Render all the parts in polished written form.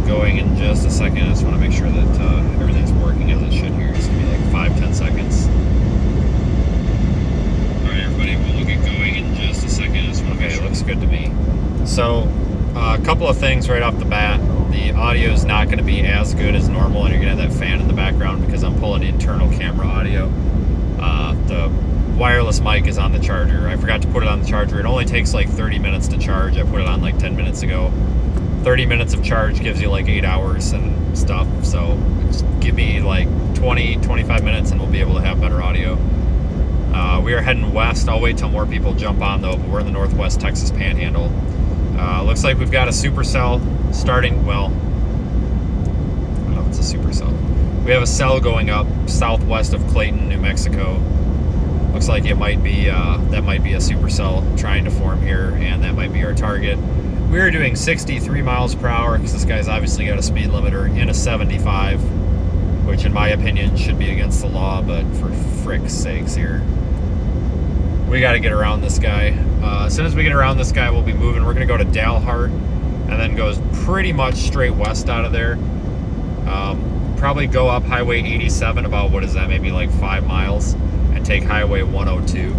going in just a second. I just want to make sure that everything's working as it should here. It's going to be like 5-10 seconds. Alright everybody, we'll get going in just a second. I just want to make sure. Looks good to me. So, a couple of things right off the bat. The audio is not going to be as good as normal, and you're going to have that fan in the background because I'm pulling internal camera audio. The wireless mic is on the charger. I forgot to put it on the charger. It only takes like 30 minutes to charge. I put it on like 10 minutes ago. 30 minutes of charge gives you like 8 hours and stuff. So just give me like 20-25 minutes and we'll be able to have better audio. We are heading west. I'll wait till more people jump on though, but we're in the Northwest Texas Panhandle. Looks like we've got a supercell starting, well, I don't know if it's a supercell. We have a cell going up southwest of Clayton, New Mexico. Looks like it might be, that might be a supercell trying to form here, and that might be our target. We are doing 63 miles per hour because this guy's obviously got a speed limiter in a 75, which in my opinion should be against the law, but for frick's sakes here, we got to get around this guy. As soon as we get around this guy, we'll be moving. We're going to go to Dalhart and then goes pretty much straight west out of there. Probably go up Highway 87 about, what is that, maybe like 5 miles, and take Highway 102.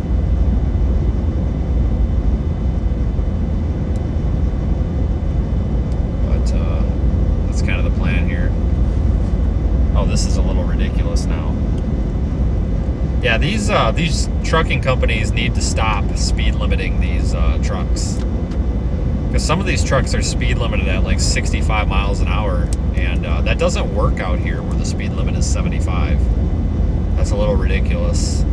But that's kind of the plan here. Oh, this is a little ridiculous now. Yeah, these trucking companies need to stop speed limiting these trucks. Because some of these trucks are speed limited at like 65 miles an hour, and that doesn't work out here where the speed limit is 75. That's a little ridiculous.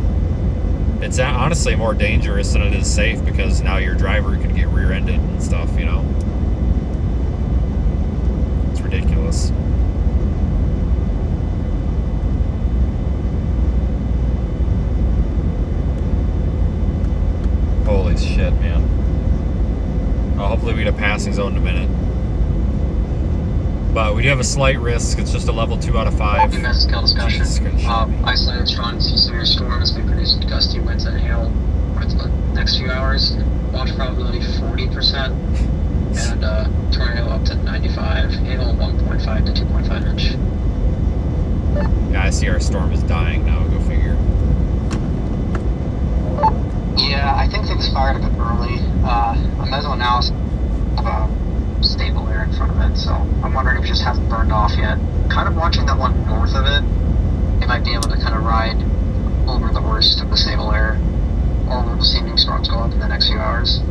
It's honestly more dangerous than it is safe because now your driver could get rear-ended and stuff, you know. It's ridiculous. Holy shit, man. Hopefully we get a passing zone in a minute. But we do have a slight risk. It's just a level 2 out of 5. Scale discussion. Isolated strong severe storms may produce gusty winds and hail for the next few hours. Launch probability 40%. And tornado up to 95. Hail 1.5 to 2.5 inch. Yeah, I see our storm is dying now. Go figure. Yeah, I think things fired a bit early. A meso analysis of a stable air in front of it, so I'm wondering if it just hasn't burned off yet. Kind of watching that one north of it, it might be able to kind of ride over the worst of the stable air, or we'll see new storms go up in the next few hours.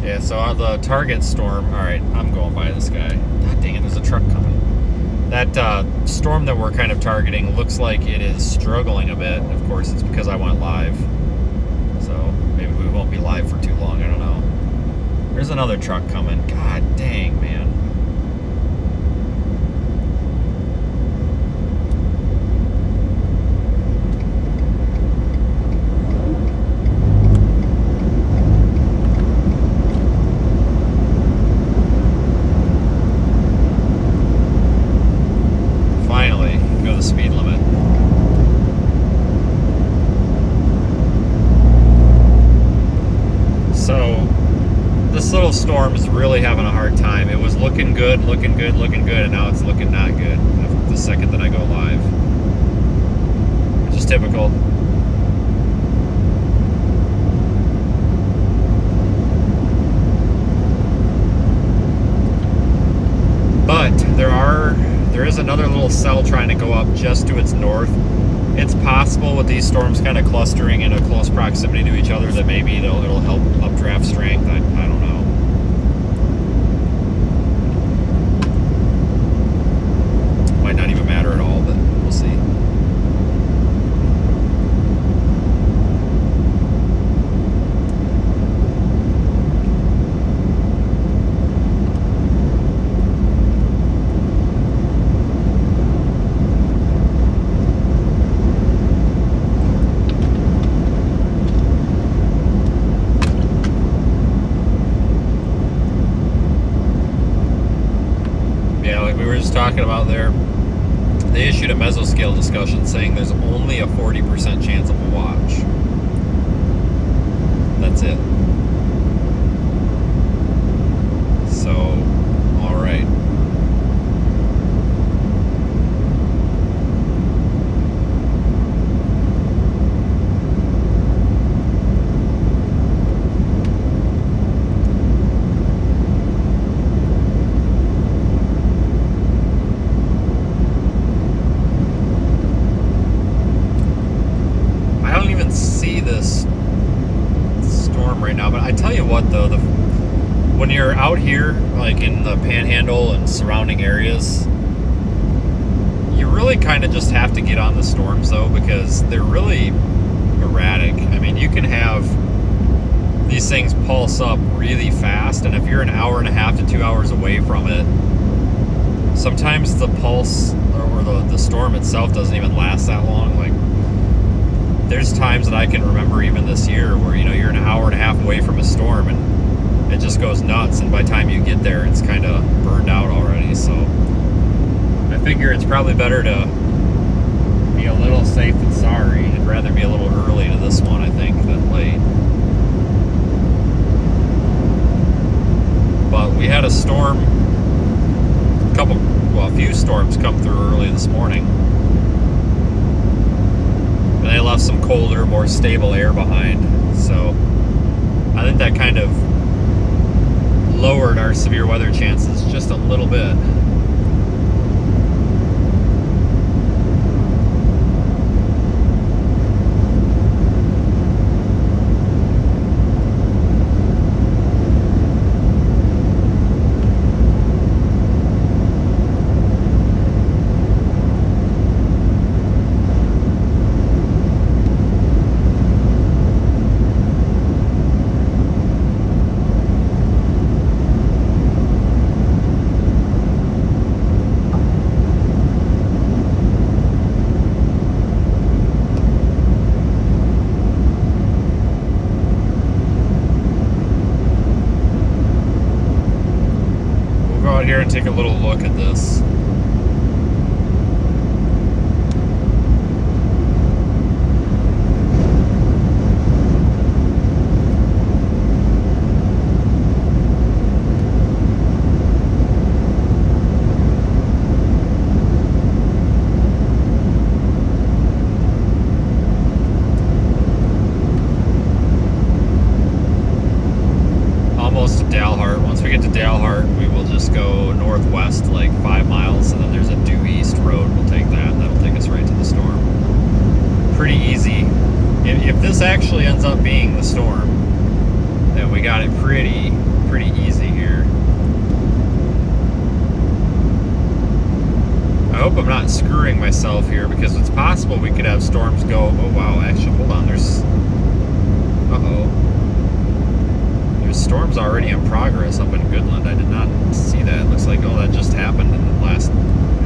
Yeah, so on the target storm, alright, I'm going by this guy. God dang it, there's a truck coming. That storm that we're kind of targeting looks like it is struggling a bit. Of course, it's because I went live. So maybe we won't be live for too long, I don't know. There's another truck coming. God dang, man. Finally, go the speed limit. So this little storm is really having a hard time. It was looking good, and now it's looking not good the second that I go live. Which is typical. But there is another little cell trying to go up just to its north. It's possible with these storms kind of clustering in a close proximity to each other that maybe it'll help updraft strength. I don't know. Might not even matter at all, but we'll see. Talking about there, they issued a mesoscale discussion saying there's only a 40% chance of a watch. That's it. So, alright. right now. But I tell you what, though, when you're out here, like in the Panhandle and surrounding areas, you really kind of just have to get on the storms, though, because they're really erratic. I mean, you can have these things pulse up really fast, and if you're an hour and a half to 2 hours away from it, sometimes the pulse or the storm itself doesn't even last that long. Like, there's times that I can remember even this year where, you know, you're an hour and a half away from a storm and it just goes nuts, and by the time you get there, it's kind of burned out already. So I figure it's probably better to be a little safe than sorry. I'd rather be a little early to this one, I think, than late. But we had a storm, a few storms come through early this morning. And they left some colder, more stable air behind. So I think that kind of lowered our severe weather chances just a little bit. Here and take a little look at this. Almost to Dalhart. Once we get to Dalhart, we will just go northwest like 5 miles, and then there's a due east road. We'll take that, and that'll take us right to the storm. Pretty easy. If this actually ends up being the storm, then we got it pretty easy here. I hope I'm not screwing myself here, because it's possible we could have storms go. Oh wow, actually, hold on. There's storms already in progress up in Goodland. I did not see that. It looks like, oh, that just happened in the last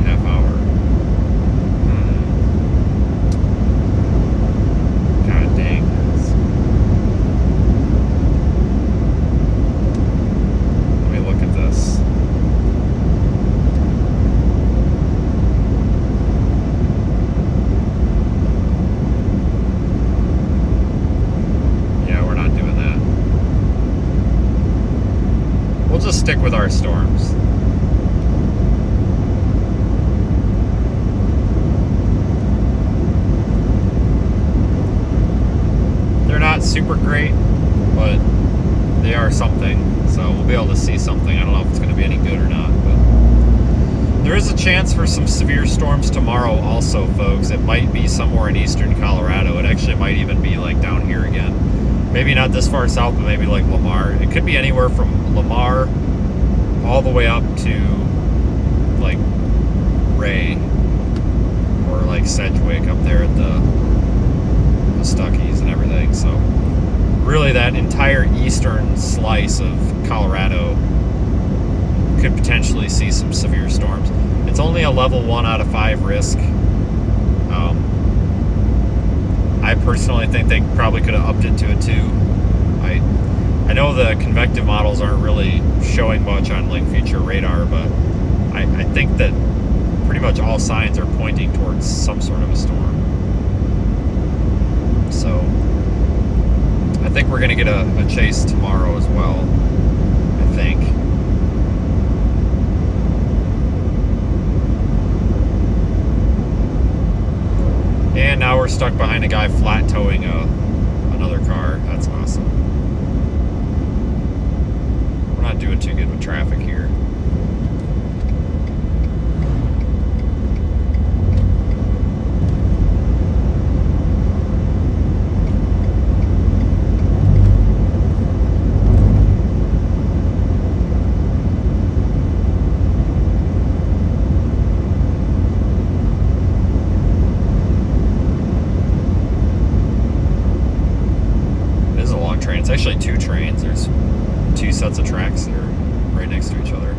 half hour. God dang. Let me look at this. We'll just stick with our storms. They're not super great, but they are something. So we'll be able to see something. I don't know if it's going to be any good or not, but there is a chance for some severe storms tomorrow also, folks. It might be somewhere in eastern Colorado. It actually might even be like down here again. Maybe not this far south, but maybe like Lamar. It could be anywhere from Lamar all the way up to like Ray or like Sedgwick up there at the Stuckies and everything. So really that entire eastern slice of Colorado could potentially see some severe storms. It's only a level 1 out of 5 risk. I personally think they probably could have upped it to a 2. I know the convective models aren't really showing much on like future radar, but I think that pretty much all signs are pointing towards some sort of a storm. So I think we're going to get a chase tomorrow as well, I think. And now we're stuck behind a guy flat towing another car. That's awesome. We're not doing too good with traffic here. actually two trains. There's two sets of tracks that are right next to each other.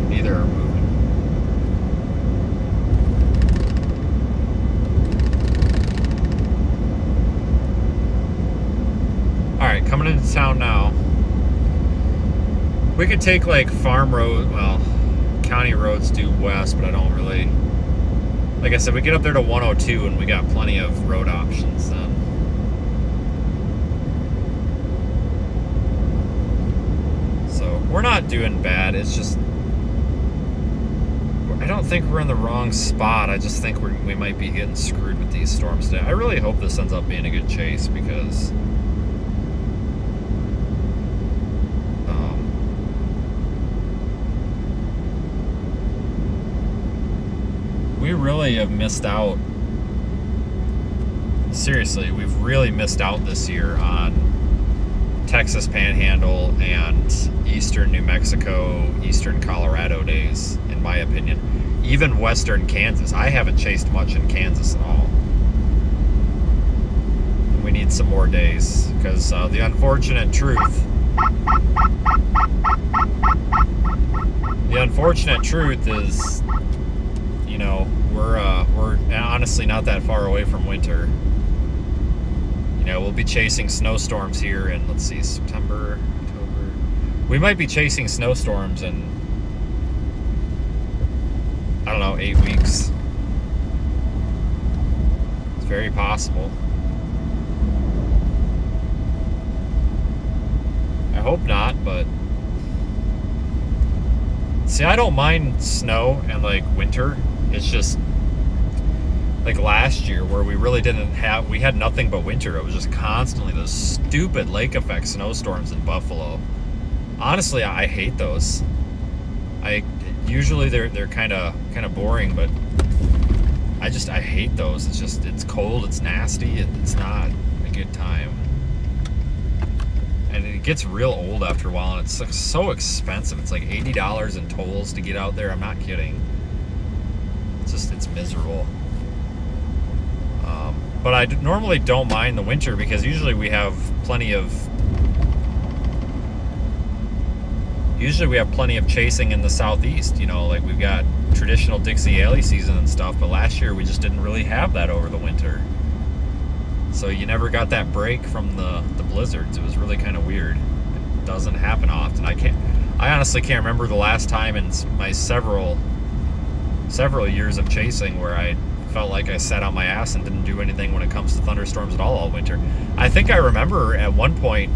Neither are moving. Alright, coming into town now. We could take like farm road, well, county roads due west, but I don't really. Like I said, we get up there to 102 and we got plenty of road options then. So we're not doing bad. It's just, I don't think we're in the wrong spot. I just think we might be getting screwed with these storms today. I really hope this ends up being a good chase because we really have missed out. Seriously, we've really missed out this year on Texas Panhandle and eastern New Mexico, eastern Colorado days, in my opinion. Even western Kansas. I haven't chased much in Kansas at all. We need some more days because the unfortunate truth is, you know, we're honestly not that far away from winter. You know, we'll be chasing snowstorms here in, let's see, September, October. We might be chasing snowstorms in, I don't know, 8 weeks. It's very possible. I hope not, but see, I don't mind snow and like winter. It's just like last year where we really we had nothing but winter. It was just constantly those stupid lake effect snowstorms in Buffalo. Honestly, I hate those. Usually they're kind of boring, but I hate those. It's cold, it's nasty, it's not a good time. And it gets real old after a while, and it's like so expensive. It's like $80 in tolls to get out there. I'm not kidding. It's miserable. But I normally don't mind the winter because usually we have plenty of chasing in the southeast. You know, like we've got traditional Dixie Alley season and stuff, but last year we just didn't really have that over the winter. So you never got that break from the blizzards. It was really kind of weird. It doesn't happen often. I honestly can't remember the last time in my several years of chasing where I felt like I sat on my ass and didn't do anything when it comes to thunderstorms at all winter. I think I remember at one point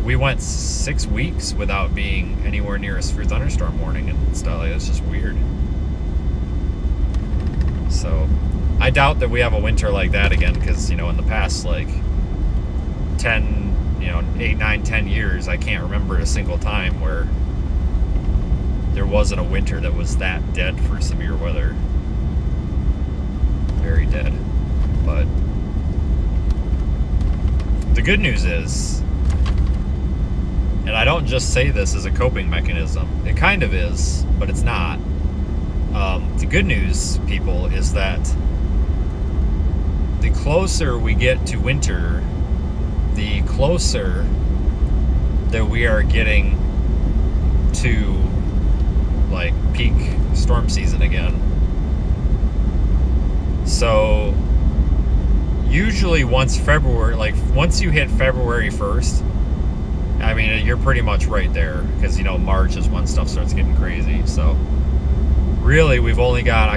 we went 6 weeks without being anywhere near a severe thunderstorm warning and stuff. It's just weird. So I doubt that we have a winter like that again because, you know, in the past like 8, 9, 10 years, I can't remember a single time where there wasn't a winter that was that dead for severe weather. Very dead. But the good news is, and I don't just say this as a coping mechanism, it kind of is, but it's not. The good news, people, is that the closer we get to winter, the closer that we are getting to like peak storm season again. So usually once you hit February 1st, I mean, you're pretty much right there because, you know, March is when stuff starts getting crazy. So really we've only got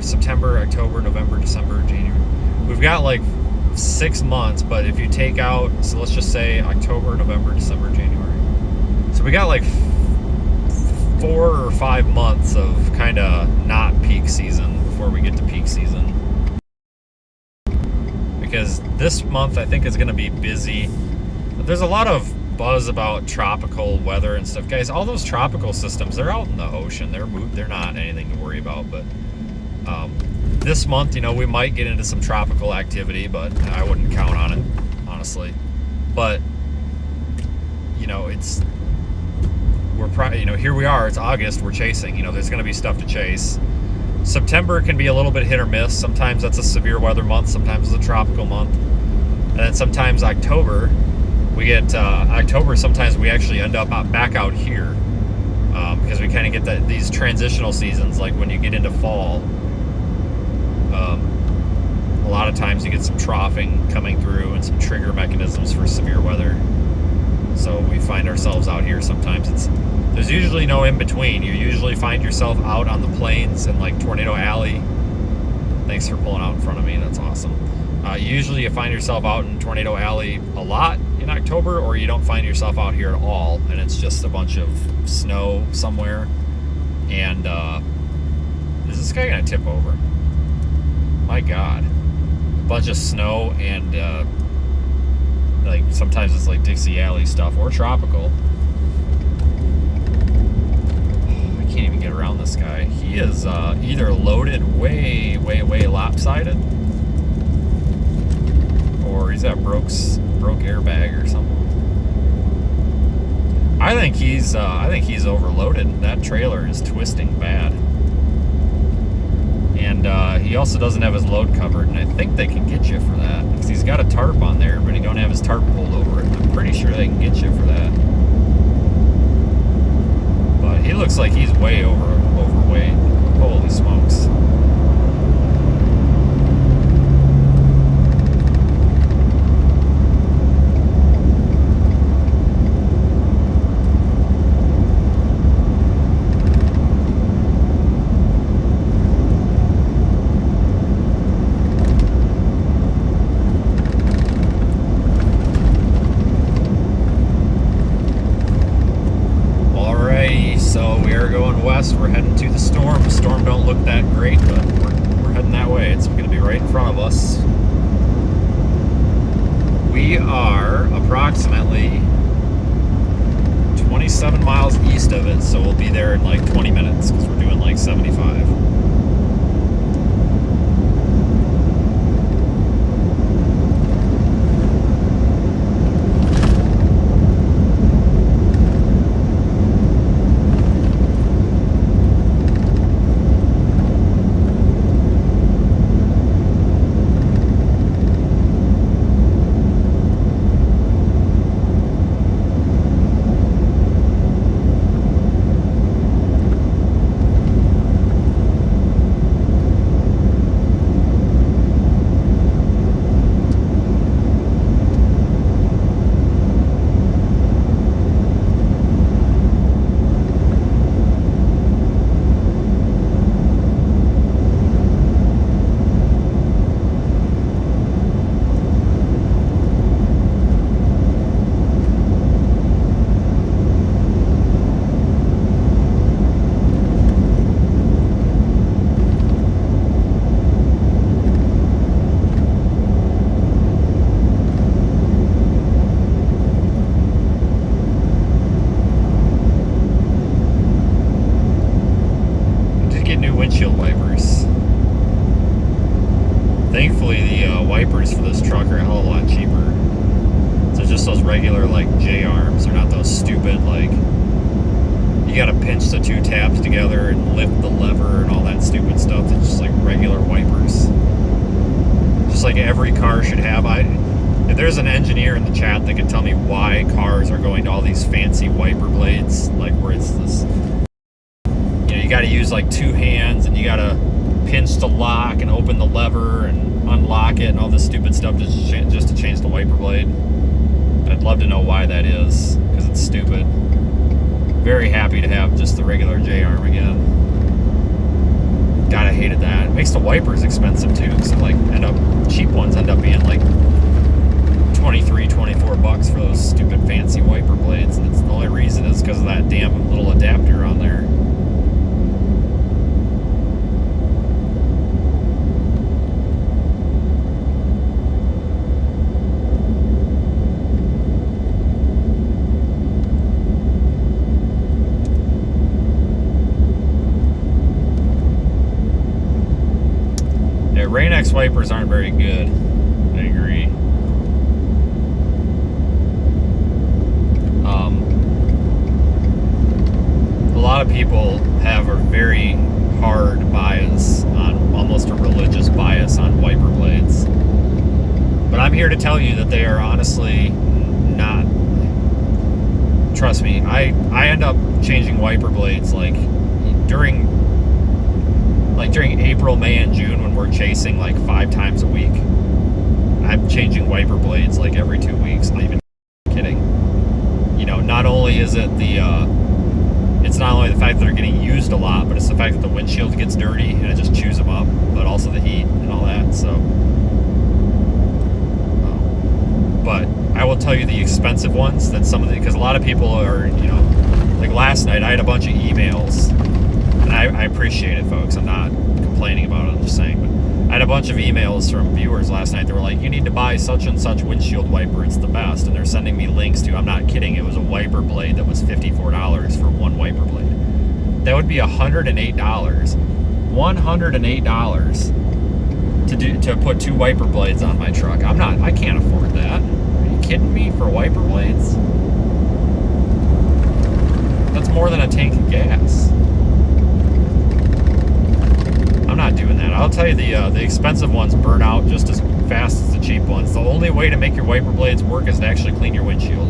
September, October, November, December, January. We've got like 6 months, but if you take out, so let's just say October, November, December, January. So we got like 4 or 5 months of kind of not peak season before we get to peak season. Because this month I think is going to be busy. There's a lot of buzz about tropical weather and stuff. Guys, all those tropical systems, they're out in the ocean. They're not anything to worry about, but this month, you know, we might get into some tropical activity, but I wouldn't count on it, honestly. But, you know, here we are, it's August, we're chasing, you know, there's going to be stuff to chase. September can be a little bit hit or miss. Sometimes that's a severe weather month, sometimes it's a tropical month. And then sometimes October, we get October, sometimes we actually end up back out here because we kind of get these transitional seasons, like when you get into fall. A lot of times you get some troughing coming through and some trigger mechanisms for severe weather. So we find ourselves out here sometimes. There's usually no in between. You usually find yourself out on the plains in like Tornado Alley. Thanks for pulling out in front of me. That's awesome. Usually you find yourself out in Tornado Alley a lot in October, or you don't find yourself out here at all, and it's just a bunch of snow somewhere. And is this guy gonna tip over? My God. A bunch of snow and like sometimes it's like Dixie Alley stuff or tropical. I can't even get around this guy. He is either loaded way lopsided, or he's got broke airbag or something. I think he's overloaded. That trailer is twisting bad. And he also doesn't have his load covered, and I think they can get you for that because he's got a tarp on there, but he don't have his tarp pulled over it. I'm pretty sure they can get you for that. But he looks like he's way overweight. Holy smokes. We're heading to the storm. The storm don't look that great, but we're heading that way. It's going to be right in front of us. We are approximately 27 miles east of it, so we'll be there in like 20 minutes because we're doing like 75. Windshield wipers. Thankfully, the wipers for this truck are a hell of a lot cheaper. So just those regular like J-arms. They're not those stupid like you gotta pinch the two tabs together and lift the lever and all that stupid stuff. It's just like regular wipers. Just like every car should have. If there's an engineer in the chat that can tell me why cars are going to all these fancy wiper blades, like where it's this, you got to use like two hands and you got to pinch the lock and open the lever and unlock it and all this stupid stuff just to change the wiper blade. I'd love to know why that is, because it's stupid. Very happy to have just the regular J-arm again. God, I hated that. It makes the wipers expensive too, because like cheap ones end up being like 23, 24 bucks for those stupid fancy wiper blades, and it's the only reason is because of that damn little adapter on there. Rain-X wipers aren't very good. I agree. A lot of people are very hard bias on, almost a religious bias on wiper blades. But I'm here to tell you that they are honestly not. Trust me, I end up changing wiper blades like during April, May, and June when we're chasing like 5 times a week. I'm changing wiper blades like every 2 weeks. Not even kidding. You know, not only is it it's not only the fact that they're getting used a lot, but it's the fact that the windshield gets dirty and it just chews them up, but also the heat and all that. So, but I will tell you the expensive ones that because a lot of people are, you know, like last night I had a bunch of emails, and I appreciate it, folks. I'm not complaining about it. I'm just saying, but I had a bunch of emails from viewers last night that were like, you need to buy such and such windshield wiper, it's the best, and they're sending me links to, I'm not kidding, it was a wiper blade that was $54 for one wiper blade. That would be $108 to put 2 wiper blades on my truck. I can't afford that. Are you kidding me? For wiper blades? That's more than a tank of gas. I'm not doing that. I'll tell you, the expensive ones burn out just as fast as the cheap ones. The only way to make your wiper blades work is to actually clean your windshield,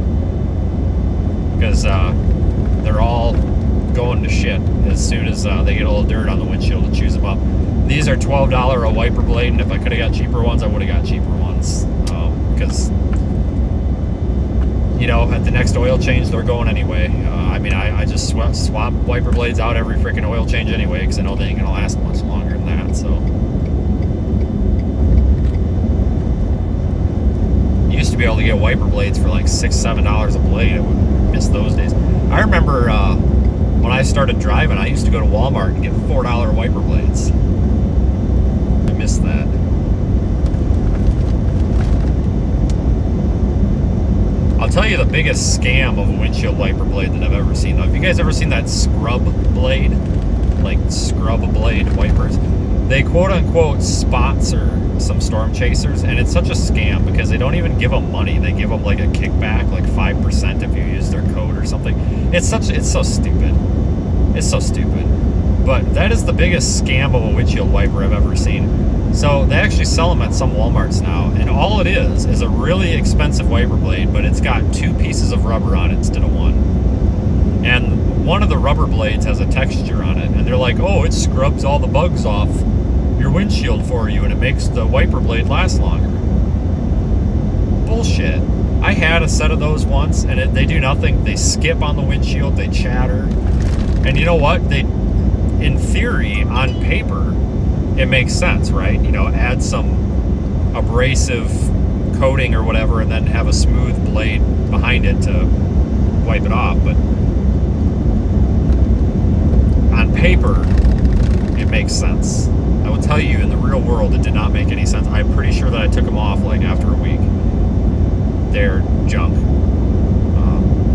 because they're all going to shit as soon as they get a little dirt on the windshield. It chews them up. These are $12 a wiper blade, and if I could have got cheaper ones, I would have got cheaper ones, because you know, at the next oil change, they're going anyway. I mean, I just swap wiper blades out every freaking oil change anyway, because I know they ain't gonna last much longer than that. So, you used to be able to get wiper blades for like $6-7 a blade. I would miss those days. I remember when I started driving, I used to go to Walmart and get $4 wiper blades. I miss that. I'll tell you the biggest scam of a windshield wiper blade that I've ever seen. Have you guys ever seen that scrub blade? Like scrub blade wipers? They quote unquote sponsor some storm chasers, and it's such a scam because they don't even give them money. They give them like a kickback, like 5% if you use their code or something. It's so stupid. It's so stupid. But that is the biggest scam of a windshield wiper I've ever seen. So they actually sell them at some Walmarts now, and all it is a really expensive wiper blade, but it's got 2 pieces of rubber on it instead of 1. And one of the rubber blades has a texture on it, and they're like, oh, it scrubs all the bugs off your windshield for you, and it makes the wiper blade last longer. Bullshit. I had a set of those once, and they do nothing. They skip on the windshield, they chatter, and you know what? They, in theory, on paper, it makes sense, right? You know, add some abrasive coating or whatever, and then have a smooth blade behind it to wipe it off. But on paper, it makes sense. I will tell you, in the real world, it did not make any sense. I'm pretty sure that I took them off like after a week. They're junk.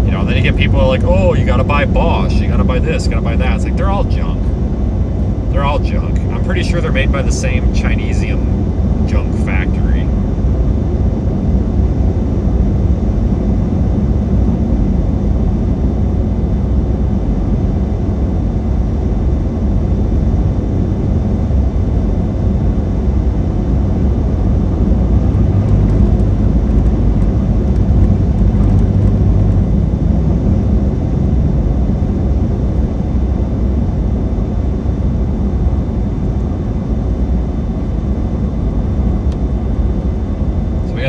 You know, then you get people like, oh, you gotta buy Bosch, you gotta buy this, you gotta buy that. It's like, they're all junk. They're all junk. I'm pretty sure they're made by the same Chinesium junk factory.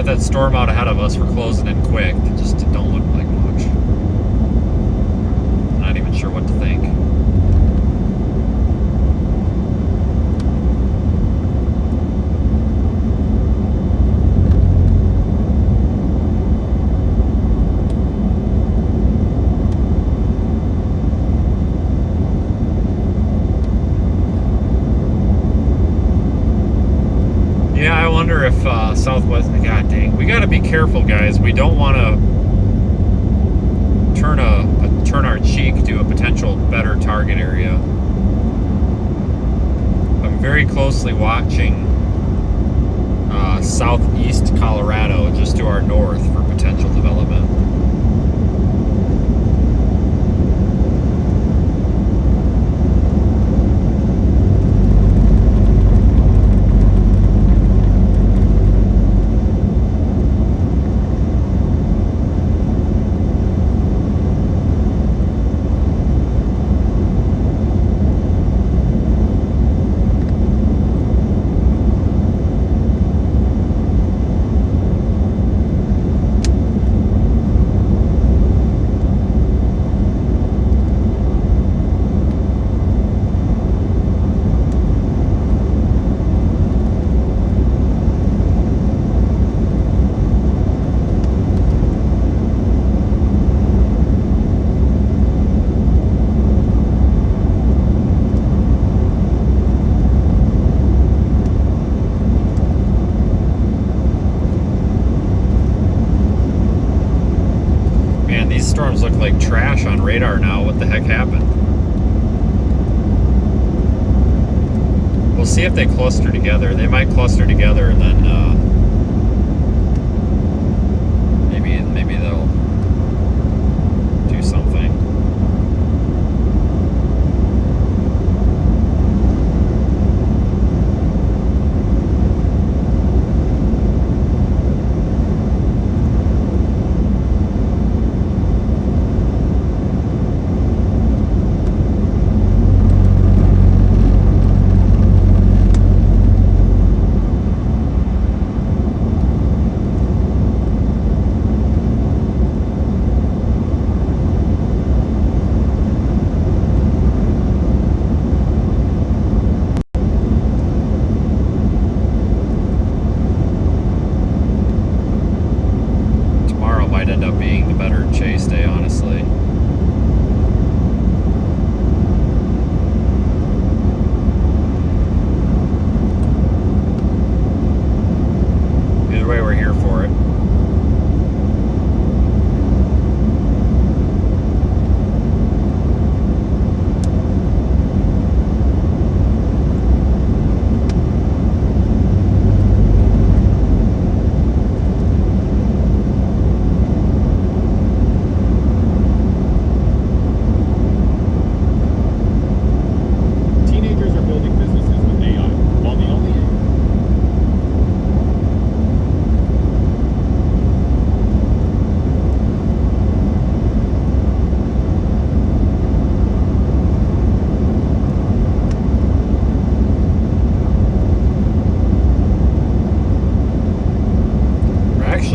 That storm out ahead of us, we're closing in quick. It just don't look like much. Not even sure what to think. Yeah, I wonder if Southwest, god dang, we gotta be careful, guys. We don't want to turn our cheek to a potential better target area. I'm very closely watching southeast Colorado, just to our north, for potential development. thunderstorms look like trash on radar now. What the heck happened? We'll see if they cluster together. They might cluster together and then maybe they'll do something. End up being the better chase day, honestly. Either way, we're here for it.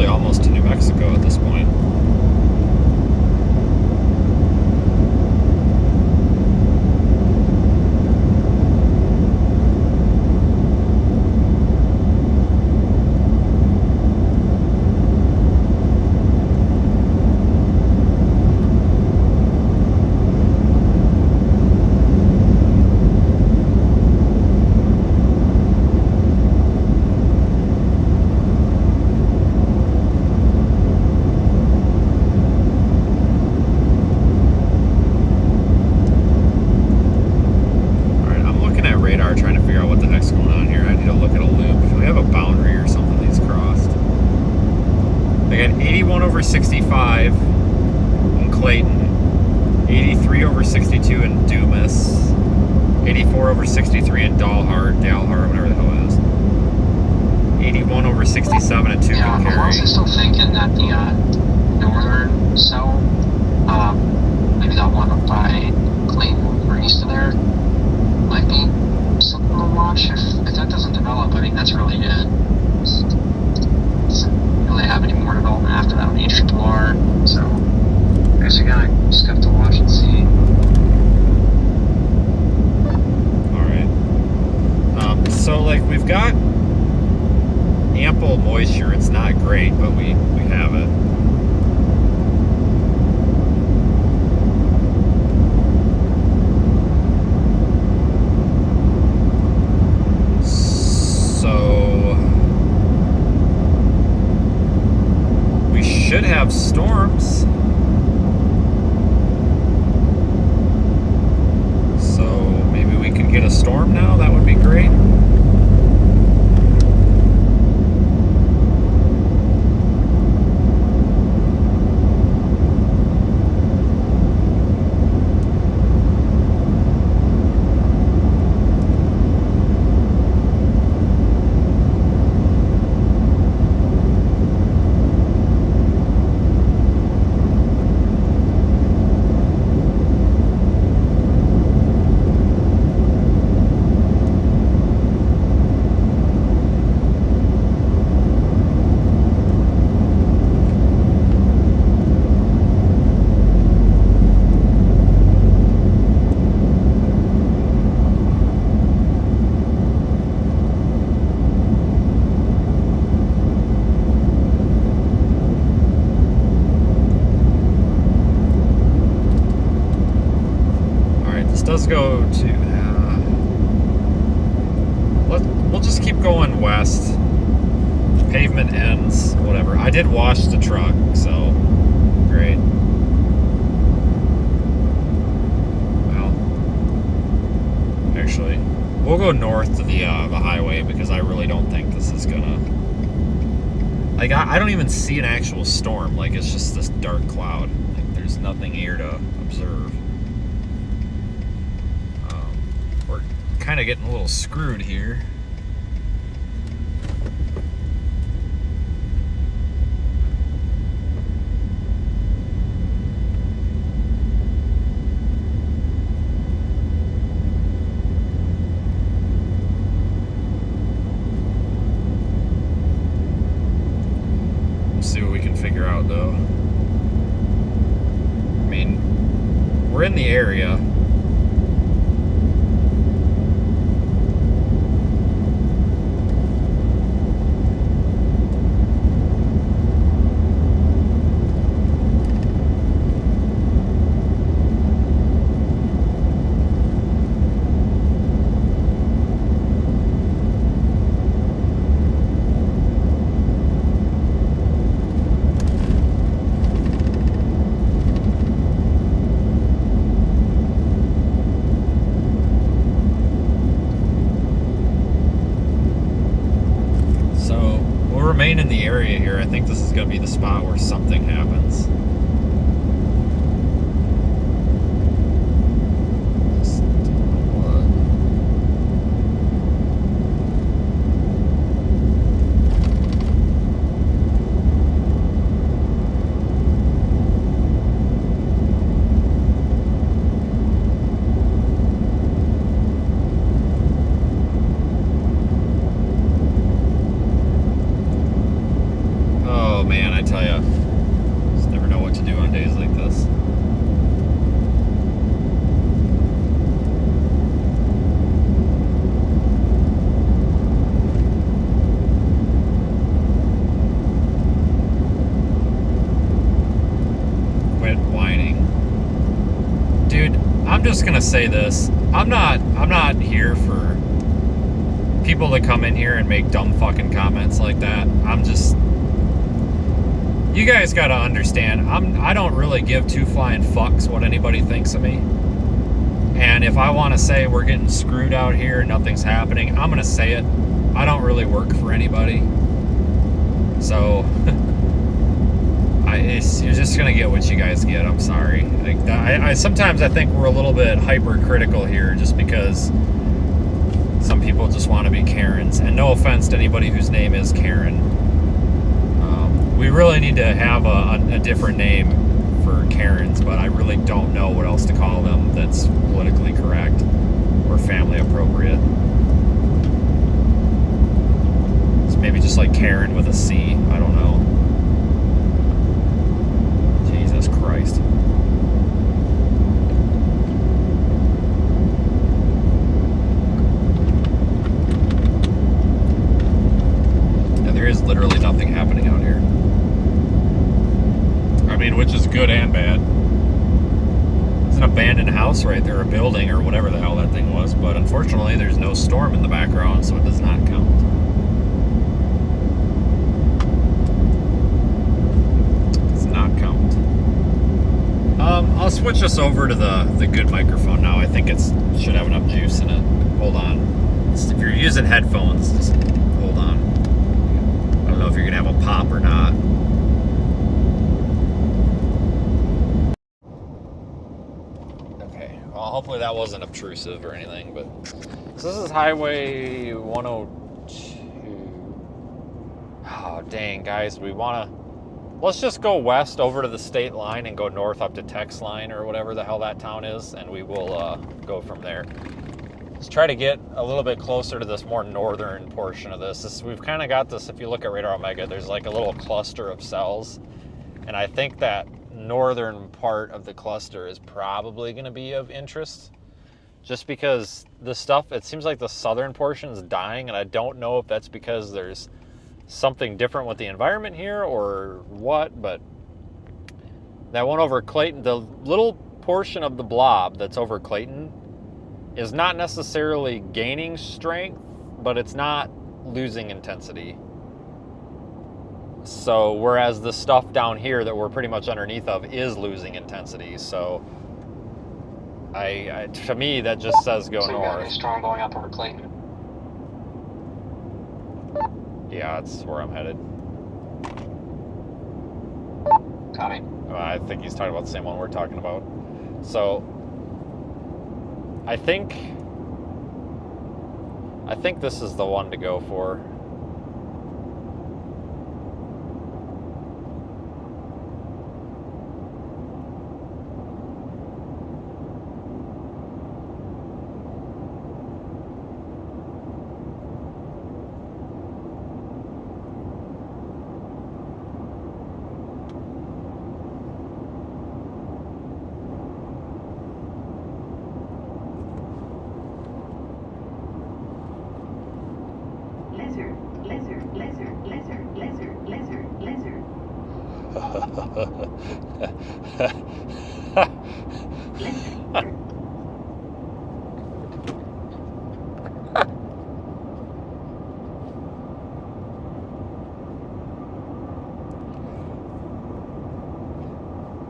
Almost to New Mexico at this point. Trying to figure out what the heck's going on here. I need to look at a loop. Do we have a boundary or something that's crossed? They got 81 over 65 in Clayton, 83 over 62 in Dumas, 84 over 63 in Dalhart, whatever the hell it is, 81 over 67 in Tucumcari. I'm also still thinking that the northern cell, maybe that one up by Clayton or east of there, might be something to watch. If that doesn't develop, I mean, that's really it. Doesn't really have any more development after that on H2R. So I guess you gotta just have to watch and see. Alright. So like we've got ample moisture. It's not great, but we have it. Should have storms. So maybe we can get a storm now. That would be great. Does go to we'll just keep going west. Pavement ends, whatever. I did wash the truck, so great. actually. We'll go north to the highway because I really don't think this is gonna... Like, I don't even see an actual storm. Like, it's just this dark cloud. Like, there's nothing here to observe. We're kind of getting a little screwed here. See what we can figure out, though. I mean, we're in the area. Remain in the area here. I think this is going to be the spot where something happens. Man, I tell you, just never know what to do on days like this. Quit whining. Dude, I'm just gonna say this. I'm not here for people to come in here and make dumb fucking comments like that. You guys gotta understand, I don't really give two flying fucks what anybody thinks of me. And if I want to say we're getting screwed out here, nothing's happening, I'm gonna say it. I don't really work for anybody. So, you're just gonna get what you guys get. I'm sorry. Like, sometimes I think we're a little bit hypercritical here just because some people just want to be Karens. And no offense to anybody whose name is Karen. We really need to have a different name for Karens, but I really don't know what else to call them that's politically correct or family appropriate. It's maybe just like Karen with a C. I don't know. Jesus Christ. Yeah, there is literally nothing happening out here. I mean, which is good and bad. It's an abandoned house right there, a building or whatever the hell that thing was, but unfortunately there's no storm in the background, so it does not count. It does not count. I'll switch us over to the good microphone now. I think it should have enough juice in it. Hold on. If you're using headphones, just hold on. I don't know if you're gonna have a pop or not. Hopefully that wasn't obtrusive or anything, but so this is Highway 102. Oh, dang, guys, let's just go west over to the state line and go north up to Tex Line or whatever the hell that town is, and we will go from there. Let's try to get a little bit closer to this more northern portion of this. We've kind of got this, if you look at Radar Omega, there's like a little cluster of cells, and I think that northern part of the cluster is probably going to be of interest just because the stuff, it seems like the southern portion is dying, and I don't know if that's because there's something different with the environment here or what, but that one over Clayton, the little portion of the blob that's over Clayton is not necessarily gaining strength, but it's not losing intensity. So whereas the stuff down here that we're pretty much underneath of is losing intensity. So To me, that just says go So you got a north. storm going up over Clayton. Yeah, that's where I'm headed. Copy. I think he's talking about the same one we're talking about. So, I think this is the one to go for.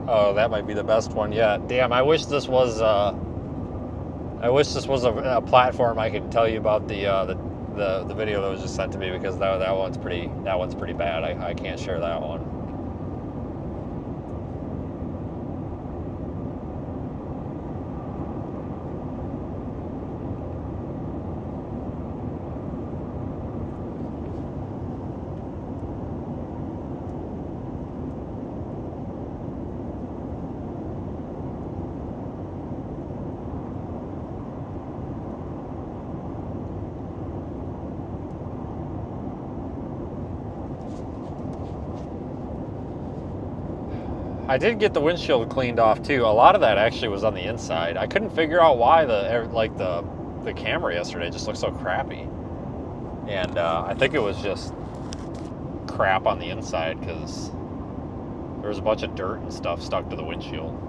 Oh, that might be the best one yet. Damn, I wish this was a platform I could tell you about the video that was just sent to me, because that one's pretty bad. I can't share that one. I did get the windshield cleaned off too. A lot of that actually was on the inside. I couldn't figure out why the camera yesterday just looked so crappy, and I think it was just crap on the inside because there was a bunch of dirt and stuff stuck to the windshield.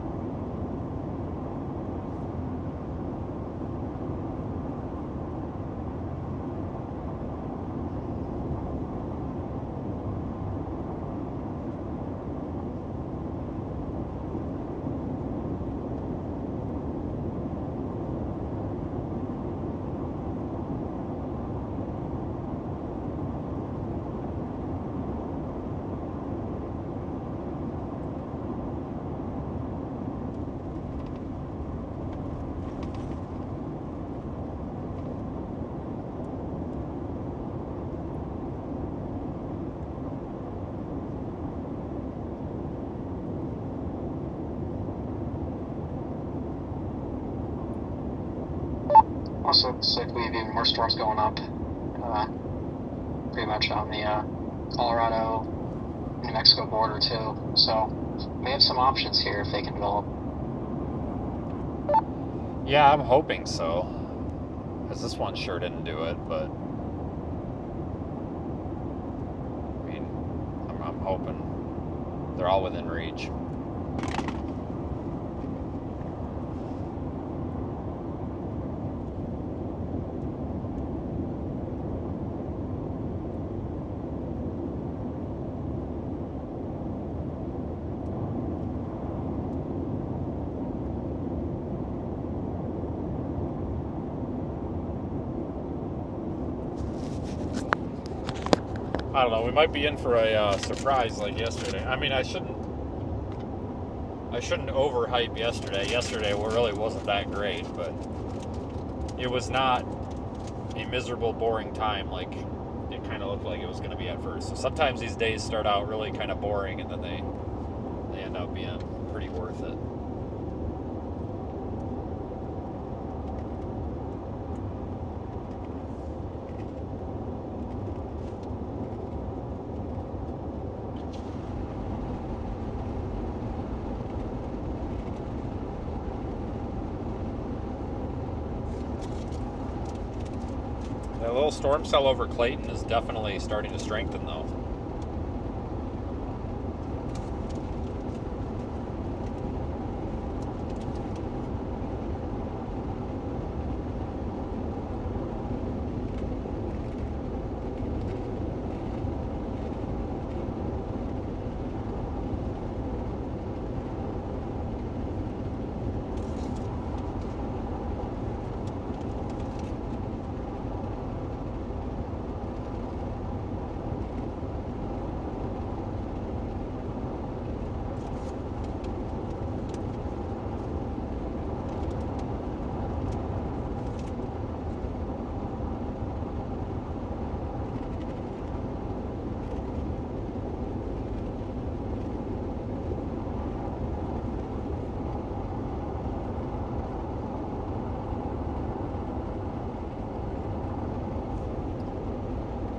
Also, looks like we have even more storms going up, pretty much on the Colorado, New Mexico border too. So we have some options here if they can develop. Yeah, I'm hoping so, because this one sure didn't do it. But I mean, I'm hoping they're all within reach. I don't know, we might be in for a surprise like yesterday. I mean, I shouldn't overhype yesterday. Yesterday really wasn't that great, but it was not a miserable, boring time like it kind of looked like it was going to be at first. So sometimes these days start out really kind of boring, and then they end up being pretty worth it. That little storm cell over Clayton is definitely starting to strengthen, though.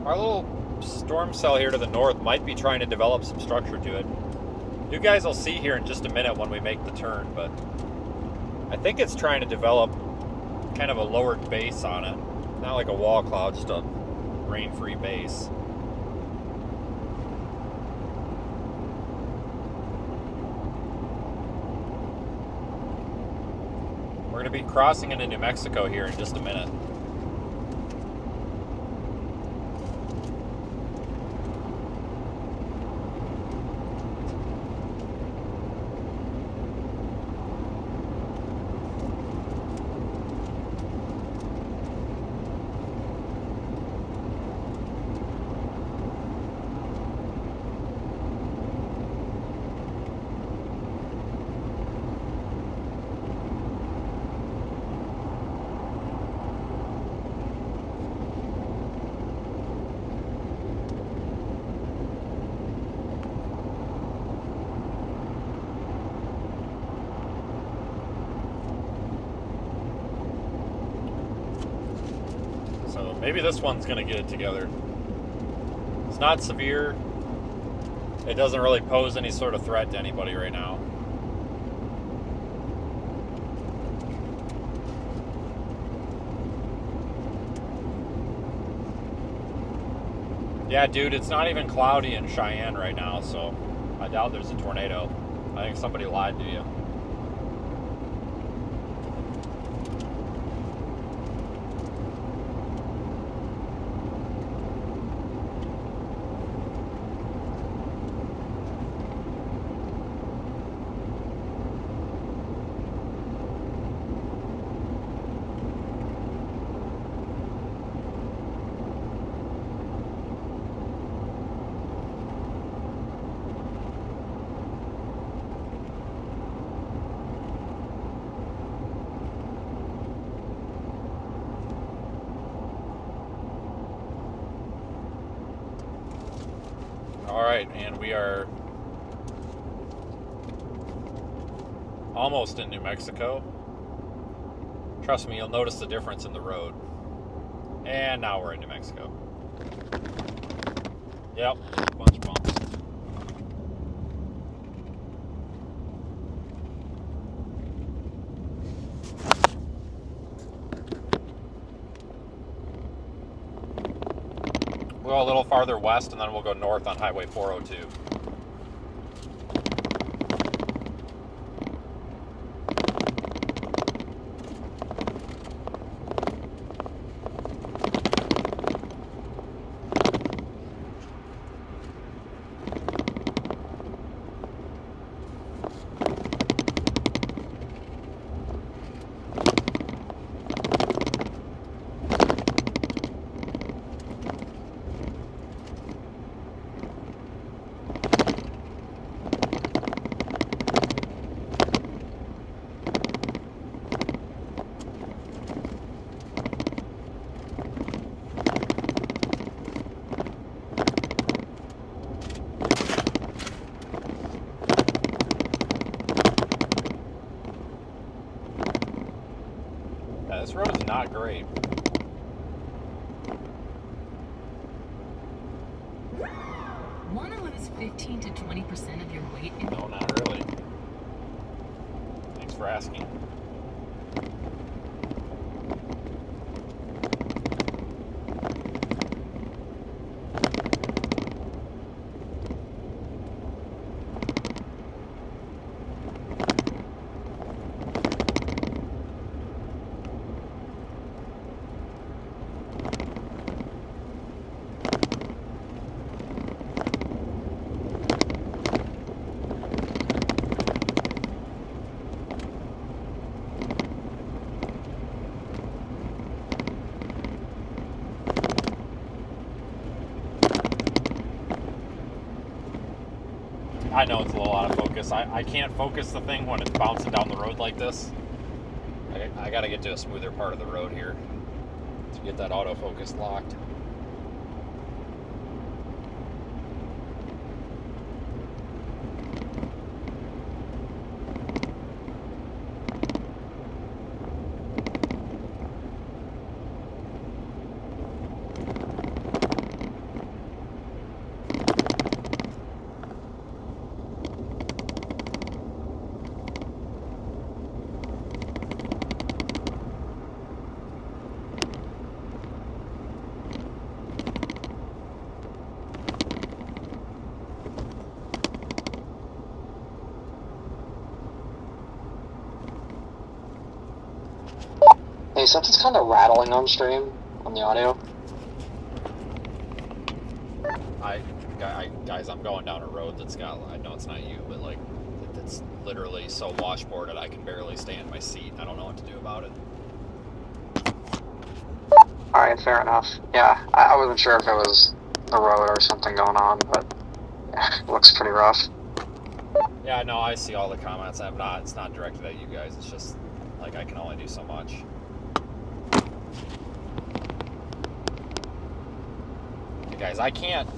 Our little storm cell here to the north might be trying to develop some structure to it. You guys will see here in just a minute when we make the turn, but I think it's trying to develop kind of a lowered base on it. Not like a wall cloud, just a rain-free base. We're going to be crossing into New Mexico here in just a minute. Maybe this one's going to get it together. It's not severe. It doesn't really pose any sort of threat to anybody right now. Yeah, dude, it's not even cloudy in Cheyenne right now, so I doubt there's a tornado. I think somebody lied to you. Alright, and we are almost in New Mexico. Trust me, you'll notice the difference in the road. And now we're in New Mexico. Yep, bunch of bumps. We'll go a little farther west and then we'll go north on Highway 402. This road is not great. Want to lose 15 to 20% of your weight? No, not really. Thanks for asking. I know it's a little out of focus. I can't focus the thing when it's bouncing down the road like this. I gotta get to a smoother part of the road here to get that autofocus locked. something's kind of rattling on stream on the audio. Guys, I'm going down a road that's got, I know it's not you, but like, it's literally so washboarded I can barely stay in my seat. I don't know what to do about it. Alright, fair enough. Yeah, I wasn't sure if it was the road or something going on, but yeah, it looks pretty rough. Yeah, no, I see all the comments. It's not directed at you guys. It's just, like, I can only do so much. Hey guys, I can't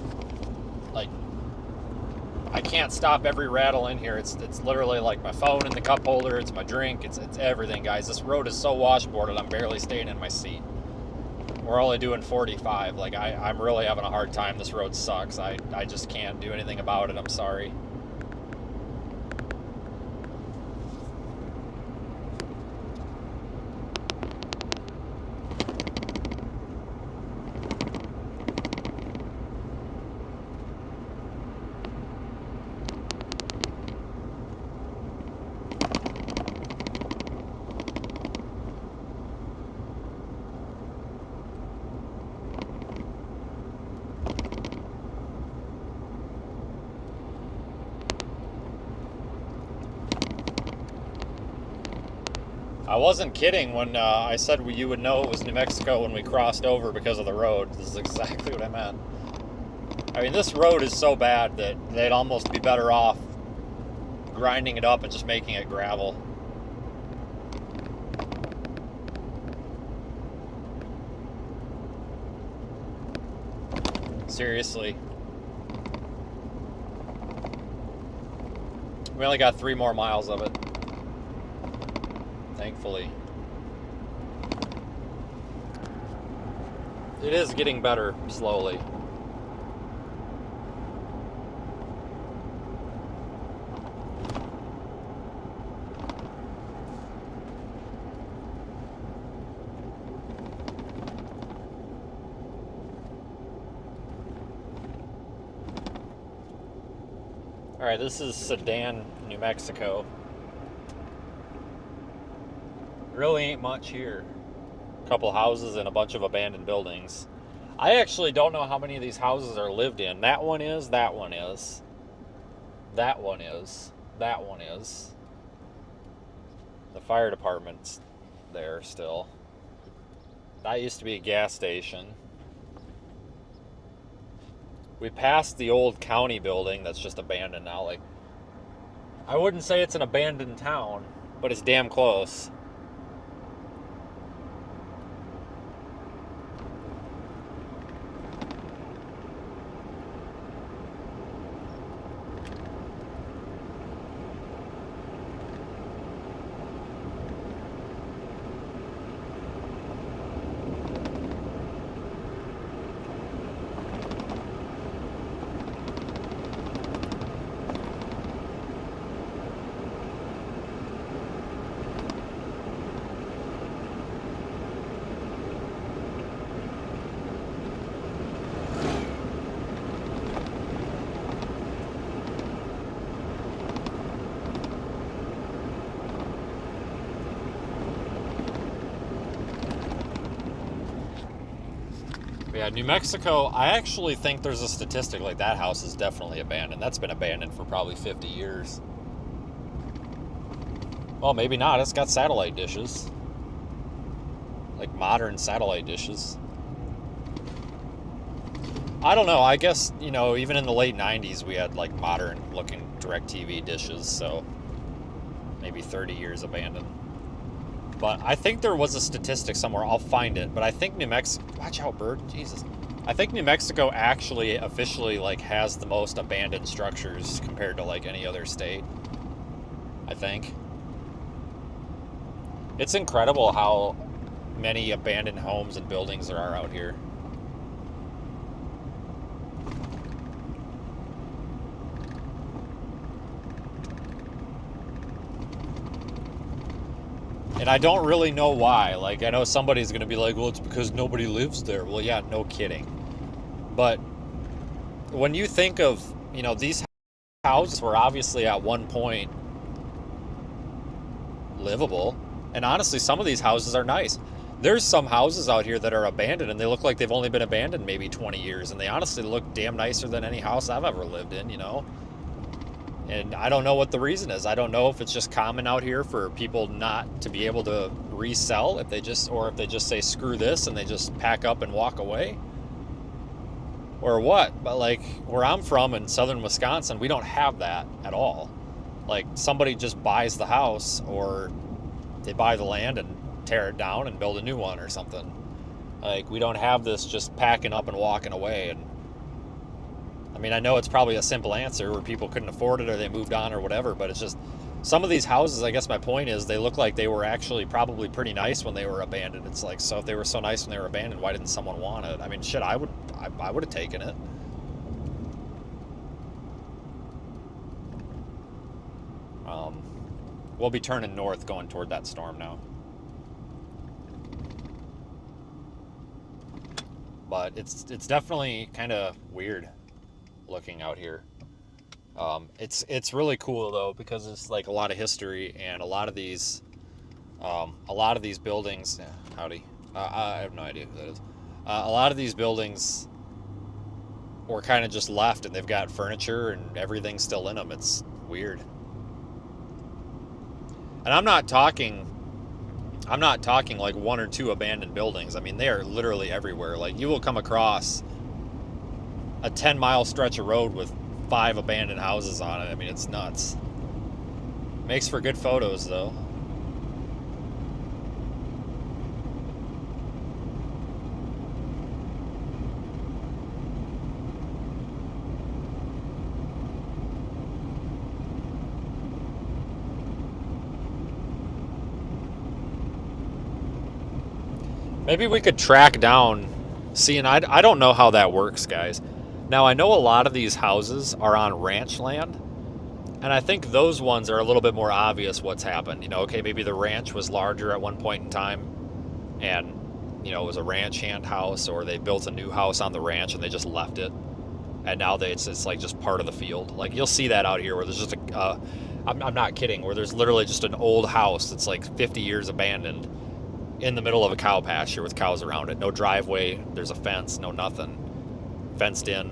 stop every rattle in here. It's literally like my phone in the cup holder, it's my drink, it's everything, guys. This road is so washboarded, I'm barely staying in my seat. We're only doing 45. Like, I'm really having a hard time. This road sucks. I just can't do anything about it. I'm sorry. I wasn't kidding when I said you would know it was New Mexico when we crossed over because of the road. This is exactly what I meant. I mean, this road is so bad that they'd almost be better off grinding it up and just making it gravel. Seriously. We only got 3 more miles of it. Thankfully. It is getting better slowly. All right, this is Sedan, New Mexico. Really ain't much here. A couple houses and a bunch of abandoned buildings. I actually don't know how many of these houses are lived in. That one is, that one is. That one is. That one is. The fire department's there still. That used to be a gas station. We passed the old county building that's just abandoned now. Like, I wouldn't say it's an abandoned town, but it's damn close. Yeah, New Mexico, I actually think there's a statistic like that house is definitely abandoned. That's been abandoned for probably 50 years. Well, maybe not. It's got satellite dishes. Like modern satellite dishes. I don't know. I guess, you know, even in the late 90s, we had like modern looking DirecTV dishes, so maybe 30 years abandoned. But I think there was a statistic somewhere. I'll find it. But I think New Mexico... Watch out, bird. Jesus. I think New Mexico actually officially, like, has the most abandoned structures compared to, like, any other state. I think. It's incredible how many abandoned homes and buildings there are out here. And I don't really know why. Like, I know somebody's going to be like, well, it's because nobody lives there. Well, yeah, no kidding. But when you think of, you know, these houses were obviously at one point livable. And honestly, some of these houses are nice. There's some houses out here that are abandoned, and they look like they've only been abandoned maybe 20 years, and they honestly look damn nicer than any house I've ever lived in, you know? And I don't know what the reason is. I don't know if it's just common out here for people not to be able to resell, or if they just say screw this and they just pack up and walk away, or what. But like where I'm from in southern Wisconsin, we don't have that at all. Like somebody just buys the house, or they buy the land and tear it down and build a new one or something. Like we don't have this just packing up and walking away. And I mean, I know it's probably a simple answer where people couldn't afford it or they moved on or whatever, but it's just some of these houses, I guess my point is, they look like they were actually probably pretty nice when they were abandoned. It's like, so if they were so nice when they were abandoned, why didn't someone want it? I mean, shit, I would have taken it. We'll be turning north going toward that storm now. But it's definitely kind of weird looking out here. It's really cool though, because it's like a lot of history, and a lot of these buildings. Howdy, I have no idea who that is. A lot of these buildings were kind of just left, and they've got furniture and everything still in them. It's weird. And I'm not talking like one or two abandoned buildings. I mean, they are literally everywhere. Like you will come across a 10-mile stretch of road with 5 abandoned houses on it. I mean, it's nuts. Makes for good photos though. Maybe we could track down, see, and I don't know how that works, guys. Now, I know a lot of these houses are on ranch land, and I think those ones are a little bit more obvious what's happened. You know, okay, maybe the ranch was larger at one point in time, and, you know, it was a ranch hand house, or they built a new house on the ranch and they just left it, and now it's like just part of the field. Like, you'll see that out here where there's just I'm not kidding, where there's literally just an old house that's like 50 years abandoned, in the middle of a cow pasture with cows around it. No driveway, there's a fence, no nothing. Fenced in.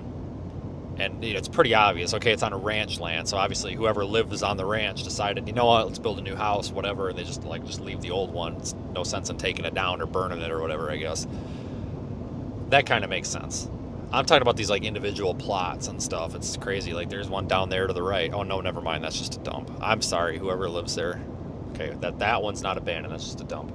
And you know, it's pretty obvious. Okay, it's on a ranch land, so obviously whoever lives on the ranch decided, you know what, let's build a new house, whatever, and they just leave the old one. It's no sense in taking it down or burning it or whatever, I guess. That kind of makes sense. I'm talking about these like individual plots and stuff. It's crazy. Like there's one down there to the right. Oh no, never mind, that's just a dump. I'm sorry, whoever lives there. Okay, that one's not abandoned, that's just a dump.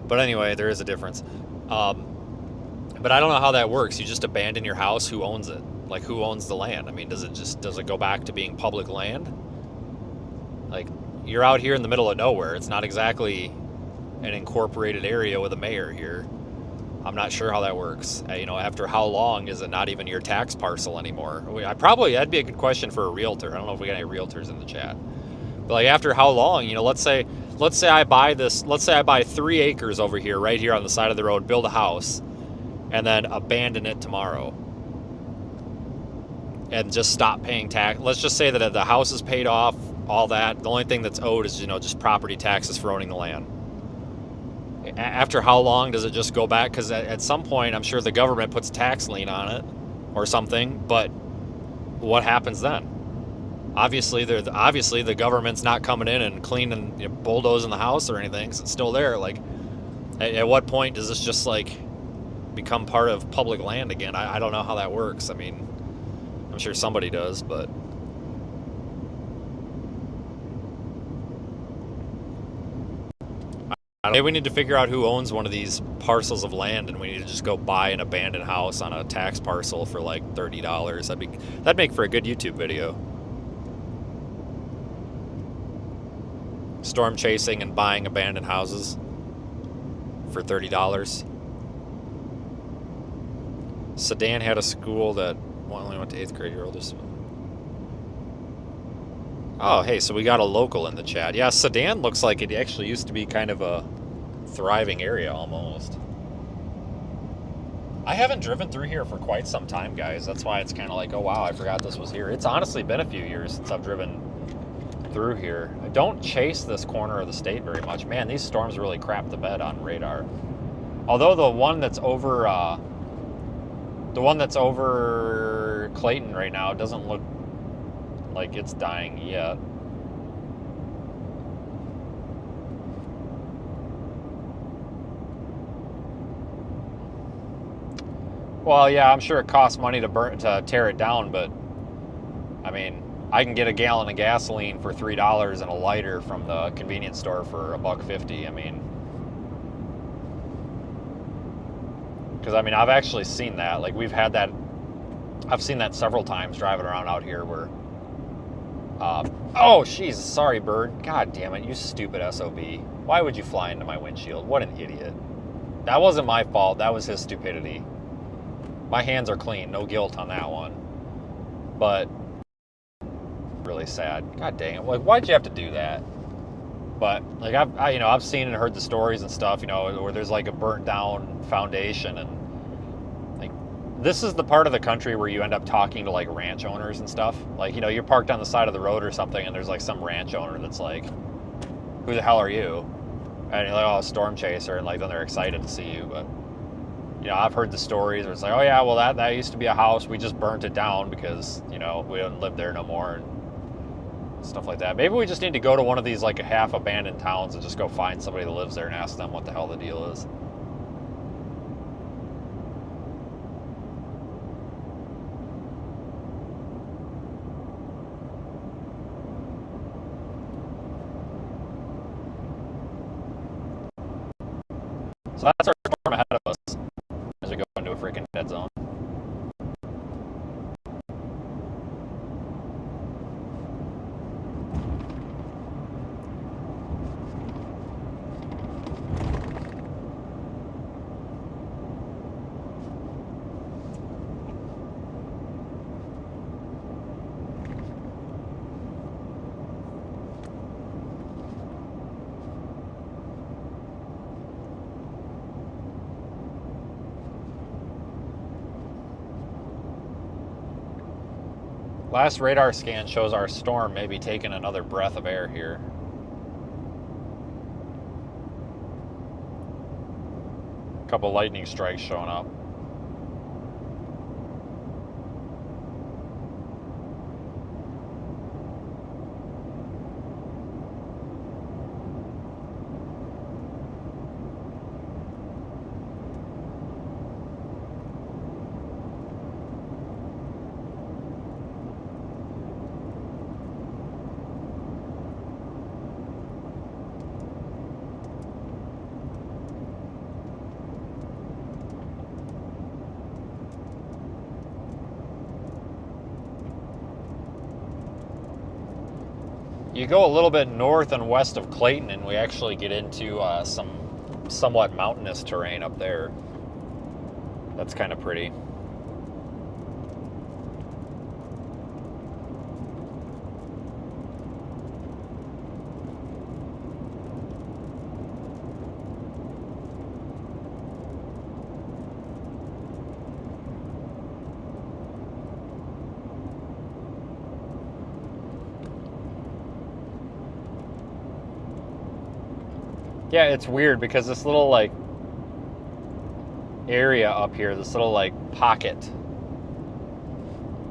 But anyway, there is a difference. But I don't know how that works. You just abandon your house. Who owns it? Like, who owns the land? I mean, does it go back to being public land? Like, you're out here in the middle of nowhere. It's not exactly an incorporated area with a mayor here. I'm not sure how that works. You know, after how long is it not even your tax parcel anymore? That'd be a good question for a realtor. I don't know if we got any realtors in the chat. But like, after how long? You know, let's say I buy 3 acres over here, right here on the side of the road, build a house, and then abandon it tomorrow. And just stop paying tax. Let's just say that the house is paid off, all that. The only thing that's owed is, you know, just property taxes for owning the land. After how long does it just go back? Because at some point, I'm sure the government puts a tax lien on it or something, but what happens then? Obviously, the government's not coming in and cleaning, you know, bulldozing the house or anything. So it's still there. Like, at what point does this just like become part of public land again? I don't know how that works. I mean, I'm sure somebody does, but maybe we need to figure out who owns one of these parcels of land, and we need to just go buy an abandoned house on a tax parcel for like $30. That'd make for a good YouTube video. Storm chasing and buying abandoned houses for $30. Sedan had a school that only went to 8th grade. Your oldest one. Oh, hey, so we got a local in the chat. Yeah, Sedan looks like it actually used to be kind of a thriving area almost. I haven't driven through here for quite some time, guys. That's why it's kind of like, oh wow, I forgot this was here. It's honestly been a few years since I've driven through here. I don't chase this corner of the state very much. Man, these storms really crap the bed on radar. Although the one that's over Clayton right now doesn't look like it's dying yet. Well, yeah, I'm sure it costs money to tear it down, but I mean, I can get a gallon of gasoline for $3 and a lighter from the convenience store for $1.50. I mean, because I mean, I've actually seen that. Like we've had that. I've seen that several times driving around out here where. Oh, jeez, sorry, bird. God damn it, you stupid SOB. Why would you fly into my windshield? What an idiot. That wasn't my fault. That was his stupidity. My hands are clean. No guilt on that one. But really sad. God dang it. Like, why'd you have to do that? But like I've seen and heard the stories and stuff, where there's like a burnt down foundation, and like this is the part of the country where you end up talking to like ranch owners and stuff. Like, you're parked on the side of the road or something, and there's like some ranch owner that's like, "Who the hell are you?" And you're like, "Oh, storm chaser," and like then they're excited to see you. But I've heard the stories where it's like, "Oh yeah, well that used to be a house. We just burnt it down because we don't live there no more." And stuff like that. Maybe we just need to go to one of these like half abandoned towns and just go find somebody that lives there and ask them what the hell the deal is. So that's our storm ahead of us as we go into a freaking dead zone. Last radar scan shows our storm may be taking another breath of air here. A couple lightning strikes showing up. You go a little bit north and west of Clayton, and we actually get into some somewhat mountainous terrain up there. That's kind of pretty. Yeah, it's weird because this little like area up here, this little like pocket,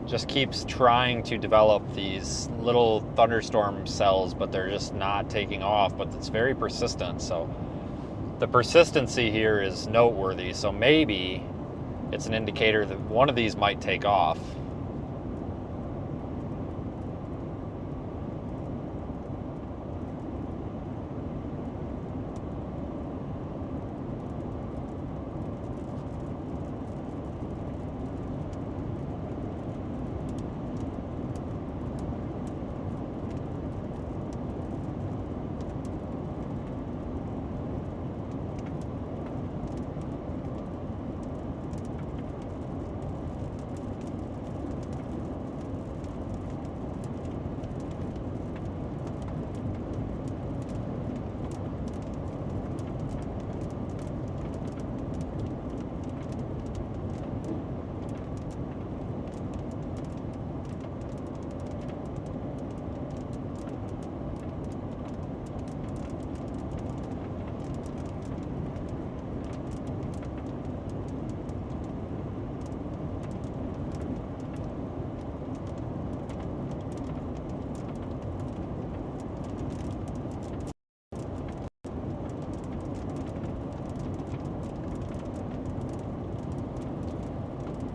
just keeps trying to develop these little thunderstorm cells, but they're just not taking off. But it's very persistent, so the persistency here is noteworthy. So maybe it's an indicator that one of these might take off.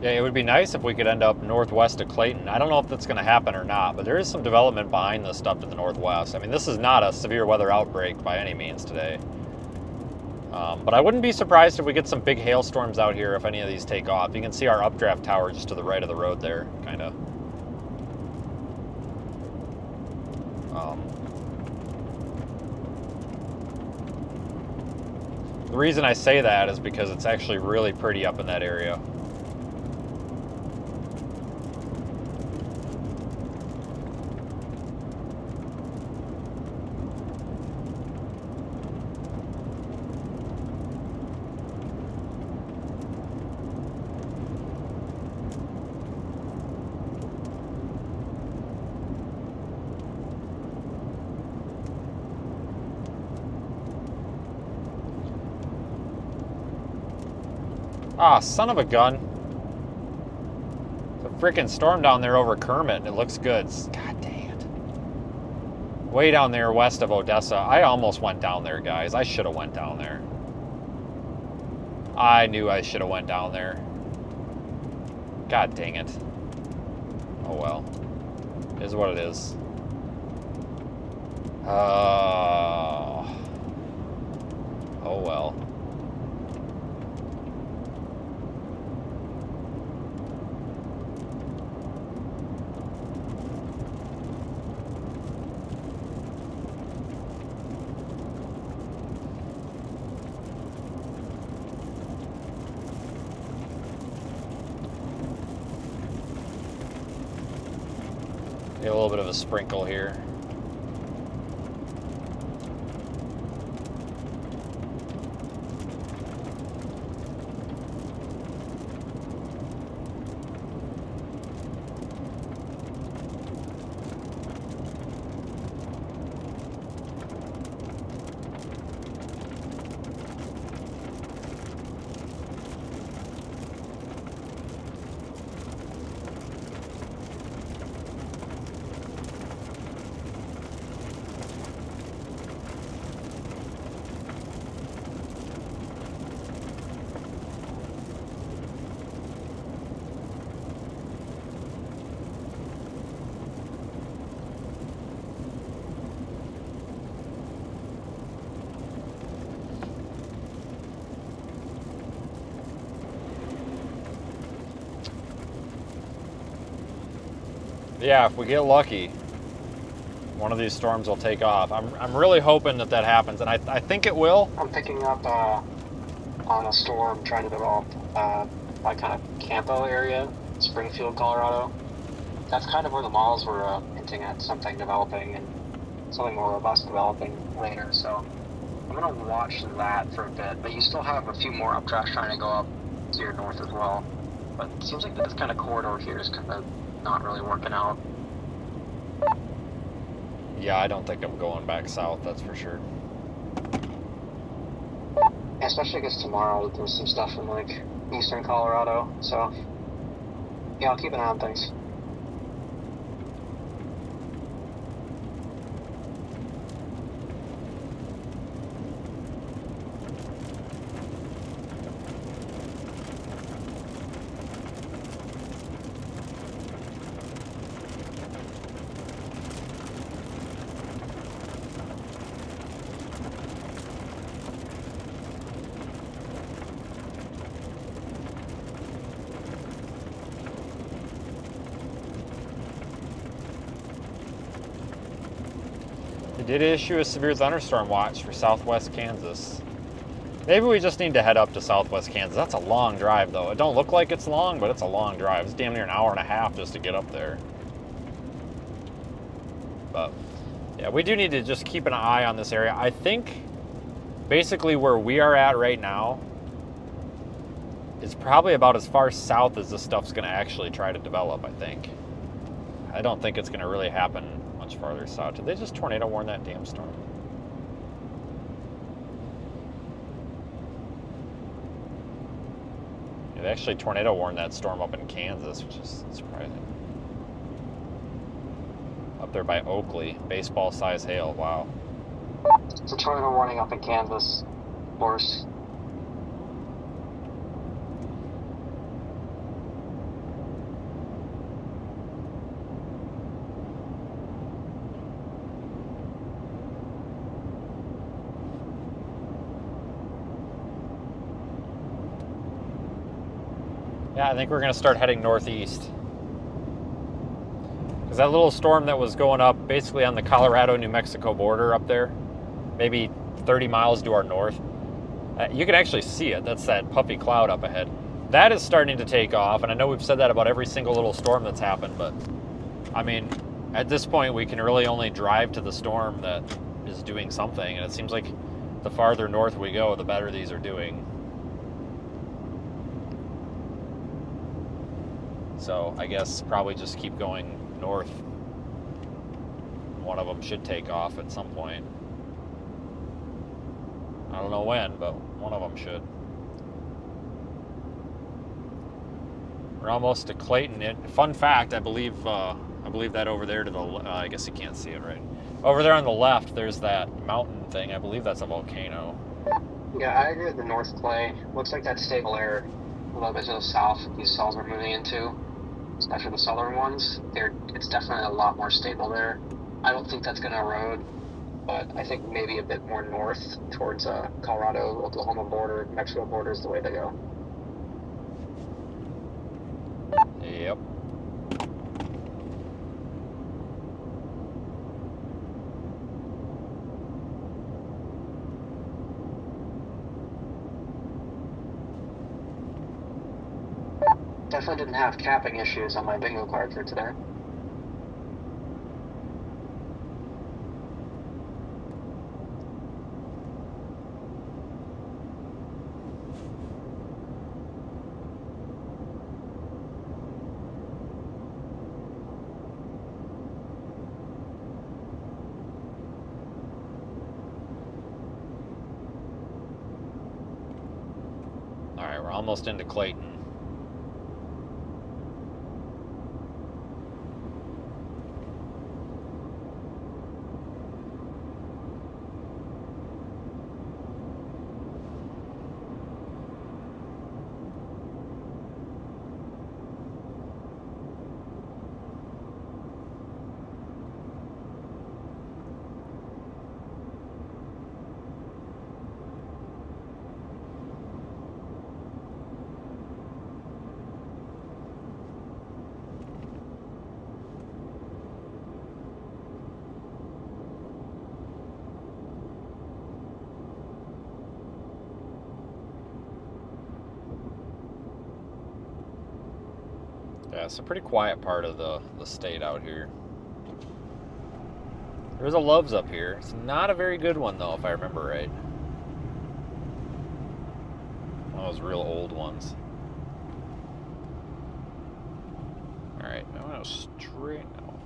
Yeah, it would be nice if we could end up northwest of Clayton. I don't know if that's going to happen or not, but there is some development behind this stuff to the northwest. I mean, this is not a severe weather outbreak by any means today. But I wouldn't be surprised if we get some big hailstorms out here if any of these take off. You can see our updraft tower just to the right of the road there, kind of. The reason I say that is because it's actually really pretty up in that area. Ah, son of a gun. There's a freaking storm down there over Kermit, and it looks good. God dang it. Way down there west of Odessa. I almost went down there, guys. I should have went down there. I knew I should have went down there. God dang it. Oh well. It is what it is. Oh well. Get a little bit of a sprinkle here. Yeah, if we get lucky, one of these storms will take off. I'm really hoping that happens, and I think it will. I'm picking up on a storm trying to develop by kind of Campo area, Springfield, Colorado. That's kind of where the models were hinting at something developing and something more robust developing later. So I'm going to watch that for a bit. But you still have a few more updrafts trying to go up to your north as well. But it seems like this kind of corridor here is kind of not really working out. Yeah, I don't think I'm going back south, that's for sure. Yeah, especially because tomorrow there's some stuff in like eastern Colorado. So yeah, I'll keep an eye on things. Did issue a severe thunderstorm watch for southwest Kansas. Maybe we just need to head up to southwest Kansas. That's a long drive, though. It don't look like it's long, but it's a long drive. It's damn near an hour and a half just to get up there. But, yeah, we do need to just keep an eye on this area. I think basically where we are at right now is probably about as far south as this stuff's going to actually try to develop, I think. I don't think it's going to really happen much farther south. Did they just tornado warn that damn storm? Yeah, they actually tornado warned that storm up in Kansas, which is surprising. Up there by Oakley, baseball size hail, wow. It's a tornado warning up in Kansas, of course. Yeah, I think we're going to start heading northeast. Because that little storm that was going up basically on the Colorado-New Mexico border up there, maybe 30 miles to our north, you can actually see it. That's that puffy cloud up ahead. That is starting to take off, and I know we've said that about every single little storm that's happened, but I mean, at this point we can really only drive to the storm that is doing something, and it seems like the farther north we go, the better these are doing. So I guess probably just keep going north. One of them should take off at some point. I don't know when, but one of them should. We're almost to Clayton. Fun fact, I believe that over there to the I guess you can't see it right. Over there on the left, there's that mountain thing. I believe that's a volcano. Yeah, I agree with the North Clay. Looks like that stable air a little bit to the south these cells are moving into, especially the southern ones. It's definitely a lot more stable there. I don't think that's going to erode, but I think maybe a bit more north towards Colorado, Oklahoma border, Mexico border is the way to go. Yep. Definitely didn't have capping issues on my bingo card for today. All right, we're almost into Clayton. Yeah, it's a pretty quiet part of the state out here. There's a Love's up here. It's not a very good one, though, if I remember right. One of those real old ones. Alright, I want to go straight now.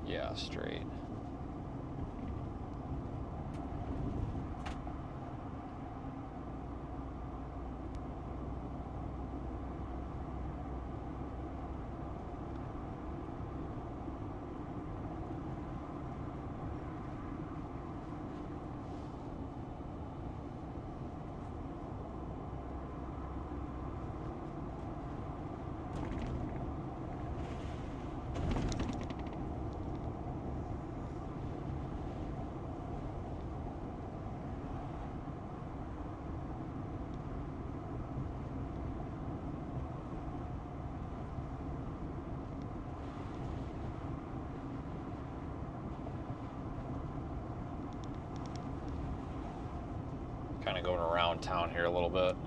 Yeah, straight. Kind of going around town here a little bit.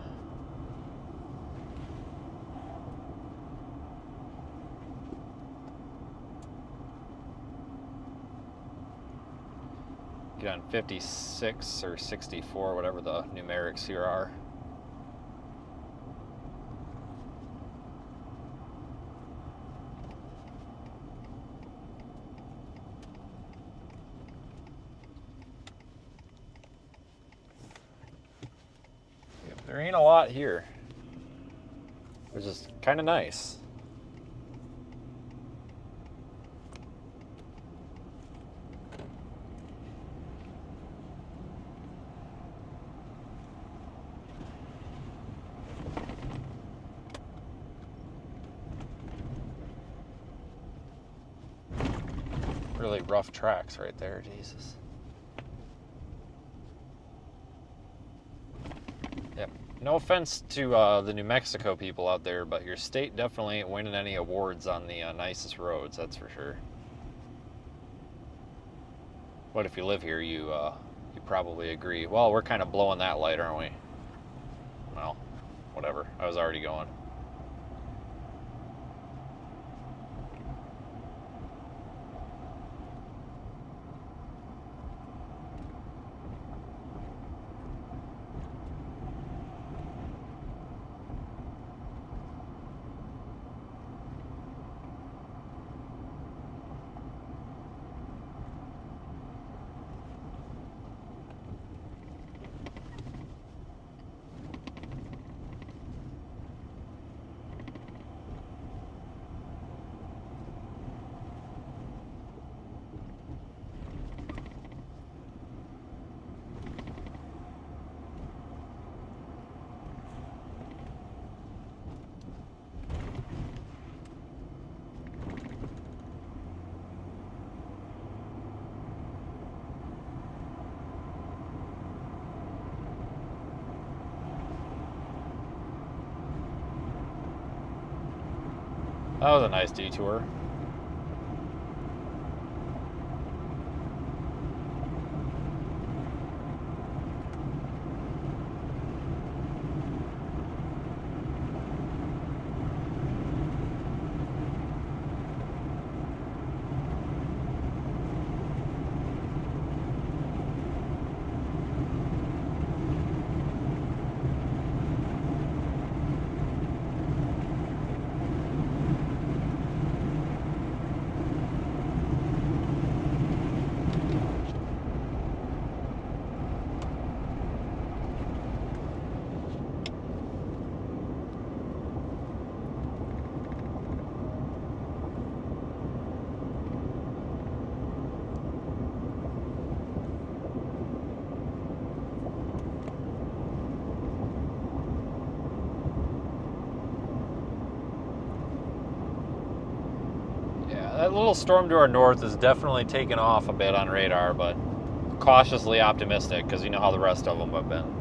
Get on 56 or 64, whatever the numerics here are. There ain't a lot here, which is kind of nice. Really rough tracks right there, Jesus. Yep. no offense to the New Mexico people out there, but your state definitely ain't winning any awards on the nicest roads, that's for sure. But if you live here, you probably agree. Well, we're kind of blowing that light, aren't we? Well, whatever. I was already going. That was a nice detour. That little storm to our north is definitely taken off a bit on radar, but cautiously optimistic because you know how the rest of them have been.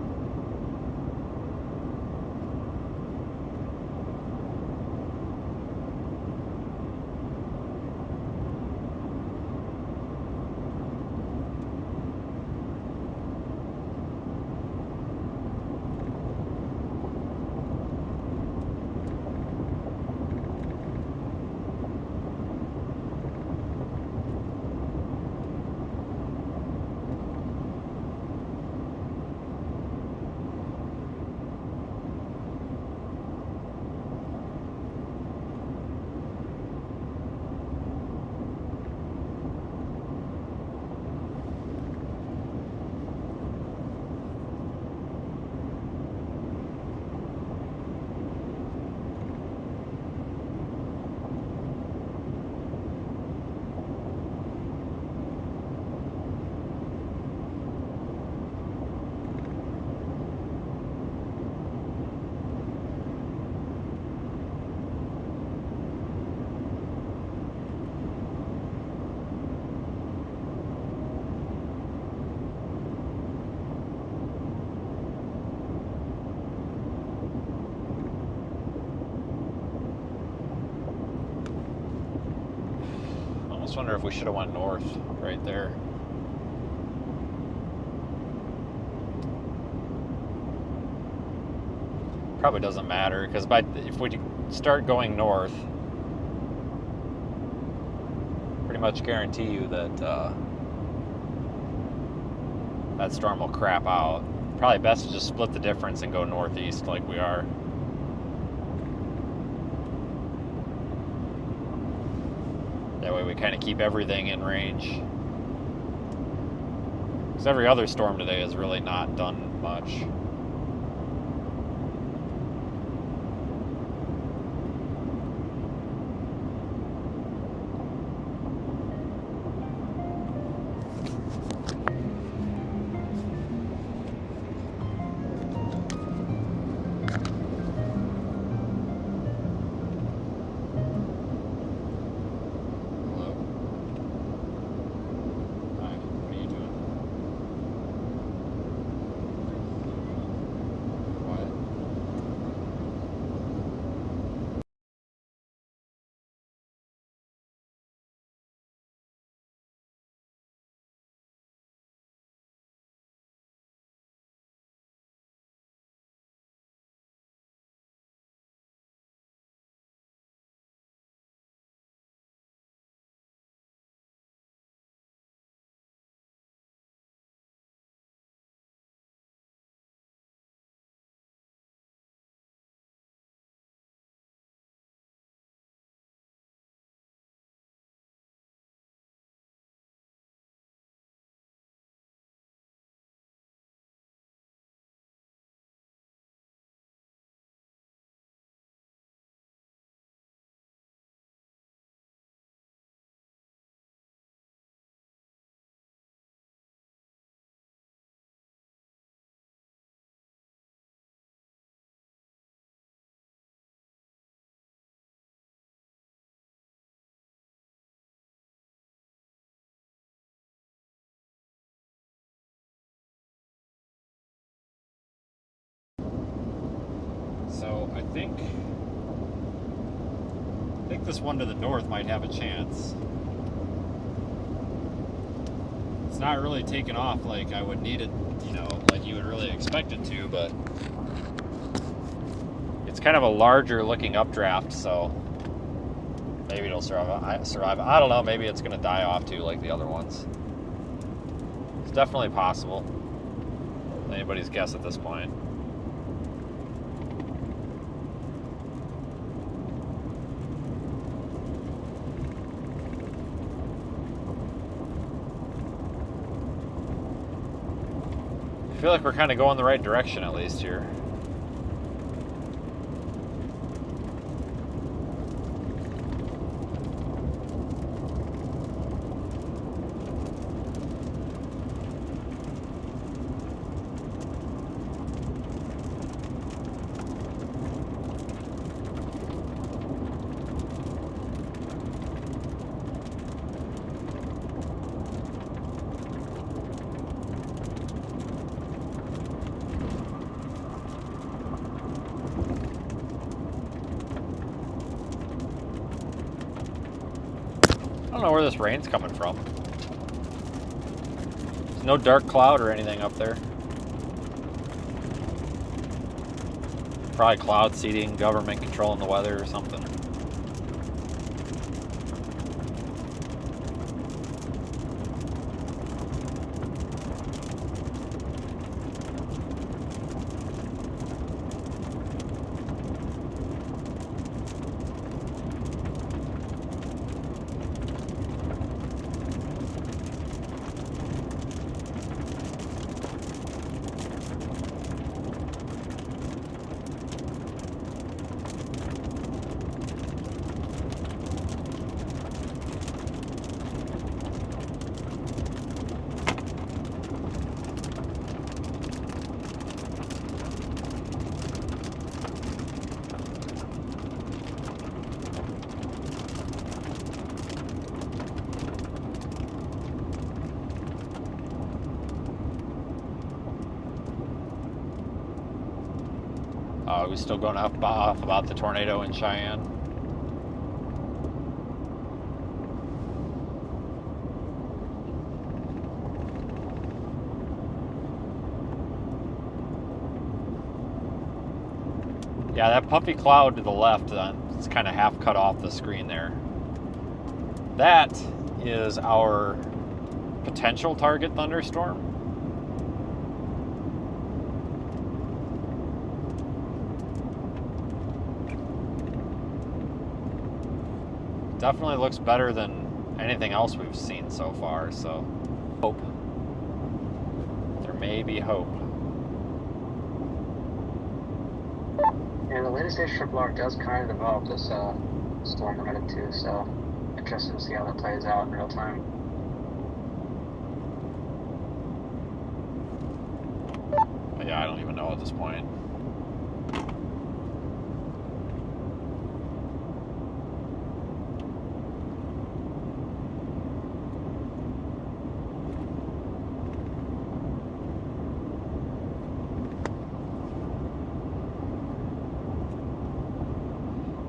I wonder if we should have went north right there. Probably doesn't matter because if we start going north, pretty much guarantee you that that storm will crap out. Probably best to just split the difference and go northeast like we are. That way we kind of keep everything in range. Because every other storm today has really not done much. I think this one to the north might have a chance. It's not really taking off like I would need it, you know, like you would really expect it to, but it's kind of a larger looking updraft, so maybe it'll survive. I don't know, maybe it's going to die off too like the other ones. It's definitely possible. Anybody's guess at this point. I feel like we're kind of going the right direction at least here. I don't know where this rain's coming from. There's no dark cloud or anything up there. Probably cloud seeding, government controlling the weather or something. Are we still going off about the tornado in Cheyenne? Yeah, that puffy cloud to the left, it's kind of half cut off the screen there. That is our potential target thunderstorm. Definitely looks better than anything else we've seen so far, so hope. There may be hope. Yeah, the latest triple R does kind of develop this storm we're headed to, so interested to see how that plays out in real time. Yeah, I don't even know at this point.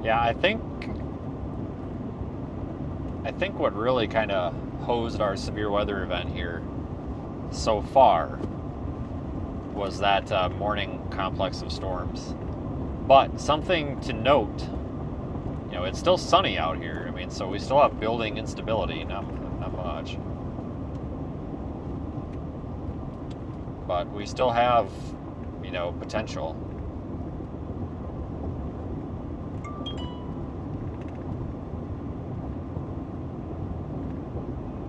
Yeah, I think what really kind of hosed our severe weather event here so far was that morning complex of storms. But something to note, you know, it's still sunny out here. I mean, so we still have building instability, not much. But we still have, you know, potential.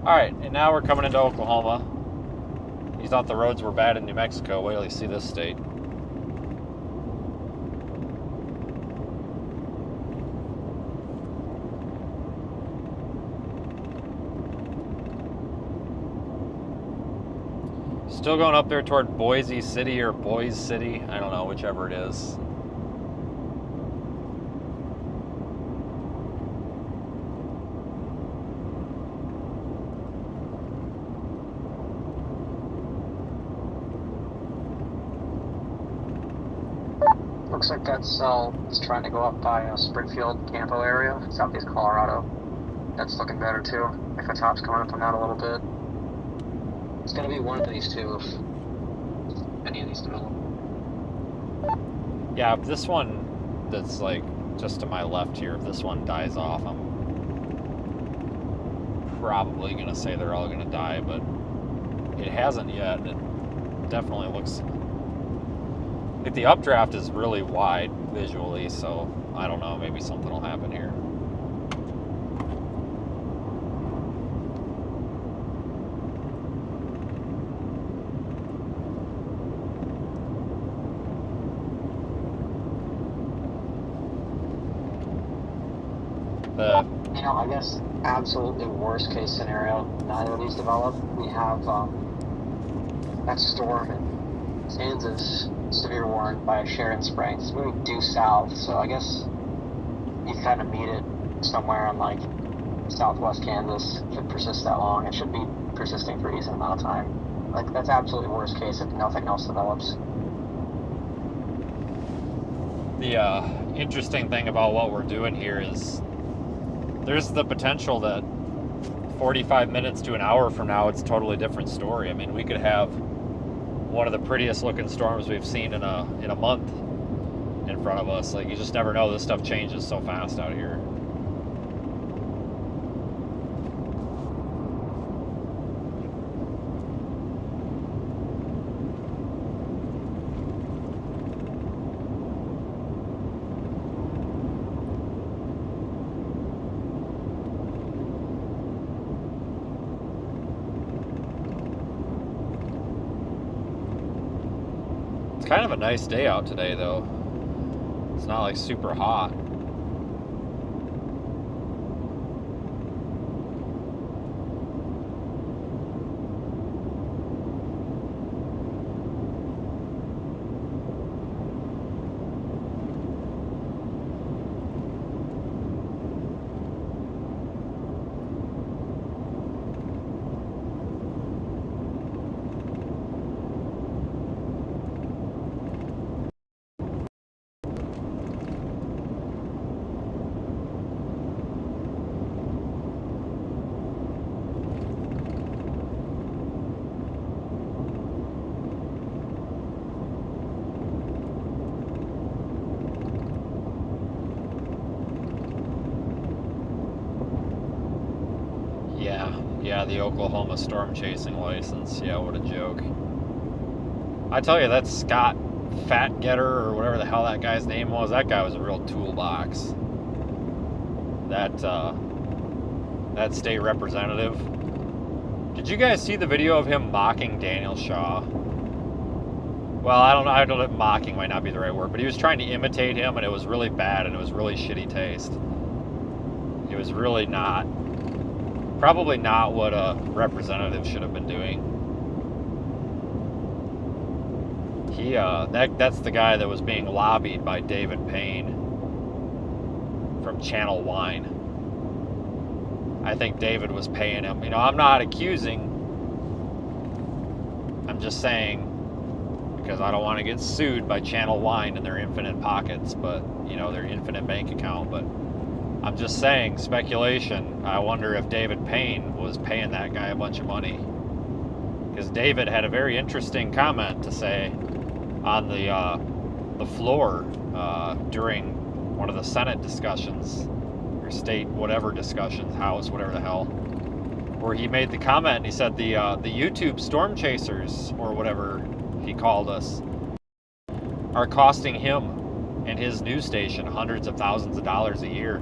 Alright, and now we're coming into Oklahoma. You thought the roads were bad in New Mexico. Wait till you see this state. Still going up there toward Boise City or Boise City. I don't know, whichever it is. looks like that cell is trying to go up by Springfield, Campo area, southeast Colorado. That's looking better too. Like the top's coming up on that a little bit. It's going to be one of these two if any of these develop. Yeah, if this one that's like just to my left here, if this one dies off, I'm probably going to say they're all going to die, but it hasn't yet. It definitely looks like the updraft is really wide visually, so I don't know, maybe something will happen here. I guess absolutely worst case scenario, neither of these develop. We have that storm in Kansas, severe warning by Sharon Springs. It's moving due south, so I guess you kind of meet it somewhere in like southwest Kansas. If it persists that long, it should be persisting for a decent amount of time. Like that's absolutely worst case if nothing else develops. The interesting thing about what we're doing here is there's the potential that 45 minutes to an hour from now, it's a totally different story. I mean, we could have one of the prettiest looking storms we've seen in a month in front of us. Like, you just never know. This stuff changes so fast out here. Kind of a nice day out today, though. It's not like super hot. Yeah, the Oklahoma storm chasing license. Yeah, what a joke. I tell you, that Scott Fatgetter, or whatever the hell that guy's name was, that guy was a real toolbox. That state representative. Did you guys see the video of him mocking Daniel Shaw? Well, I don't know, mocking might not be the right word, but he was trying to imitate him, and it was really bad, and it was really shitty taste. It was really probably not what a representative should have been doing. That's the guy that was being lobbied by David Payne from Channel Wine. I think David was paying him. You know, I'm not accusing. I'm just saying, because I don't want to get sued by Channel Wine and their infinite pockets, but, you know, their infinite bank account, but I'm just saying, speculation. I wonder if David Payne was paying that guy a bunch of money. Because David had a very interesting comment to say on the floor during one of the Senate discussions, or state whatever discussions, House, whatever the hell, where he made the comment, and he said the YouTube storm chasers, or whatever he called us, are costing him and his news station hundreds of thousands of dollars a year.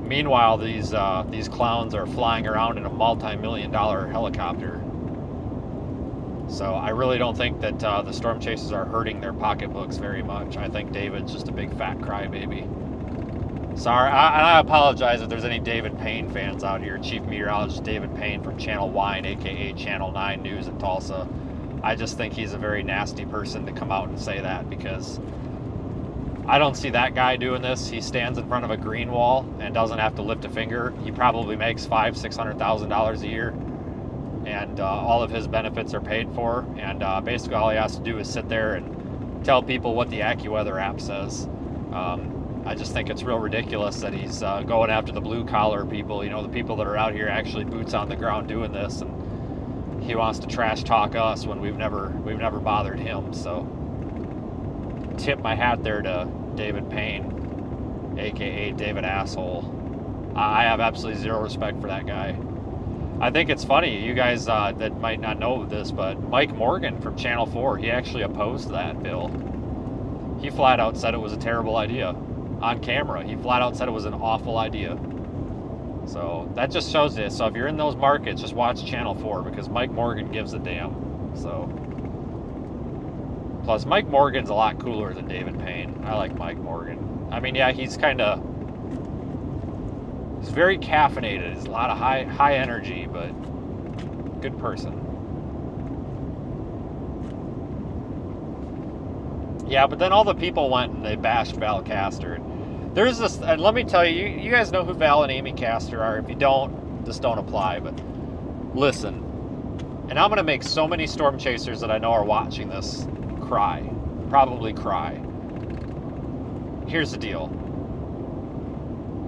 Meanwhile, these clowns are flying around in a multi-million-dollar helicopter. So I really don't think that the storm chasers are hurting their pocketbooks very much. I think David's just a big fat crybaby. Sorry, I apologize if there's any David Payne fans out here. Chief Meteorologist David Payne from Channel Wine, aka Channel 9 News in Tulsa. I just think he's a very nasty person to come out and say that, because I don't see that guy doing this. He stands in front of a green wall and doesn't have to lift a finger. He probably makes $500,000-$600,000 a year, and all of his benefits are paid for. And basically, all he has to do is sit there and tell people what the AccuWeather app says. I just think it's real ridiculous that he's going after the blue collar people, you know, the people that are out here actually boots on the ground doing this, and he wants to trash talk us when we've never bothered him. So tip my hat there to David Payne, aka David Asshole. I have absolutely zero respect for that guy. I think it's funny, you guys that might not know this, but Mike Morgan from Channel 4, he actually opposed that bill. He flat out said it was a terrible idea. On camera, he flat out said it was an awful idea. So that just shows it. So if you're in those markets, just watch Channel 4, because Mike Morgan gives a damn. So plus Mike Morgan's a lot cooler than David Payne. I like Mike Morgan. I mean, yeah, he's very caffeinated. He's a lot of high energy, but good person. Yeah, but then all the people went and they bashed Val Castor. There's this, and let me tell you, you guys know who Val and Amy Castor are. If you don't, this don't apply, but listen. And I'm going to make so many storm chasers that I know are watching this cry. Probably cry. Here's the deal.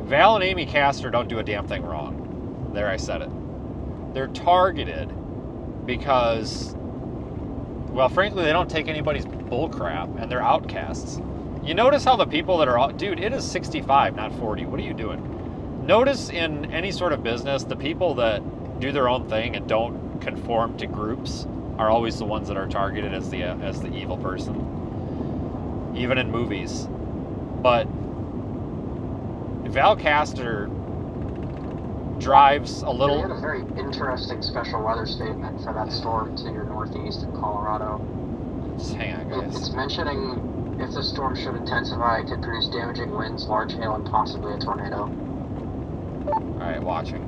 Val and Amy Castor don't do a damn thing wrong. There, I said it. They're targeted because, well, frankly, they don't take anybody's bullcrap, and they're outcasts. You notice how the people that are, dude, it is 65, not 40. What are you doing? Notice in any sort of business, the people that do their own thing and don't conform to groups are always the ones that are targeted as the evil person. Even in movies. But Val Castor drives a little... They had a very interesting special weather statement for that storm to your northeast in Colorado. Just hang on, guys. It's mentioning if the storm should intensify, it could produce damaging winds, large hail, and possibly a tornado. Alright, watching.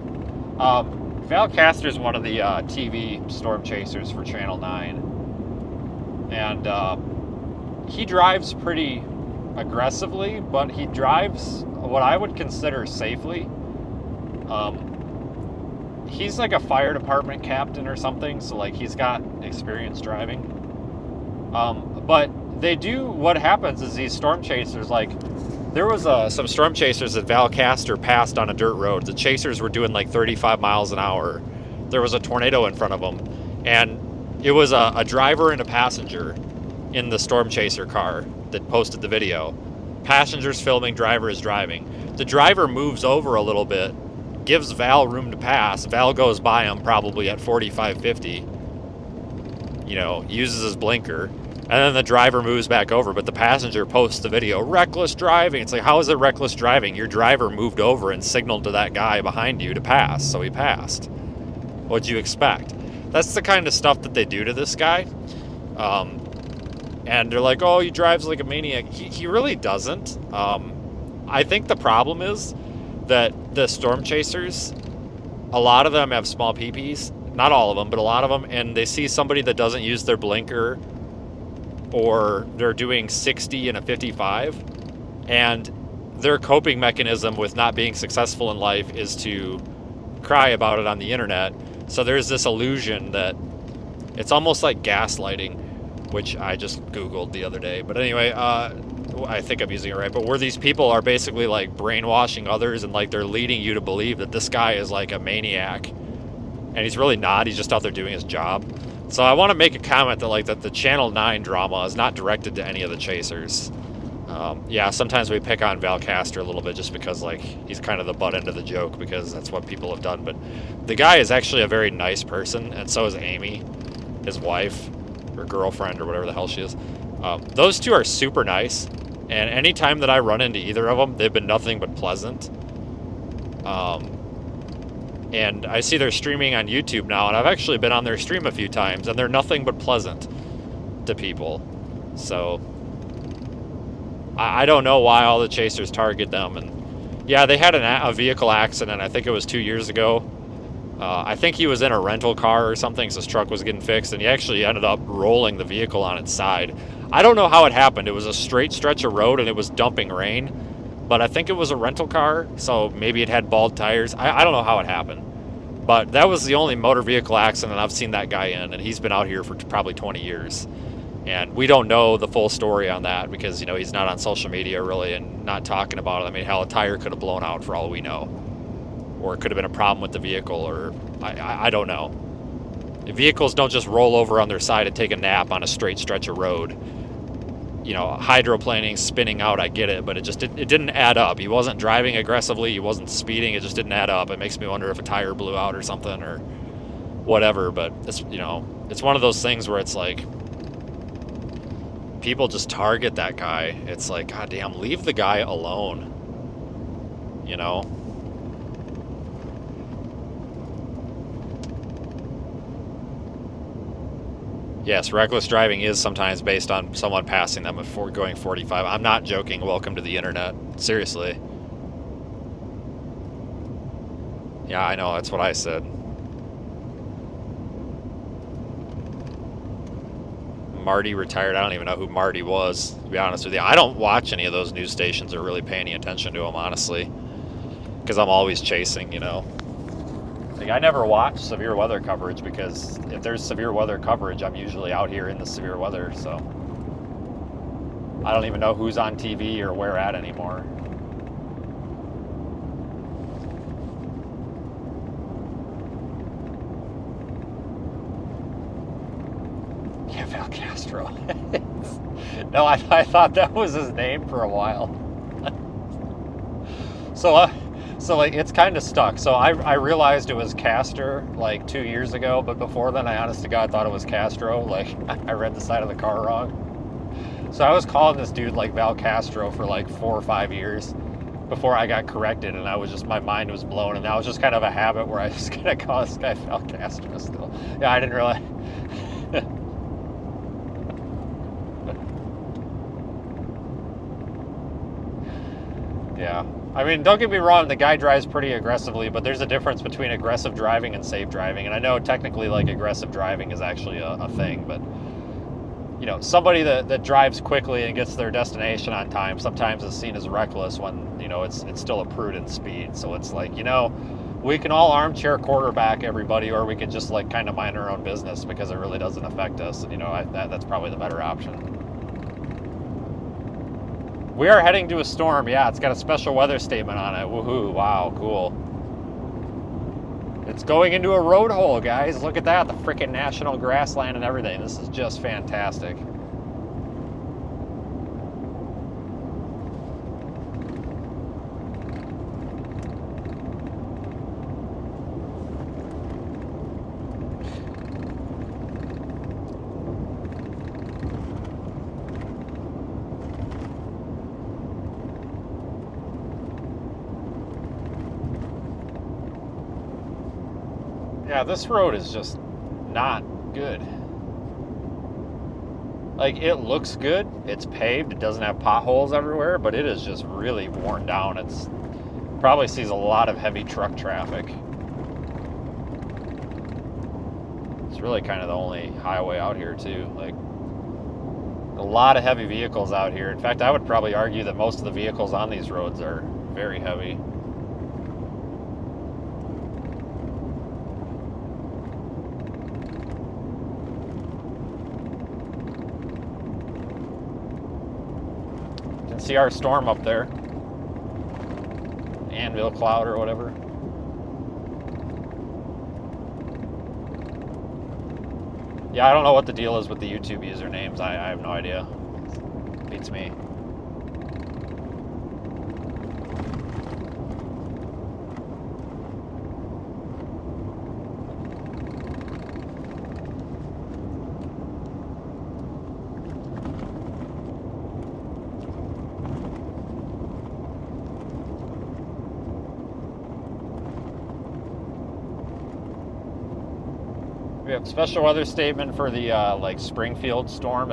Val Castor is one of the TV storm chasers for Channel 9. And he drives pretty aggressively, but he drives what I would consider safely. He's like a fire department captain or something, so like he's got experience driving. But they do, what happens is these storm chasers, like there was some storm chasers that Val Castor passed on a dirt road. The chasers were doing like 35 miles an hour. There was a tornado in front of them, and it was a driver and a passenger in the storm chaser car that posted the video. Passengers filming, driver is driving. The driver moves over a little bit, gives Val room to pass. Val goes by him probably at 45, 50. You know, uses his blinker. And then the driver moves back over, but the passenger posts the video. Reckless driving. It's like, how is it reckless driving? Your driver moved over and signaled to that guy behind you to pass, so he passed. What'd you expect? That's the kind of stuff that they do to this guy. And they're like, oh, he drives like a maniac. He really doesn't. I think the problem is that the storm chasers, a lot of them have small peepees. Not all of them, but a lot of them. And they see somebody that doesn't use their blinker, or they're doing 60 and a 55, and their coping mechanism with not being successful in life is to cry about it on the internet. So there's this illusion that it's almost like gaslighting, which I just Googled the other day. But anyway, I think I'm using it right, but where these people are basically like brainwashing others, and like they're leading you to believe that this guy is like a maniac, and he's really not. He's just out there doing his job. So I want to make a comment that like that the Channel 9 drama is not directed to any of the chasers. Yeah, sometimes we pick on Val Castor a little bit just because like he's kind of the butt end of the joke, because that's what people have done. But the guy is actually a very nice person, and so is Amy, his wife, or girlfriend, or whatever the hell she is. Those two are super nice, and anytime that I run into either of them, they've been nothing but pleasant. And I see they're streaming on YouTube now, and I've actually been on their stream a few times, and they're nothing but pleasant to people. So I don't know why all the chasers target them. And yeah, they had a vehicle accident. I think it was 2 years ago. I think he was in a rental car or something, so his truck was getting fixed, and he actually ended up rolling the vehicle on its side. I don't know how it happened. It was a straight stretch of road, and it was dumping rain. But I think it was a rental car, so maybe it had bald tires. I don't know how it happened. But that was the only motor vehicle accident I've seen that guy in, and he's been out here for probably 20 years. And we don't know the full story on that because, he's not on social media really and not talking about it. I mean, hell, a tire could have blown out for all we know. Or it could have been a problem with the vehicle, or I don't know. Vehicles don't just roll over on their side and take a nap on a straight stretch of road. Hydroplaning, spinning out, I get it, but it didn't add up. He wasn't driving aggressively, he wasn't speeding, it just didn't add up. It makes me wonder if a tire blew out or something or whatever, but it's one of those things where it's like people just target that guy. It's like, God damn, leave the guy alone. Yes, reckless driving is sometimes based on someone passing them before going 45. I'm not joking. Welcome to the internet. Seriously. Yeah, I know. That's what I said. Marty retired. I don't even know who Marty was, to be honest with you. I don't watch any of those news stations or really pay any attention to them, honestly, because I'm always chasing, Like, I never watch severe weather coverage because if there's severe weather coverage, I'm usually out here in the severe weather, so I don't even know who's on TV or where at anymore. Yeah, Val Castro. No, I thought that was his name for a while. So like, it's kind of stuck. So I realized it was Castor like 2 years ago, but before then I honest to God thought it was Castro. Like, I read the side of the car wrong. So I was calling this dude like Val Castro for like 4 or 5 years before I got corrected, and my mind was blown, and now it's just kind of a habit where I just kind of call this guy Val Castro still. Yeah, I didn't realize. Yeah. I mean, don't get me wrong, the guy drives pretty aggressively, but there's a difference between aggressive driving and safe driving. And I know technically, like, aggressive driving is actually a thing, but, somebody that drives quickly and gets to their destination on time sometimes is seen as reckless when, it's still a prudent speed. So it's like, we can all armchair quarterback everybody, or we can just, like, kind of mind our own business because it really doesn't affect us. And, that's probably the better option. We are heading to a storm. Yeah, it's got a special weather statement on it. Woohoo. Wow, cool. It's going into a road hole, guys. Look at that. The freaking national grassland and everything. This is just fantastic. Yeah, this road is just not good. Like, it looks good. It's paved. It doesn't have potholes everywhere, but it is just really worn down. It's probably sees a lot of heavy truck traffic. It's really kind of the only highway out here, too. Like, a lot of heavy vehicles out here. In fact, I would probably argue that most of the vehicles on these roads are very heavy. See our storm up there, Anvil Cloud or whatever. Yeah, I don't know what the deal is with the YouTube usernames. I have no idea. Beats me. We have special weather statement for the like Springfield storm.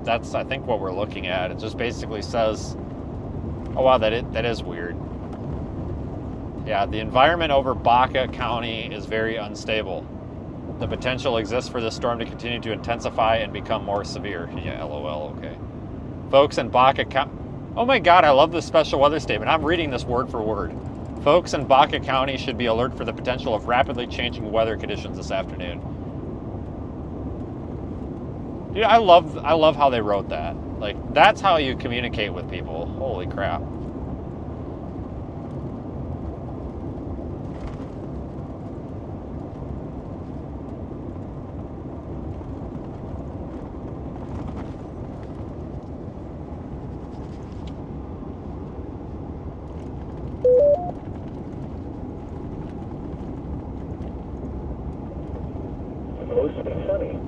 That's I think what we're looking at. It just basically says, oh wow, that is weird. Yeah, the environment over Baca County is very unstable. The potential exists for this storm to continue to intensify and become more severe. Yeah, LOL. Okay, folks in Baca County. Oh my God, I love this special weather statement. I'm reading this word for word. Folks in Baca County should be alert for the potential of rapidly changing weather conditions this afternoon. Dude, I love how they wrote that. Like, that's how you communicate with people. Holy crap. Mostly sunny.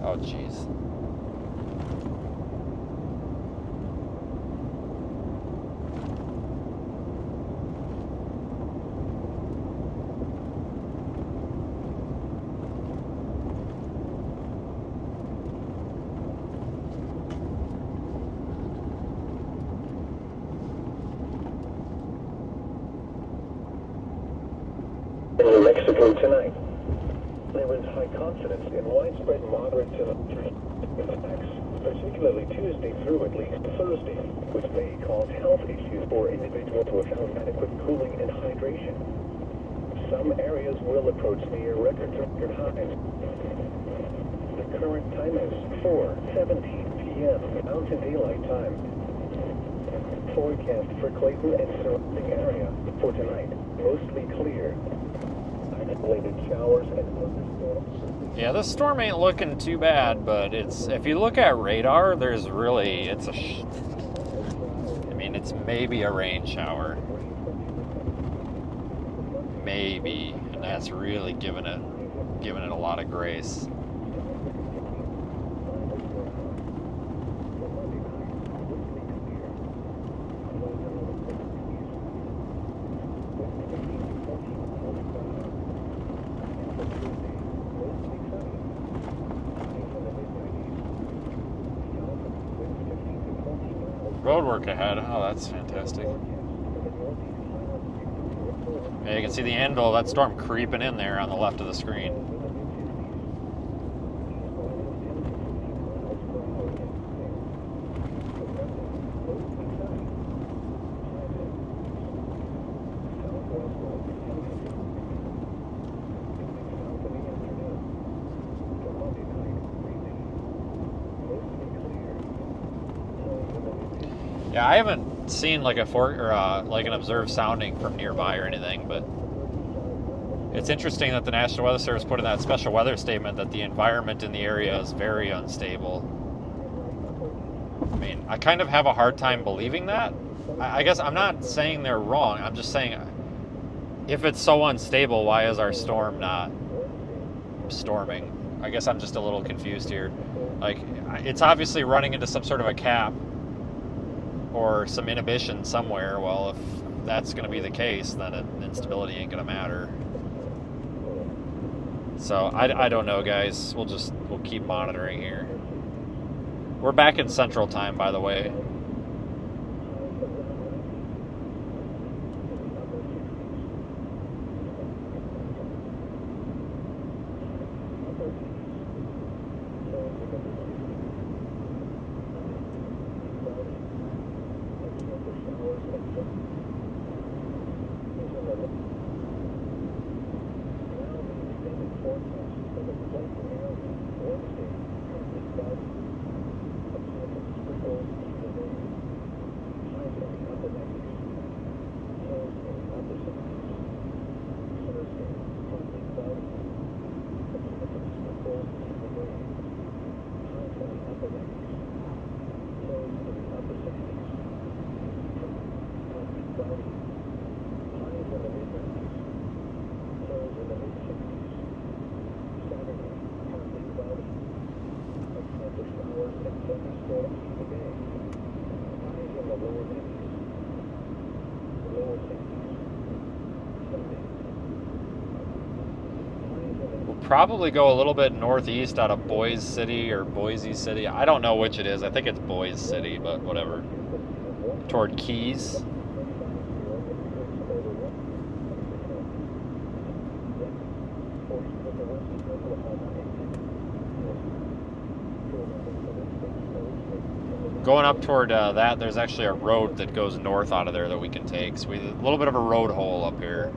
Oh, jeez. In New Mexico tonight, there is high confidence in widespread moderate to effects, particularly Tuesday through at least Thursday, which may cause health issues for individuals without adequate cooling and hydration. Some areas will approach near record highs. The current time is 4:17 p.m. Mountain Daylight Time. Forecast for Clayton and surrounding area for tonight, mostly clear. Isolated showers and thunderstorms. Yeah, this storm ain't looking too bad, but it's, if you look at radar, there's really, it's a, I mean, it's maybe a rain shower. Maybe, and that's really giving it a lot of grace. Road work ahead. Oh, that's fantastic. Yeah, you can see the anvil of that storm creeping in there on the left of the screen. Yeah, I haven't seen like like an observed sounding from nearby or anything, but it's interesting that the National Weather Service put in that special weather statement that the environment in the area is very unstable. I mean, I kind of have a hard time believing that. I guess I'm not saying they're wrong. I'm just saying, if it's so unstable, why is our storm not storming? I guess I'm just a little confused here. Like, it's obviously running into some sort of a cap or some inhibition somewhere. Well, if that's going to be the case, then instability ain't going to matter. So I don't know, guys. We'll keep monitoring here. We're back in Central Time, by the way. Probably go a little bit northeast out of Boise City or Boise City. I don't know which it is. I think it's Boise City, but whatever. Toward Keys. Going up toward that, there's actually a road that goes north out of there that we can take. So we have a little bit of a road hole up here.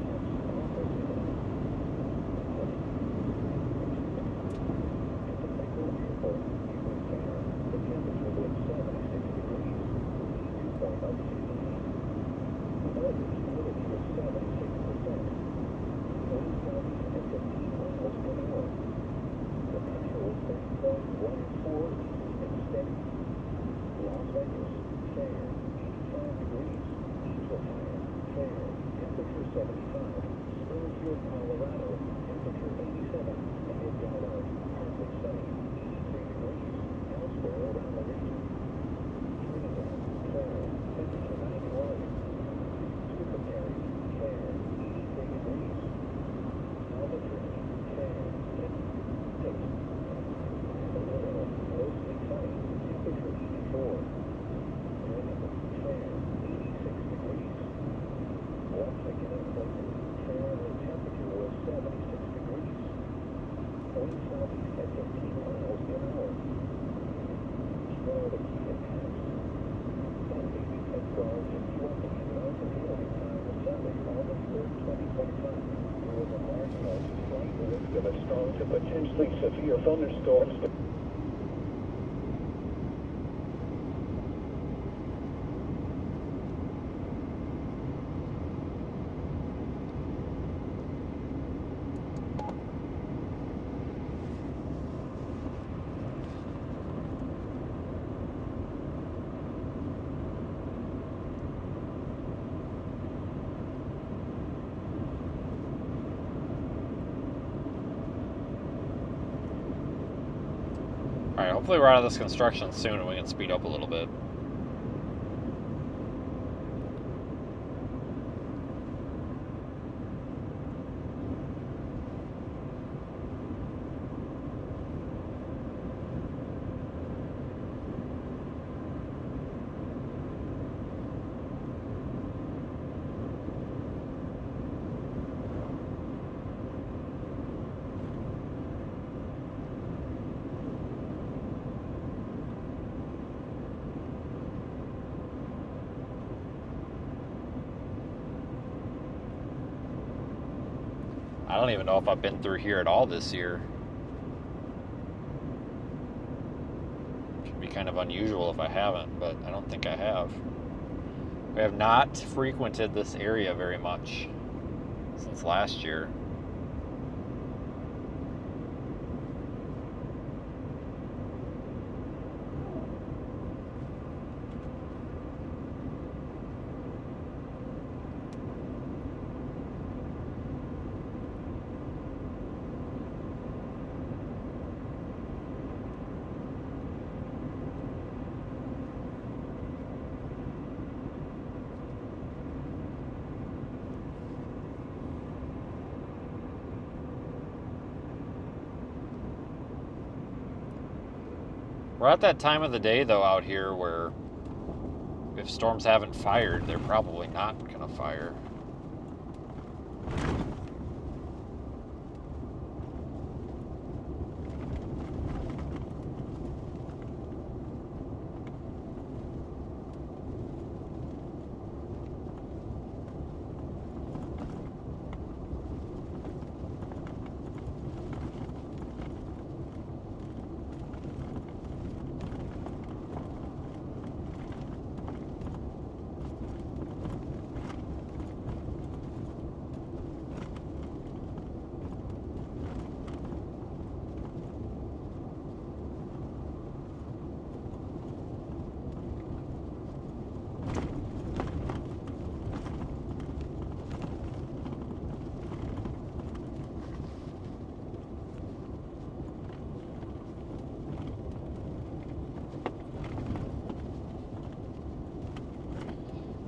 Of a strong to potentially severe thunderstorms. Alright, hopefully we're out of this construction soon and we can speed up a little bit. I don't even know if I've been through here at all this year. Should be kind of unusual if I haven't, but I don't think I have. We have not frequented this area very much since last year. We're at that time of the day, though, out here where if storms haven't fired, they're probably not going to fire.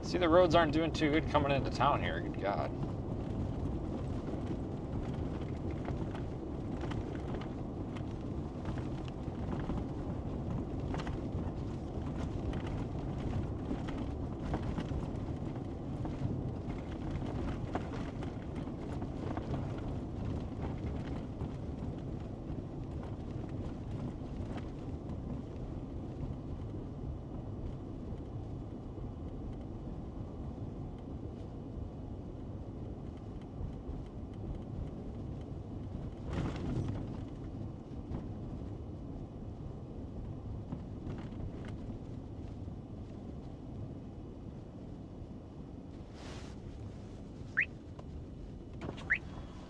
See, the roads aren't doing too good coming into town here. Good God.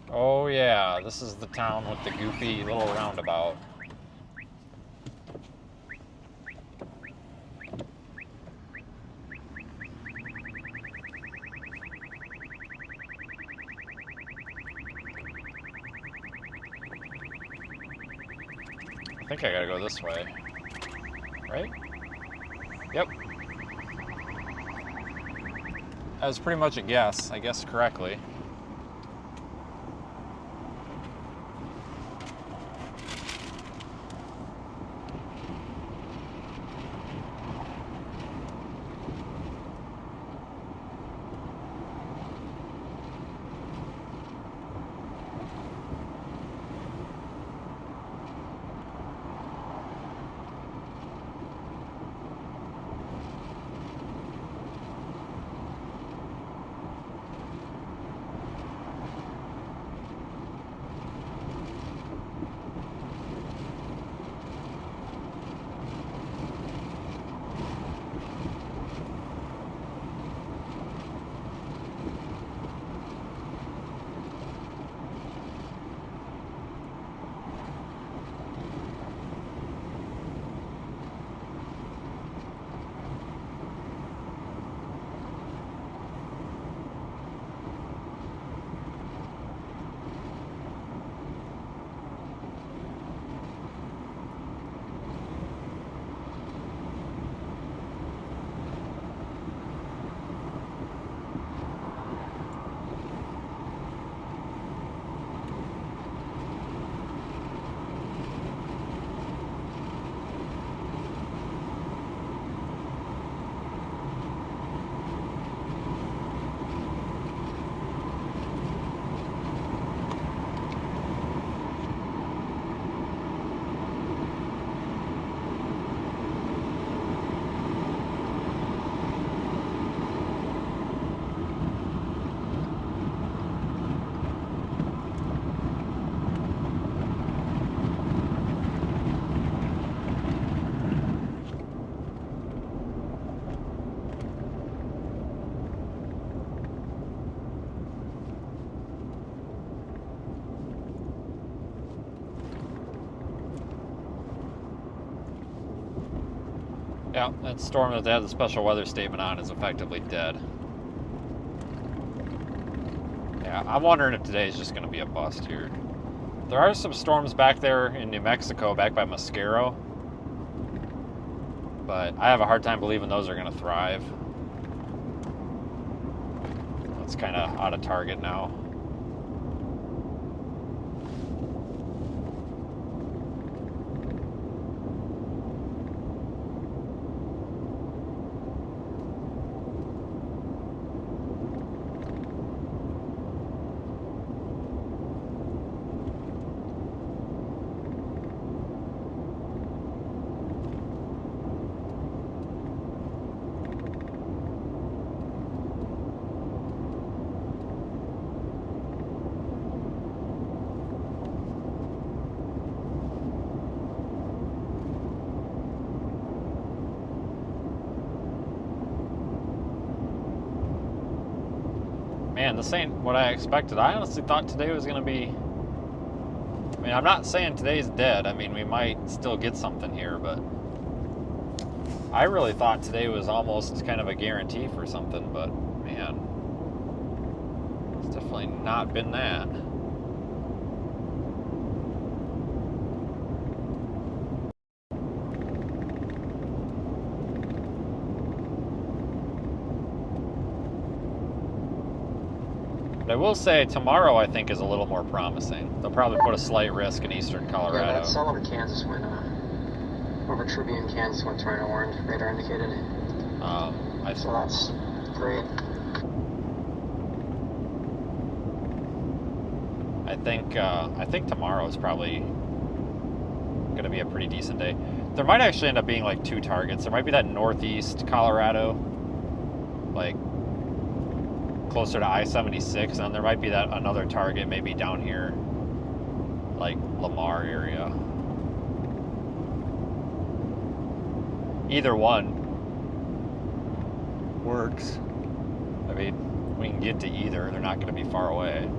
Oh yeah, this is the town with the goofy little roundabout. I think I gotta go this way. Right? Yep. That was pretty much a guess. I guessed correctly. Yeah, that storm that they had the special weather statement on is effectively dead. Yeah, I'm wondering if today is just going to be a bust here. There are some storms back there in New Mexico, back by Mosquero, but I have a hard time believing those are going to thrive. That's kind of out of target now. Man, this ain't what I expected. I honestly thought today was going to be... I mean, I'm not saying today's dead. I mean, we might still get something here, but... I really thought today was almost kind of a guarantee for something, but man, it's definitely not been that. But I will say tomorrow I think is a little more promising. They'll probably put a slight risk in eastern Colorado. Yeah, that's all over Kansas when over Tribune, Kansas when tornado warned, radar indicated. So that's great. I think tomorrow is probably going to be a pretty decent day. There might actually end up being like 2 targets. There might be that northeast Colorado, like closer to I-76, and then there might be that another target maybe down here, like Lamar area. Either one works. I mean, we can get to either. They're not going to be far away.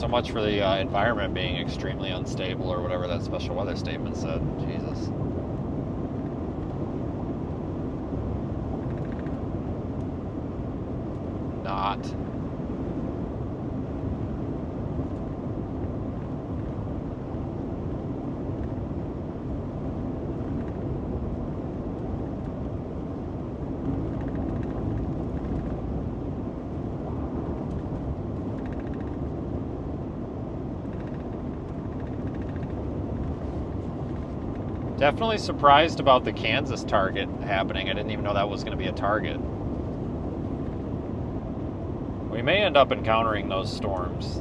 So much for the environment being extremely unstable, or whatever that special weather statement said. Jesus. Not. Definitely surprised about the Kansas target happening. I didn't even know that was going to be a target. We may end up encountering those storms.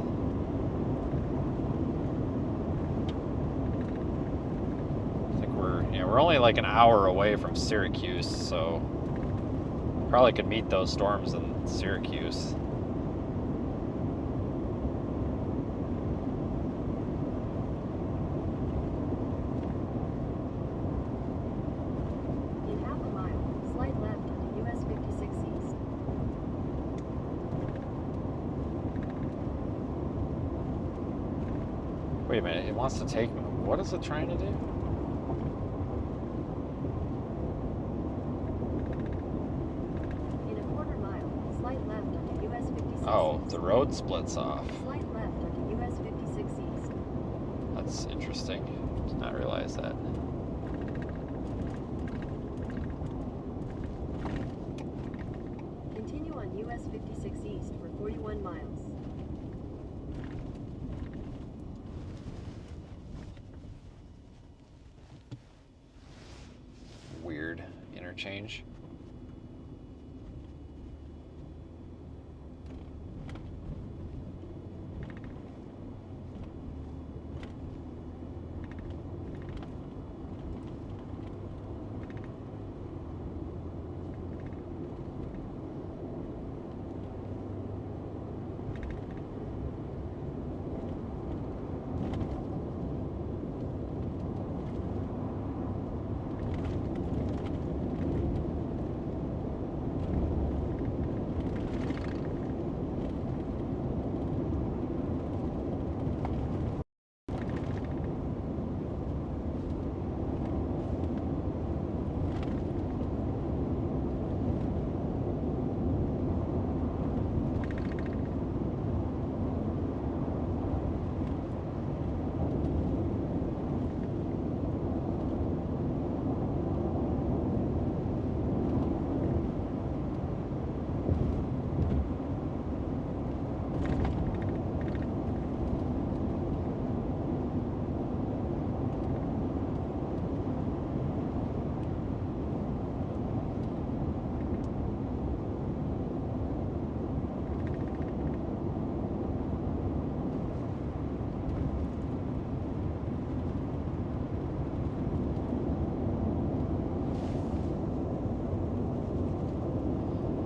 I think we're only like an hour away from Syracuse, so probably could meet those storms in Syracuse. Wait a minute, it wants to take me. What is it trying to do? In a quarter mile, slight left onto US 56 Oh, East. the road splits off. Slight left onto US 56 East. That's interesting. Did not realize that. Continue on US 56 East for 41 miles. Weird interchange.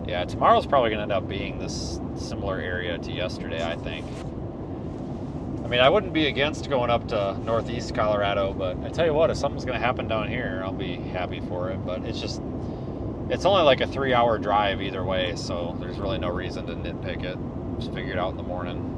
Yeah, tomorrow's probably going to end up being this similar area to yesterday, I think. I mean, I wouldn't be against going up to northeast Colorado, but I tell you what, if something's going to happen down here, I'll be happy for it. But it's only like a 3-hour drive either way, so there's really no reason to nitpick it. Just figure it out in the morning.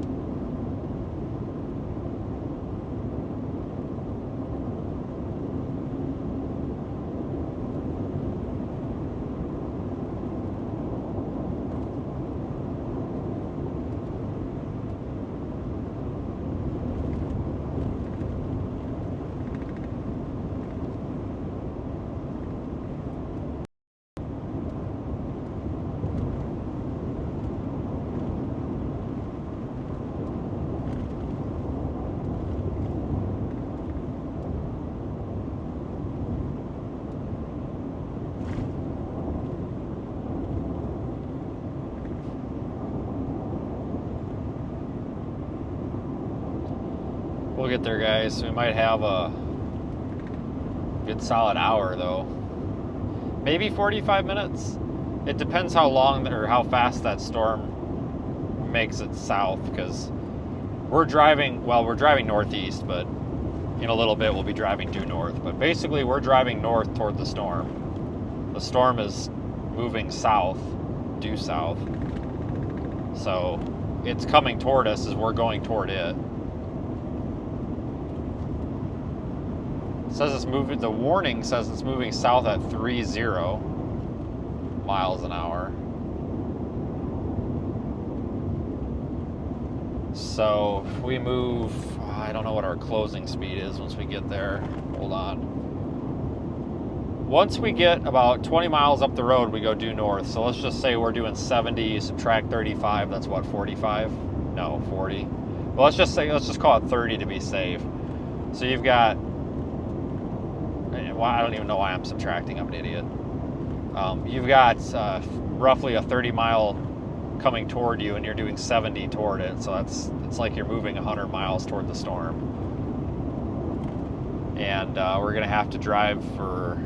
We'll get there, guys. We might have a good solid hour, though. Maybe 45 minutes. It depends how long or how fast that storm makes it south, because we're driving northeast, but in a little bit we'll be driving due north. But basically we're driving north toward the storm. The storm is moving south, due south. So it's coming toward us as we're going toward it. It says it's moving, the warning says it's moving south at 30 miles an hour. So if we move, I don't know what our closing speed is once we get there. Hold on. Once we get about 20 miles up the road, we go due north. So let's just say we're doing 70, subtract 35, that's what, 45? No, 40. Well, let's just call it 30 to be safe. So you've got, well, I don't even know why I'm subtracting, I'm an idiot. You've got roughly a 30 mile coming toward you and you're doing 70 toward it. So it's like you're moving 100 miles toward the storm. And we're gonna have to drive for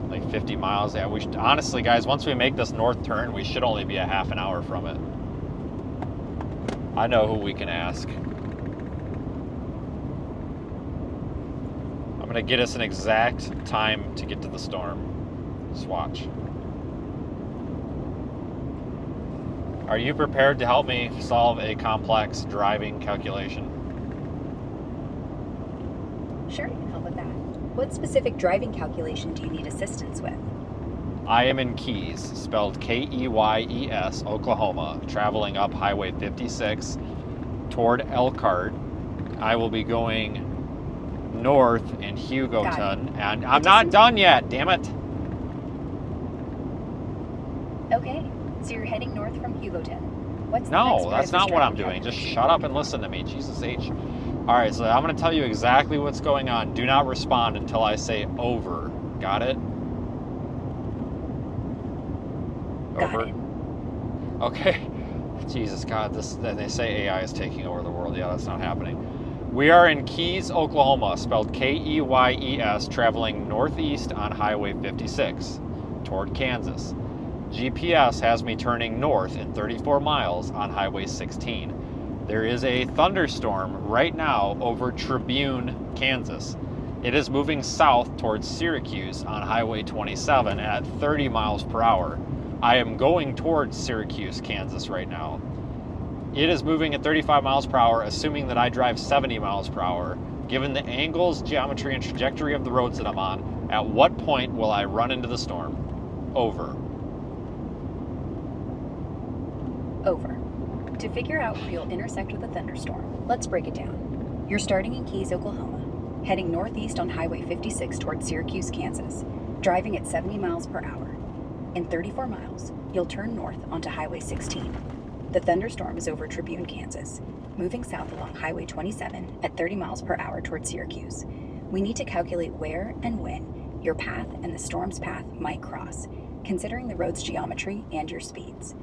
like 50 miles. Yeah, we should, honestly, guys, once we make this north turn, we should only be a half an hour from it. I know who we can ask. I'm gonna get us an exact time to get to the storm. Just watch. Are you prepared to help me solve a complex driving calculation? Sure, you can help with that. What specific driving calculation do you need assistance with? I am in Keys, spelled Keyes, Oklahoma, traveling up Highway 56 toward Elkhart. I will be going north in Hugoton, and I'm not done yet, damn it. Okay, so you're heading north from Hugoton. What's the next No, part that's of this not what I'm driving doing. Just calculation? shut up and listen to me, Jesus H. All right, so I'm going to tell you exactly what's going on. Do not respond until I say over. Got it? Got Over. it. Okay. Jesus God, they say AI is taking over the world. Yeah, that's not happening. We are in Keys, Oklahoma, spelled Keyes, traveling northeast on Highway 56 toward Kansas. GPS has me turning north in 34 miles on Highway 16. There is a thunderstorm right now over Tribune, Kansas. It is moving south towards Syracuse on Highway 27 at 30 miles per hour. I am going towards Syracuse, Kansas right now. It is moving at 35 miles per hour, assuming that I drive 70 miles per hour. Given the angles, geometry, and trajectory of the roads that I'm on, at what point will I run into the storm? Over. Over. To figure out where you'll intersect with a thunderstorm, let's break it down. You're starting in Keys, Oklahoma, heading northeast on Highway 56 toward Syracuse, Kansas, driving at 70 miles per hour. In 34 miles, you'll turn north onto Highway 16. The thunderstorm is over Tribune, Kansas, moving south along Highway 27 at 30 miles per hour toward Syracuse. We need to calculate where and when your path and the storm's path might cross, considering the road's geometry and your speeds.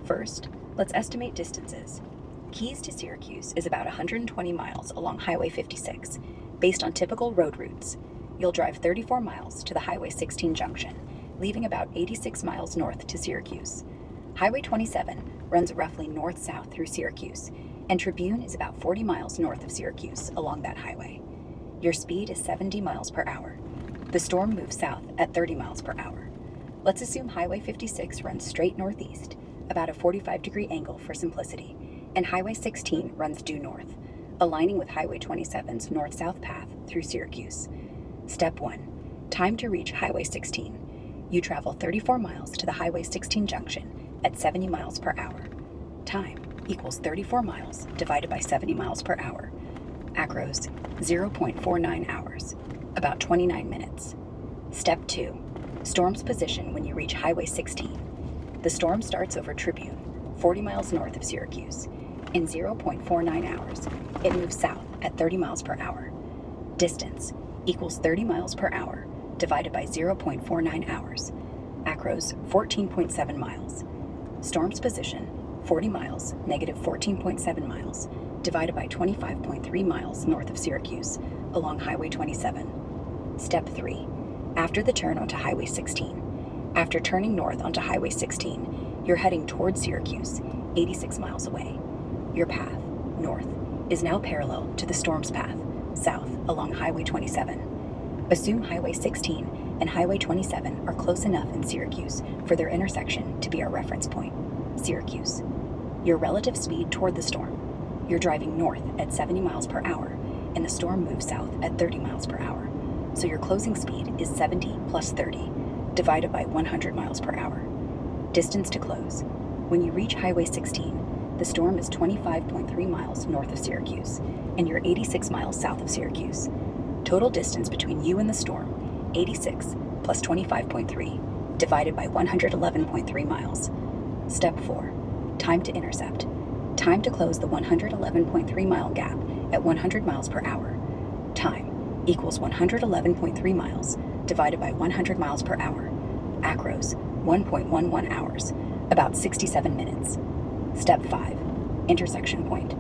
First, let's estimate distances. Keys to Syracuse is about 120 miles along Highway 56, based on typical road routes. You'll drive 34 miles to the Highway 16 junction, leaving about 86 miles north to Syracuse. Highway 27 runs roughly north-south through Syracuse, and Tribune is about 40 miles north of Syracuse along that highway. Your speed is 70 miles per hour. The storm moves south at 30 miles per hour. Let's assume Highway 56 runs straight northeast, about a 45-degree angle for simplicity, and Highway 16 runs due north, aligning with Highway 27's north-south path through Syracuse. Step 1. Time to reach Highway 16. You travel 34 miles to the Highway 16 junction at 70 miles per hour. Time equals 34 miles divided by 70 miles per hour. Acros, 0.49 hours, about 29 minutes. Step 2. Storm's position when you reach Highway 16. The storm starts over Tribune, 40 miles north of Syracuse. In 0.49 hours, it moves south at 30 miles per hour. Distance equals 30 miles per hour divided by 0.49 hours. Acros, 14.7 miles. Storm's position, 40 miles, negative 14.7 miles, divided by 25.3 miles north of Syracuse, along Highway 27. Step 3. After the turn onto Highway 16. After turning north onto Highway 16, you're heading towards Syracuse, 86 miles away. Your path, north, is now parallel to the storm's path, south, along Highway 27. Assume Highway 16 and Highway 27 are close enough in Syracuse for their intersection to be our reference point, Syracuse. your relative speed toward the storm. You're driving north at 70 miles per hour, and the storm moves south at 30 miles per hour. So your closing speed is 70 plus 30, divided by 100 miles per hour. Distance to close. When you reach Highway 16, the storm is 25.3 miles north of Syracuse, and you're 86 miles south of Syracuse. Total distance between you and the storm, 86 plus 25.3, divided by 111.3 miles. Step 4. Time to intercept. Time to close the 111.3 mile gap at 100 miles per hour. Time equals 111.3 miles divided by 100 miles per hour. Acros, 1.11 hours, about 67 minutes. Step 5. Intersection point.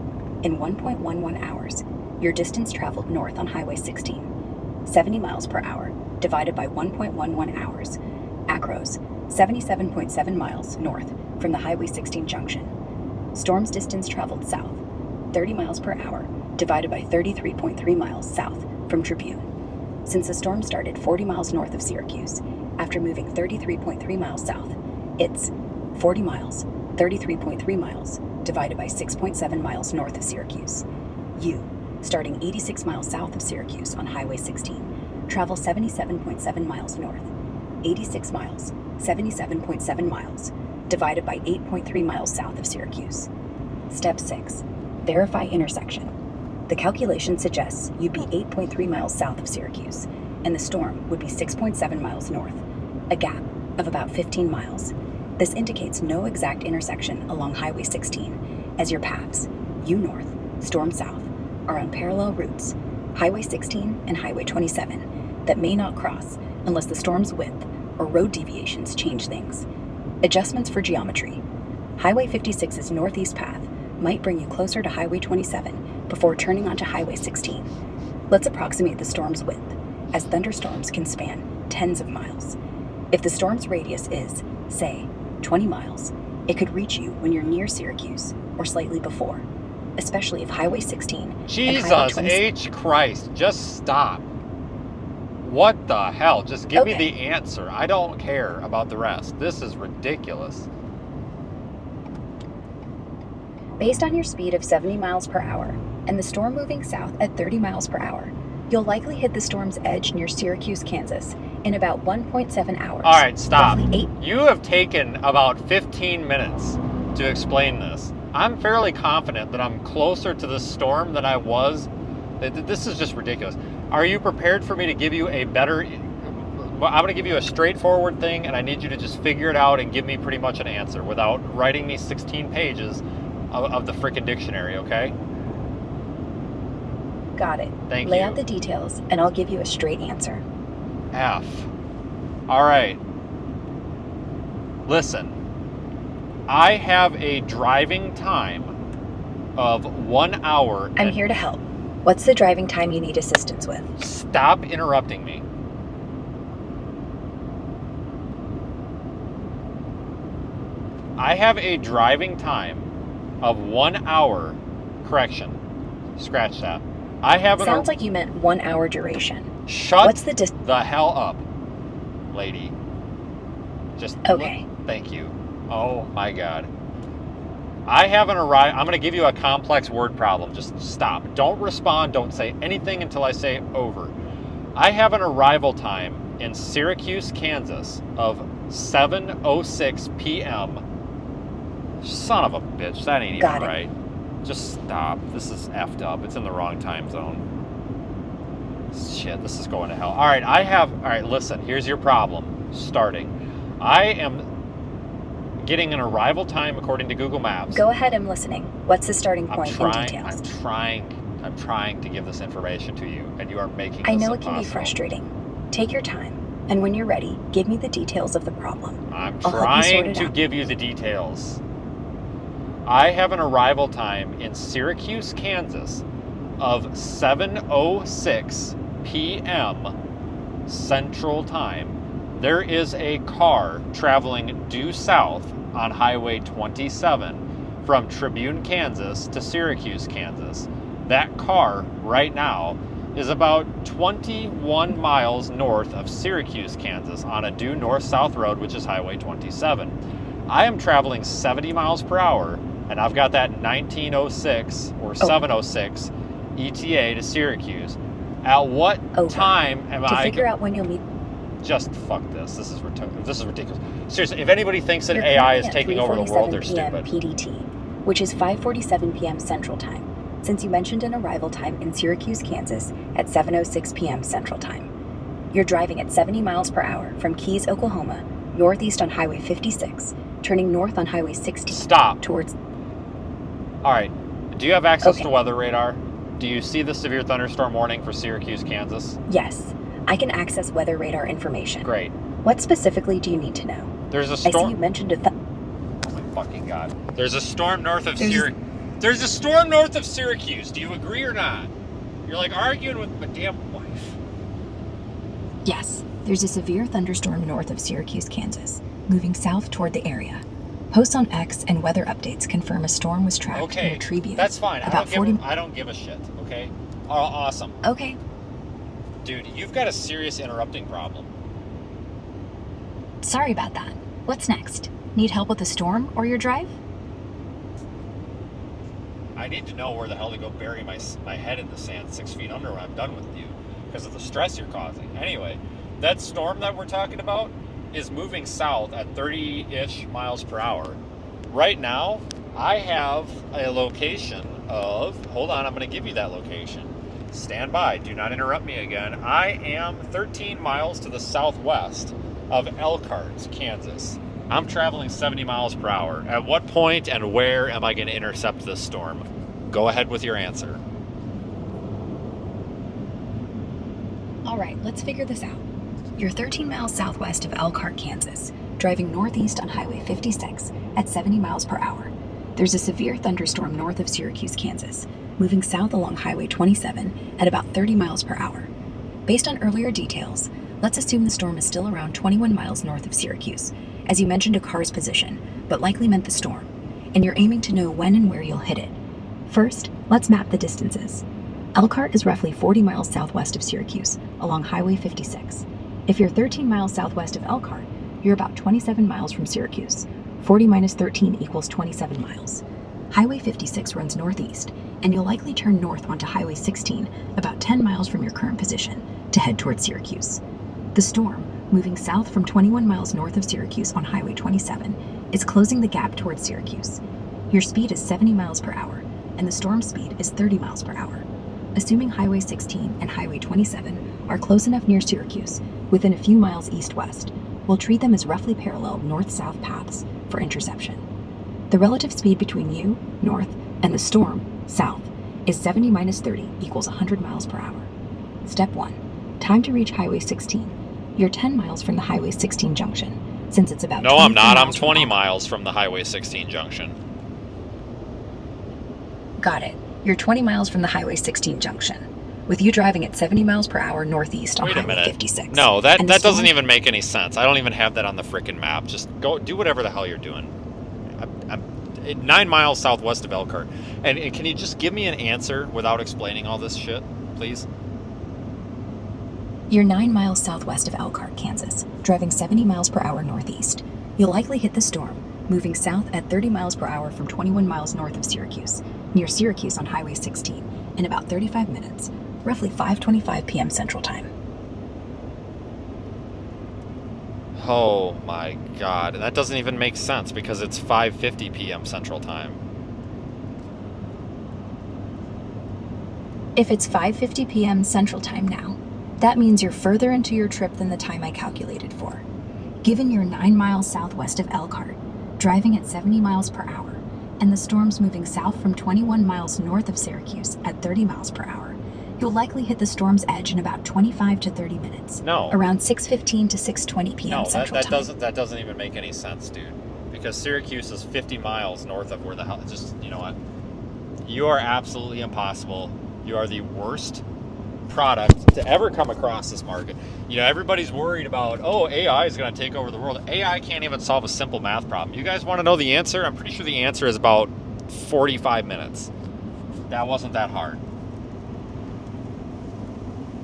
In 1.11 hours, your distance traveled north on Highway 16, 70 miles per hour, divided by 1.11 hours. Acros, 77.7 miles north from the Highway 16 junction. Storm's distance traveled south, 30 miles per hour, divided by 33.3 miles south from Tribune. Since the storm started 40 miles north of Syracuse, after moving 33.3 miles south, it's 40 miles, 33.3 miles, divided by 6.7 miles north of Syracuse. You, starting 86 miles south of Syracuse on Highway 16, travel 77.7 miles north. 86 miles, 77.7 miles, divided by 8.3 miles south of Syracuse. Step 6. Verify intersection. The calculation suggests you'd be 8.3 miles south of Syracuse, and the storm would be 6.7 miles north, a gap of about 15 miles. This indicates no exact intersection along Highway 16, as your paths, you north, storm south, are on parallel routes, Highway 16 and Highway 27, that may not cross unless the storm's width or road deviations change things. Adjustments for geometry. Highway 56's northeast path might bring you closer to Highway 27 before turning onto Highway 16. Let's approximate the storm's width, as thunderstorms can span tens of miles. If the storm's radius is, say, 20 miles, it could reach you when you're near Syracuse or slightly before, especially if Highway 16 Jesus H. Christ, just stop. What the hell? Just give me the answer. I don't care about the rest. This is ridiculous. Based on your speed of 70 miles per hour and the storm moving south at 30 miles per hour, you'll likely hit the storm's edge near Syracuse, Kansas in about 1.7 hours. All right, stop. You have taken about 15 minutes to explain this. I'm fairly confident that I'm closer to the storm than I was. This is just ridiculous. Are you prepared for me to give you a better... I'm going to give you a straightforward thing, and I need you to just figure it out and give me pretty much an answer without writing me 16 pages of the frickin' dictionary, okay? Got it. Thank you. Lay out the details, and I'll give you a straight answer. F. All right. Listen. I have a driving time of 1 hour. I'm here to help. What's the driving time you need assistance with? Stop interrupting me. I have a driving time of 1 hour. Correction. Scratch that. I have an... Sounds like you meant 1 hour duration. Shut What's the hell up, lady. Just... Okay. Thank you. Oh my God. I haven't arrived. I'm going to give you a complex word problem. Just stop. Don't respond. Don't say anything until I say over. I have an arrival time in Syracuse, Kansas of 7:06 p.m. Son of a bitch. That ain't even right. Just stop. This is effed up. It's in the wrong time zone. Shit, this is going to hell. All right, all right, listen. Here's your problem. Starting. I am getting an arrival time according to Google Maps. Go ahead, I'm listening. What's the starting point in details? I'm trying to give this information to you, and you are making this I know impossible. It can be frustrating. Take your time, and when you're ready, give me the details of the problem. I'm trying to give you the details. I have an arrival time in Syracuse, Kansas of 7:06 p.m. Central Time. There is a car traveling due south on Highway 27 from Tribune, Kansas to Syracuse, Kansas. That car right now is about 21 miles north of Syracuse, Kansas on a due north-south road, which is Highway 27. I am traveling 70 miles per hour and I've got that 1906 or 706 ETA to Syracuse. At what time am to I... figure out when you'll meet... Just fuck this. This is ridiculous. Seriously, if anybody thinks that AI is taking over the world, they're stupid. PDT, which is 5:47 p.m. Central Time, since you mentioned an arrival time in Syracuse, Kansas at 7:06 p.m. Central Time. You're driving at 70 miles per hour from Keys, Oklahoma, northeast on Highway 56, turning north on Highway 16. Stop. Towards... All right. Do you have access to weather radar? Do you see the severe thunderstorm warning for Syracuse, Kansas? Yes. I can access weather radar information. Great. What specifically do you need to know? There's a storm. I see you mentioned Oh my fucking god. There's a storm north of Syracuse. There's a storm north of Syracuse. Do you agree or not? You're like arguing with my damn wife. Yes. There's a severe thunderstorm north of Syracuse, Kansas, moving south toward the area. Posts on X and weather updates confirm a storm was tracked near Tribune. That's fine. About I don't give a shit, okay? Oh, awesome. Okay. Dude, you've got a serious interrupting problem. Sorry about that. What's next? Need help with the storm or your drive? I need to know where the hell to go bury my head in the sand 6 feet under when I'm done with you because of the stress you're causing. Anyway, that storm that we're talking about is moving south at 30-ish miles per hour. Right now, I have a location of... Hold on, I'm going to give you that location. Stand by. Do not interrupt me again. I am 13 miles to the southwest of Elkhart, Kansas. I'm traveling 70 miles per hour. At what point and where am I going to intercept this storm? Go ahead with your answer. All right, let's figure this out. You're 13 miles southwest of Elkhart, Kansas, driving northeast on Highway 56 at 70 miles per hour. There's a severe thunderstorm north of Syracuse, Kansas, moving south along Highway 27 at about 30 miles per hour. Based on earlier details, let's assume the storm is still around 21 miles north of Syracuse, as you mentioned a car's position, but likely meant the storm, and you're aiming to know when and where you'll hit it. First, let's map the distances. Elkhart is roughly 40 miles southwest of Syracuse, along Highway 56. If you're 13 miles southwest of Elkhart, you're about 27 miles from Syracuse. 40 minus 13 equals 27 miles. Highway 56 runs northeast, and you'll likely turn north onto Highway 16 about 10 miles from your current position to head towards Syracuse. The storm, moving south from 21 miles north of Syracuse on Highway 27, is closing the gap towards Syracuse. Your speed is 70 miles per hour, and the storm speed is 30 miles per hour. Assuming Highway 16 and Highway 27 are close enough near Syracuse, within a few miles east-west, we'll treat them as roughly parallel north-south paths for interception. The relative speed between you, north, and the storm, south, is 70 minus 30 equals 100 miles per hour. Step 1. Time to reach Highway 16. You're 10 miles from the Highway 16 junction, since it's about... No, I'm not. I'm 20 miles from the Highway 16 junction. Got it. You're 20 miles from the Highway 16 junction, with you driving at 70 miles per hour northeast on Highway 56. No, that doesn't even make any sense. I don't even have that on the frickin' map. Just go do whatever the hell you're doing. I'm 9 miles southwest of Elkhart. And can you just give me an answer without explaining all this shit, please? You're 9 miles southwest of Elkhart, Kansas, driving 70 miles per hour northeast. You'll likely hit the storm, moving south at 30 miles per hour from 21 miles north of Syracuse, near Syracuse on Highway 16, in about 35 minutes, roughly 5:25 p.m. Central Time. Oh my god, and that doesn't even make sense because it's 5:50 p.m. Central Time. If it's 5:50 p.m. Central Time now, that means you're further into your trip than the time I calculated for. Given you're 9 miles southwest of Elkhart, driving at 70 miles per hour, and the storm's moving south from 21 miles north of Syracuse at 30 miles per hour, you'll likely hit the storm's edge in about 25 to 30 minutes. No. Around 6:15 to 6:20 p.m. Central Time. That doesn't even make any sense, dude. Because Syracuse is 50 miles north of where the hell... Just, you know what? You are absolutely impossible. You are the worst product to ever come across this market. You know, everybody's worried about, oh, AI is going to take over the world. AI can't even solve a simple math problem. You guys want to know the answer? I'm pretty sure the answer is about 45 minutes. That wasn't that hard.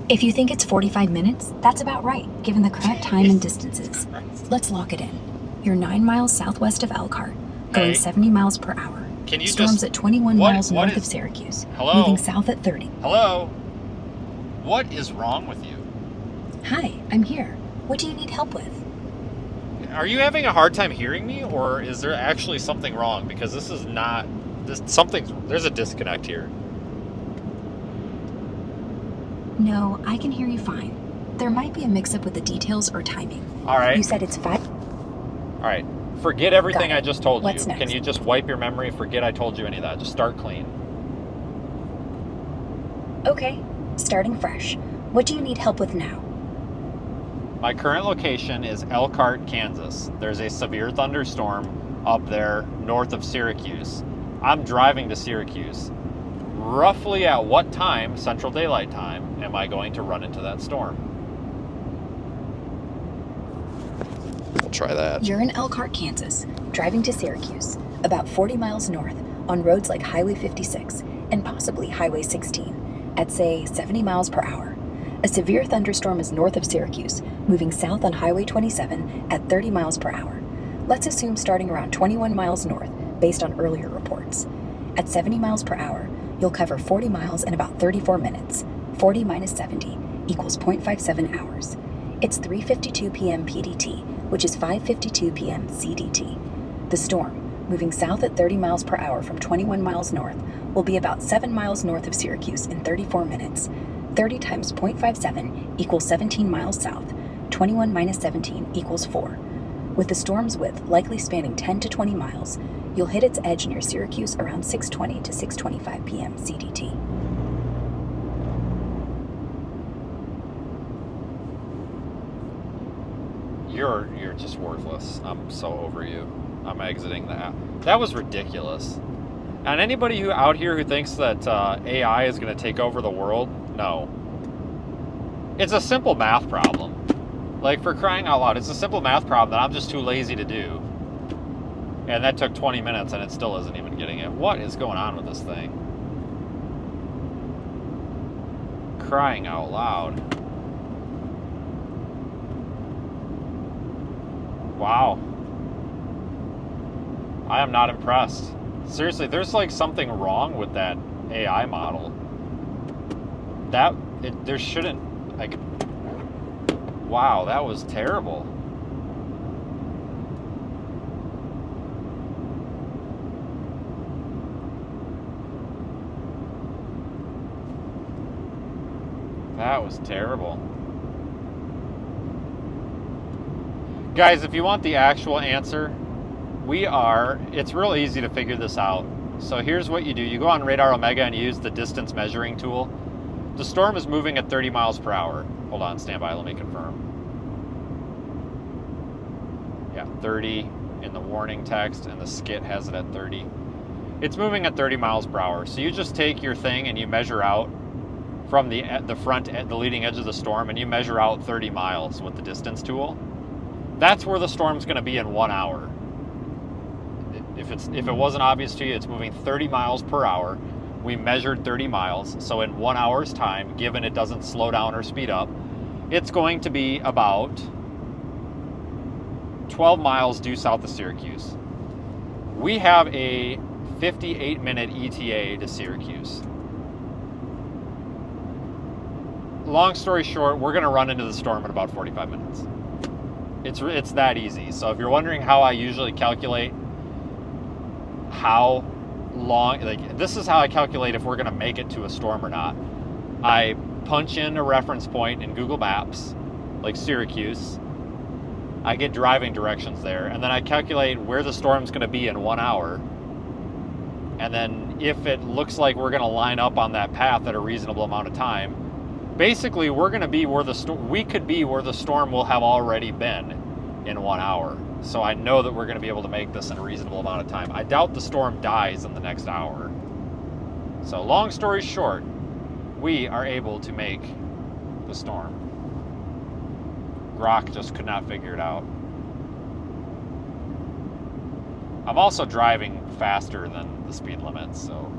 If you think it's 45 minutes, that's about right, given the correct time and distances. Let's lock it in. You're 9 miles southwest of Elkhart, going 70 miles per hour, Can you Storm's just... at 21 miles what north of is- Syracuse. Hello? Moving south at 30. Hello? What is wrong with you? Hi, I'm here. What do you need help with? Are you having a hard time hearing me, or is there actually something wrong? Because this is not... There's a disconnect here. No, I can hear you fine. There might be a mix-up with the details or timing. All right. You said it's 5... All right. Forget everything Got it. I just told What's you. next? Can you just wipe your memory? Forget I told you any of that. Just start clean. Okay, starting fresh. What do you need help with now? My current location is Elkhart, Kansas. There's a severe thunderstorm up there north of Syracuse. I'm driving to Syracuse. Roughly at what time, Central Daylight Time, am I going to run into that storm? We'll try that. You're in Elkhart, Kansas, driving to Syracuse, about 40 miles north, on roads like Highway 56 and possibly Highway 16, at say 70 miles per hour. A severe thunderstorm is north of Syracuse, moving south on Highway 27 at 30 miles per hour. Let's assume starting around 21 miles north, based on earlier reports. At 70 miles per hour, you'll cover 40 miles in about 34 minutes. 40 minus 70 equals 0.57 hours. It's 3:52 p.m. PDT, which is 5:52 p.m. CDT. The storm, moving south at 30 miles per hour from 21 miles north, will be about 7 miles north of Syracuse in 34 minutes. 30 times 0.57 equals 17 miles south. 21 minus 17 equals 4. With the storm's width likely spanning 10 to 20 miles, you'll hit its edge near Syracuse around 6:20 to 6:25 p.m. CDT. You're just worthless. I'm so over you. I'm exiting that. That was ridiculous. And anybody who out here who thinks that AI is going to take over the world, no. It's a simple math problem. Like, for crying out loud, it's a simple math problem that I'm just too lazy to do. And that took 20 minutes and it still isn't even getting it. What is going on with this thing? Crying out loud. Wow. I am not impressed. Seriously, there's like something wrong with that AI model. There shouldn't, like, wow, that was terrible. That was terrible. Guys, if you want the actual answer, it's real easy to figure this out. So here's what you do. You go on Radar Omega and you use the distance measuring tool. The storm is moving at 30 miles per hour. Hold on, stand by, let me confirm. Yeah, 30 in the warning text, and the skit has it at 30. It's moving at 30 miles per hour. So you just take your thing and you measure out from the leading edge of the storm, and you measure out 30 miles with the distance tool. That's where the storm's going to be in 1 hour. If it wasn't obvious to you, it's moving 30 miles per hour. We measured 30 miles, so in 1 hour's time, given it doesn't slow down or speed up, it's going to be about 12 miles due south of Syracuse. We have a 58-minute ETA to Syracuse. Long story short, we're going to run into the storm in about 45 minutes. It's that easy. So if you're wondering how I usually calculate how long, like, this is how I calculate if we're going to make it to a storm or not. I punch in a reference point in Google Maps, like Syracuse. I get driving directions there, and then I calculate where the storm's going to be in 1 hour. And then if it looks like we're going to line up on that path at a reasonable amount of time, basically we're going to be where we could be where the storm will have already been in 1 hour. So I know that we're going to be able to make this in a reasonable amount of time. I doubt the storm dies in the next hour. So long story short, we are able to make the storm. Grok just could not figure it out. I'm also driving faster than the speed limit, so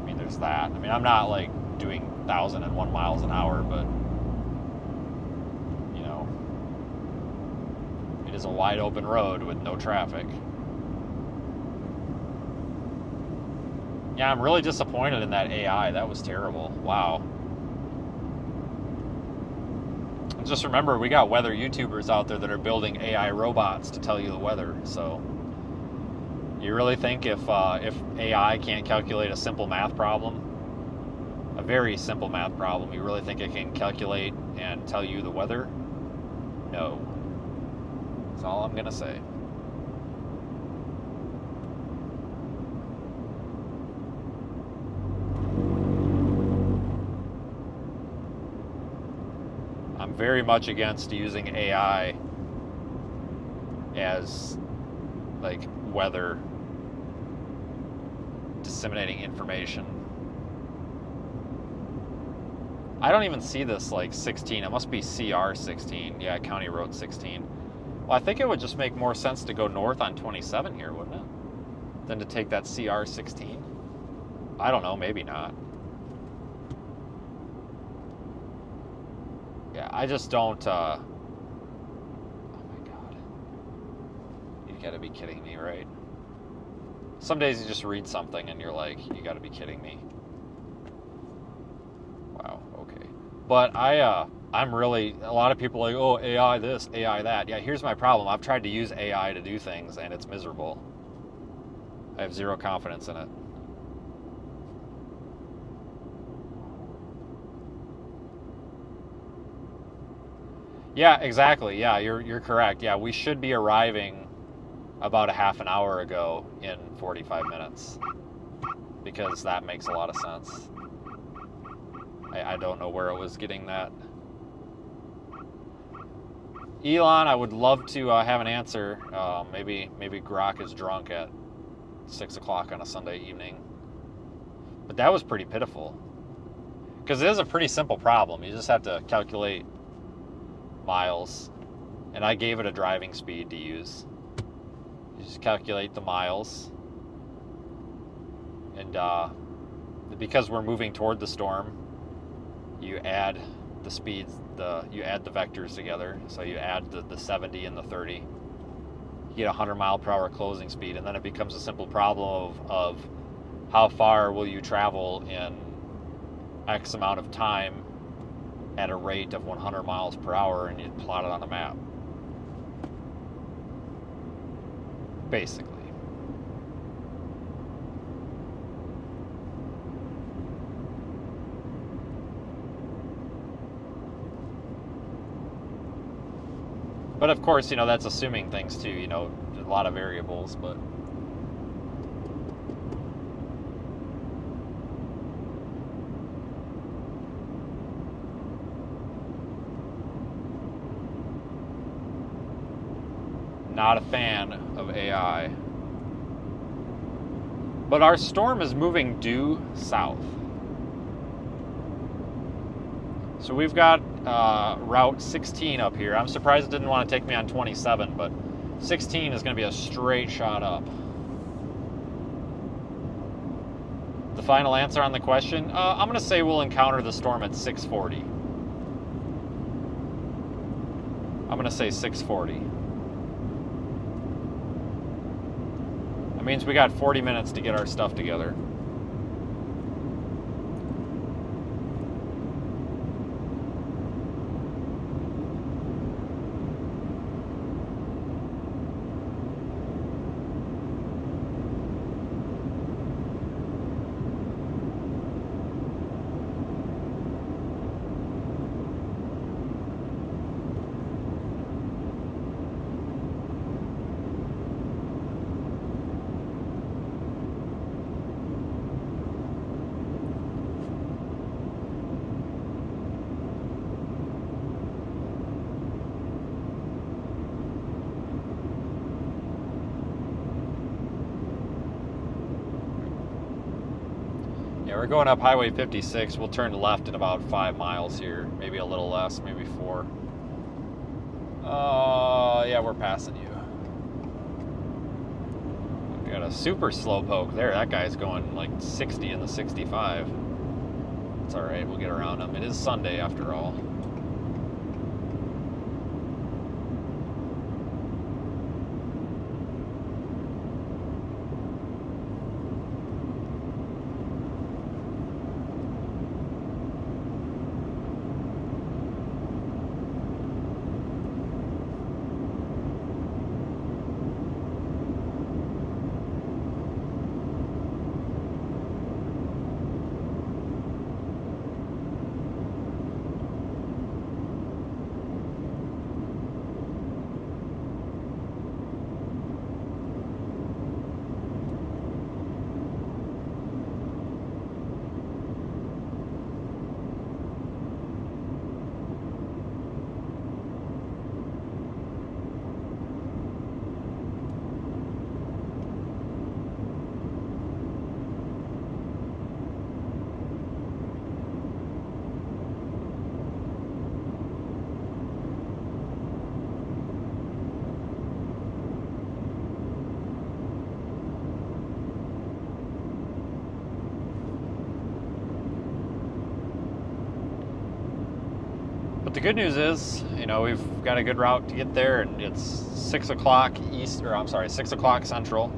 I mean, there's that. I mean, I'm not like doing 1,001 miles an hour, but you know, it is a wide open road with no traffic. Yeah, I'm really disappointed in that AI. That was terrible. Wow. And just remember, we got weather YouTubers out there that are building AI robots to tell you the weather. So, you really think if AI can't calculate a simple math problem, a very simple math problem, you really think it can calculate and tell you the weather? No. That's all I'm gonna say. I'm very much against using AI as like weather disseminating information. I don't even see this like 16. It must be CR 16. Yeah, County Road 16. Well, I think it would just make more sense to go north on 27 here, wouldn't it? Than to take that CR 16. I don't know, maybe not. Yeah, I just don't, oh my God. You gotta be kidding me, right? Some days you just read something and you're like, you gotta be kidding me. Wow, okay. But I'm really, a lot of people are like, oh, AI this, AI that. Yeah, here's my problem. I've tried to use AI to do things and it's miserable. I have zero confidence in it. Yeah, exactly. Yeah, you're correct. Yeah, we should be arriving about a half an hour ago in 45 minutes because that makes a lot of sense. I don't know where it was getting that. Elon, I would love to have an answer. Maybe Grok is drunk at 6 o'clock on a Sunday evening. But that was pretty pitiful. Because it is a pretty simple problem. You just have to calculate miles. And I gave it a driving speed to use. You just calculate the miles. And because we're moving toward the storm, you add the speeds, you add the vectors together. So you add the 70 and the 30. You get a 100 mile per hour closing speed, and then it becomes a simple problem of how far will you travel in X amount of time at a rate of 100 miles per hour, and you plot it on a map. Basically. But of course, that's assuming things too, a lot of variables, but not a fan of AI. But our storm is moving due south. So we've got Route 16 up here. I'm surprised it didn't want to take me on 27, but 16 is going to be a straight shot up. The final answer on the question, I'm going to say we'll encounter the storm at 6:40. I'm going to say 6:40. That means we got 40 minutes to get our stuff together. Yeah, we're going up Highway 56. We'll turn left in about 5 miles here. Maybe a little less, maybe 4. Yeah, we're passing you. We got a super slow poke there. That guy's going like 60 in the 65. It's alright, we'll get around him. It is Sunday after all. But the good news is, you know, we've got a good route to get there, and it's 6 o'clock east, or I'm sorry, 6 o'clock central.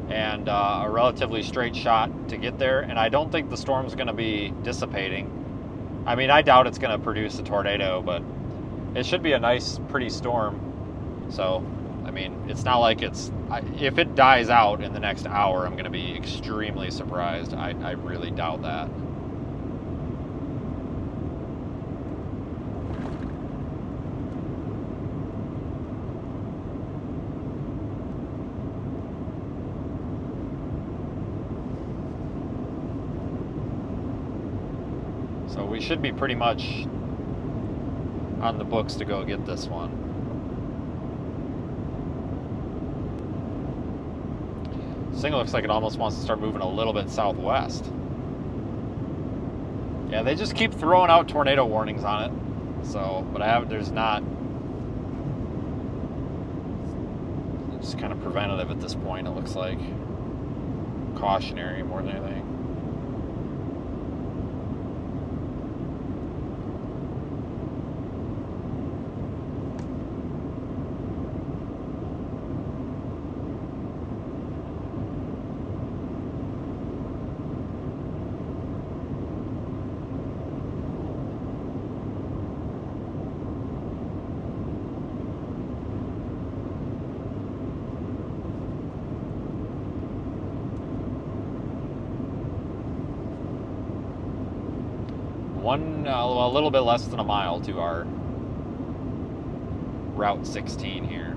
And a relatively straight shot to get there, and I don't think the storm's going to be dissipating. I mean, I doubt it's going to produce a tornado, but it should be a nice, pretty storm. So, I mean, it's not like if it dies out in the next hour, I'm going to be extremely surprised. I really doubt that. So we should be pretty much on the books to go get this one. This thing looks like it almost wants to start moving a little bit southwest. Yeah, they just keep throwing out tornado warnings on it. So, but there's not. It's kind of preventative at this point, it looks like. Cautionary more than anything. A little bit less than a mile to our Route 16 here.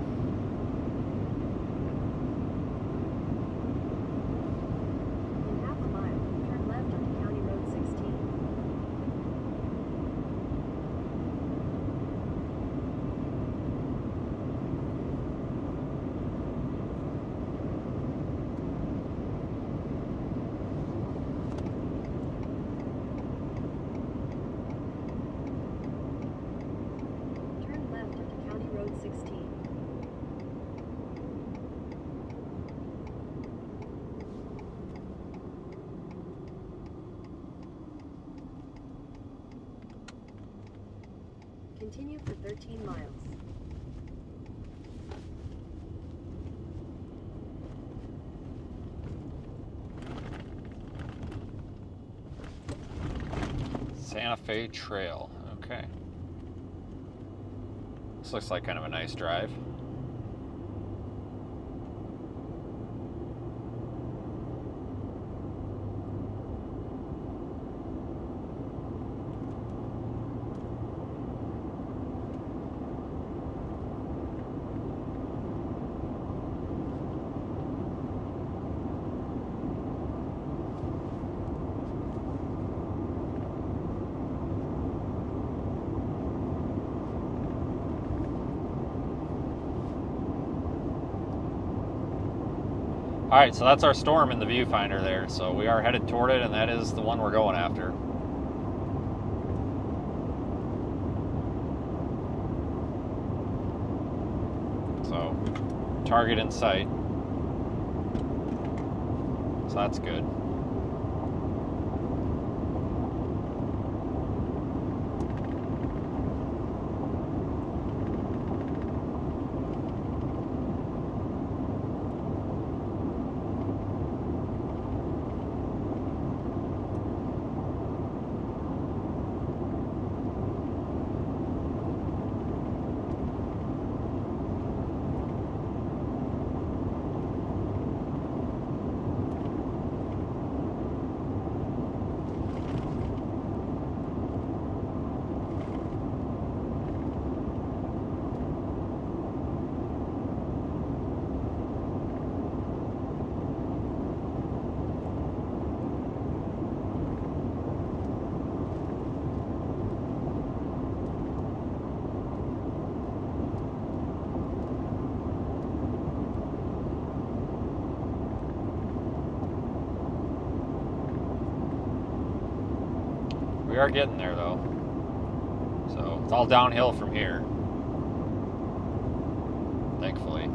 In half a mile, turn left onto County Road 16. Turn left onto County Road 16. Continue for 13 miles. Santa Fe Trail. Okay. This looks like kind of a nice drive. All right, so that's our storm in the viewfinder there. So we are headed toward it, and that is the one we're going after. So, target in sight. So that's good. We are getting there though. So it's all downhill from here. Thankfully.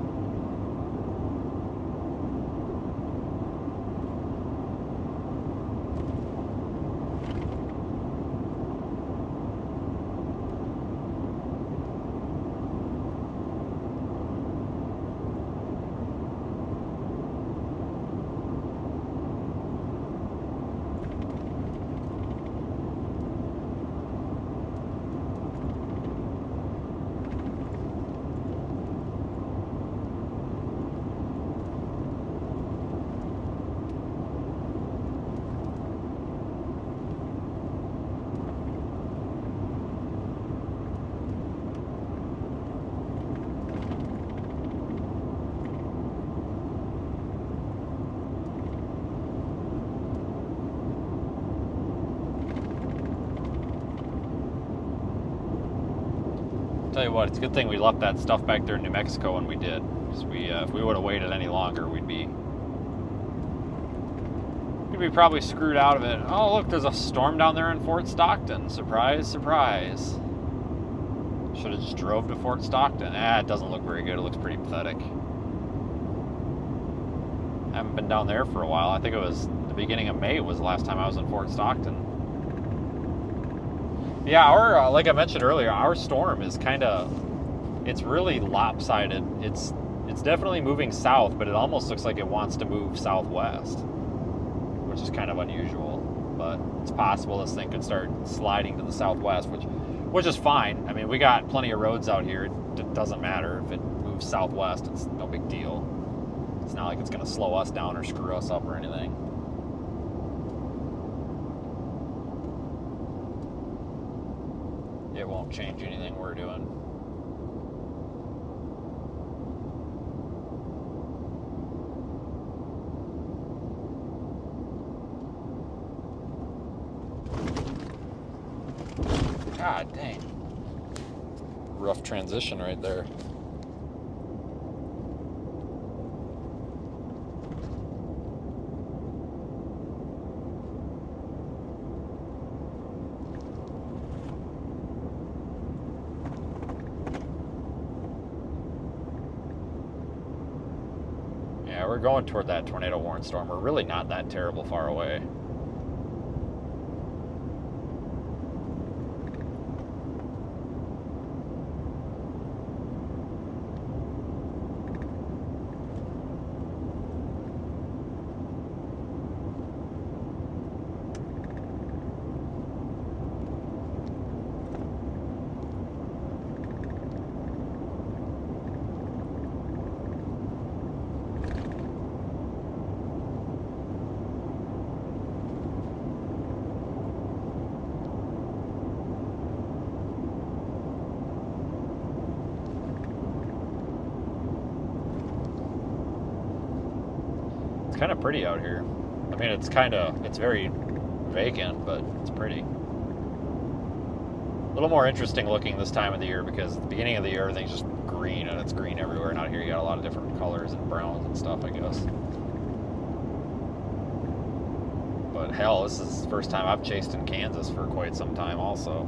tell you what, it's a good thing we left that stuff back there in New Mexico when we did. 'Cause if we would have waited any longer, we'd be probably screwed out of it. Oh, look, there's a storm down there in Fort Stockton. Surprise, surprise. Should have just drove to Fort Stockton. It doesn't look very good. It looks pretty pathetic. I haven't been down there for a while. I think it was the beginning of May was the last time I was in Fort Stockton. Yeah, our like I mentioned earlier, our storm is it's really lopsided. It's definitely moving south, but it almost looks like it wants to move southwest, which is kind of unusual. But it's possible this thing could start sliding to the southwest, which is fine. I mean, we got plenty of roads out here. It doesn't matter if it moves southwest. It's no big deal. It's not like it's going to slow us down or screw us up or anything. It won't change anything we're doing. God dang. Rough transition right there. Yeah, we're going toward that tornado warning storm. We're really not that terrible far away. Kind of pretty out here. I mean, it's very vacant, but it's pretty. A little more interesting looking this time of the year because at the beginning of the year everything's just green and it's green everywhere. And out here you got a lot of different colors and browns and stuff, I guess. But hell, this is the first time I've chased in Kansas for quite some time also.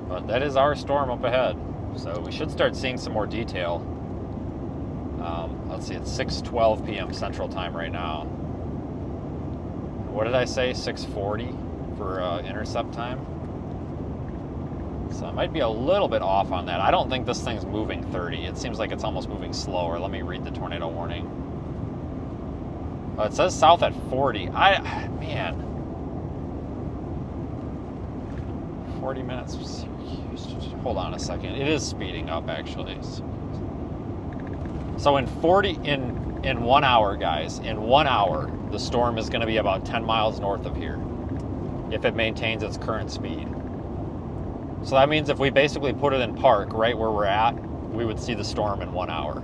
But that is our storm up ahead, so we should start seeing some more detail. Let's see, it's 6:12 p.m. Central Time right now. What did I say? 6:40 for intercept time? So I might be a little bit off on that. I don't think this thing's moving 30. It seems like it's almost moving slower. Let me read the tornado warning. It says south at 40. Man. 40 minutes. Hold on a second. It is speeding up, actually. So in 1 hour, guys, in 1 hour, the storm is going to be about 10 miles north of here if it maintains its current speed. So that means if we basically put it in park right where we're at, we would see the storm in 1 hour.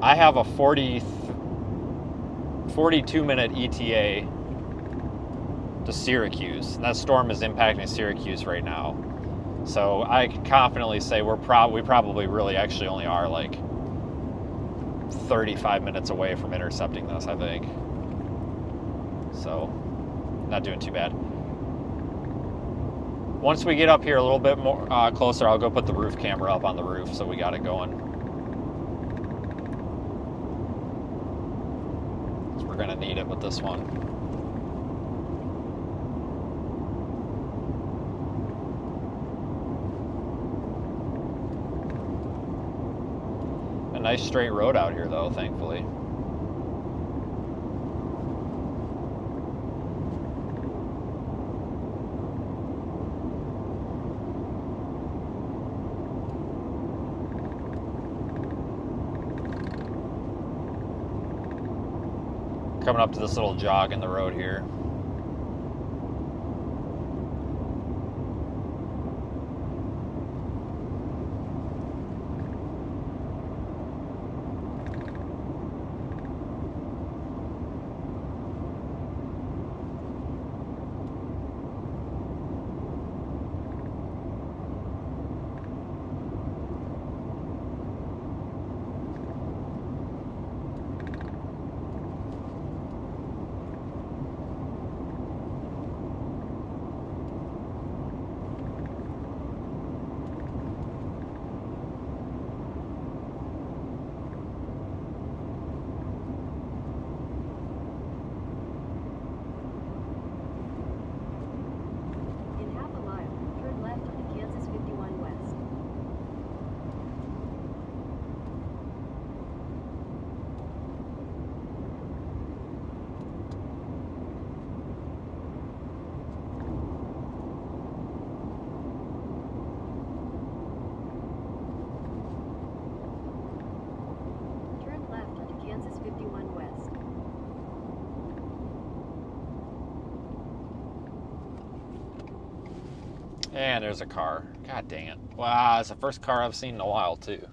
I have a 42-minute ETA to Syracuse, and that storm is impacting Syracuse right now. So I can confidently say we probably really actually only are like 35 minutes away from intercepting this, I think. So not doing too bad. Once we get up here a little bit more closer, I'll go put the roof camera up on the roof so we got it going. It's We're gonna need it with this one. A nice straight road out here though, thankfully. Coming up to this little jog in the road here. In half a mile, turn left onto Kansas 51 West. Turn left onto Kansas 51 West. And there's a car. God dang it. Wow, it's the first car I've seen in a while, too.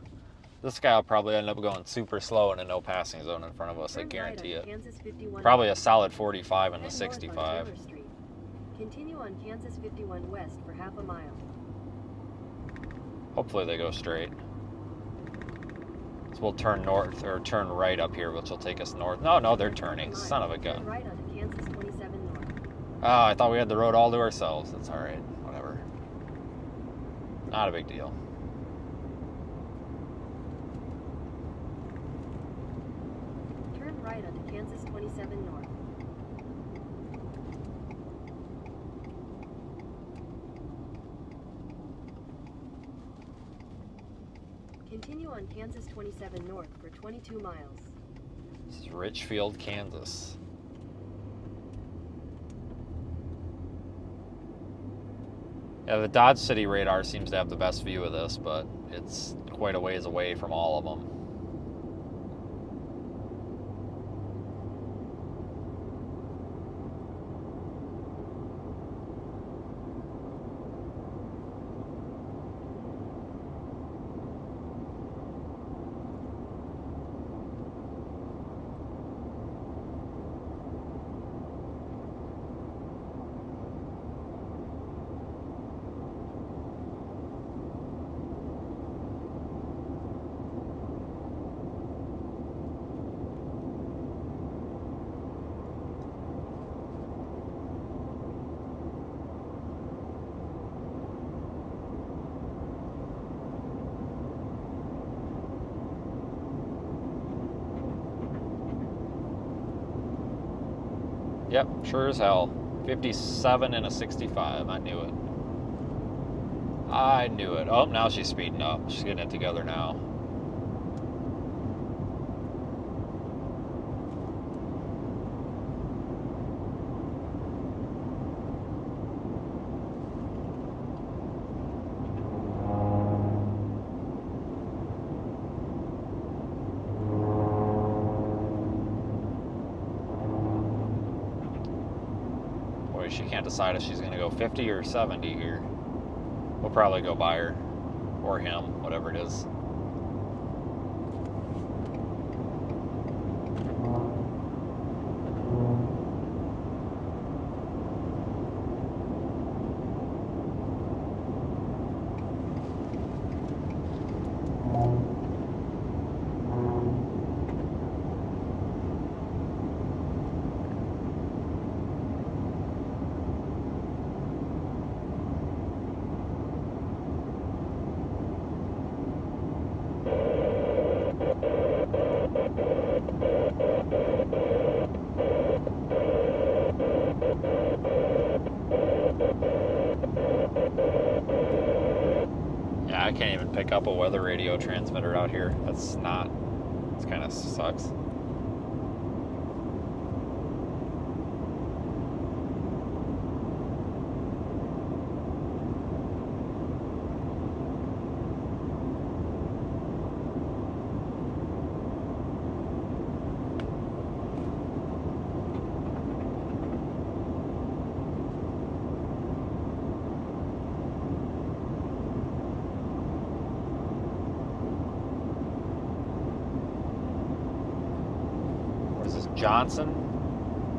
This guy will probably end up going super slow in a no passing zone in front of us, I Turn right guarantee onto it. Kansas 51 Probably a West. solid 45 in the Head north on 65. Taylor Street. Continue on Kansas 51 West for half a mile. Hopefully they go straight. So we'll turn north, or turn right up here, which will take us north. No, they're turning. Son of a Turn gun. right onto Kansas 27 North. Oh, I thought we had the road all to ourselves. That's alright. Whatever. Not a big deal. Turn right onto Kansas 27 North. Continue on Kansas 27 North for 22 miles. This is Richfield, Kansas. Yeah, the Dodge City radar seems to have the best view of this, but it's quite a ways away from all of them. Yep, sure as hell. 57 and a 65. I knew it. I knew it. Oh, now she's speeding up. She's getting it together now. She can't decide if she's going to go 50 or 70 here. We'll probably go by her. Or him, whatever it is. Yeah, I can't even pick up a weather radio transmitter out here. It's kind of sucks.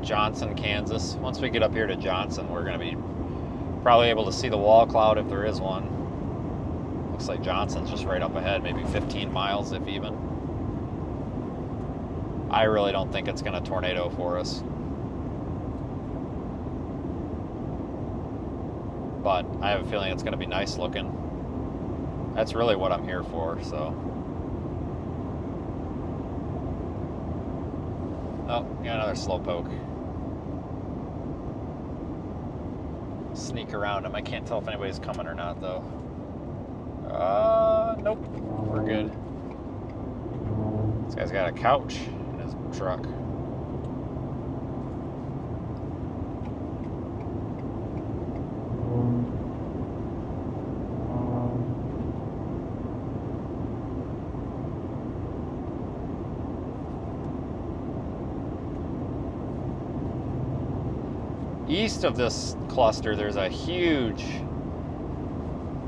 Johnson, Kansas. Once we get up here to Johnson, we're going to be probably able to see the wall cloud if there is one. Looks like Johnson's just right up ahead, maybe 15 miles if even. I really don't think it's going to tornado for us. But I have a feeling it's going to be nice looking. That's really what I'm here for, so. Oh, got another slowpoke. Sneak around him. I can't tell if anybody's coming or not, though. Nope. We're good. This guy's got a couch in his truck. East of this cluster, there's a huge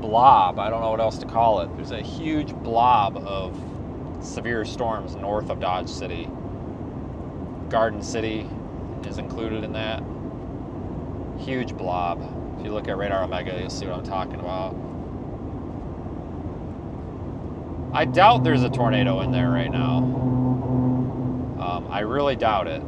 blob. I don't know what else to call it. There's a huge blob of severe storms north of Dodge City. Garden City is included in that. Huge blob. If you look at Radar Omega, you'll see what I'm talking about. I doubt there's a tornado in there right now. I really doubt it.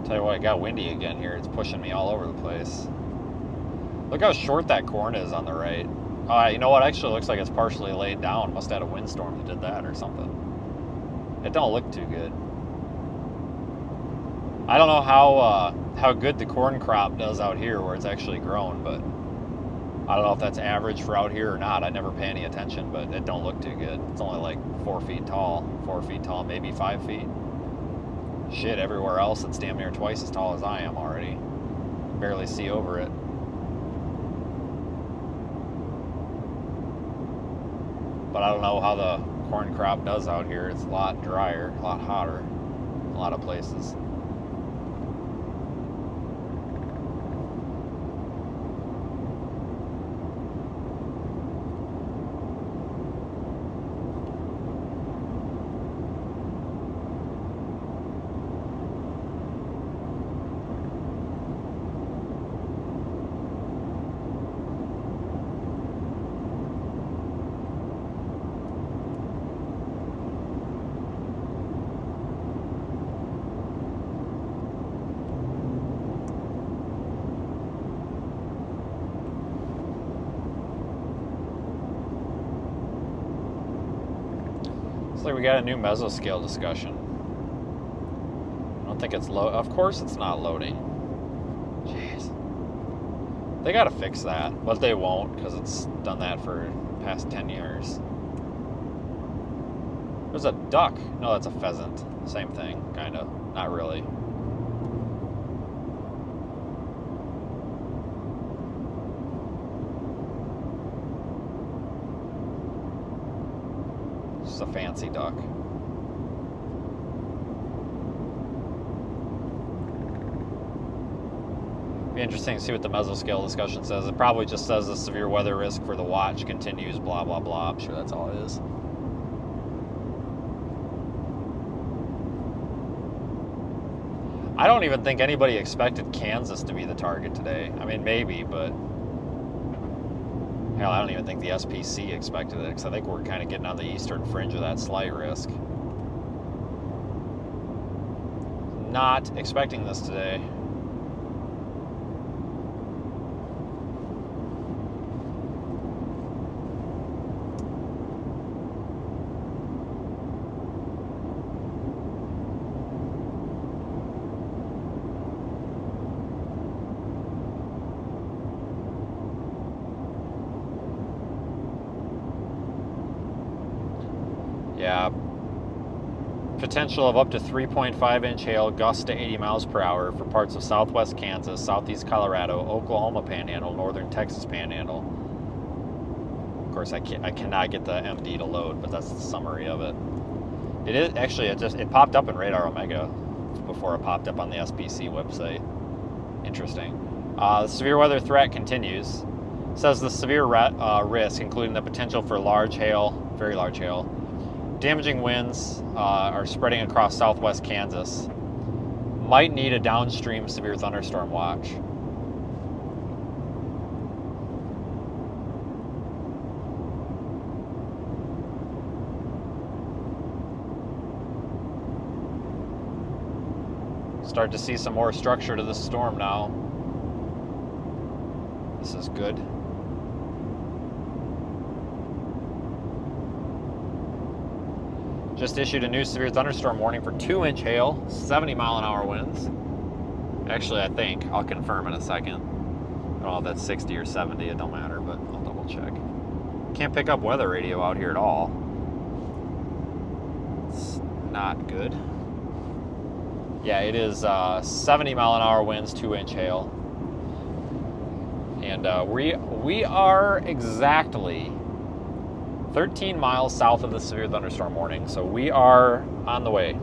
Tell you what, it got windy again here. It's pushing me all over the place. Look how short that corn is on the right. You know what? Actually, looks like it's partially laid down. Must have had a windstorm that did that or something. It don't look too good. I don't know how good the corn crop does out here where it's actually grown, but I don't know if that's average for out here or not. I never pay any attention, but it don't look too good. It's only like 4 feet tall, maybe 5 feet. Shit, everywhere else it's damn near twice as tall as I am already. Barely see over it. But I don't know how the corn crop does out here. It's a lot drier, a lot hotter in a lot of places. Looks like we got a new mesoscale discussion. I don't think it's of course it's not loading. Jeez. They gotta fix that, but they won't because it's done that for the past 10 years. There's a duck. No, that's a pheasant. Same thing, kinda. Not really. It's a fancy duck. Be interesting to see what the mesoscale discussion says. It probably just says the severe weather risk for the watch continues, blah, blah, blah. I'm sure that's all it is. I don't even think anybody expected Kansas to be the target today. I mean, maybe, but hell, I don't even think the SPC expected it, because I think we're kind of getting on the eastern fringe of that slight risk. Not expecting this today. Yeah. Potential of up to 3.5-inch hail, gusts to 80 miles per hour for parts of southwest Kansas, southeast Colorado, Oklahoma Panhandle, northern Texas Panhandle. Of course, I cannot get the MD to load, but that's the summary of it. It is actually, it popped up in Radar Omega before it popped up on the SPC website. Interesting. The severe weather threat continues. It says the severe risk, including the potential for large hail, very large hail, damaging winds are spreading across southwest Kansas. Might need a downstream severe thunderstorm watch. Start to see some more structure to this storm now. This is good. Just issued a new severe thunderstorm warning for 2-inch hail, 70-mile-an-hour winds. Actually, I think. I'll confirm in a second. I don't know if that's 60 or 70, it don't matter, but I'll double check. Can't pick up weather radio out here at all. It's not good. Yeah, it is 70-mile-an-hour winds, 2-inch hail. And we are exactly 13 miles south of the severe thunderstorm warning, so we are on the way.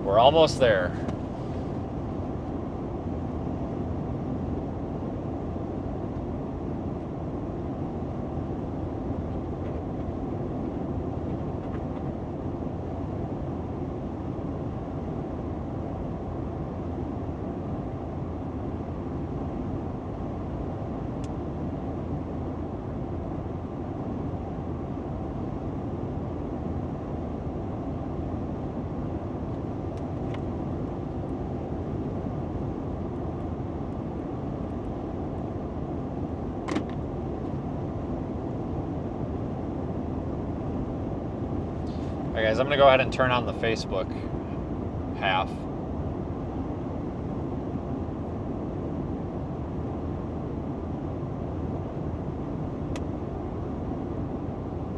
We're almost there. Alright guys, I'm going to go ahead and turn on the Facebook half.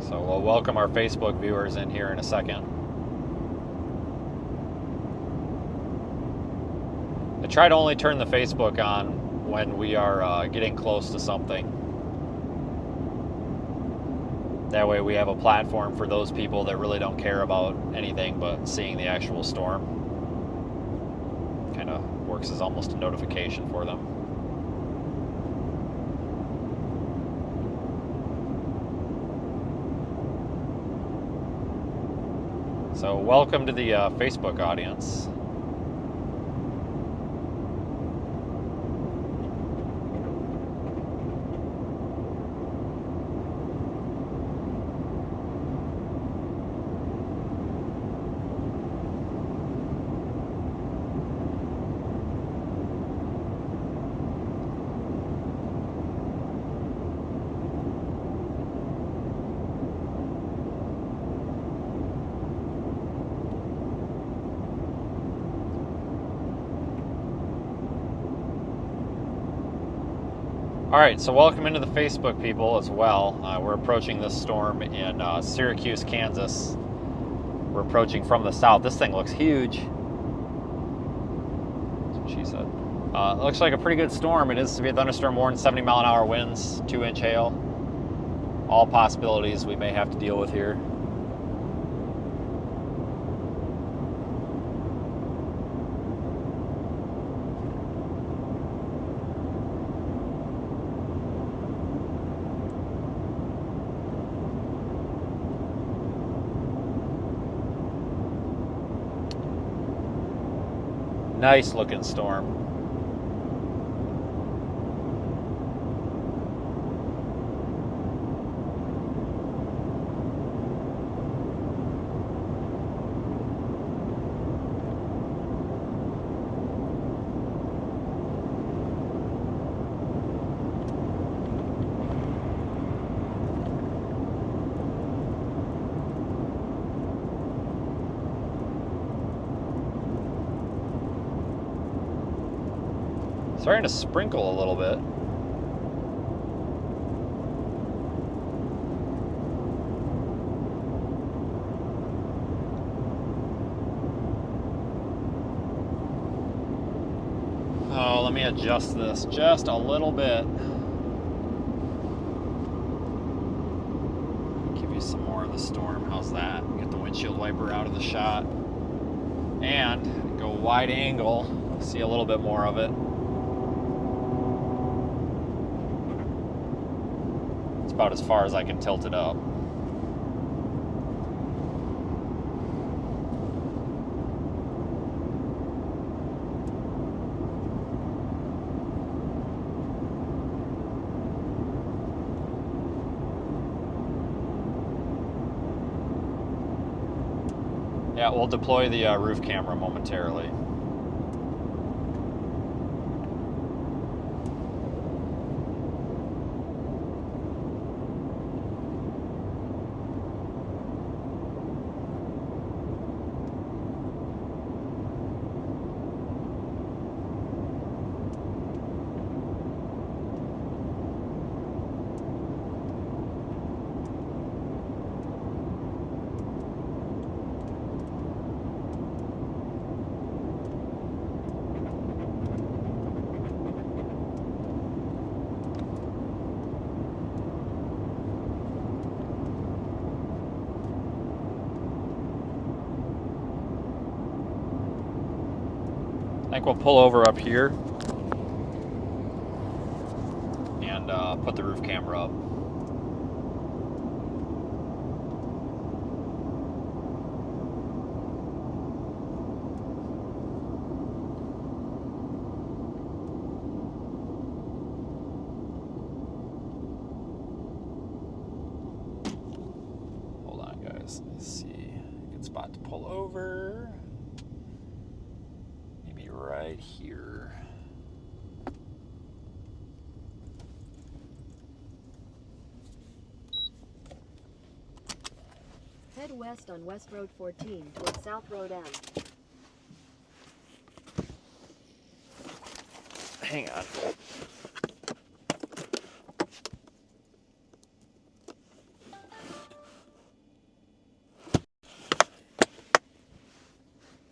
So we'll welcome our Facebook viewers in here in a second. I try to only turn the Facebook on when we are getting close to something. That way we have a platform for those people that really don't care about anything but seeing the actual storm. Kind of works as almost a notification for them. So welcome to the Facebook audience. All right, so welcome into the Facebook people as well. We're approaching this storm in Syracuse, Kansas. We're approaching from the south. This thing looks huge. That's what she said. It looks like a pretty good storm. It is severe thunderstorm warning, 70-mile-an-hour winds, 2-inch hail. All possibilities we may have to deal with here. Nice looking storm. Starting to sprinkle a little bit. adjust this just a little bit. Give you some more of the storm. How's that? Get the windshield wiper out of the shot. And go wide angle. See a little bit more of it. It's about as far as I can tilt it up. Yeah, we'll deploy the roof camera momentarily. I think we'll pull over up here and put the roof camera up. Hold on, guys. Let's see. Good spot to pull over. Right here. Head west on West Road 14 towards South Road M. Hang on.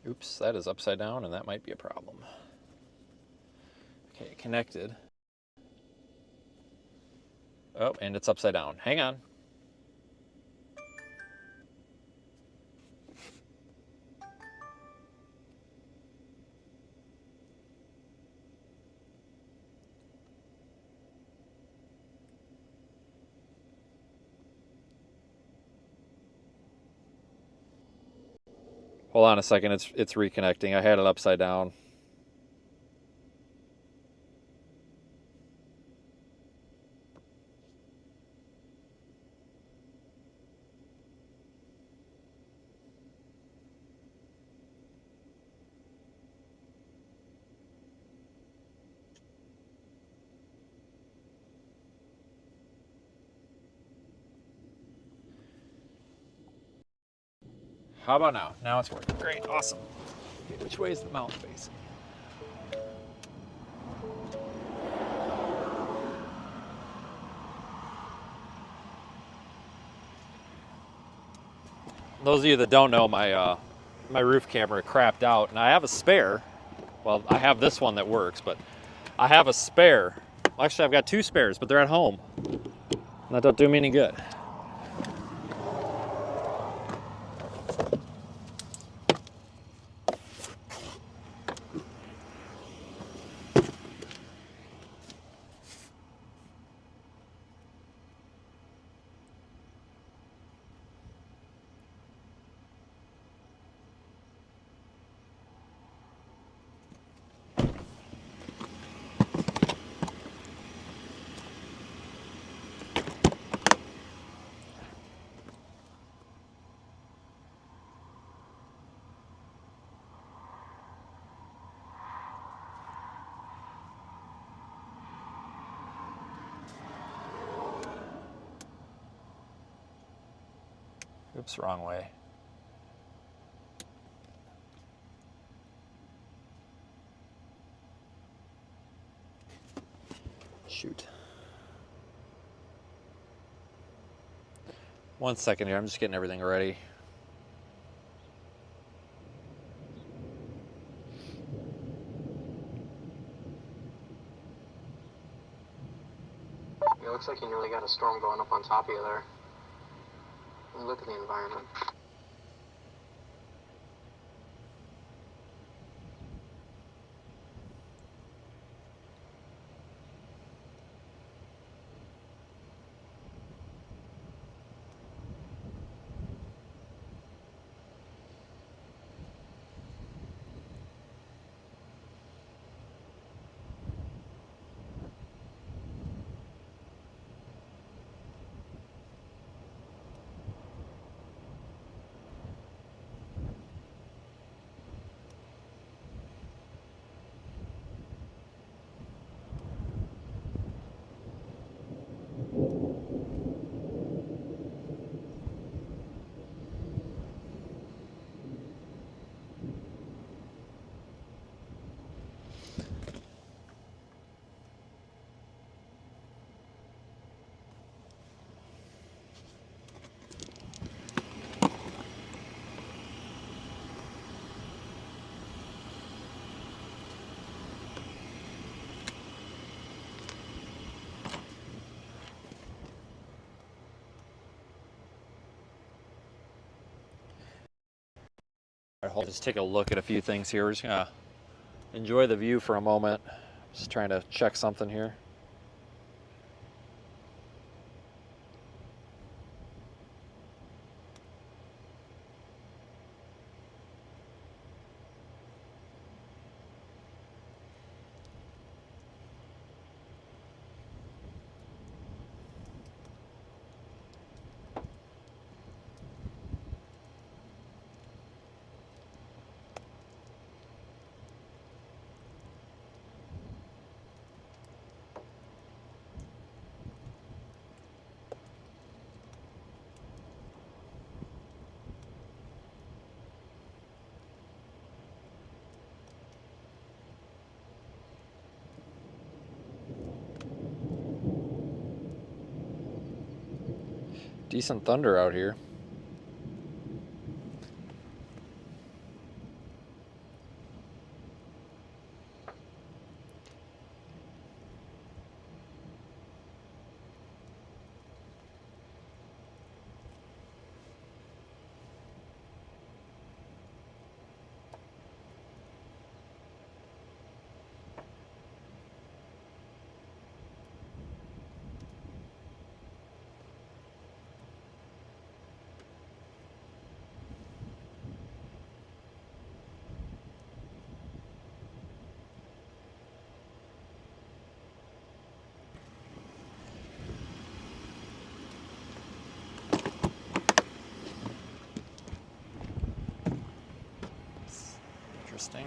Oops, that is upside down, and that might be a problem. Okay, connected. Oh, and it's upside down. Hang on. Hold on a second, it's reconnecting. I had it upside down. How about now? Now it's working. Great, awesome. Okay, which way is the mountain facing? Those of you that don't know, my my roof camera crapped out, and I have a spare. Well, I have this one that works, but I have a spare. Well, actually, I've got two spares, but they're at home. That don't do me any good. Oops, wrong way. Shoot. 1 second here, I'm just getting everything ready. looks like you really got a storm going up on top of you there. Look at the environment. I'll just take a look at a few things here. We're just gonna enjoy the view for a moment. Just trying to check something here. Decent thunder out here. Interesting.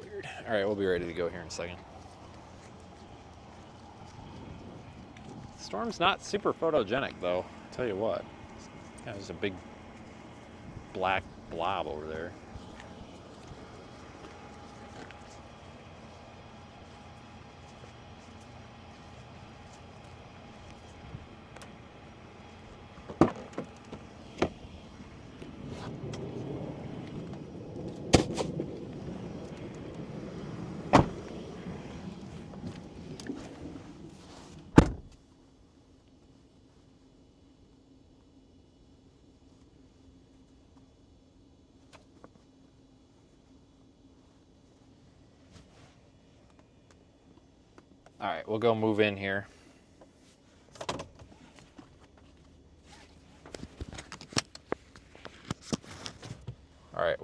Weird. All right, we'll be ready to go here in a second. Storm's not super photogenic, though. I'll tell you what. There's a big black blob over there. All right, we'll go move in here.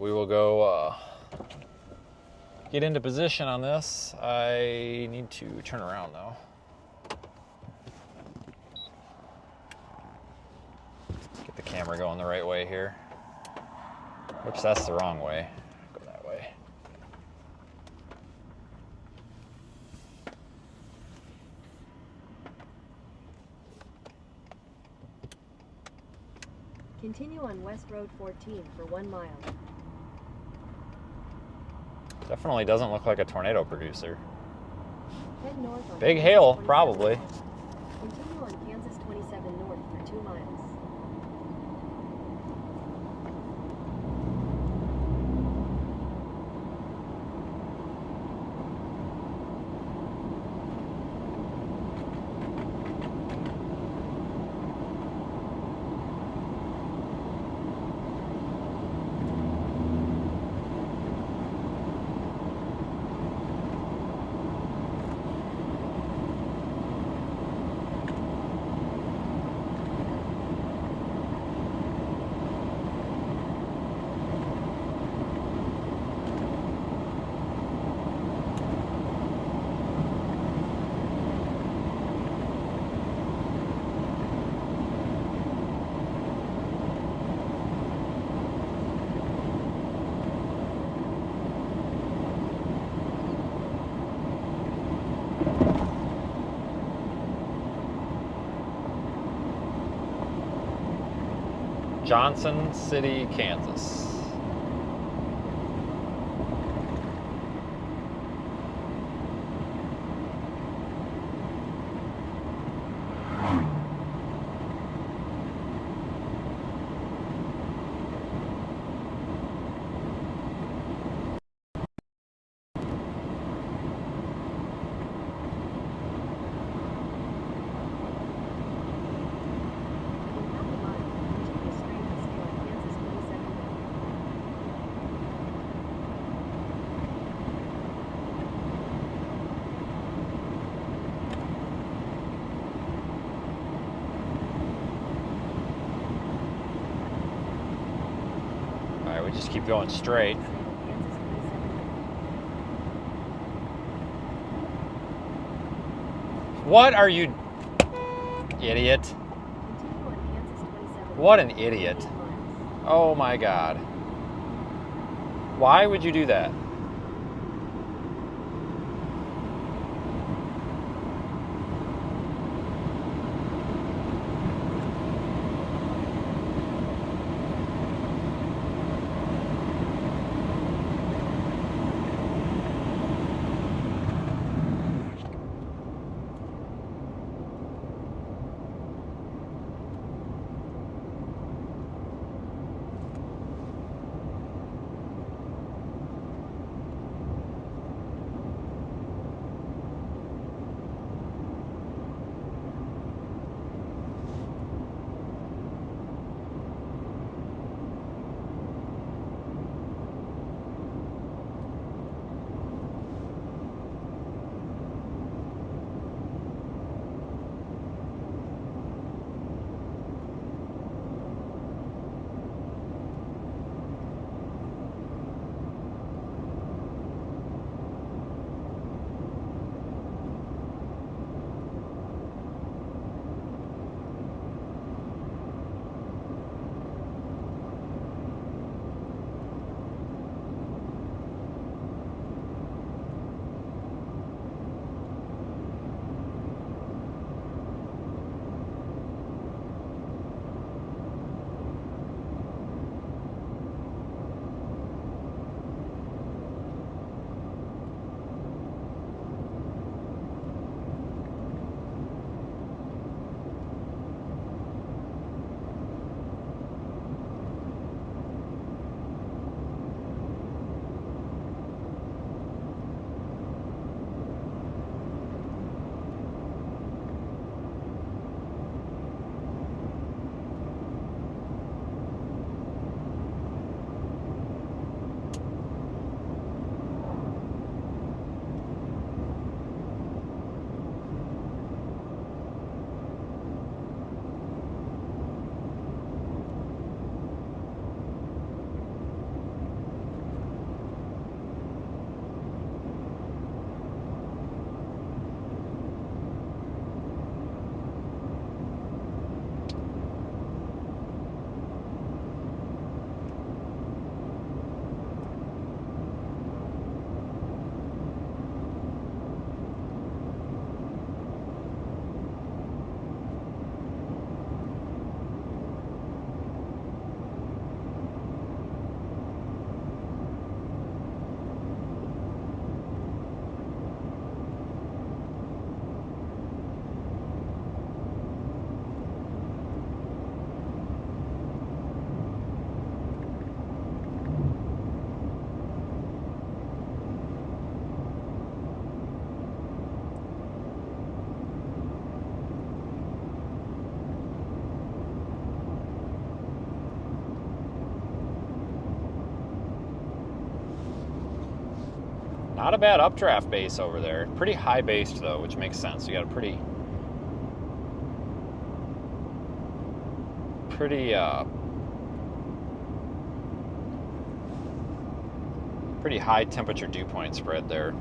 we will go get into position on this. I need to turn around though. Get the camera going the right way here. Whoops, that's the wrong way. Go that way. Continue on West Road 14 for 1 mile. Definitely doesn't look like a tornado producer. Head north on Big Kansas hail, 27 probably. north. Continue on Kansas 27 north for 2 miles. Johnson City, Kansas. Alright, we just keep going straight. What are you... idiot. What an idiot. Oh my god. Why would you do that? Not a bad updraft base over there. Pretty high based though, which makes sense. You got a pretty high temperature dew point spread there.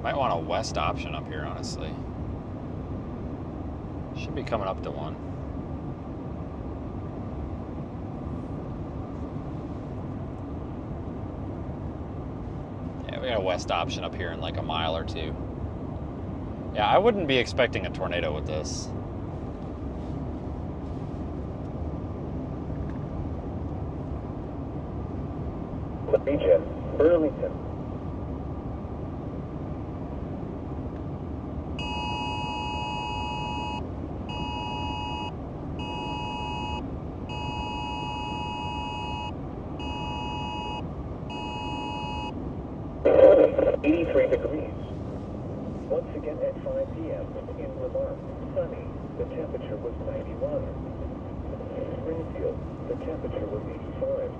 Might want a west option up here, honestly. Should be coming up to one. Yeah, we got a west option up here in like a mile or two. Yeah, I wouldn't be expecting a tornado with this. Region, Burlington. Degrees. Once again at 5 p.m. in Lamar, sunny, the temperature was 91. Springfield, the temperature was 85.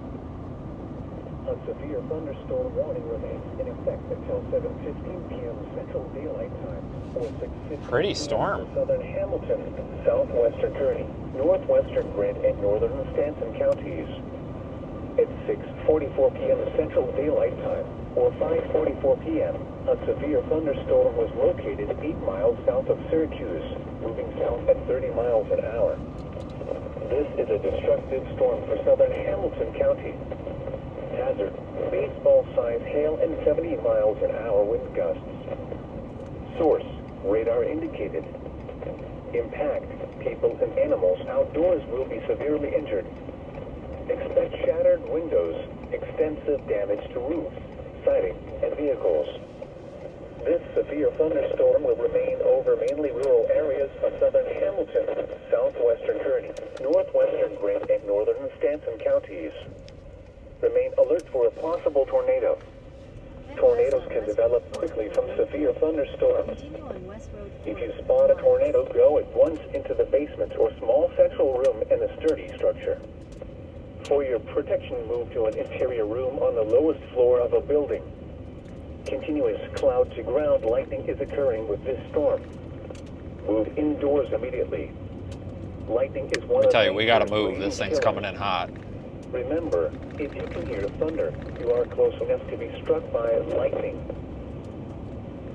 A severe thunderstorm warning remains in effect until 7:15 p.m. Central Daylight Time, or 6:15 Pretty storm. Southern Hamilton, southwestern Kearney, northwestern Grant, and northern Stanton counties. At 6:44 p.m. Central Daylight Time, or 5:44 p.m., a severe thunderstorm was located 8 miles south of Syracuse, moving south at 30 miles an hour. This is a destructive storm for southern Hamilton County. Hazard, baseball-sized hail and 70 miles an hour wind gusts. Source, radar indicated. Impact, people and animals outdoors will be severely injured. Expect shattered windows, extensive damage to roofs, siding, and vehicles. This severe thunderstorm will remain over mainly rural areas of southern Hamilton, southwestern Kearney, northwestern Grant, and northern Stanton counties. Remain alert for a possible tornado. Tornadoes can develop quickly from severe thunderstorms. If you spot a tornado, go at once into the basement or small central room in a sturdy structure. For your protection, move to an interior room on the lowest floor of a building. Continuous cloud-to-ground lightning is occurring with this storm. Move indoors immediately. Lightning is one Let me of tell you, the we gotta major move. This ways thing's of coming in hot. Remember, if you can hear thunder, you are close enough to be struck by lightning.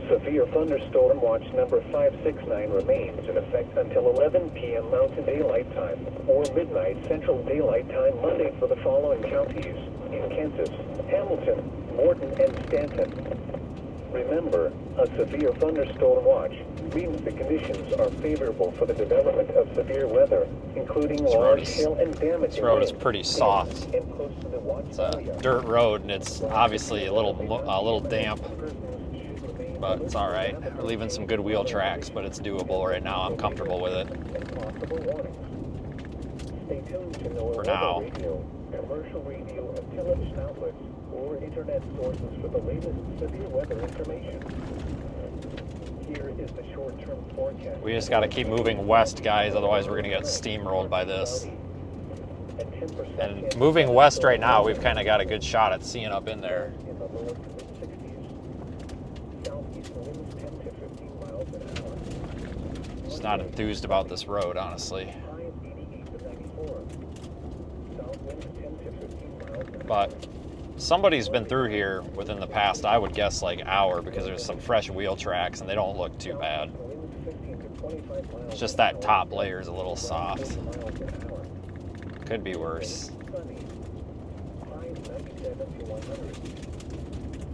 Severe thunderstorm watch number 569 remains in effect until 11 p.m. Mountain Daylight Time or midnight Central Daylight Time Monday for the following counties in Kansas, Hamilton, Morton, and Stanton. Remember, a severe thunderstorm watch means the conditions are favorable for the development of severe weather, including large hail and damage. This road is pretty soft. And close to the watch It's a area. dirt road, and it's obviously a little damp, but it's all right. We're leaving some good wheel tracks, but it's doable right now. I'm comfortable with it. Stay tuned to know For now. radio, commercial radio, and television outlets, or internet sources for the latest severe weather information. Here is the short-term forecast. We just got to keep moving west, guys, otherwise we're going to get steamrolled by this. And moving west right now, we've kind of got a good shot at seeing up in there. In the lower to mid-60s. Southeast winds 10 to 15 miles an hour. Just not enthused about this road, honestly. High 88 to 94. South winds 10 to 15 miles an hour. But somebody's been through here within the past, I would guess, like hour, because there's some fresh wheel tracks and they don't look too bad. It's just that top layer is a little soft. Could be worse. 67 to 100.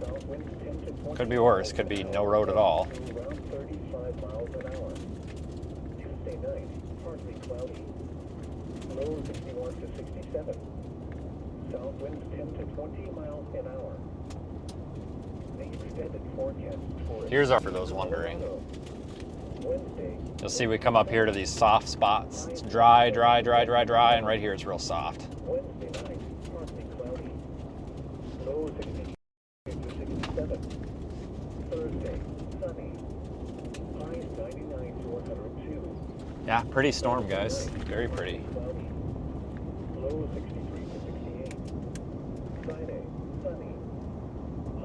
South winds 10 to 20. Could be worse. Could be no road at all. Around 35 miles an hour. Tuesday night, partly cloudy. Low 61 to 67. South winds 10 to 20 miles an hour. The extended forecast for Here's our, for those wondering. Wednesday. You'll see we come up here to these soft spots. It's dry, dry, dry, dry, dry, and right here it's real soft. Wednesday night, partly cloudy. Low 62 to 67. Thursday, sunny. Highs 99 to 102. Yeah, pretty storm, guys. Very pretty. Cloudy. Low 63 to 68. Friday, sunny.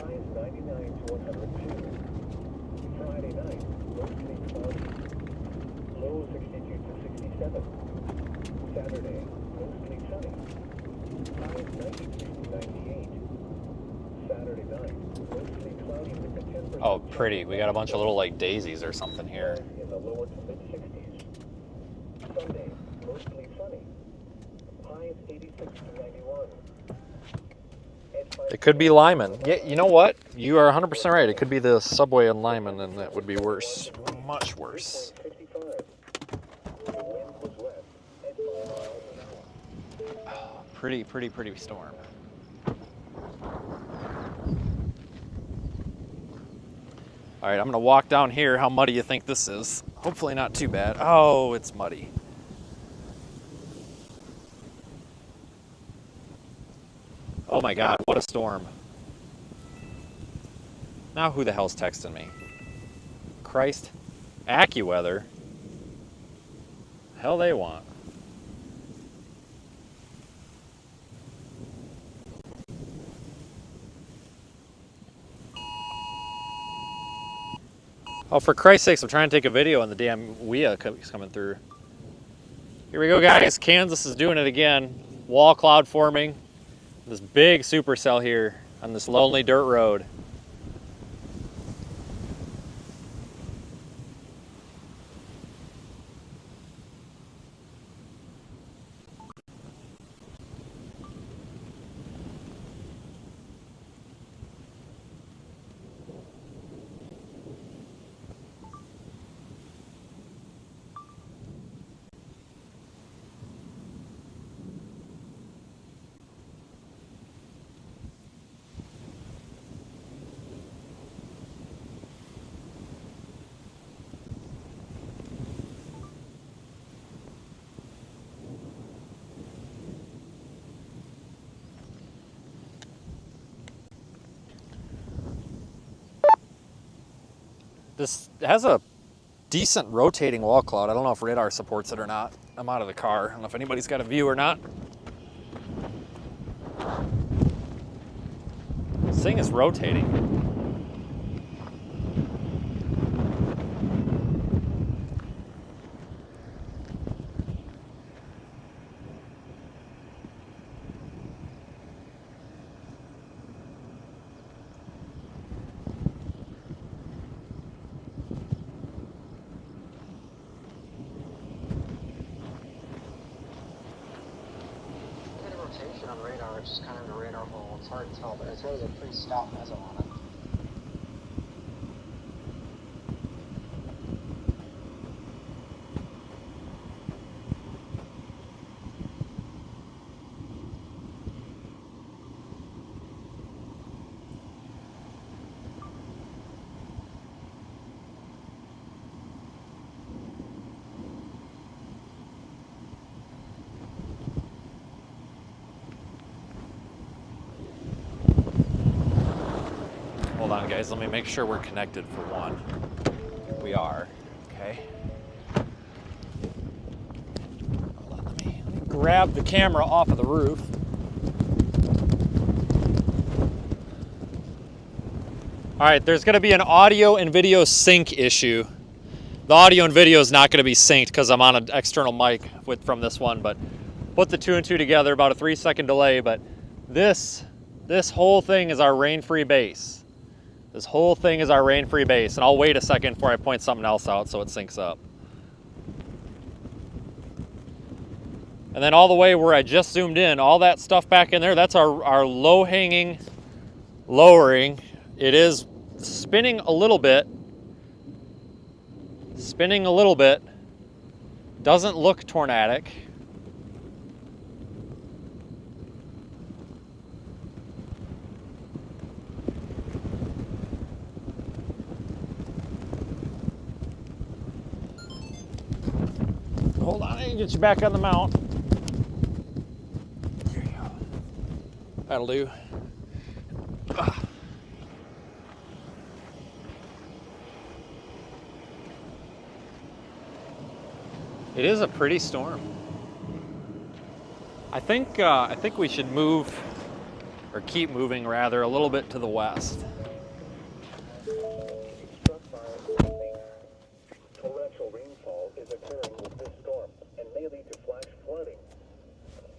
Highs 99 to 102. Friday night, mostly cloudy. Low 62 to 67. Saturday, mostly sunny. Highs 93 to 98. Saturday night, mostly cloudy with a 10%. Oh, pretty. We got a bunch of little like daisies or something here. In the lower to mid 60s. Sunday, mostly sunny. Highs 86 to 91. It could be Lyman. Yeah, you know what? You are 100% right. It could be the subway in Lyman, and that would be worse. Much worse. 55. The wind was west at 5 miles an hour. Pretty, pretty, pretty storm. All right, I'm gonna walk down here. How muddy you think this is? Hopefully not too bad. Oh, it's muddy. Oh my God, what a storm. Now who the hell's texting me? Christ. AccuWeather. Hell they want. Oh, for Christ's sakes, I'm trying to take a video and the damn WIA is coming through. Here we go, guys. Kansas is doing it again. Wall cloud forming. This big supercell here on this lonely dirt road. This has a decent rotating wall cloud. I don't know if radar supports it or not. I'm out of the car. I don't know if anybody's got a view or not. This thing is rotating. On radar, it's just kind of a radar hole. It's hard to tell, but it throws a pretty stout meso on it. Hold on, guys. Let me make sure we're connected for one. We are. Okay. Hold on, let me grab the camera off of the roof. All right, there's going to be an audio and video sync issue. The audio and video is not going to be synced because I'm on an external mic from this one, but put the two and two together, about a 3-second delay, but this whole thing is our rain-free base. This whole thing is our rain-free base, and I'll wait a second before I point something else out so it syncs up. And then all the way where I just zoomed in, all that stuff back in there, that's our low-hanging lowering. It is spinning a little bit. Doesn't look tornadic. Hold on, I can get you back on the mount. There you go. That'll do. It is a pretty storm. I think we should move, or keep moving rather, a little bit to the west. Torrential rainfall is occurring with this storm and may lead to flash flooding.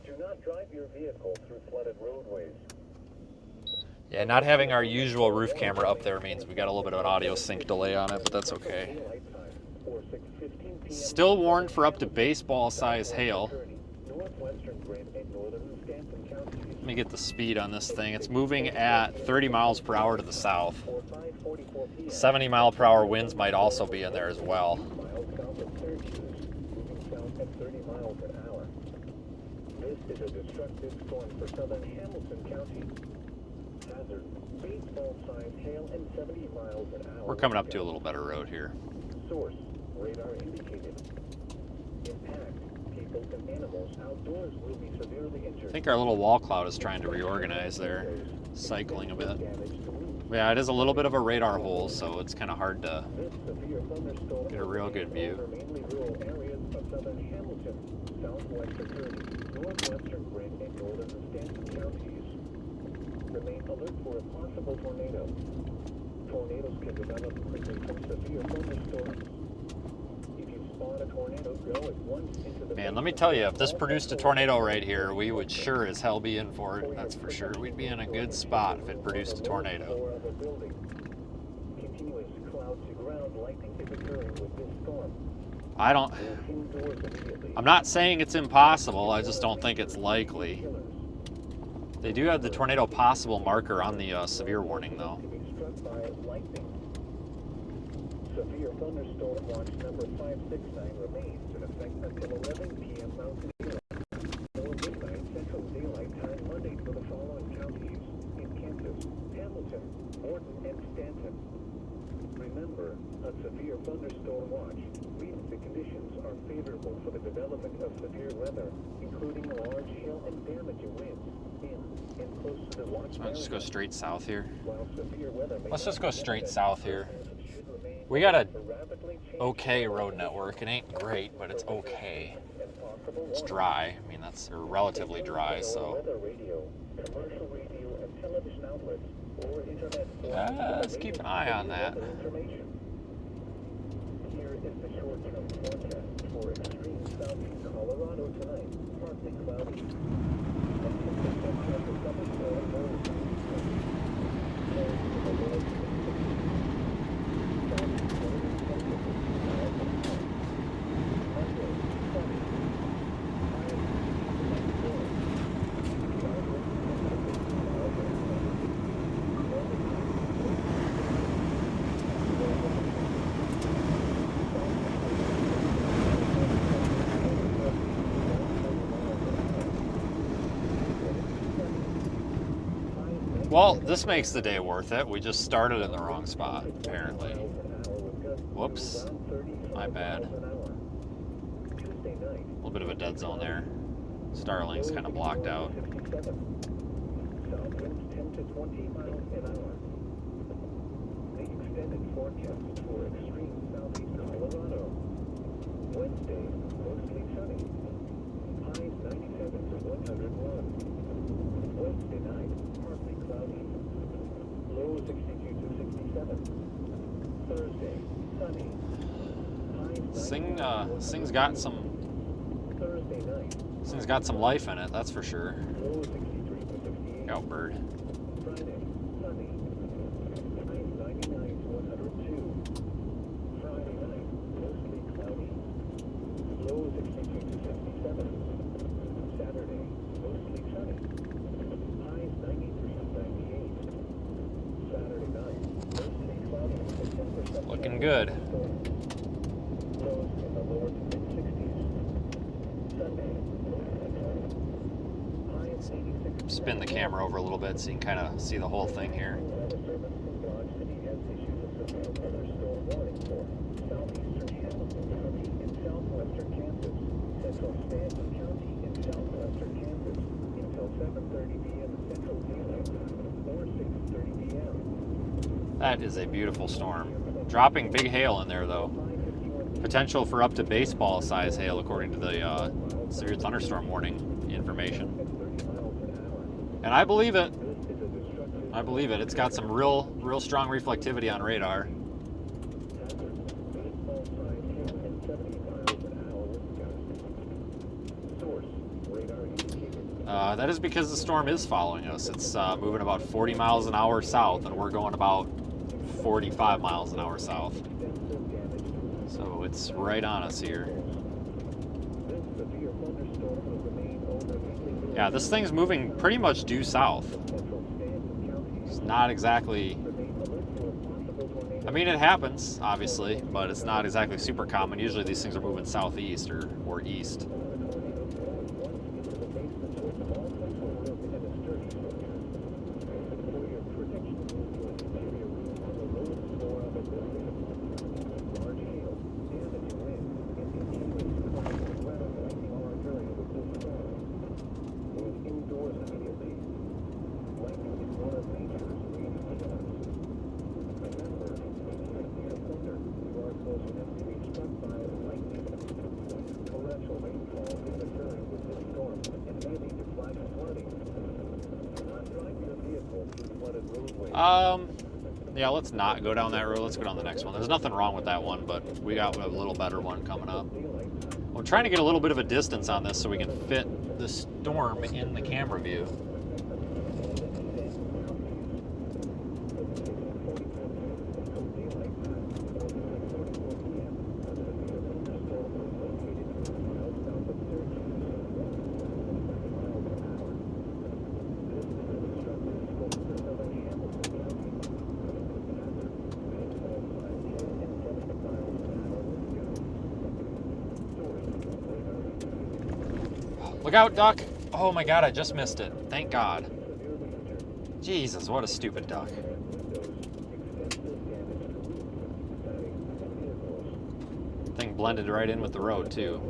Do not drive your vehicle through flooded roadways. Yeah, not having our usual roof camera up there means we got a little bit of an audio sync delay on it, but that's okay. Still warned for up to baseball-size hail. Let me get the speed on this thing. It's moving at 30 miles per hour to the south. 70 mile per hour winds might also be in there as well. This is a destructive storm for southern Hamilton County. Hazard, baseball-sized hail and 70 miles an hour. We're coming up to a little better road here. Source, radar indicated. Impact, people and animals outdoors will be severely injured. I think our little wall cloud is trying to reorganize there, cycling a bit. Yeah, it is a little bit of a radar hole, so it's kind of hard to get a real good view. Mainly rural areas of southern Hamilton, southwest Security, northwestern Grand and northern Stanton counties. Remain alert for a possible tornado. Tornadoes can develop quickly from severe thunderstorms. If you spot a tornado, go at once into the... Man, let me tell you, if this produced a tornado right here, we would sure as hell be in for it, that's for sure. We'd be in a good spot if it produced a tornado. Continuous cloud to ground lightning is occurring with this storm. I'm not saying it's impossible, I just don't think it's likely. They do have the tornado possible marker on the severe warning, though. Severe thunderstorm watch number 569 remains in effect until 11 p.m. Mountain Era, or midnight Central Daylight Time Monday for the following counties in Kansas, Hamilton, Morton, and Stanton. Remember, a severe thunderstorm watch means the conditions are favorable for the development of severe weather, including large hail and damaging winds in and close to the watch area. Let's just go straight south here. While severe weather may Let's just go straight south here. We got a okay road network. It ain't great, but it's okay. It's dry. I mean, that's relatively dry, so. Let's keep an eye on that. Here is the short-term forecast for extreme southeast Colorado tonight. Partly cloudy. Well, this makes the day worth it. We just started in the wrong spot, apparently. Whoops. My bad. A little bit of a dead zone there. Starlink's kind of blocked out. South winds 10 to 20 miles an hour. The extended forecast for extreme southeast Colorado. Wednesday, mostly sunny. Highs 97 to 101. Wednesday night, partly cloudy. Low 62 to 67. Thursday, sunny. Highs Thing's got some. Thursday night. This thing's got some life in it, that's for sure. Low 63 to 68. Out bird. Friday, sunny. Highs 99 to 102. Friday night, mostly cloudy. Low 62 to 67. looking good. Lows in the lower to mid-60s. Sunday, high at 86. Spin the camera over a little bit so you can kind of see the whole thing here. Weather Service from Dodge City has issued a severe thunderstorm warning for southeastern Hamilton County in southwestern Kansas, central Stanton County in southwestern Kansas until 7:30 p.m. Central Daylight Time or 6:30 p.m. That is a beautiful storm. Dropping big hail in there though. Potential for up to baseball size hail according to the severe thunderstorm warning information. And I believe it. I believe it. It's got some real strong reflectivity on radar. That is because the storm is following us. It's moving about 40 miles an hour south, and we're going about 45 miles an hour south. So it's right on us here. Yeah, this thing's moving pretty much due south. It's not exactly... I mean, it happens, obviously, but it's not exactly super common. Usually these things are moving southeast or east. Yeah, let's not go down that road. Let's go down the next one. There's nothing wrong with that one, but we got a little better one coming up. I'm trying to get a little bit of a distance on this so we can fit the storm in the camera view. Look out, duck! Oh my god, I just missed it. Thank God. Jesus, what a stupid duck. Thing blended right in with the road, too.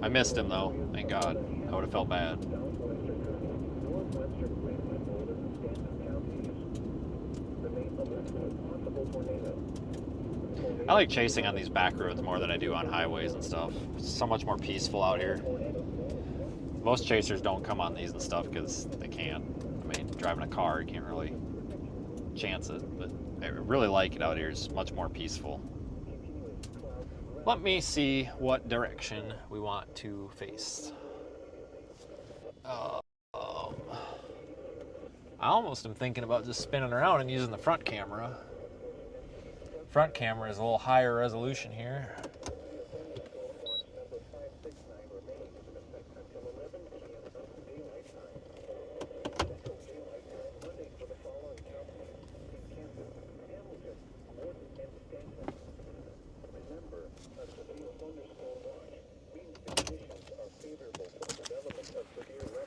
I missed him, though. Thank God. I would have felt bad. I like chasing on these back roads more than I do on highways and stuff. It's so much more peaceful out here. Most chasers don't come on these and stuff because they can't. I mean, driving a car, you can't really chance it, but I really like it out here. It's much more peaceful. Let me see what direction we want to face. I almost am thinking about just spinning around and using the front camera. Front camera is a little higher resolution here.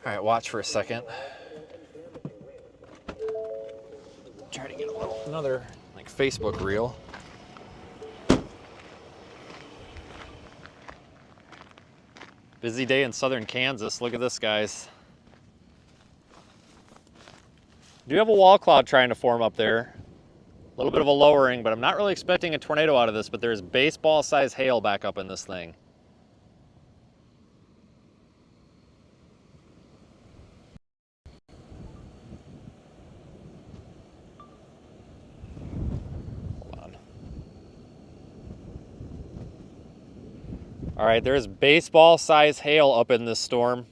All right, watch for a second. Try to get another like Facebook reel. Busy day in southern Kansas. Look at this, guys. Do have a wall cloud trying to form up there. A little bit of a lowering, but I'm not really expecting a tornado out of this, but there's baseball-sized hail back up in this thing. All right, there's baseball-sized hail up in this storm.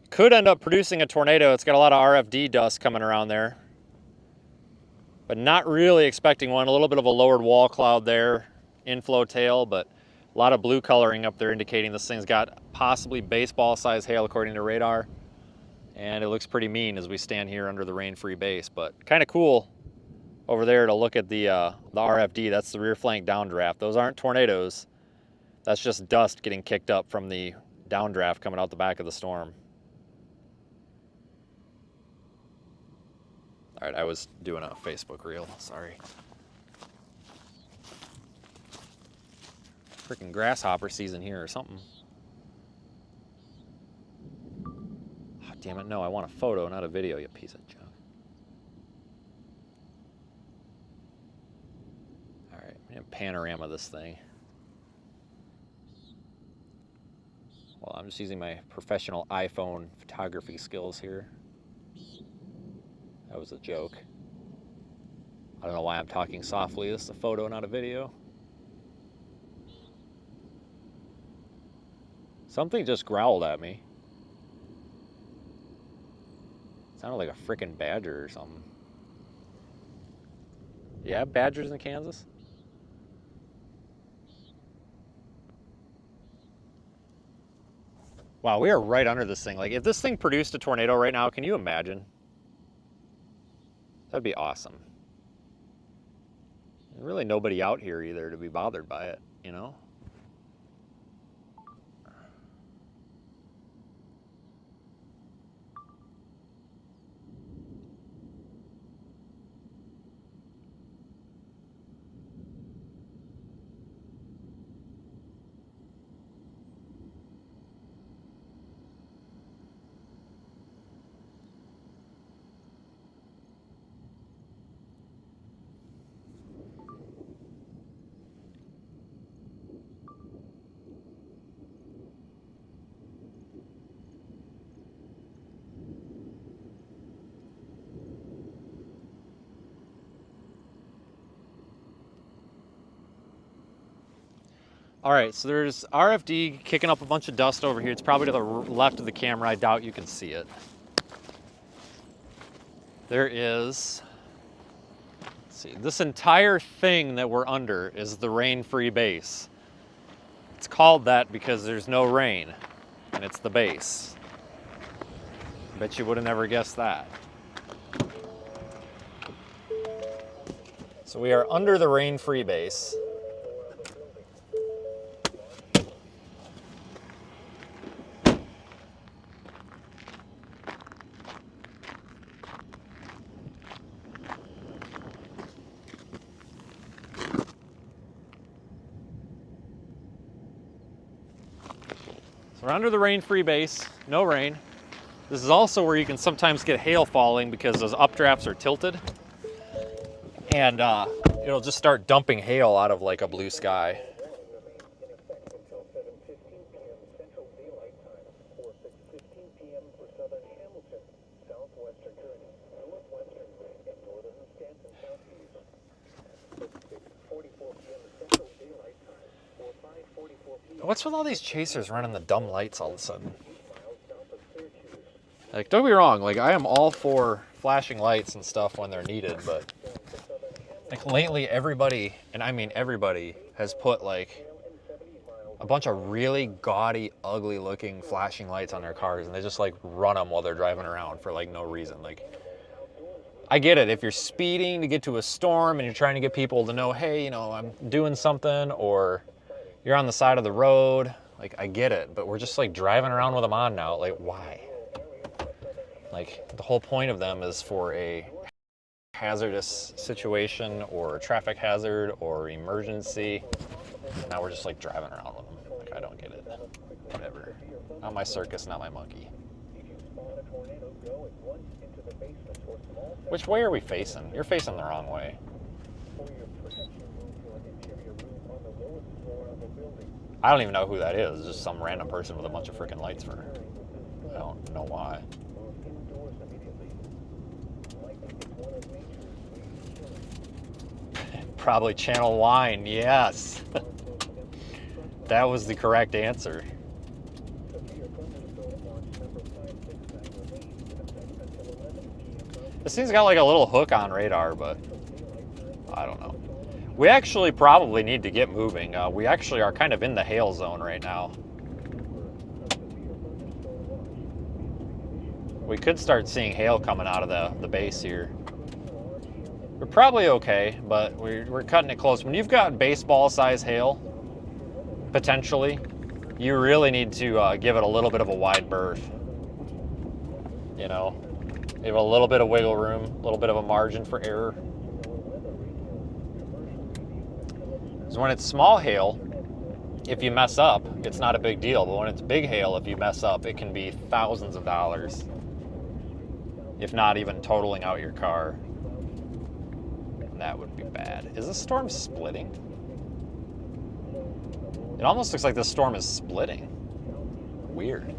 Could end up producing a tornado. It's got a lot of RFD dust coming around there. But not really expecting one. A little bit of a lowered wall cloud there, inflow tail, but a lot of blue coloring up there indicating this thing's got possibly baseball-sized hail according to radar. And it looks pretty mean as we stand here under the rain-free base, but kind of cool over there to look at the RFD. That's the rear flank downdraft. Those aren't tornadoes. That's just dust getting kicked up from the downdraft coming out the back of the storm. All right, I was doing a Facebook reel, sorry. Freaking grasshopper season here or something. Oh, damn it, no, I want a photo, not a video, you piece of junk. All right, I'm gonna panorama this thing. Well, I'm just using my professional iPhone photography skills here. That was a joke. I don't know why I'm talking softly. This is a photo, not a video. Something just growled at me. Sounded like a freaking badger or something. You have badgers in Kansas? Wow, we are right under this thing. Like, if this thing produced a tornado right now, can you imagine? That'd be awesome. There's really nobody out here either to be bothered by it, you know? All right, so there's RFD kicking up a bunch of dust over here. It's probably to the left of the camera. I doubt you can see it. There is, let's see, this entire thing that we're under is the rain-free base. It's called that because there's no rain, and it's the base. I bet you would have never guessed that. So we are under the rain-free base. We're under the rain-free base, no rain. This is also where you can sometimes get hail falling because those updrafts are tilted. And it'll just start dumping hail out of like a blue sky. What's with all these chasers running the dumb lights all of a sudden? Like, don't be wrong, like, I am all for flashing lights and stuff when they're needed, but like lately everybody, and I mean everybody, has put like a bunch of really gaudy, ugly looking flashing lights on their cars, and they just like run them while they're driving around for like no reason. Like, I get it, if you're speeding to get to a storm and you're trying to get people to know, hey, you know, I'm doing something, or you're on the side of the road, like, I get it, but we're just like driving around with them on now, like, why? Like, the whole point of them is for a hazardous situation or a traffic hazard or emergency. Now we're just like driving around with them. Like, I don't get it. Whatever. Not my circus, not my monkey. Which way are we facing? You're facing the wrong way. I don't even know who that is. Just some random person with a bunch of freaking lights for. I don't know why. Probably Channel Wine, yes. That was the correct answer. This thing's got like a little hook on radar, but I don't know. We actually probably need to get moving. We actually are kind of in the hail zone right now. We could start seeing hail coming out of the base here. we're probably okay, but we're cutting it close. When you've got baseball size hail, potentially, you really need to give it a little bit of a wide berth. You know, give it a little bit of wiggle room, a little bit of a margin for error. Because when it's small hail, if you mess up, it's not a big deal. But when it's big hail, if you mess up, it can be thousands of dollars, if not even totaling out your car. And that would be bad. Is this storm splitting? It almost looks like this storm is splitting. Weird.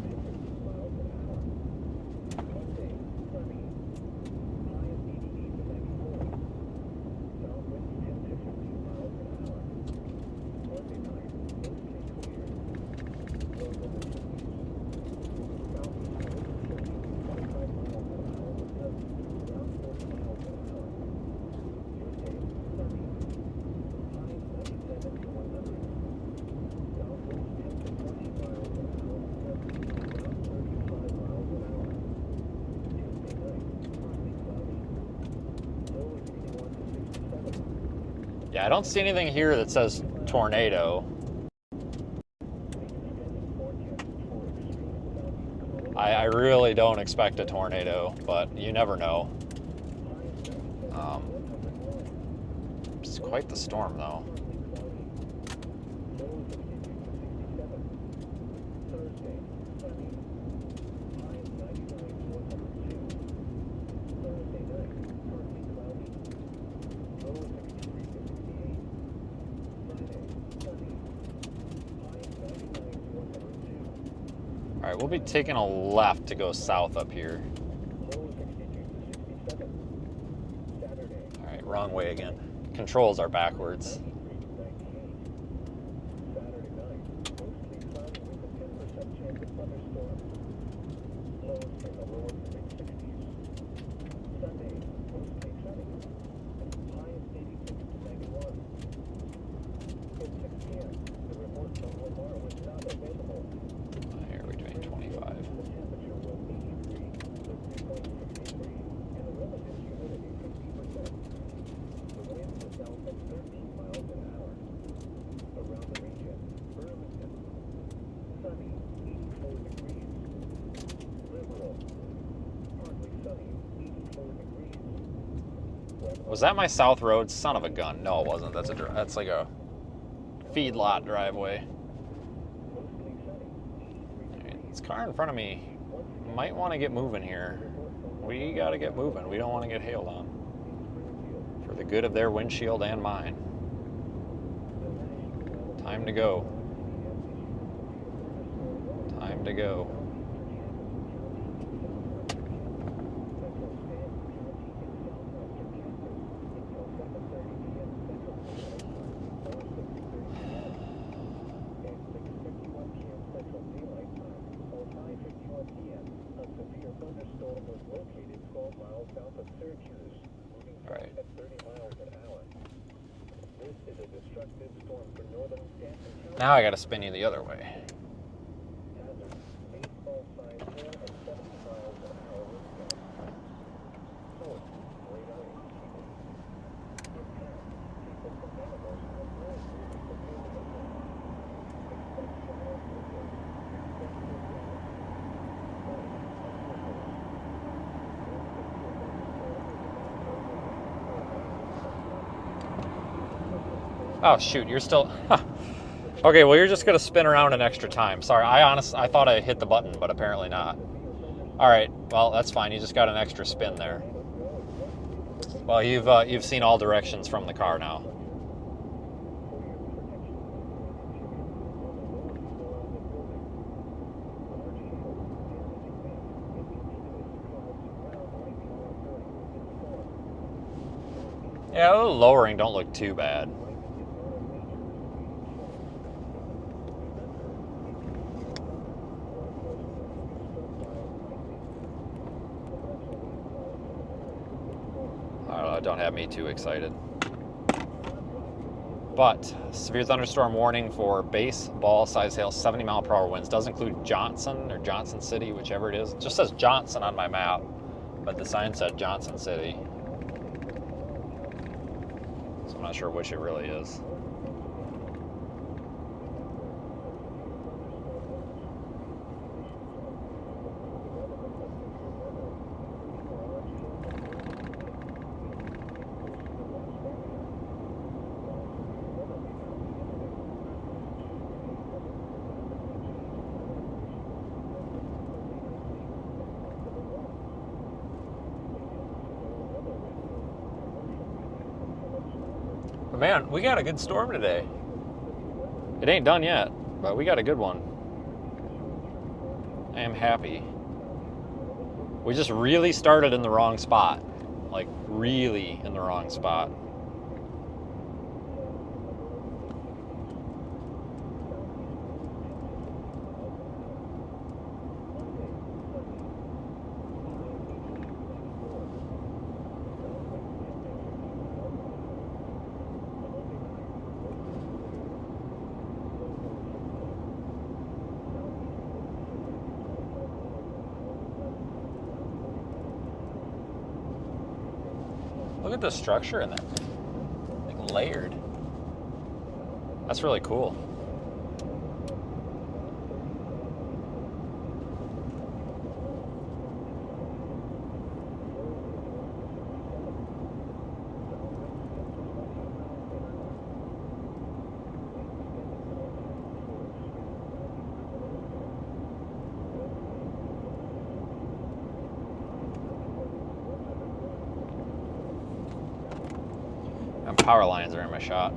Yeah, I don't see anything here that says tornado. I really don't expect a tornado, but you never know. It's quite the storm, though. All right, we'll be taking a left to go south up here. All right, wrong way again. Controls are backwards. Was that my south road? Son of a gun. No, it wasn't. That's like a feedlot driveway. Right, this car in front of me might want to get moving here. We got to get moving. We don't want to get hailed on. For the good of their windshield and mine. Time to go. Time to go. Now I gotta spin you the other way. Oh shoot, you're still... Huh. Okay, well you're just gonna spin around an extra time. Sorry, I thought I hit the button, but apparently not. Alright, well that's fine, you just got an extra spin there. Well, you've seen all directions from the car now. Yeah, a little lowering don't look too bad. Don't have me too excited. But severe thunderstorm warning for baseball size hail, 70 mile per hour winds. Does include Johnson or Johnson City, whichever it is. It just says Johnson on my map, but the sign said Johnson City. I'm not sure which it really is. But man, we got a good storm today. It ain't done yet, but we got a good one. I am happy. We just really started in the wrong spot. Like, really in the wrong spot. Look at the structure in that. Like layered. That's really cool. And power lines are in my shot.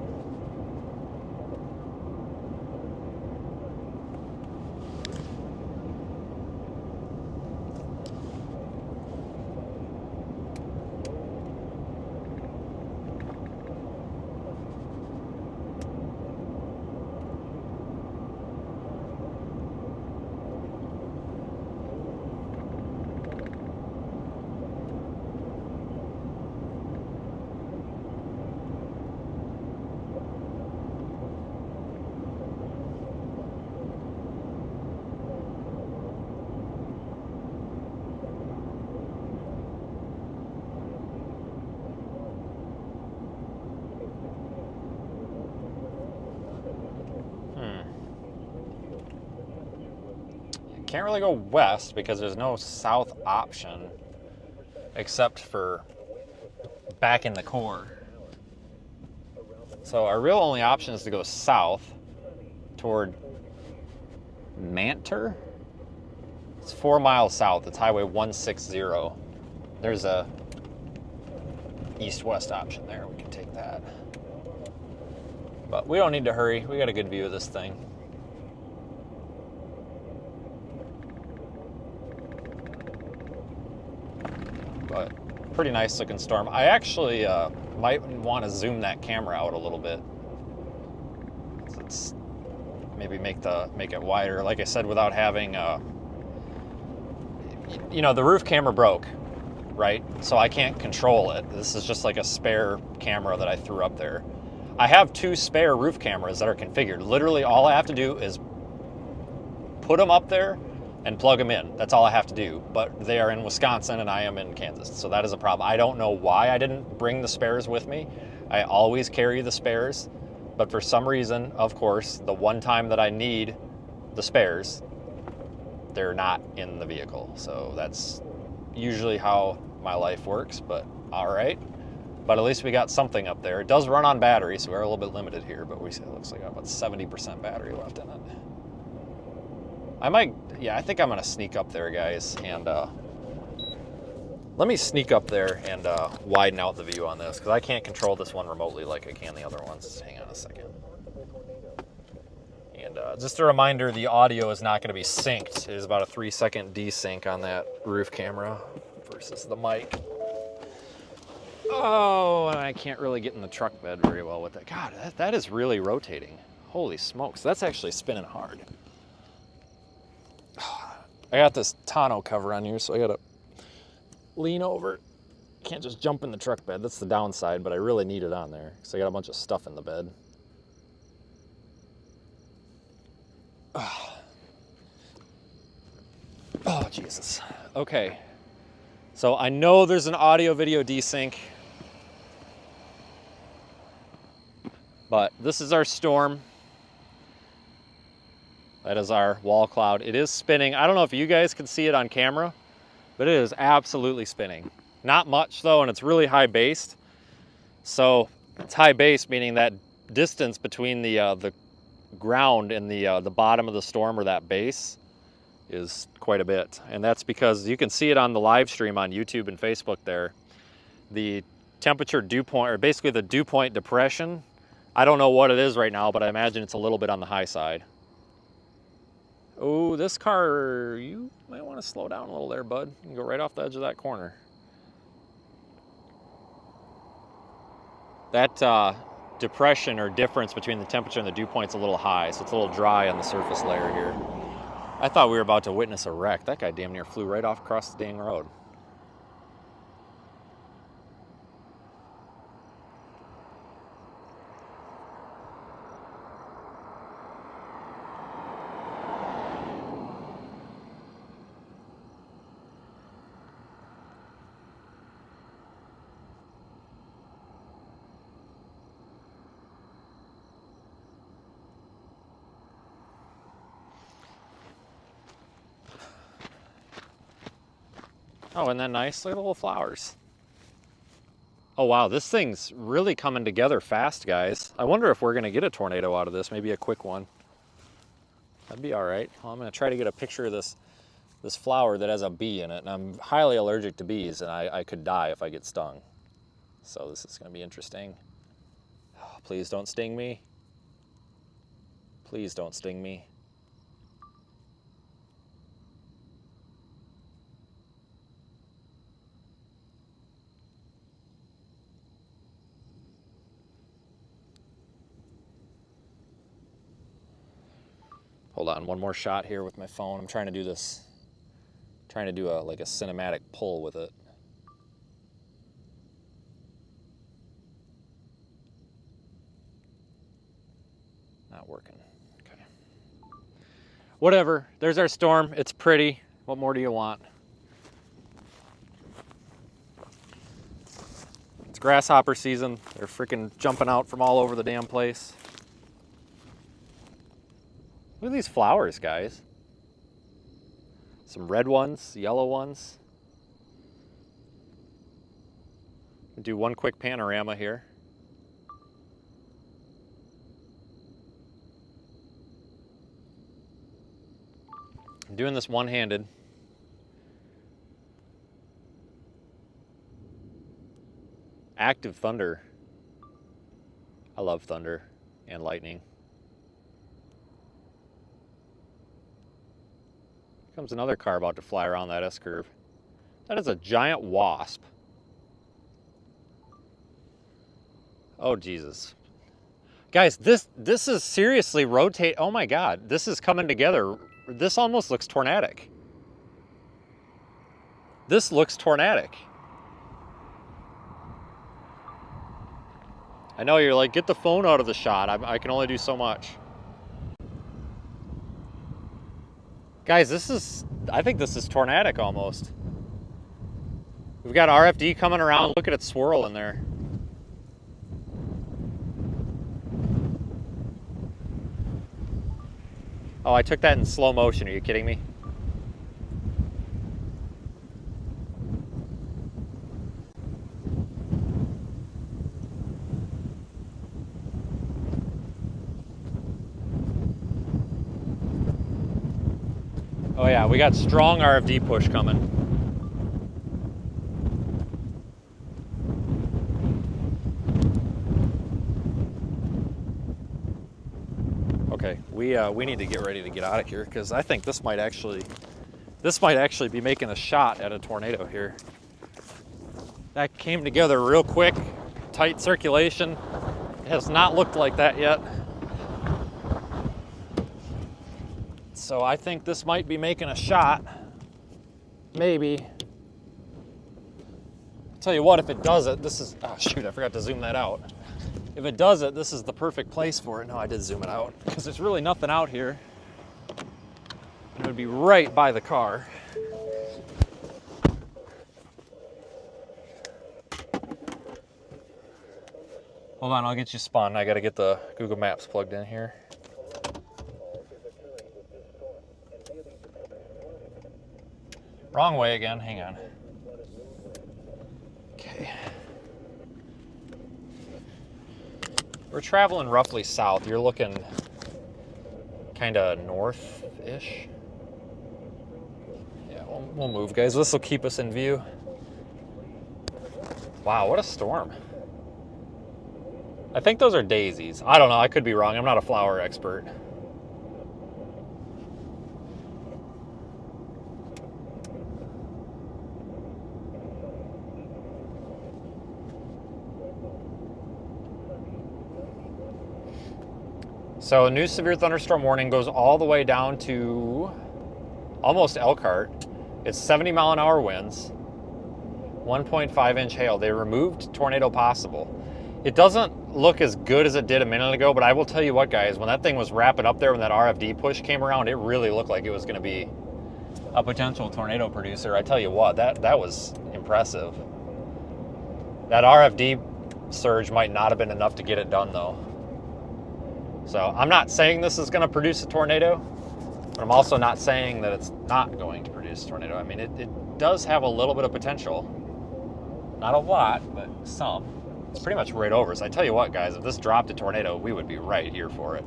Can't really go west because there's no south option except for back in the core. So our real only option is to go south toward Manter. It's 4 miles south. It's Highway 160. There's a east-west option there. We can take that. But we don't need to hurry. We got a good view of this thing. But pretty nice looking storm. I actually might want to zoom that camera out a little bit. Let's maybe make it wider. Like I said, without having you know, the roof camera broke, right? So I can't control it. This is just like a spare camera that I threw up there. I have 2 spare roof cameras that are configured. Literally all I have to do is put them up there and plug them in. That's all I have to do. But they are in Wisconsin and I am in Kansas. So that is a problem. I don't know why I didn't bring the spares with me. I always carry the spares. But for some reason, of course, the one time that I need the spares, they're not in the vehicle. So that's usually how my life works, but all right. But at least we got something up there. It does run on battery, so we're a little bit limited here, but it looks like about 70% battery left in it. I think I'm gonna sneak up there, guys, and let me sneak up there and widen out the view on this, because I can't control this one remotely like I can the other ones. Hang on a second. And just a reminder, the audio is not gonna be synced. It is about a 3-second desync on that roof camera versus the mic. Oh, and I can't really get in the truck bed very well with that. God, that is really rotating. Holy smokes, that's actually spinning hard. I got this tonneau cover on here, so I gotta lean over. Can't just jump in the truck bed. That's the downside, but I really need it on there because I got a bunch of stuff in the bed. Oh, Jesus. Okay. So I know there's an audio video desync. But this is our storm. That is our wall cloud. It is spinning. I don't know if you guys can see it on camera, but it is absolutely spinning. Not much though, and it's really high based. So it's high based, meaning that distance between the ground and the bottom of the storm, or that base, is quite a bit. And that's because you can see it on the live stream on YouTube and Facebook there. The temperature dew point, or basically the dew point depression, I don't know what it is right now, but I imagine it's a little bit on the high side. Oh, this car, you might want to slow down a little there, bud. You can go right off the edge of that corner. That depression or difference between the temperature and the dew point's a little high, so it's a little dry on the surface layer here. I thought we were about to witness a wreck. That guy damn near flew right off across the dang road. Oh, isn't that nice? Look at the little flowers. Oh wow, this thing's really coming together fast, guys. I wonder if we're gonna get a tornado out of this, maybe a quick one. That'd be all right. Well, I'm gonna try to get a picture of this flower that has a bee in it, and I'm highly allergic to bees, and I could die if I get stung. So this is gonna be interesting. Oh, please don't sting me. Please don't sting me. Hold on, one more shot here with my phone. I'm trying to do this, like a cinematic pull with it. Not working. Okay. Whatever. There's our storm. It's pretty. What more do you want? It's grasshopper season. They're freaking jumping out from all over the damn place. Look at these flowers, guys. Some red ones, yellow ones. Do one quick panorama here. I'm doing this one-handed. Active thunder. I love thunder and lightning. Here comes another car about to fly around that S-curve. That is a giant wasp. Oh, Jesus. Guys, this is seriously rotate. Oh my God, this is coming together. This almost looks tornadic. This looks tornadic. I know you're like, get the phone out of the shot. I can only do so much. Guys, I think this is tornadic almost. We've got RFD coming around. Look at it swirl in there. Oh, I took that in slow motion. Are you kidding me? Oh yeah, we got strong RFD push coming. Okay, we need to get ready to get out of here because I think this might actually be making a shot at a tornado here. That came together real quick, tight circulation. It has not looked like that yet. So I think this might be making a shot. Maybe. I'll tell you what, if it does it, this is, oh shoot, I forgot to zoom that out. If it does it, this is the perfect place for it. No, I did zoom it out because there's really nothing out here. It would be right by the car. Hold on, I'll get you spun. I gotta get the Google Maps plugged in here. Wrong way again, hang on. Okay. We're traveling roughly south. You're looking kind of north-ish. Yeah, we'll move, guys. This will keep us in view. Wow, what a storm. I think those are daisies. I don't know, I could be wrong. I'm not a flower expert. So a new severe thunderstorm warning goes all the way down to almost Elkhart. It's 70-mile-an-hour winds, 1.5-inch hail. They removed tornado possible. It doesn't look as good as it did a minute ago, but I will tell you what, guys, when that thing was wrapping up there, when that RFD push came around, it really looked like it was going to be a potential tornado producer. I tell you what, that was impressive. That RFD surge might not have been enough to get it done, though. So I'm not saying this is going to produce a tornado, but I'm also not saying that it's not going to produce a tornado. I mean, it does have a little bit of potential. Not a lot, but some. It's pretty much right over us. I tell you what, guys, if this dropped a tornado, we would be right here for it.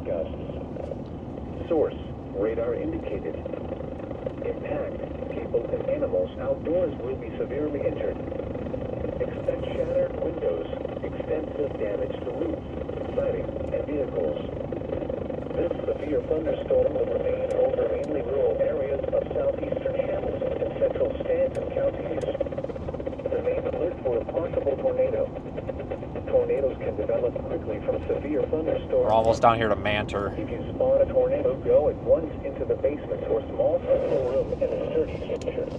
Gusts. Source, radar indicated. Impact, people and animals outdoors will be severely injured. Expect shattered windows, extensive damage to roofs, siding, and vehicles. This severe thunderstorm will remain over mainly rural areas of southeastern Hamilton and central Stanton counties. Remain alert for a possible tornado. Tornadoes can develop quickly from severe thunderstorms. We're almost down here to Mantor. If you spot a tornado, go at once into the basement or small central room in a sturdy structure.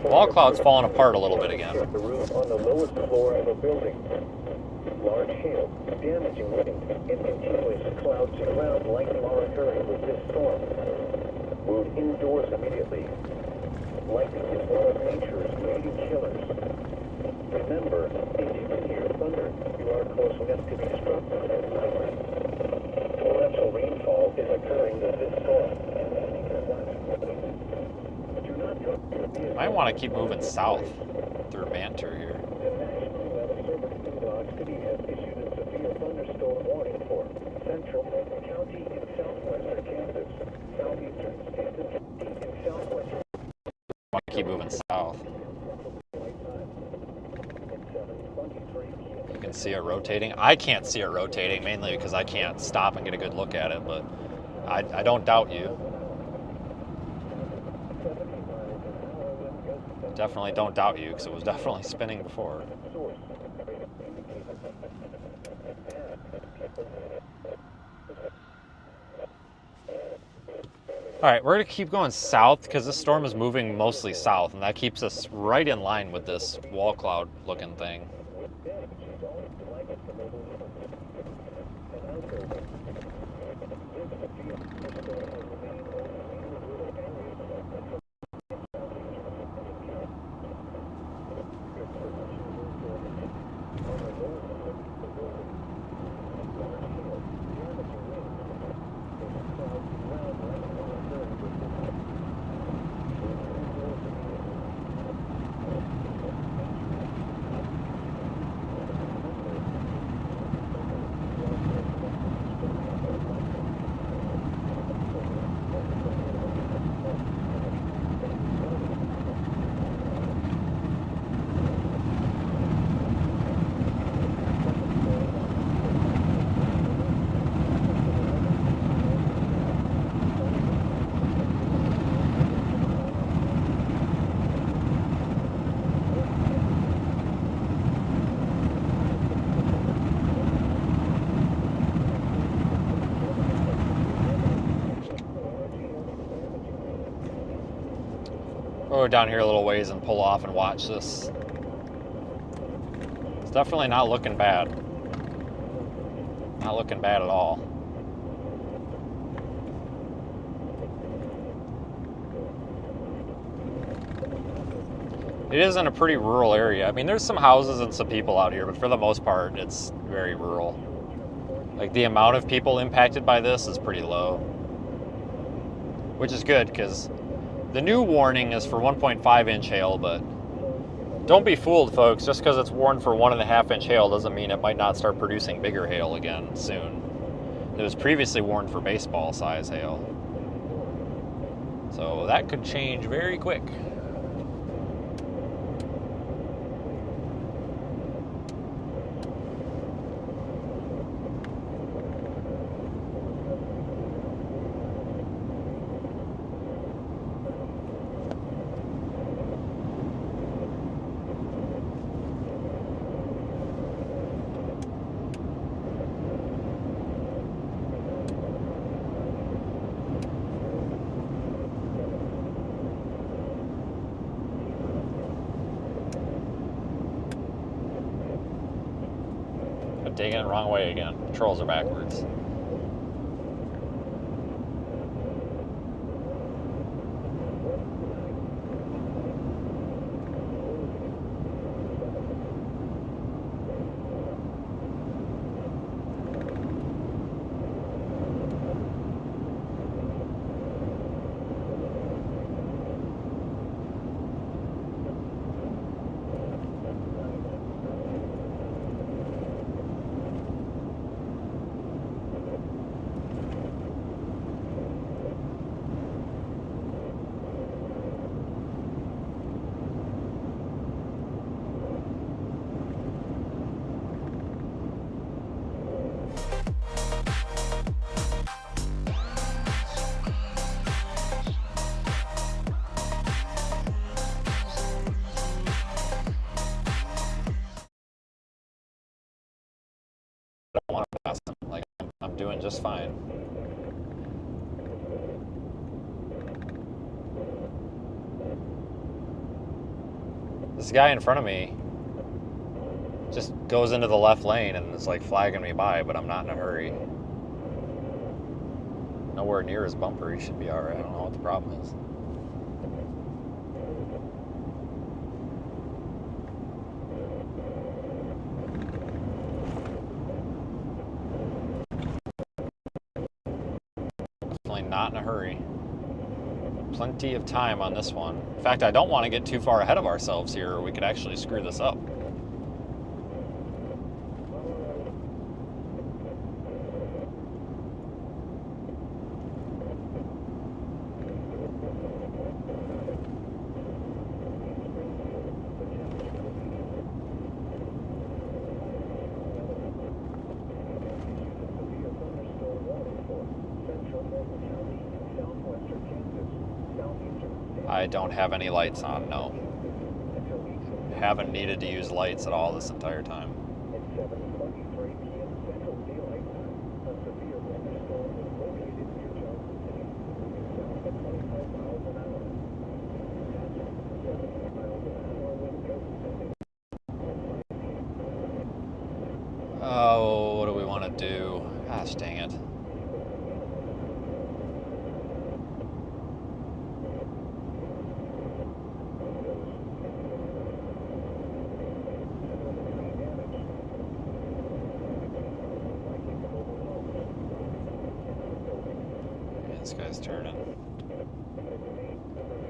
Wall cloud's falling apart a little bit again. The roof on the lowest floor of a building. Large hail, damaging wind, and continuous cloud to ground lightning are occurring with this storm. Move indoors immediately. Lightning is one of nature's leading killers. Remember, if you can hear thunder, you are close enough to be struck by lightning. Torrential rainfall is occurring with this storm. Do not go to your vehicle. Might want to keep moving south through Mantor here. The National Weather Service in Dodge City has issued a severe thunderstorm warning for central Fulton County in southwestern Kansas, southeastern Stanton County in southwestern. Want to keep moving south. You can see it rotating. I can't see it rotating, mainly because I can't stop and get a good look at it, but I don't doubt you. Definitely don't doubt you, because it was definitely spinning before. All right, we're going to keep going south because this storm is moving mostly south, and that keeps us right in line with this wall cloud looking thing. We'll go down here a little ways and pull off and watch this. It's definitely not looking bad. Not looking bad at all. It is in a pretty rural area. I mean, there's some houses and some people out here, but for the most part, it's very rural. Like, the amount of people impacted by this is pretty low. Which is good, because the new warning is for 1.5-inch hail, but don't be fooled, folks. Just because it's warned for 1.5-inch hail doesn't mean it might not start producing bigger hail again soon. It was previously warned for baseball-size hail. So that could change very quick. Taking it the wrong way again. Controls are backwards. I don't want to pass them. Like, I'm doing just fine. This guy in front of me just goes into the left lane and is like flagging me by, but I'm not in a hurry. Nowhere near his bumper. He should be alright. I don't know what the problem is. Definitely not in a hurry. Plenty of time on this one. In fact, I don't want to get too far ahead of ourselves here, or we could actually screw this up. I don't have any lights on, no. Haven't needed to use lights at all this entire time. Oh, what do we want to do? Gosh dang it. This guy's turning.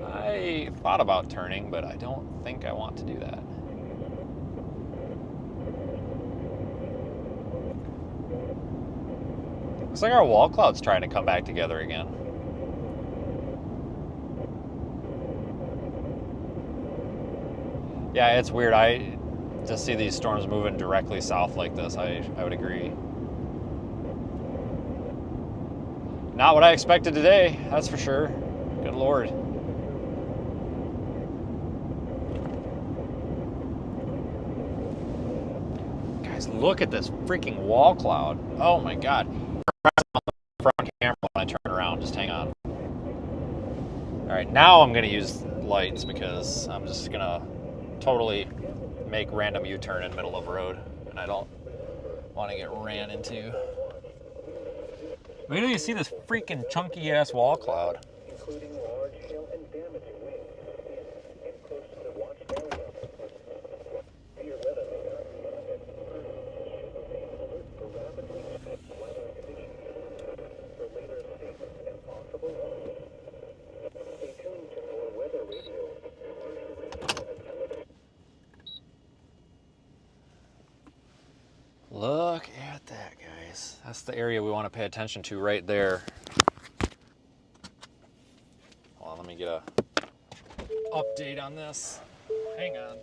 I thought about turning, but I don't think I want to do that. Looks like our wall cloud's trying to come back together again. Yeah, it's weird. I just see these storms moving directly south like this. I would agree. Not what I expected today, that's for sure. Good Lord. Guys, look at this freaking wall cloud. Oh my God. On the front camera when I turn around, just hang on. All right, now I'm gonna use lights because I'm just gonna totally make random U-turn in the middle of a road, and I don't want to get ran into. Wait till you see this freaking chunky ass wall cloud. Including large hail and damaging winds. Get close to the watchtower the area we want to pay attention to right there. Hold on, let me get a update on this. Hang on.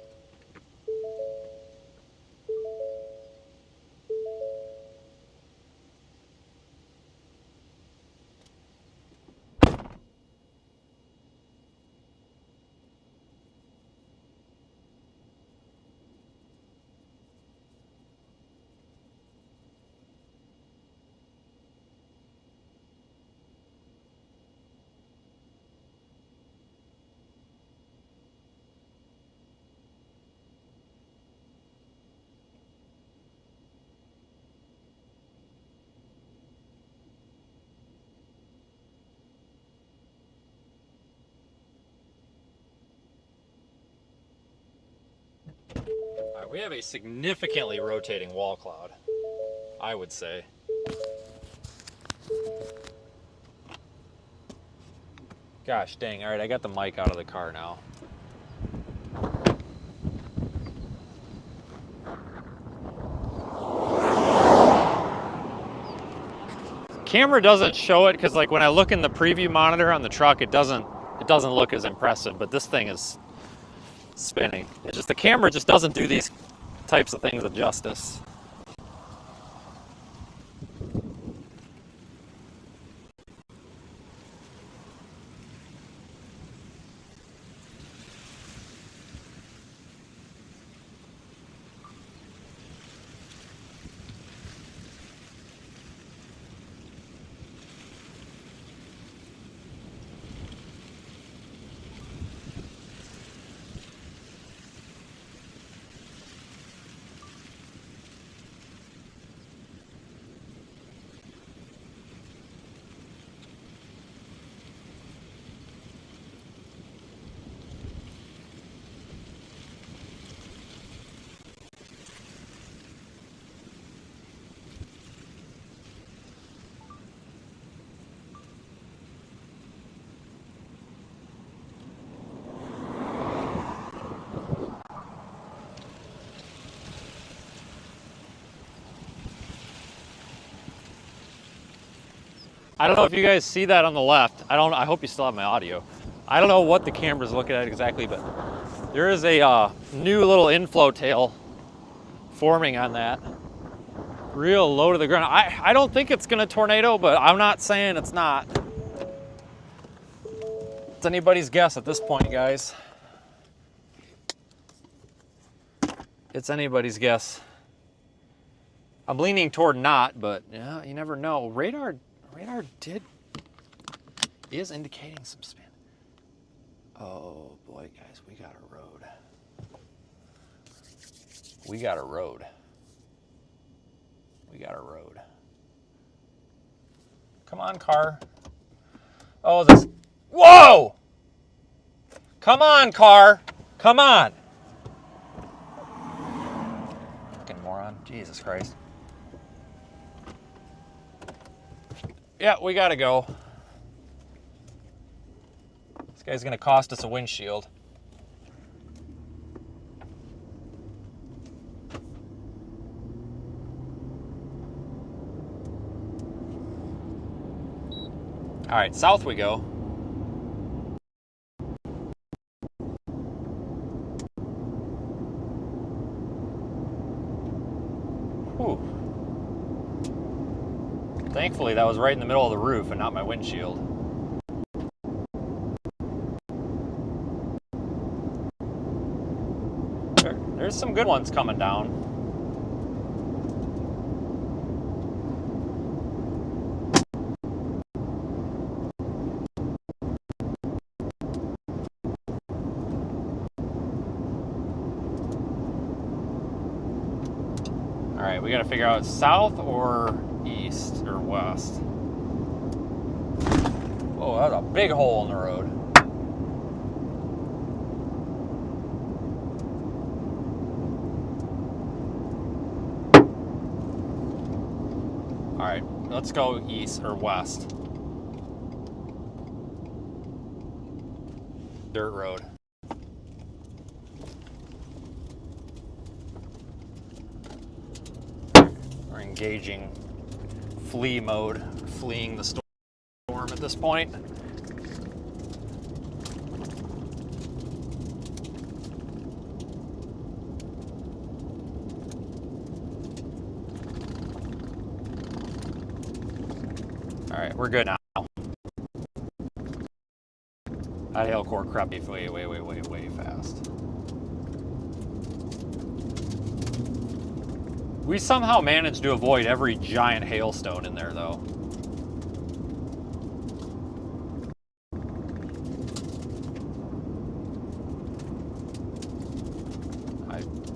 All right, we have a significantly rotating wall cloud, I would say. Gosh dang, all right, I got the mic out of the car now. Camera doesn't show it because like when I look in the preview monitor on the truck, it doesn't look as impressive, but this thing is spinning. It's just the camera just doesn't do these types of things with justice. I don't know if you guys see that on the left. I hope you still have my audio. I don't know what the camera's looking at exactly, but there is a new little inflow tail forming on that. Real low to the ground. I don't think it's gonna tornado, but I'm not saying it's not. It's anybody's guess at this point, guys. It's anybody's guess. I'm leaning toward not, but yeah, you never know. Radar is indicating some spin. Oh boy, guys, we got a road. We got a road. We got a road. Come on, car. Oh, this. Whoa! Come on, car. Come on. Fucking moron. Jesus Christ. Yeah, we gotta go. This guy's gonna cost us a windshield. All right, south we go. Whew. Thankfully, that was right in the middle of the roof and not my windshield. There's some good ones coming down. All right, we got to figure out south or east or west. Oh, that's a big hole in the road. All right, let's go east or west. Dirt road. We're engaging flee mode, fleeing the storm at this point. All right, we're good now. That hail core crept way fast. We somehow managed to avoid every giant hailstone in there, though.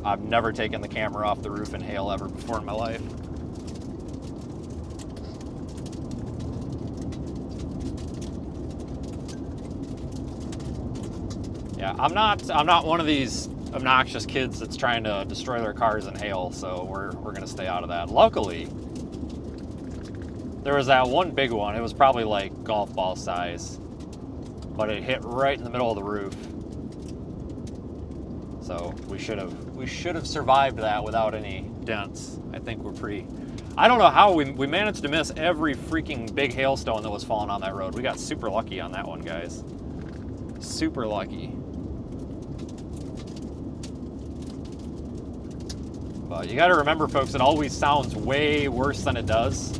I've never taken the camera off the roof in hail ever before in my life. Yeah, I'm not one of these obnoxious kids that's trying to destroy their cars in hail, so we're gonna stay out of that. Luckily, there was that one big one. It was probably like golf ball size, but it hit right in the middle of the roof. So we should have survived that without any dents. I think we're pretty. I don't know how we managed to miss every freaking big hailstone that was falling on that road. We got super lucky on that one, guys. Super lucky. But you got to remember, folks, it always sounds way worse than it does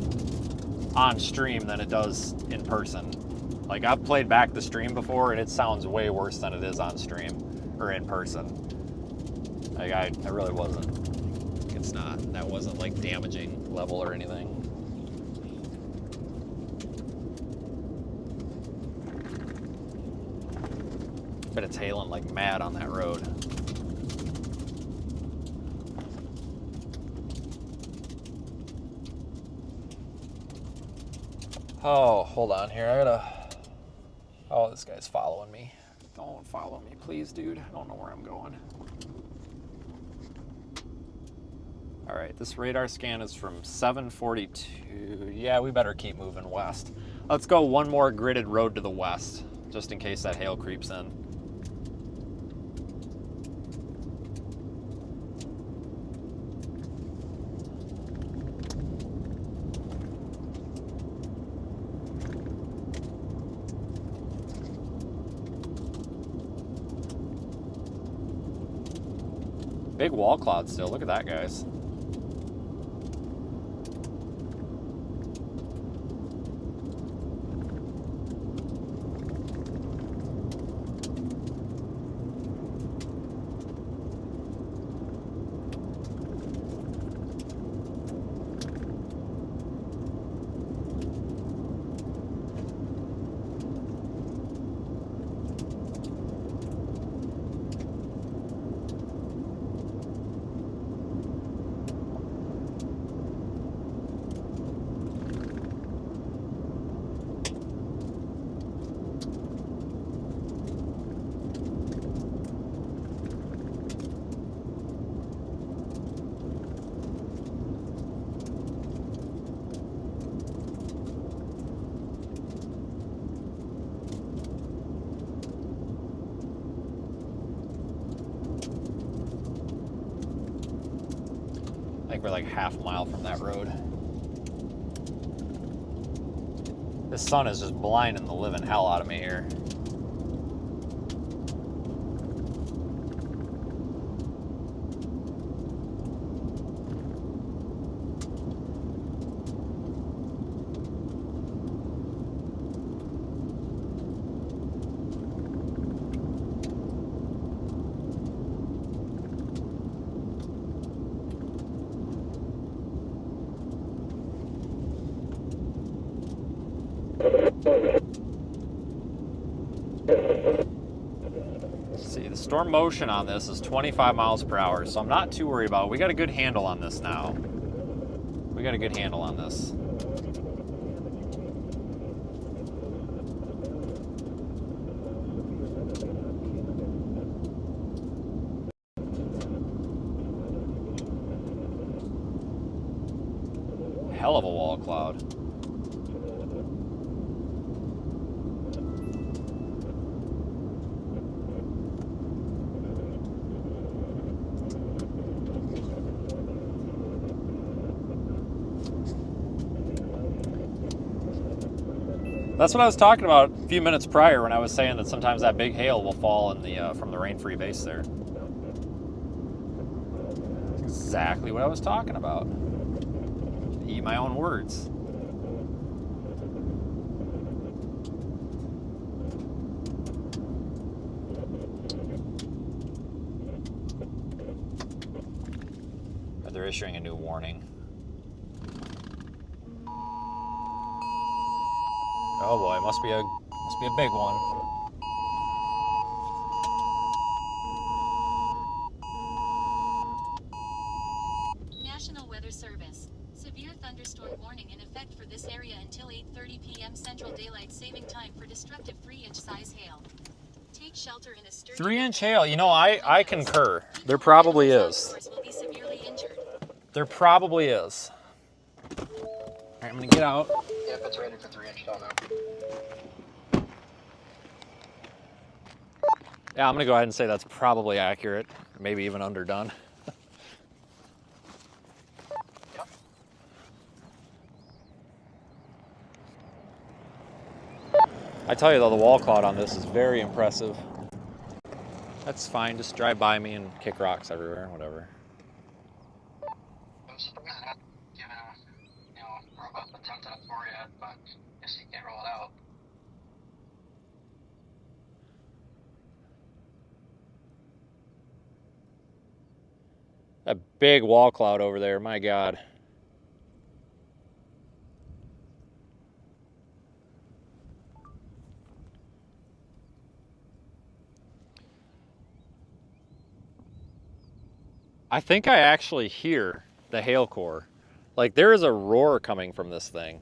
on stream than it does in person. Like, I've played back the stream before, and it sounds way worse than it is on stream or in person. Like, I really wasn't. It's not. That wasn't, like, damaging level or anything. But it's hailing like mad on that road. Oh, hold on here. I gotta. Oh, this guy's following me. Don't follow me, please, dude. I don't know where I'm going. All right, this radar scan is from 742. Yeah, we better keep moving west. Let's go one more gridded road to the west, just in case that hail creeps in. Big wall cloud still. Look at that, guys. I think we're like half a mile from that road. This sun is just blinding the living hell out of me here. See, the storm motion on this is 25 miles per hour, so I'm not too worried about it. We got a good handle on this now. We got a good handle on this. Hell of a wall cloud. That's what I was talking about a few minutes prior when I was saying that sometimes that big hail will fall in the from the rain-free base there. That's exactly what I was talking about. Eat my own words. They're issuing a new warning. Oh boy, must be a big one. National Weather Service. Severe thunderstorm warning in effect for this area until 8:30 p.m. Central Daylight Saving Time for destructive 3-inch size hail. Take shelter in a sturdy 3-inch hail. You know, I concur. There probably is. will be severely injured. There probably is. All right, I'm gonna get out. Yep, it's rated for 3-inch hail now. Yeah, I'm gonna go ahead and say that's probably accurate, maybe even underdone. Yep. I tell you though, the wall cloud on this is very impressive. That's fine, just drive by me and kick rocks everywhere, whatever. I'm still not giving a, robust attempt at it for yet, but I guess you can't roll it out. That big wall cloud over there, my God. I think I actually hear the hail core. Like there is a roar coming from this thing.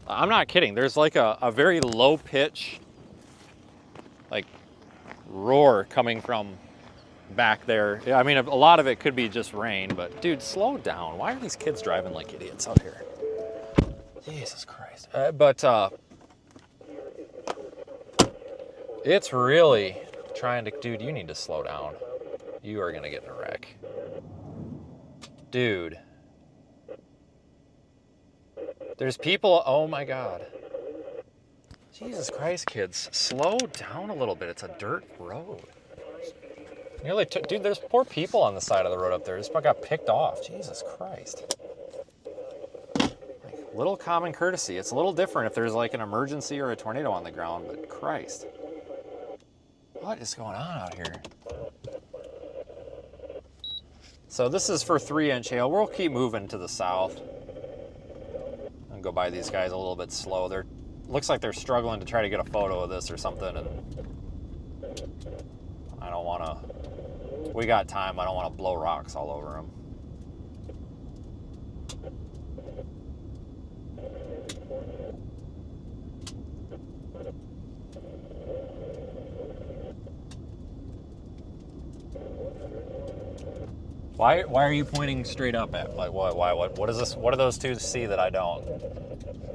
I'm not kidding. There's like a very low pitch, like roar coming from back there. I mean, a lot of it could be just rain, but dude, slow down. Why are these kids driving like idiots out here? Jesus Christ. It's really trying to, dude, you need to slow down. You are gonna get in a wreck. Dude. There's people, oh my God. Jesus Christ, kids, slow down a little bit. It's a dirt road. Nearly took, dude, there's poor people on the side of the road up there. This one got picked off. Jesus Christ. Like, little common courtesy. It's a little different if there's like an emergency or a tornado on the ground, but Christ. What is going on out here? So this is for 3-inch hail. We'll keep moving to the south. And go by these guys a little bit slow. They're looks like they're struggling to try to get a photo of this or something, and I don't want to. We got time. I don't want to blow rocks all over them. Why are you pointing straight up at? Like what is this? What do those two see that I don't?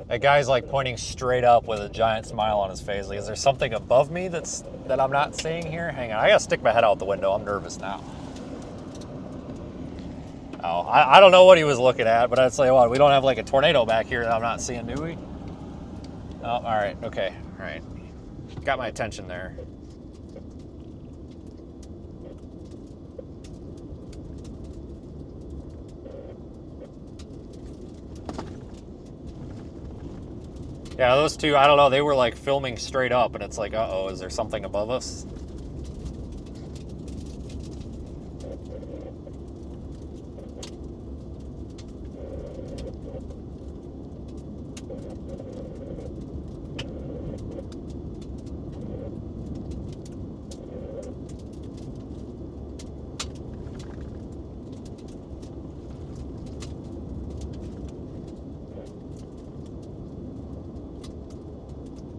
That guy's like pointing straight up with a giant smile on his face. Like, is there something above me that I'm not seeing here? Hang on, I gotta stick my head out the window. I'm nervous now. Oh, I don't know what he was looking at, but I'd say, what, we don't have like a tornado back here that I'm not seeing, do we? Oh, all right, okay, all right. Got my attention there. Yeah, those two, I don't know, they were like filming straight up, and it's like, uh-oh, is there something above us?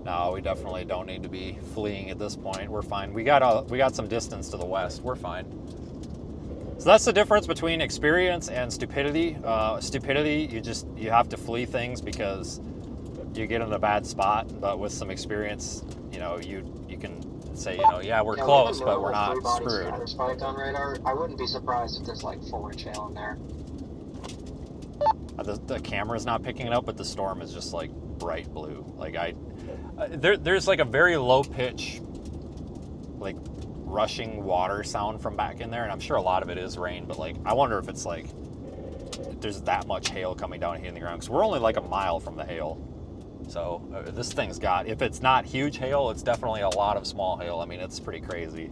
No, we definitely don't need to be fleeing at this point. We're fine. We got some distance to the west. We're fine. So that's the difference between experience and stupidity. Stupidity, you have to flee things because you get in a bad spot. But with some experience, you can say, yeah, we're close, but we're not screwed. On radar. I wouldn't be surprised if there's like 4-inch hail in there. The camera's not picking it up, but the storm is just like bright blue. Like there's like a very low pitch, like rushing water sound from back in there, and I'm sure a lot of it is rain, but like I wonder if it's like there's that much hail coming down hitting the ground, because we're only like a mile from the hail. So this thing's got, if it's not huge hail, it's definitely a lot of small hail. I mean, it's pretty crazy.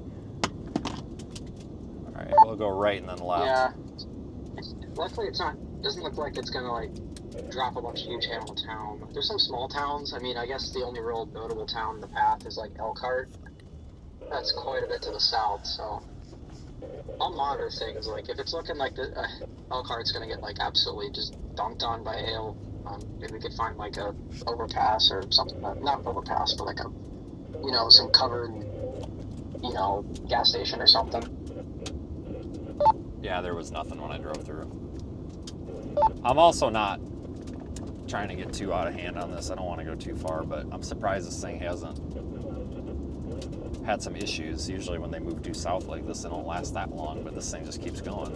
All right, we'll go right and then left. Yeah. Luckily, it's not. Doesn't look like it's gonna like drop a bunch of huge hail in town. There's some small towns. I mean, I guess the only real notable town in the path is like Elkhart. That's quite a bit to the south, so I'll monitor things. Like if it's looking like the Elkhart's gonna get like absolutely just dunked on by hail, maybe we could find like a overpass or something. Not overpass, but like a, you know, some covered, you know, gas station or something. Yeah, there was nothing when I drove through. I'm also not trying to get too out of hand on this. I don't want to go too far, but I'm surprised this thing hasn't had some issues. Usually when they move due south like this, they don't last that long, but this thing just keeps going.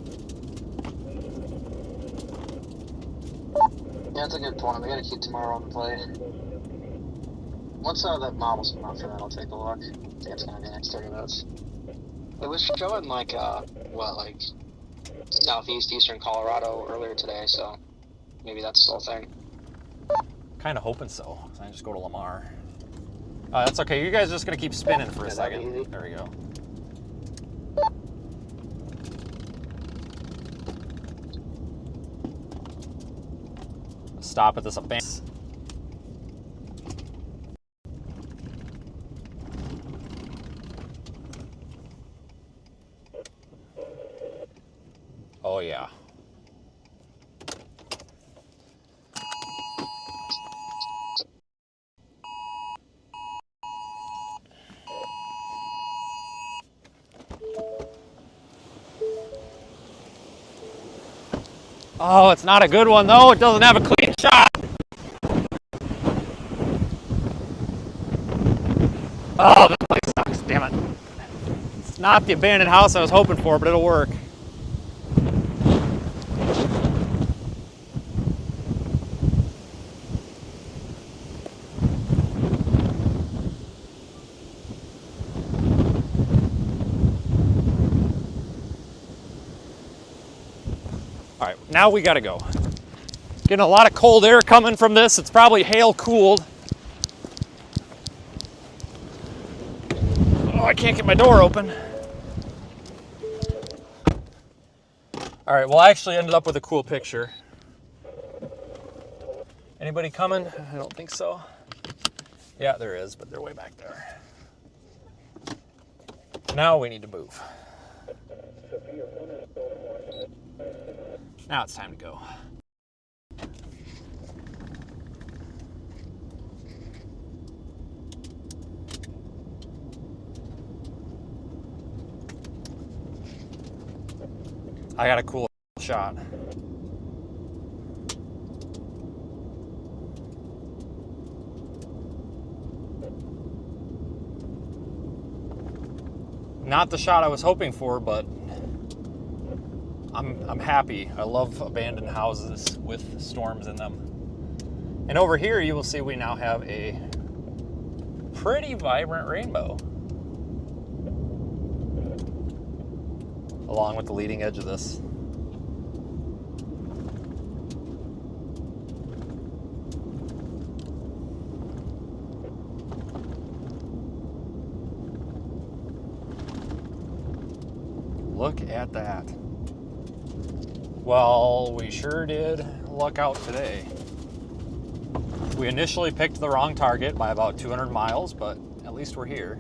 Yeah, that's a good point. We gotta keep tomorrow on the plate. Once that model's come out for that, I'll take a look. I think it's gonna be the next 30 minutes. It was showing like, like southeast, eastern Colorado earlier today, so maybe that's still a thing. Kind of hoping so. So I just go to Lamar. That's okay. You guys are just gonna keep spinning for a second. There we go. Stop at this abandoned. Oh yeah. Oh, it's not a good one though. It doesn't have a clean shot. Oh, this place sucks, damn it. It's not the abandoned house I was hoping for, but it'll work. All right, now we gotta go. Getting a lot of cold air coming from this. It's probably hail cooled. Oh, I can't get my door open. All right, well, I actually ended up with a cool picture. Anybody coming? I don't think so. Yeah, there is, but they're way back there. Now we need to move. Now it's time to go. I got a cool shot. Not the shot I was hoping for, but I'm happy. I love abandoned houses with storms in them. And over here you will see we now have a pretty vibrant rainbow along with the leading edge of this. Look at that. Well, we sure did luck out today. We initially picked the wrong target by about 200 miles, but at least we're here.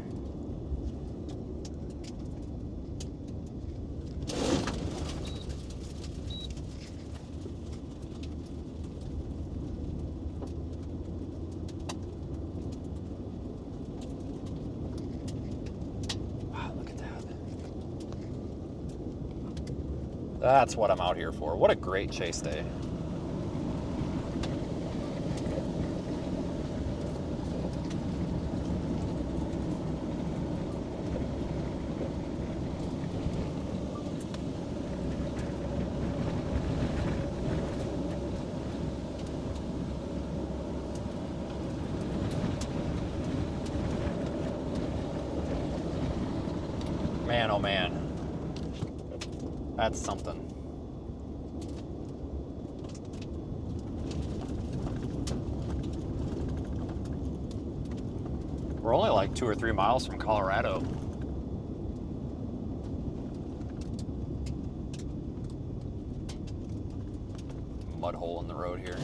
That's what I'm out here for. What a great chase day. Man, oh man. That's something. We're only like 2 or 3 miles from Colorado. Mud hole in the road here.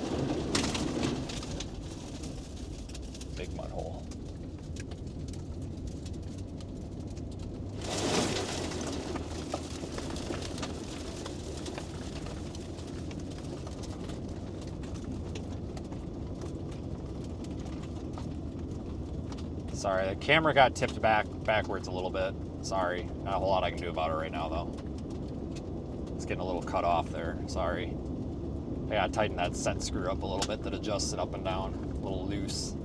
Big mud hole. Sorry, the camera got tipped backwards a little bit. Sorry, not a whole lot I can do about it right now though. It's getting a little cut off there, sorry. I gotta tighten that set screw up a little bit that adjusts it up and down, a little loose.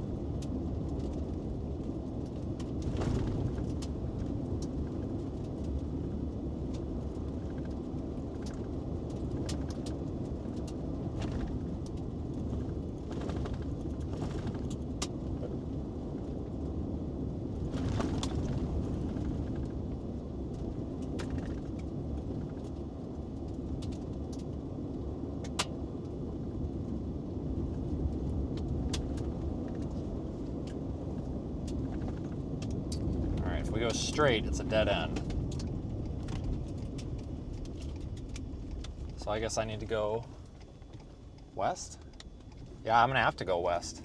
If we go straight, it's a dead end. So I guess I need to go west? Yeah, I'm gonna have to go west.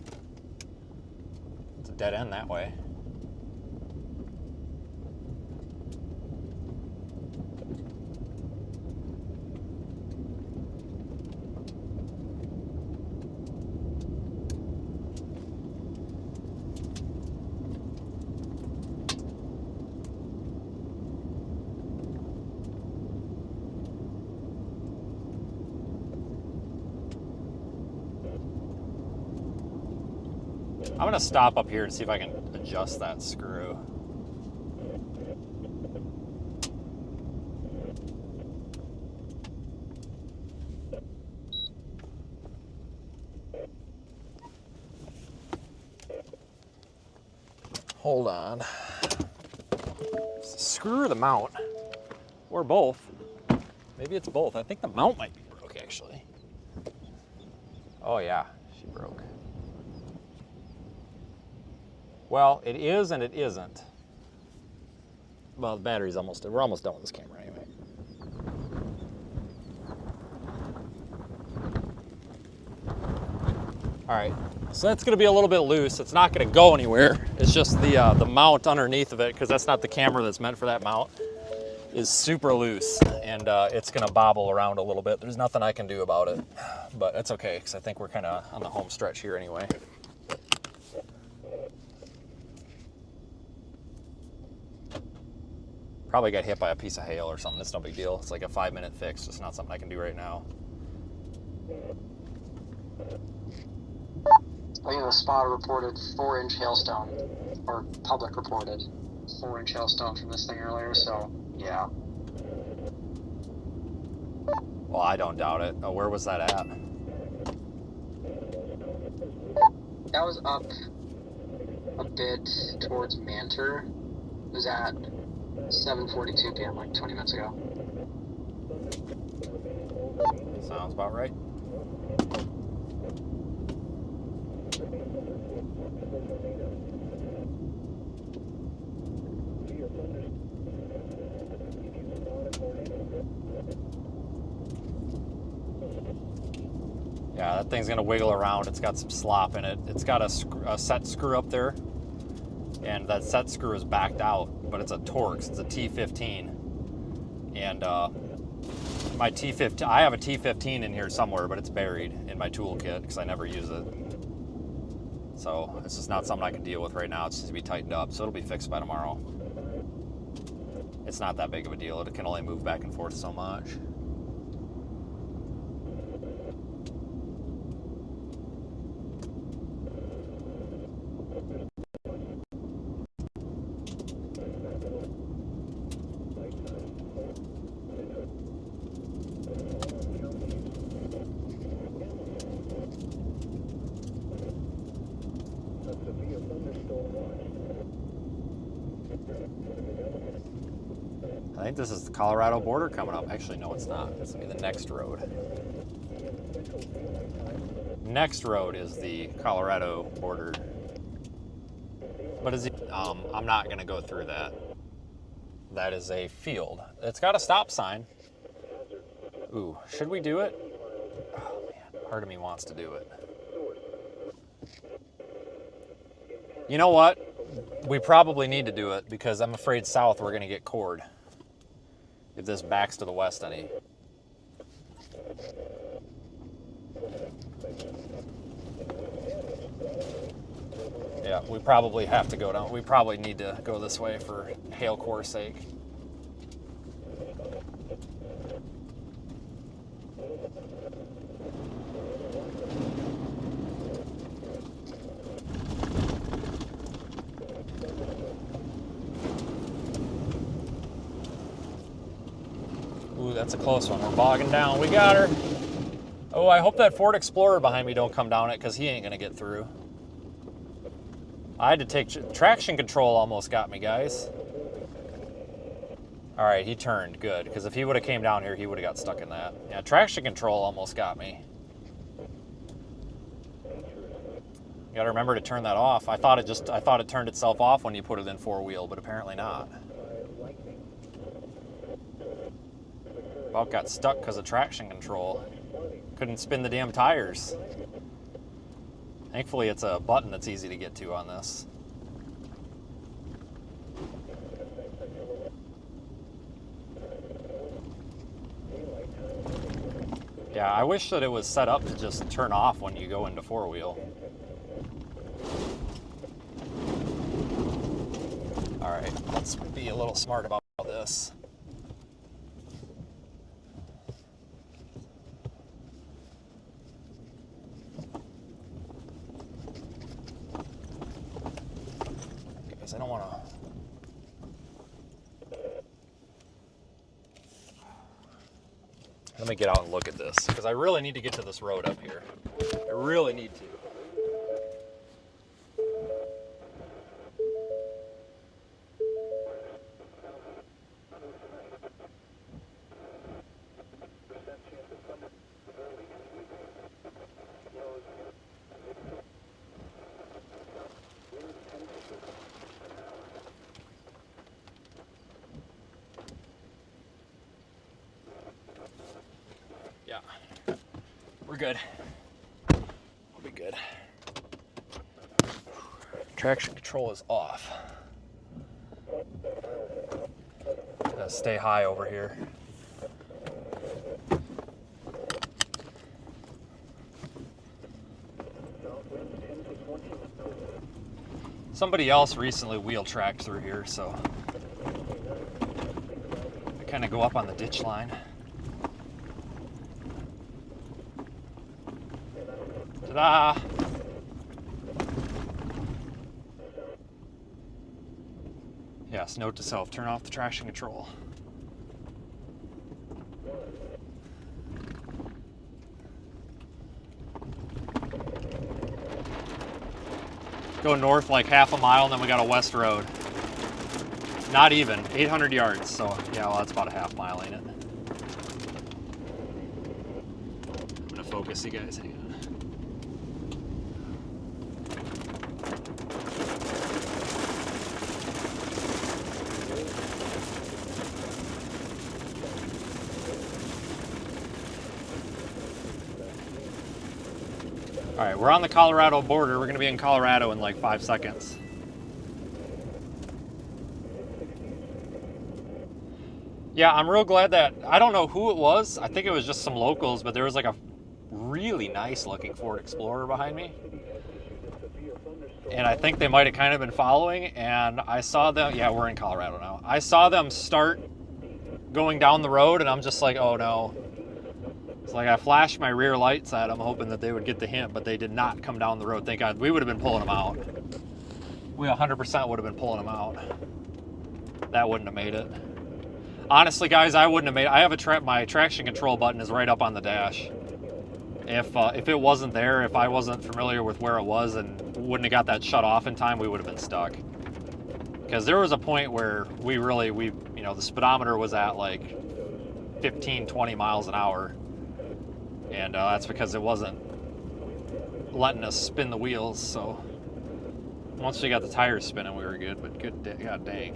It's a dead end that way. I'm gonna stop up here and see if I can adjust that screw. Hold on. It's the screw or the mount? Or both. Maybe it's both. I think the mount might be broke actually. Oh yeah, she broke. Well, it is and it isn't. Well, the battery's almost, we're almost done with this camera anyway. All right, so that's gonna be a little bit loose. It's not gonna go anywhere. It's just the mount underneath of it, because that's not the camera that's meant for that mount, is super loose, and it's gonna bobble around a little bit. There's nothing I can do about it, but it's okay, because I think we're kind of on the home stretch here anyway. Probably got hit by a piece of hail or something. It's no big deal. It's like a 5-minute fix. Just not something I can do right now. I think the spot reported 4-inch hailstone, or public reported 4-inch hailstone from this thing earlier, so yeah. Well, I don't doubt it. Oh, where was that at? That was up a bit towards Mantor. It was at 7:42 p.m., like 20 minutes ago. Sounds about right. Yeah, that thing's gonna wiggle around. It's got some slop in it. It's got a set screw up there, and that set screw is backed out, but it's a Torx. It's a T15, and my T15. I have a T15 in here somewhere, but it's buried in my toolkit because I never use it. So it's just not something I can deal with right now. It's just to be tightened up, so it'll be fixed by tomorrow. It's not that big of a deal. It can only move back and forth so much. I think this is the Colorado border coming up. Actually, no, it's not. It's going to be the next road. Next road is the Colorado border. But is it, I'm not going to go through that. That is a field. It's got a stop sign. Ooh, should we do it? Oh, man, part of me wants to do it. You know what? We probably need to do it because I'm afraid south we're going to get cored if this backs to the west any. Yeah, we probably have to go down. We probably need to go this way for hail core sake. Ooh, that's a close one. We're bogging down. We got her. Oh, I hope that Ford Explorer behind me don't come down it because he ain't going to get through. I had to take traction control almost got me, guys. All right, he turned. Good, because if he would have came down here, he would have got stuck in that. Yeah, traction control almost got me. You got to remember to turn that off. I thought it turned itself off when you put it in four-wheel, but apparently not. About got stuck because of traction control. Couldn't spin the damn tires. Thankfully, it's a button that's easy to get to on this. Yeah, I wish that it was set up to just turn off when you go into four-wheel. All right, let's be a little smart about this. I don't want to. Let me get out and look at this because I really need to get to this road up here. I really need to. Yeah, we're good. We'll be good. Traction control is off. Gotta stay high over here. Somebody else recently wheel tracked through here, so I kind of go up on the ditch line. Ta-da! Yes, note to self, turn off the traction control. Go north like half a mile, and then we got a west road. Not even, 800 yards, so yeah, well, that's about a half mile, ain't it? I'm gonna focus you guys, hang on. All right, we're on the Colorado border. We're gonna be in Colorado in like 5 seconds. Yeah, I'm real glad that, I don't know who it was. I think it was just some locals, but there was like a really nice looking Ford Explorer behind me. And I think they might have kind of been following, and I saw them, yeah, we're in Colorado now. I saw them start going down the road, and I'm just like, oh no. It's like I flashed my rear lights at them, hoping that they would get the hint, but they did not come down the road. Thank God. We would have been pulling them out. We 100% would have been pulling them out. That wouldn't have made it. Honestly, guys, I wouldn't have made it. I have my traction control button is right up on the dash. If it wasn't there, if I wasn't familiar with where it was and wouldn't have got that shut off in time, we would have been stuck. Because there was a point where we you know, the speedometer was at like 15, 20 miles an hour. And that's because it wasn't letting us spin the wheels. So once we got the tires spinning, we were good. But god dang.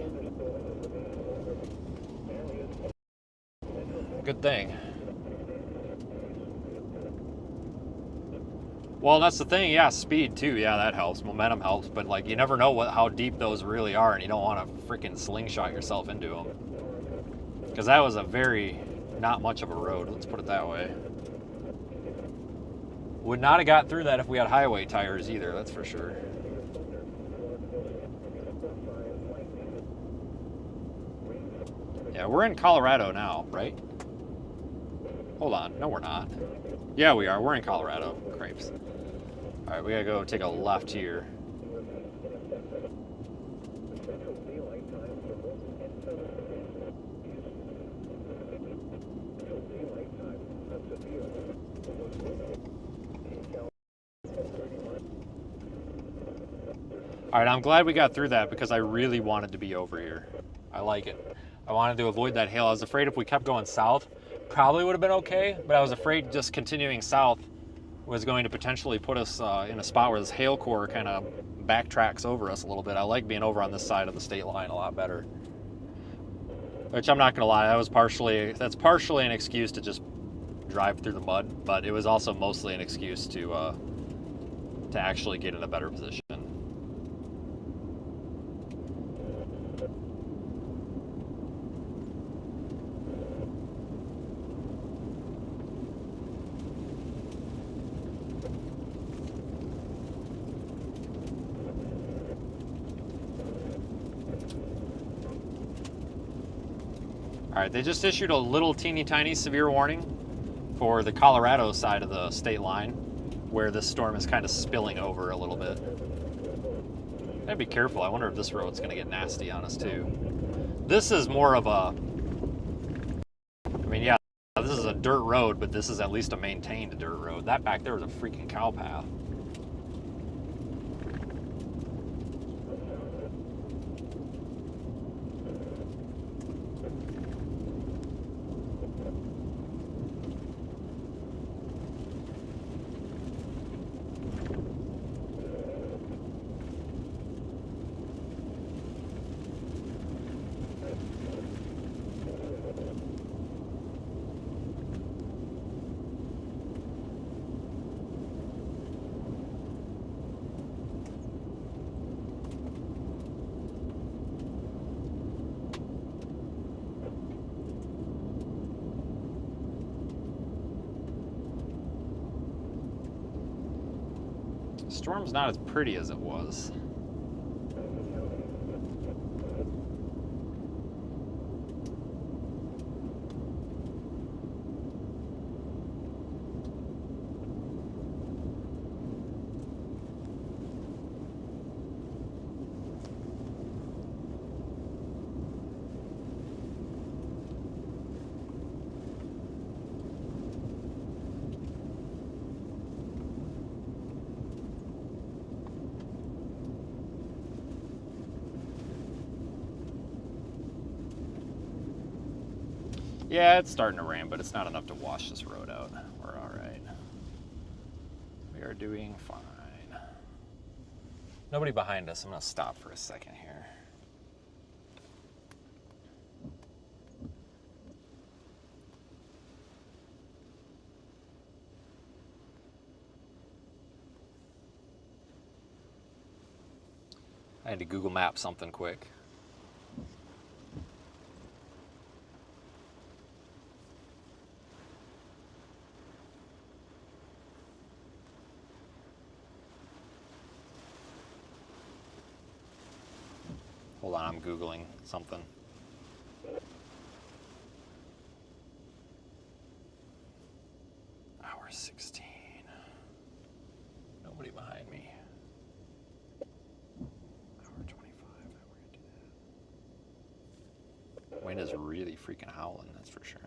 Good thing. Well, that's the thing. Yeah, speed too. Yeah, that helps. Momentum helps. But like, you never know how deep those really are, and you don't want to freaking slingshot yourself into them. Because that was a very not much of a road. Let's put it that way. Would not have got through that if we had highway tires either. That's for sure. Yeah, we're in Colorado now, right? Hold on. No, we're not. Yeah, we are. We're in Colorado. Crapes. All right, we gotta go take a left here. All right, I'm glad we got through that because I really wanted to be over here. I like it. I wanted to avoid that hail. I was afraid if we kept going south, probably would have been okay, but I was afraid just continuing south was going to potentially put us in a spot where this hail core kind of backtracks over us a little bit. I like being over on this side of the state line a lot better. Which I'm not gonna lie, that's partially an excuse to just drive through the mud, but it was also mostly an excuse to actually get in a better position. All right, they just issued a little teeny tiny severe warning for the Colorado side of the state line where this storm is kind of spilling over a little bit. Gotta be careful. I wonder if this road's gonna get nasty on us too. This is more of a, I mean, yeah, this is a dirt road, but this is at least a maintained dirt road. That back there was a freaking cow path. Storm's not as pretty as it was. Yeah, it's starting to rain, but it's not enough to wash this road out. We're all right. We are doing fine. Nobody behind us. I'm gonna stop for a second here. I had to Google Map something quick. Hold on, I'm Googling something. Hour 16. Nobody behind me. Hour 25. We're gonna do that. Wind is really freaking howling, that's for sure.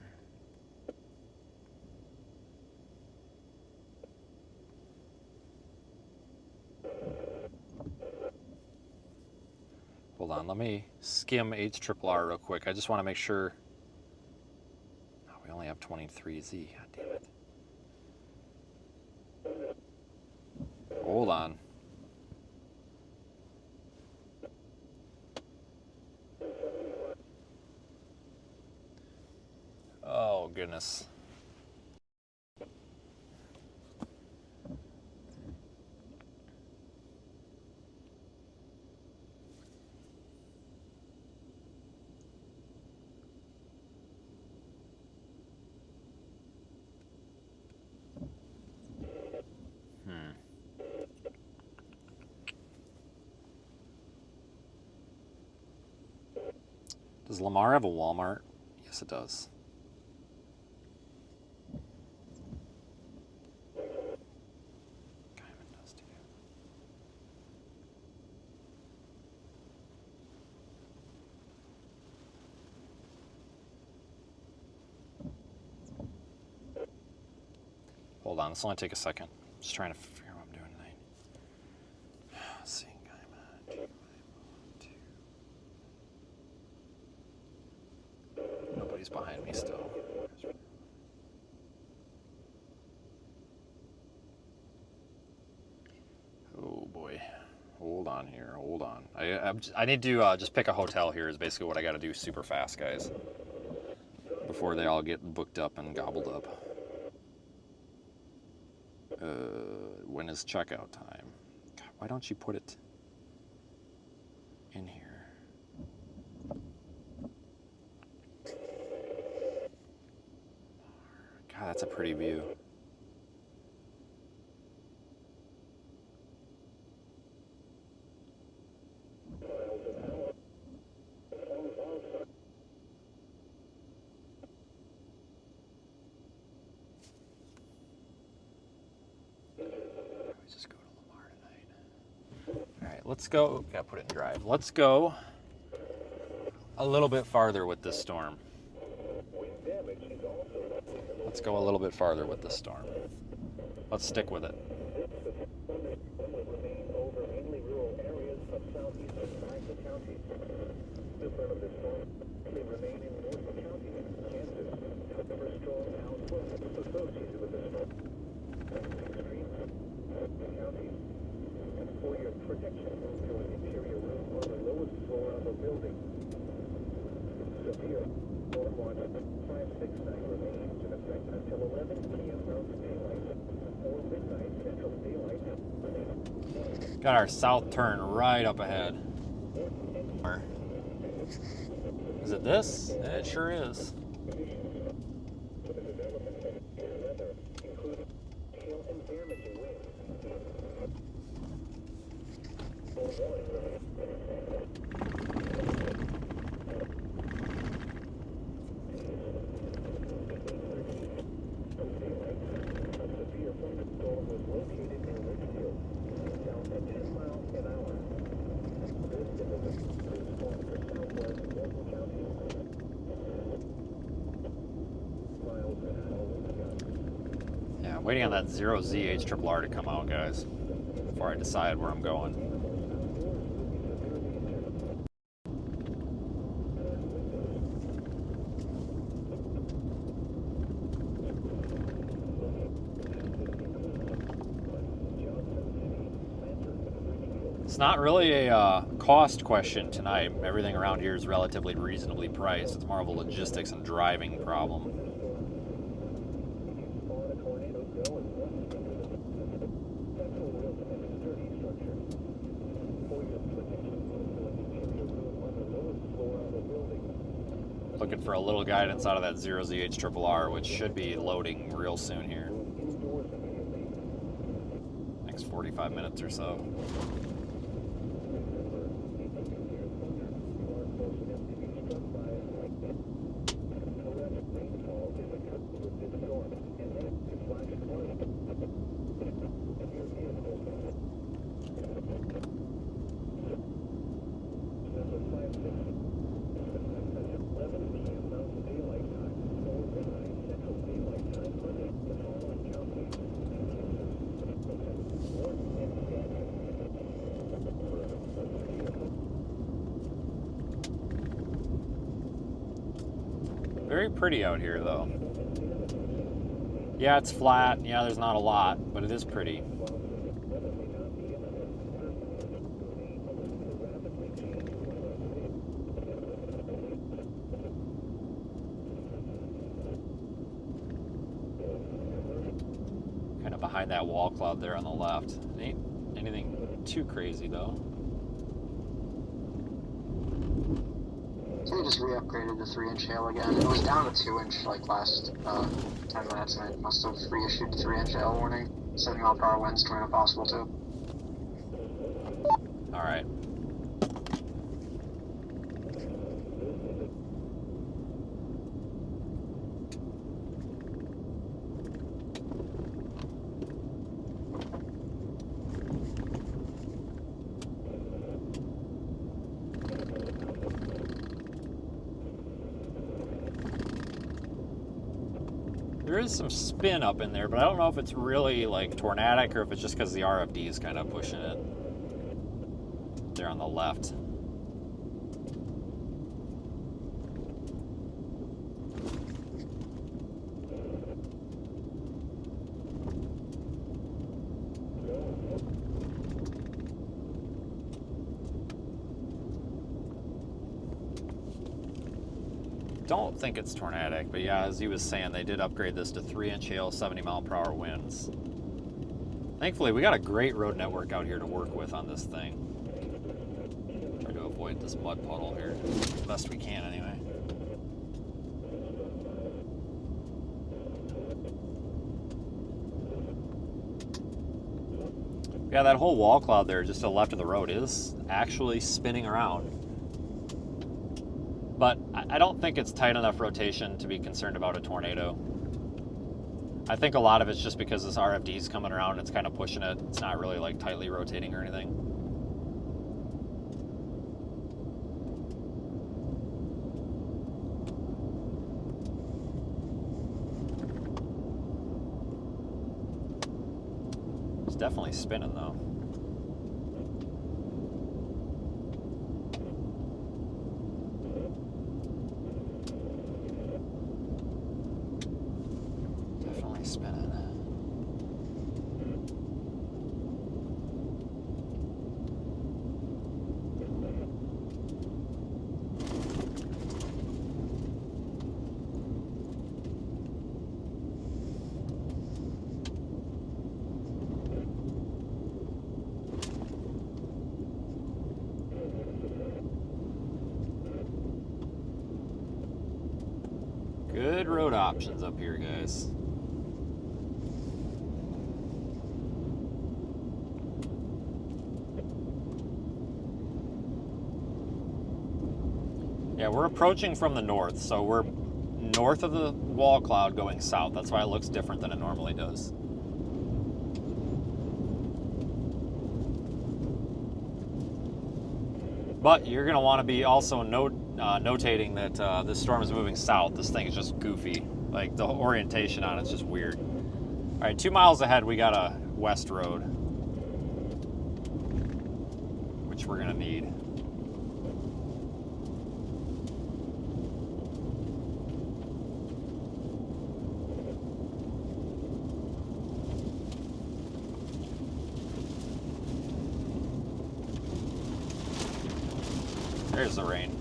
Hold on, let let me skim HRRR real quick. I just want to make sure. Oh, we only have 23Z. God damn it. Hold on. Oh, goodness. Does Lamar have a Walmart? Yes, it does. Guyman does too. Hold on, this will only take a second. Just trying to figure out what I'm doing tonight. Seeing Guyman. Nobody's behind me still. Oh boy. Hold on here. Hold on. I need to just pick a hotel here is basically what I got to do super fast, guys. Before they all get booked up and gobbled up. When is checkout time? God, why don't you put it in here? God, that's a pretty view. Just go to Lamar tonight. All right, let's go. Gotta put it in drive. Let's go a little bit farther with this storm. Let's go a little bit farther with this storm. Let's stick with it. For your protection, to an interior room on the lowest floor of a building. Severe storm watch 569 remains in effect until 11 p.m. Mountain Daylight or midnight Central Daylight. Got our south turn right up ahead. Is it this? It sure is. Yeah, waiting on that 0Z HRRR to come out, guys, before I decide where I'm going. It's not really a cost question tonight. Everything around here is relatively reasonably priced. It's more of a logistics and driving problem. Looking for a little guidance out of that 0Z HRRR, which should be loading real soon here. Next 45 minutes or so. Very pretty out here, though. Yeah, it's flat. Yeah, there's not a lot, but it is pretty. Kind of behind that wall cloud there on the left. Ain't anything too crazy, though. So we just re-upgraded to 3-inch hail again. It was down to 2-inch like last 10 minutes, and it must have reissued 3-inch hail warning. 70-mile-per-hour winds coming up possible too. All right. There is some spin up in there, but I don't know if it's really like tornadic or if it's just because the RFD is kind of pushing it there on the left. Don't think it's tornadic, but yeah, as he was saying, they did upgrade this to 3-inch hail, 70-mile-per-hour winds. Thankfully, we got a great road network out here to work with on this thing. Try to avoid this mud puddle here as best we can, anyway. Yeah, that whole wall cloud there just to the left of the road is actually spinning around. But I don't think it's tight enough rotation to be concerned about a tornado. I think a lot of it's just because this RFD is coming around and it's kind of pushing it. It's not really like tightly rotating or anything. It's definitely spinning though. Spinning. Good road options up here, guys. Yeah, we're approaching from the north, so we're north of the wall cloud going south. That's why it looks different than it normally does. But you're going to want to be also notating that this storm is moving south. This thing is just goofy. Like, the orientation on it's just weird. All right, 2 miles ahead, we got a west road, which we're going to need. There's the rain.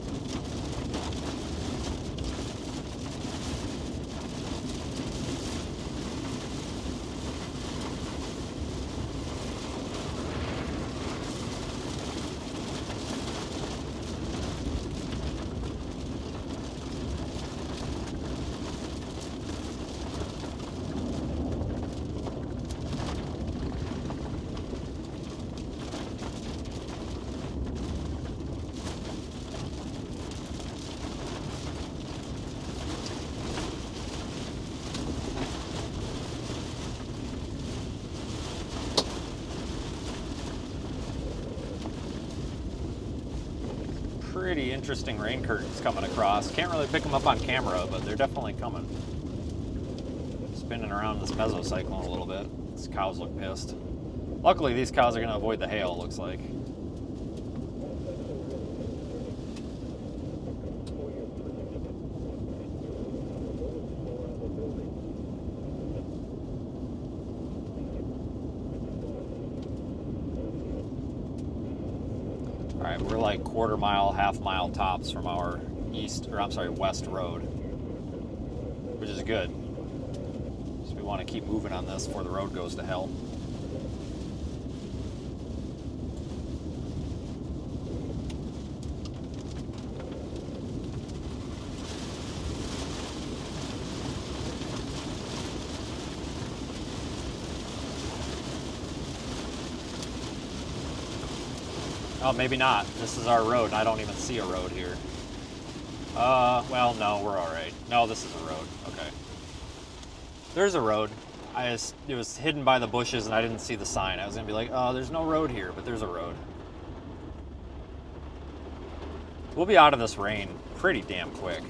Pretty interesting rain curtains coming across. Can't really pick them up on camera, but they're definitely coming. Spinning around this mesocyclone a little bit. These cows look pissed. Luckily, these cows are going to avoid the hail, it looks like. Alright, we're like quarter mile, half mile tops from our west road, which is good. So we want to keep moving on this before the road goes to hell. Oh, maybe not. This is our road, and I don't even see a road here. Well, no, we're alright. No, this is a road. Okay. There's a road. It was hidden by the bushes, and I didn't see the sign. I was gonna be like, oh, there's no road here, but there's a road. We'll be out of this rain pretty damn quick.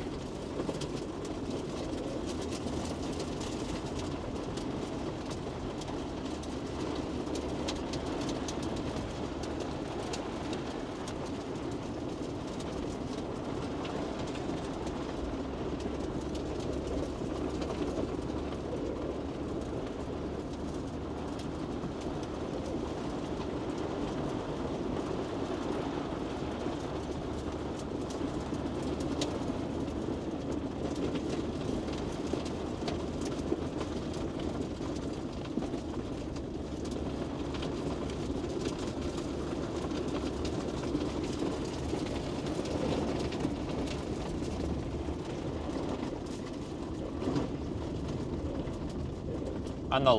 On the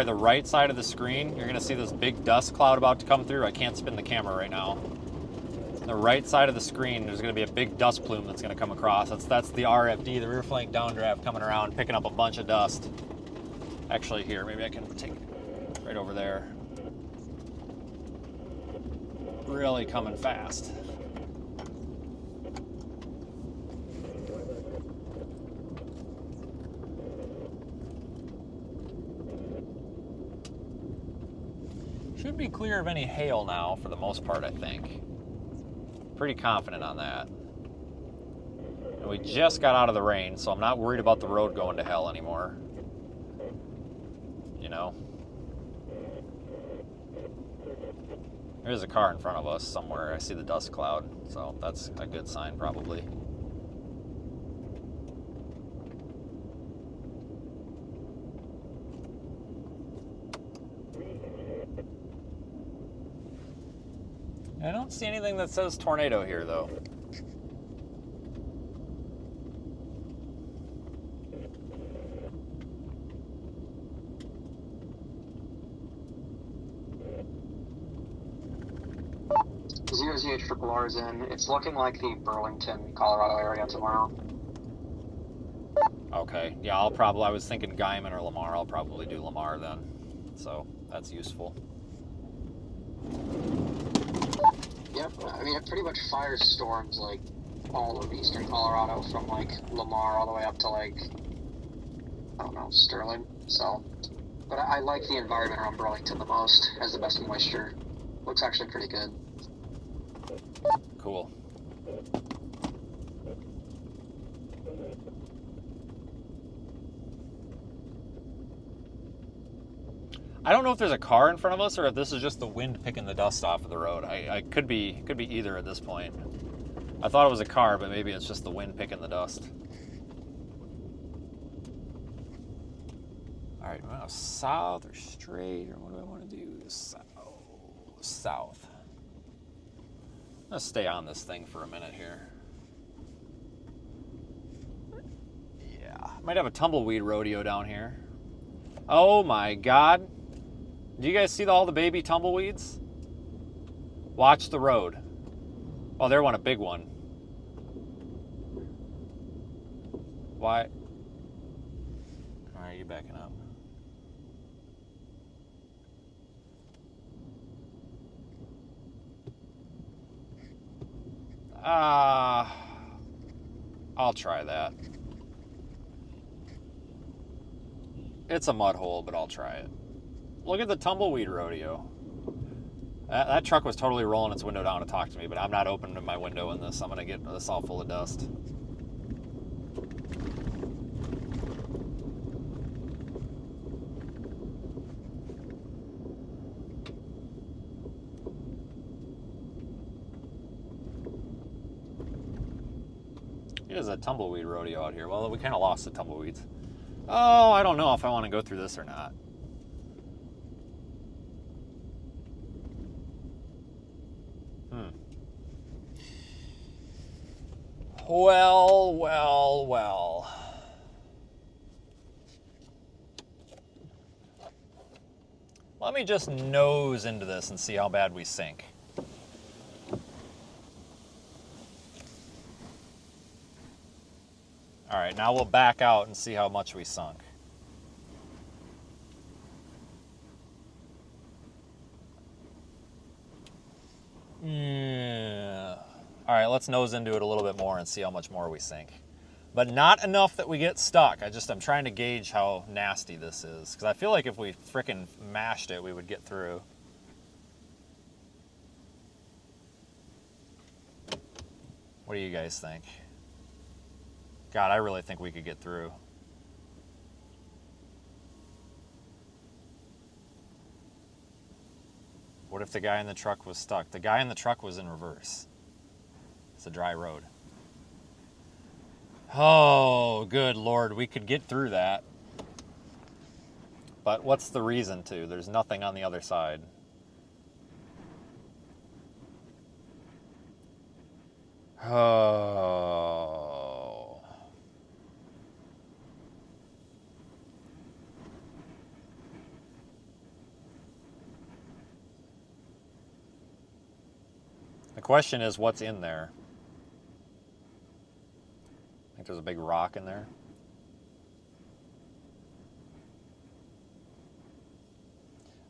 the right side of the screen, you're gonna see this big dust cloud about to come through. I can't spin the camera right now. On the right side of the screen, there's gonna be a big dust plume that's gonna come across. That's the RFD, the rear flank downdraft, coming around, picking up a bunch of dust. Actually, here, maybe I can take it right over there. Really coming fast. Should be clear of any hail now, for the most part, I think. Pretty confident on that. And we just got out of the rain, so I'm not worried about the road going to hell anymore. You know? There's a car in front of us somewhere. I see the dust cloud, so that's a good sign, probably. I don't see anything that says tornado here, though. ZRZH is in. It's looking like the Burlington, Colorado area tomorrow. Okay, yeah, I was thinking Guyman or Lamar. I'll probably do Lamar then. So, that's useful. Yep, I mean, it pretty much firestorms, like, all of eastern Colorado, from, like, Lamar all the way up to, like, I don't know, Sterling, so. But I like the environment around Burlington the most, has the best moisture. Looks actually pretty good. Cool. I don't know if there's a car in front of us or if this is just the wind picking the dust off of the road. I could be either at this point. I thought it was a car, but maybe it's just the wind picking the dust. All right, we want to go south or straight, or what do I want to do? South. Let's stay on this thing for a minute here. Yeah, might have a tumbleweed rodeo down here. Oh my God. Do you guys see all the baby tumbleweeds? Watch the road. Oh, there went a big one. Why? Why are you backing up? I'll try that. It's a mud hole, but I'll try it. Look at the tumbleweed rodeo. That truck was totally rolling its window down to talk to me, but I'm not opening my window in this. I'm going to get this all full of dust. It is a tumbleweed rodeo out here. Well, we kind of lost the tumbleweeds. Oh, I don't know if I want to go through this or not. Well. Let me just nose into this and see how bad we sink. All right, now we'll back out and see how much we sunk. Yeah. All right, let's nose into it a little bit more and see how much more we sink. But not enough that we get stuck. I'm trying to gauge how nasty this is. Because I feel like if we frickin' mashed it, we would get through. What do you guys think? God, I really think we could get through. What if the guy in the truck was stuck? The guy in the truck was in reverse. It's a dry road. Oh, good Lord, we could get through that. But what's the reason to? There's nothing on the other side. Oh. The question is, what's in there? I think there's a big rock in there.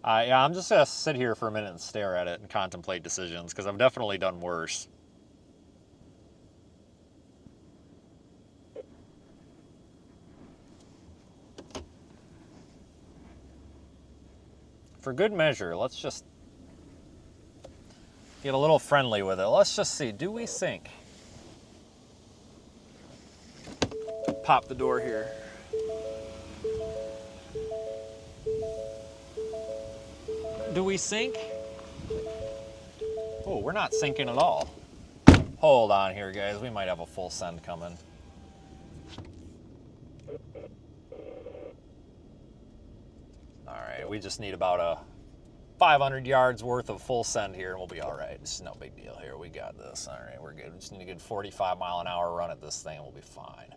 Yeah, I'm just going to sit here for a minute and stare at it and contemplate decisions, because I've definitely done worse. For good measure, let's just get a little friendly with it. Let's just see, do we sink? Pop the door here. Do we sink? Oh, we're not sinking at all. Hold on here, guys. We might have a full send coming. All right, we just need about a 500 yards worth of full send here and we'll be all right. It's no big deal here. We got this. All right, we're good. We just need a good 45-mile-an-hour run at this thing and we'll be fine.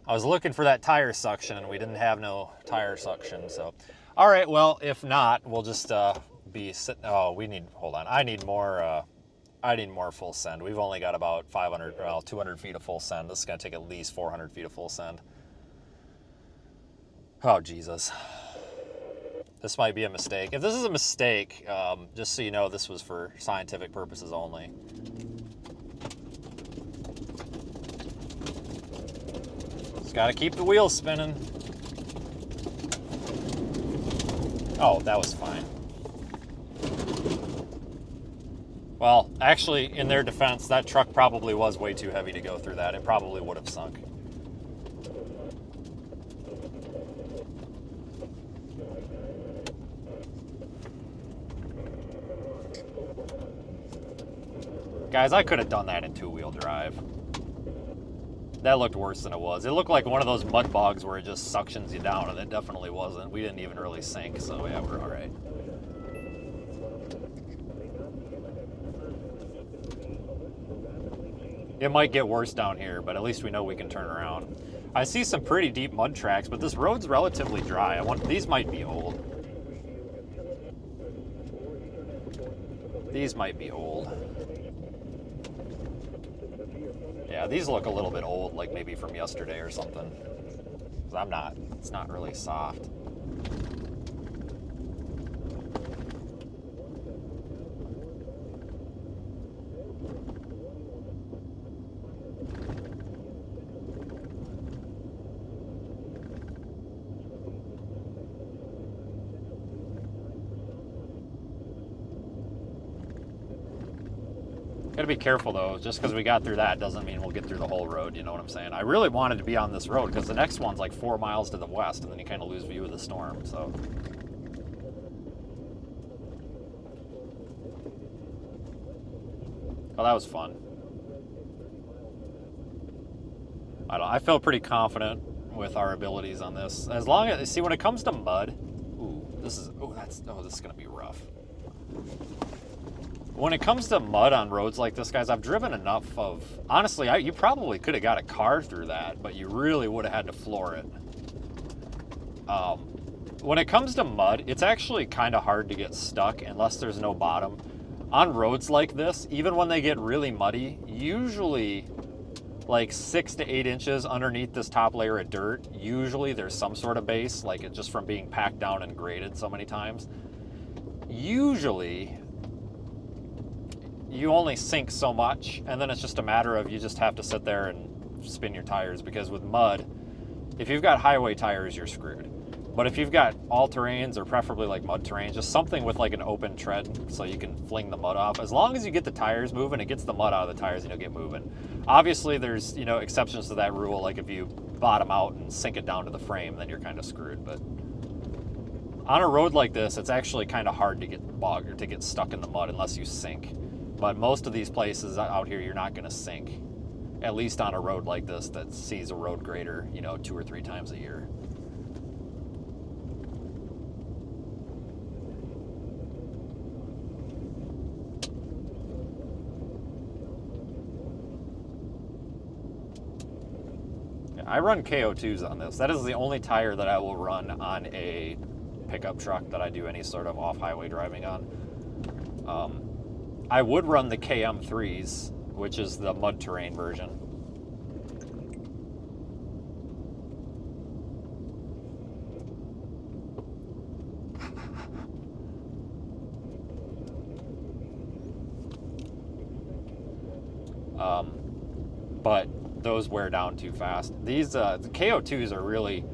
I was looking for that tire suction and we didn't have no tire suction, so. All right, well, if not, we'll just be sitting. Oh, we need, hold on. I need more full send. We've only got about 200 feet of full send. This is gonna take at least 400 feet of full send. Oh, Jesus. This might be a mistake. If this is a mistake, just so you know, this was for scientific purposes only. Just gotta keep the wheels spinning. Oh, that was fine. Well, actually, in their defense, that truck probably was way too heavy to go through that. It probably would have sunk. Guys, I could have done that in two-wheel drive. That looked worse than it was. It looked like one of those mud bogs where it just suctions you down, and it definitely wasn't. We didn't even really sink, so yeah, we're all right. It might get worse down here, but at least we know we can turn around. I see some pretty deep mud tracks, but this road's relatively dry. These might be old. These might be old. Yeah, these look a little bit old, like maybe from yesterday or something. 'Cause it's not really soft. Gotta be careful though, just because we got through that doesn't mean we'll get through the whole road, you know what I'm saying? I really wanted to be on this road because the next one's like 4 miles to the west and then you kind of lose view of the storm, so. Oh, that was fun. I feel pretty confident with our abilities on this. As long as, see, when it comes to mud, this is gonna be rough. When it comes to mud on roads like this, guys, I've driven enough of, honestly, you probably could have got a car through that, but you really would have had to floor it. When it comes to mud, it's actually kind of hard to get stuck unless there's no bottom. On roads like this, even when they get really muddy, usually like 6 to 8 inches underneath this top layer of dirt, usually there's some sort of base, like it just from being packed down and graded so many times. Usually, you only sink so much, and then it's just a matter of you just have to sit there and spin your tires, because with mud, if you've got highway tires, you're screwed. But if you've got all-terrains, or preferably like mud terrain, just something with like an open tread so you can fling the mud off. As long as you get the tires moving, it gets the mud out of the tires and you'll get moving. Obviously, there's, exceptions to that rule, like if you bottom out and sink it down to the frame, then you're kind of screwed. But on a road like this, it's actually kind of hard to get bogged or to get stuck in the mud unless you sink. But most of these places out here, you're not going to sink, at least on a road like this that sees a road grader, 2 or 3 times a year. I run KO2s on this. That is the only tire that I will run on a pickup truck that I do any sort of off-highway driving on. I would run the KM3s, which is the mud terrain version. But those wear down too fast. These the KO2s are really,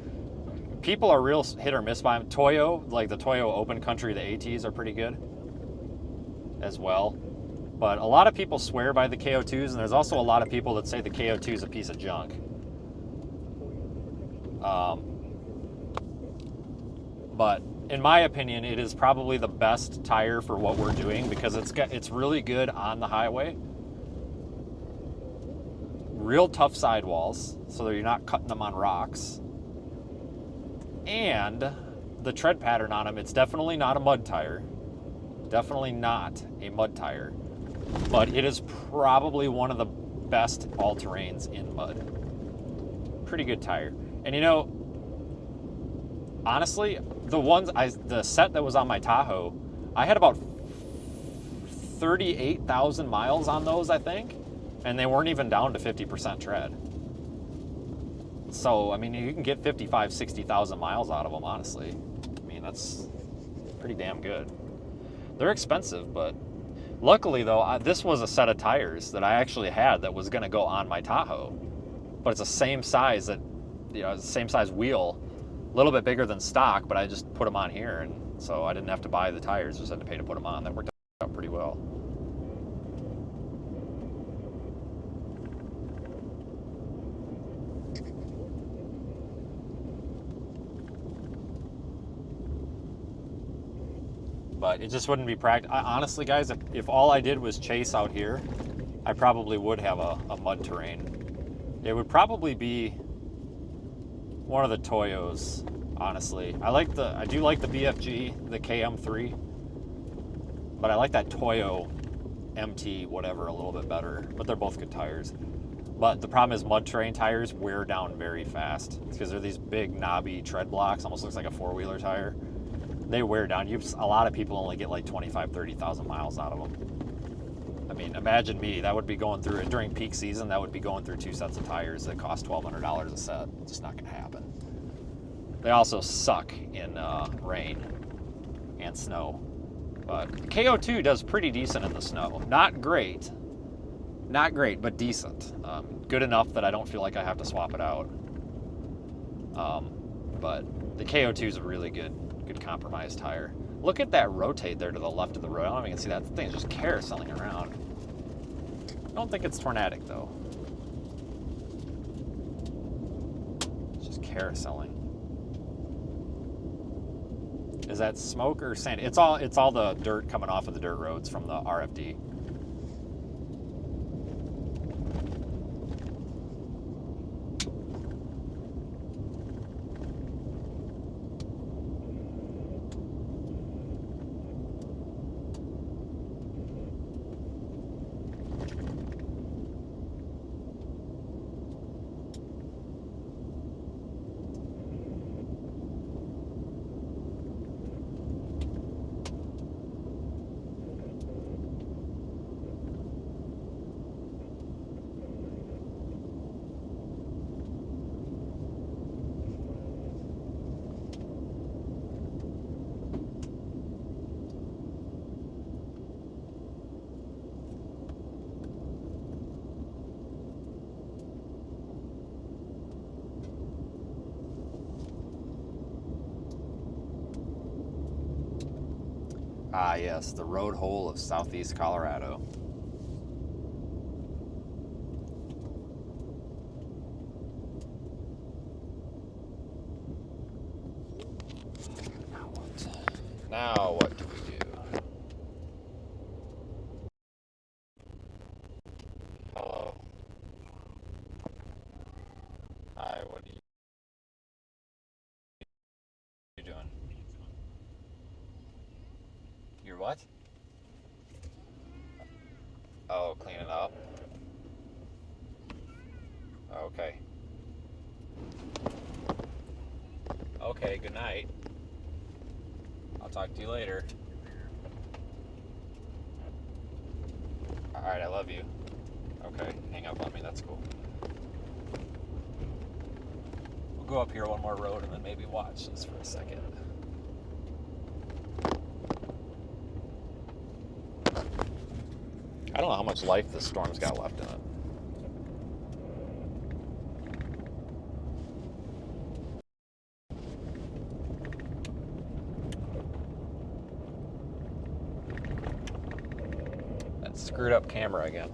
people are real hit or miss by them. Toyo, like the Toyo Open Country, the ATs are pretty good as well. But a lot of people swear by the KO2s, and there's also a lot of people that say the KO2 is a piece of junk. But in my opinion, it is probably the best tire for what we're doing, because it's really good on the highway. Real tough sidewalls, so that you're not cutting them on rocks. And the tread pattern on them, it's definitely not a mud tire. Definitely not a mud tire. But it is probably one of the best all-terrains in mud. Pretty good tire. And honestly, the set that was on my Tahoe, I had about 38,000 miles on those, I think. And they weren't even down to 50% tread. So, I mean, you can get 55, 60,000 miles out of them, honestly. I mean, that's pretty damn good. They're expensive, but luckily, though, this was a set of tires that I actually had that was going to go on my Tahoe. But it's the same size same size wheel, a little bit bigger than stock, but I just put them on here, and so I didn't have to buy the tires, just had to pay to put them on. That worked out pretty well. But it just wouldn't be practical. Honestly, guys, if all I did was chase out here, I probably would have a mud terrain. It would probably be one of the Toyos, honestly. I do like the BFG, the KM3, but I like that Toyo MT whatever a little bit better. But they're both good tires. But the problem is mud terrain tires wear down very fast because they're these big knobby tread blocks. Almost looks like a 4-wheeler tire. They wear down. A lot of people only get like 25, 30,000 miles out of them. I mean, imagine me. That would be going through, during peak season, that would be going through 2 sets of tires that cost $1,200 a set. It's just not going to happen. They also suck in rain and snow. But KO2 does pretty decent in the snow. Not great. Not great, but decent. Good enough that I don't feel like I have to swap it out. But the KO2 is a really good compromise tire. Look at that rotate there to the left of the road. I don't even see that thing's just carouseling around. I don't think it's tornadic though. It's just carouseling. Is that smoke or sand? It's all the dirt coming off of the dirt roads from the RFD. Ah, yes, the road hole of southeast Colorado. Now what? Now what do we do? Hello. Hi, what are you doing? You're what? Oh, cleaning up. Okay. Okay, good night. I'll talk to you later. Alright, I love you. Okay, hang up on me, that's cool. We'll go up here one more road and then maybe watch this for a second. I don't know how much life this storm's got left in it. That screwed up camera again.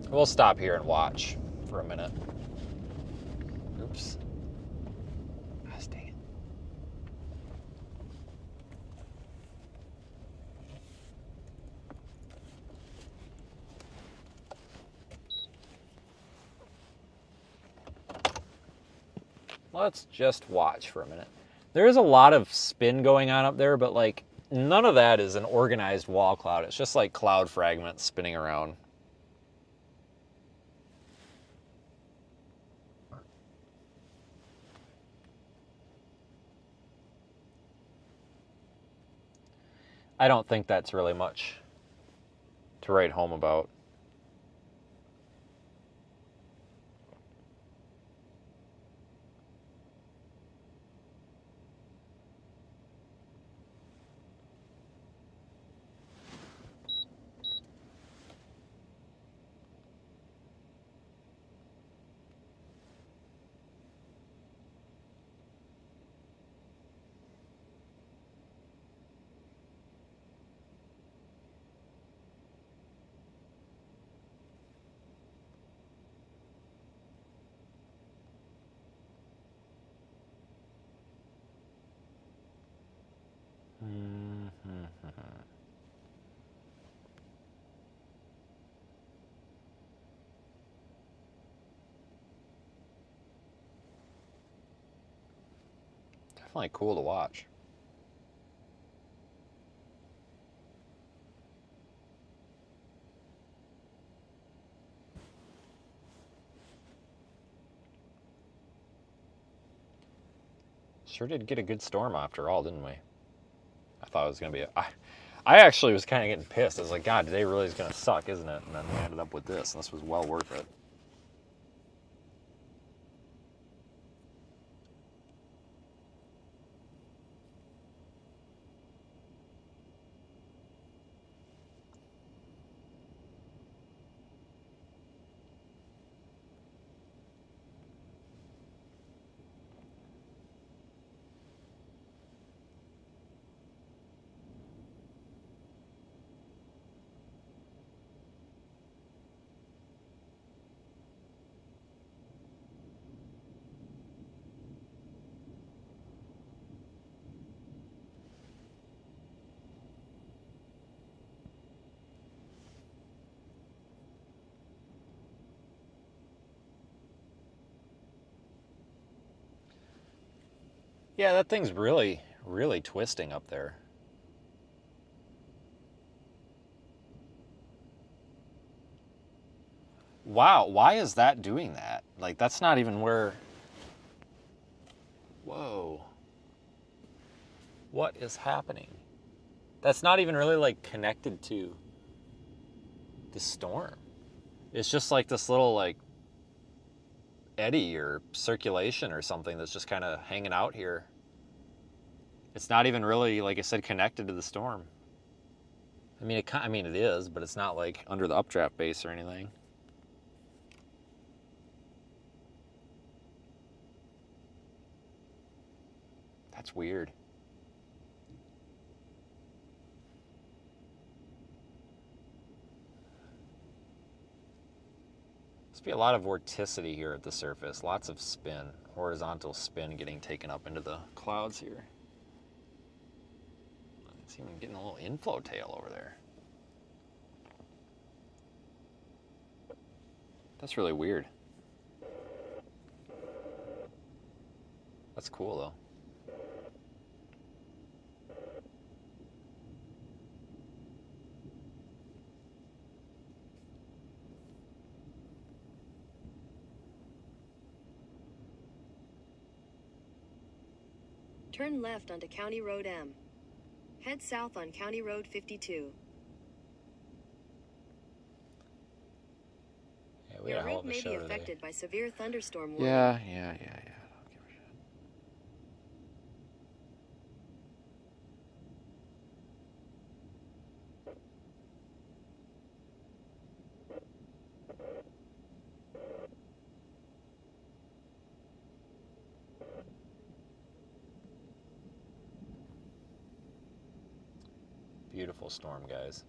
We'll stop here and watch for a minute. Oops. Gosh, dang it. Let's just watch for a minute. There is a lot of spin going on up there, but like none of that is an organized wall cloud. It's just like cloud fragments spinning around. I don't think that's really much to write home about. Definitely cool to watch. Sure did get a good storm after all, didn't we? I thought it was going to be I actually was kind of getting pissed. I was like, God, today really is going to suck, isn't it? And then we ended up with this, and this was well worth it. Yeah, that thing's really, really twisting up there. Wow, why is that doing that? Like, that's not even where... Whoa. What is happening? That's not even really, like, connected to the storm. It's just like this little, like, eddy or circulation or something that's just kind of hanging out here. It's not even really, like I said, connected to the storm. I mean, it is, but it's not like under the updraft base or anything. That's weird. Must be a lot of vorticity here at the surface. Lots of spin, horizontal spin getting taken up into the clouds here. It's even getting a little inflow tail over there. That's really weird. That's cool though. Turn left onto County Road M. Head south on County Road 52. Yeah, we had a hell Your of route a may show be today. affected by severe thunderstorm warning. Yeah. Beautiful storm, guys.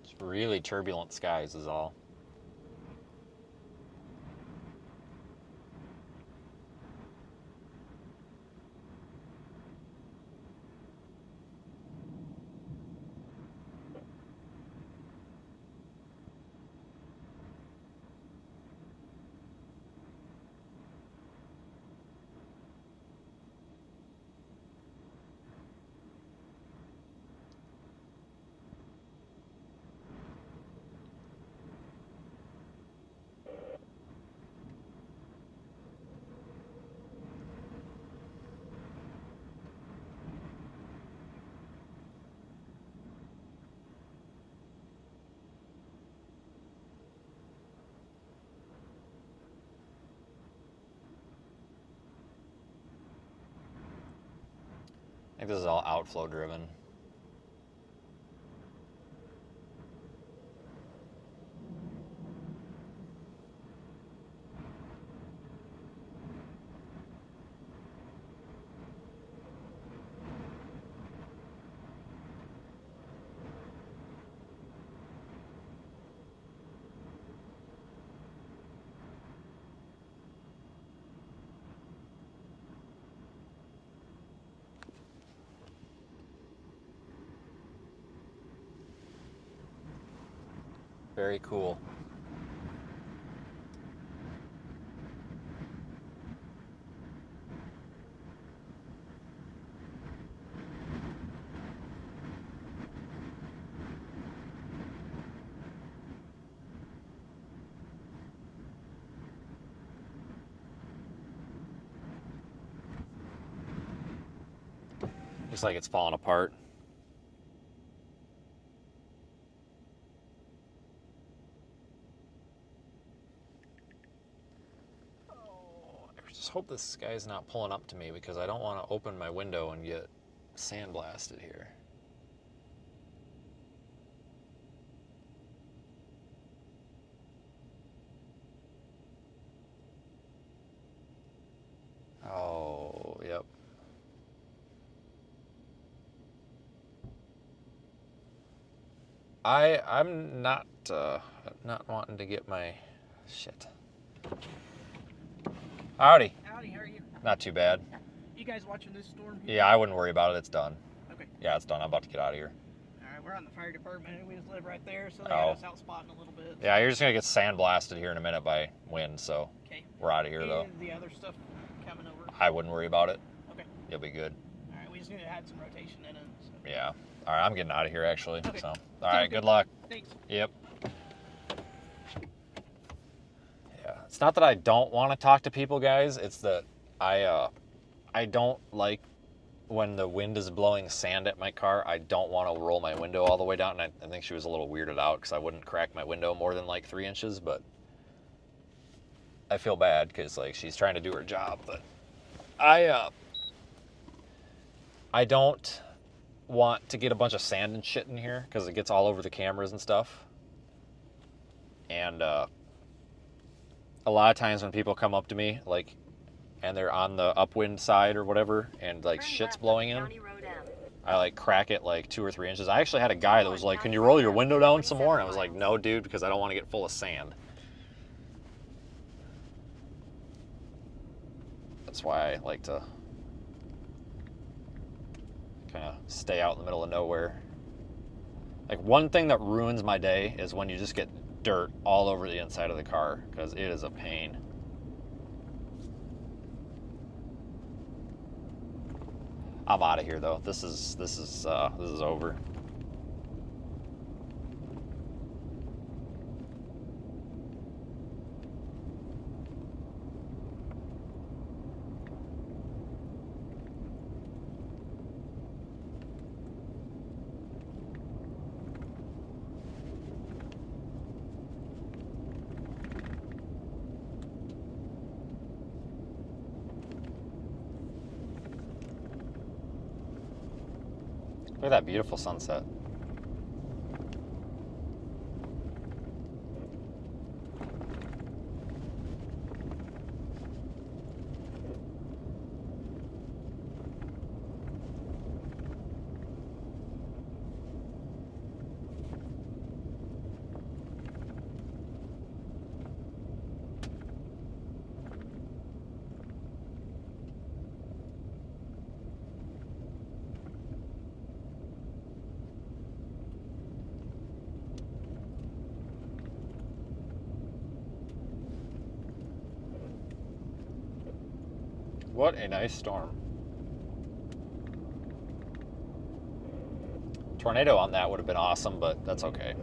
It's really turbulent skies is all. I think this is all outflow driven. Very cool. Looks like it's falling apart. I just hope this guy's not pulling up to me because I don't want to open my window and get sandblasted here. Oh, yep. I'm not wanting to get my shit. Howdy. Howdy, how are you? Not too bad. You guys watching this storm here? Yeah, I wouldn't worry about it. It's done. Okay. Yeah, it's done. I'm about to get out of here. Alright, we're on the fire department, and we just live right there, so they Oh. had us out spotting a little bit. Yeah, you're just going to get sandblasted here in a minute by wind, so Okay. we're out of here, though. Is the other stuff coming over? I wouldn't worry about it. Okay. You'll be good. All right, we just need to add some rotation in it. So. Yeah. All right, I'm getting out of here, actually. Okay. So, all right, good luck. Thanks. Yep. Yeah, it's not that I don't want to talk to people, guys. It's that I don't like when the wind is blowing sand at my car. I don't want to roll my window all the way down. And I think she was a little weirded out because I wouldn't crack my window more than like 3 inches. But I feel bad because like she's trying to do her job. But I don't want to get a bunch of sand and shit in here because it gets all over the cameras and stuff. And a lot of times when people come up to me, like, and they're on the upwind side or whatever, and like shit's blowing in, I like crack it like 2 or 3 inches. I actually had a guy that was like, "Can you roll your window down some more?" And I was like, "No, dude, because I don't want to get full of sand." That's why I like to kind of stay out in the middle of nowhere. Like, one thing that ruins my day is when you just get dirt all over the inside of the car, because it is a pain. I'm out of here though. This is over. Look at that beautiful sunset. What a nice storm. Tornado on that would have been awesome, but that's okay.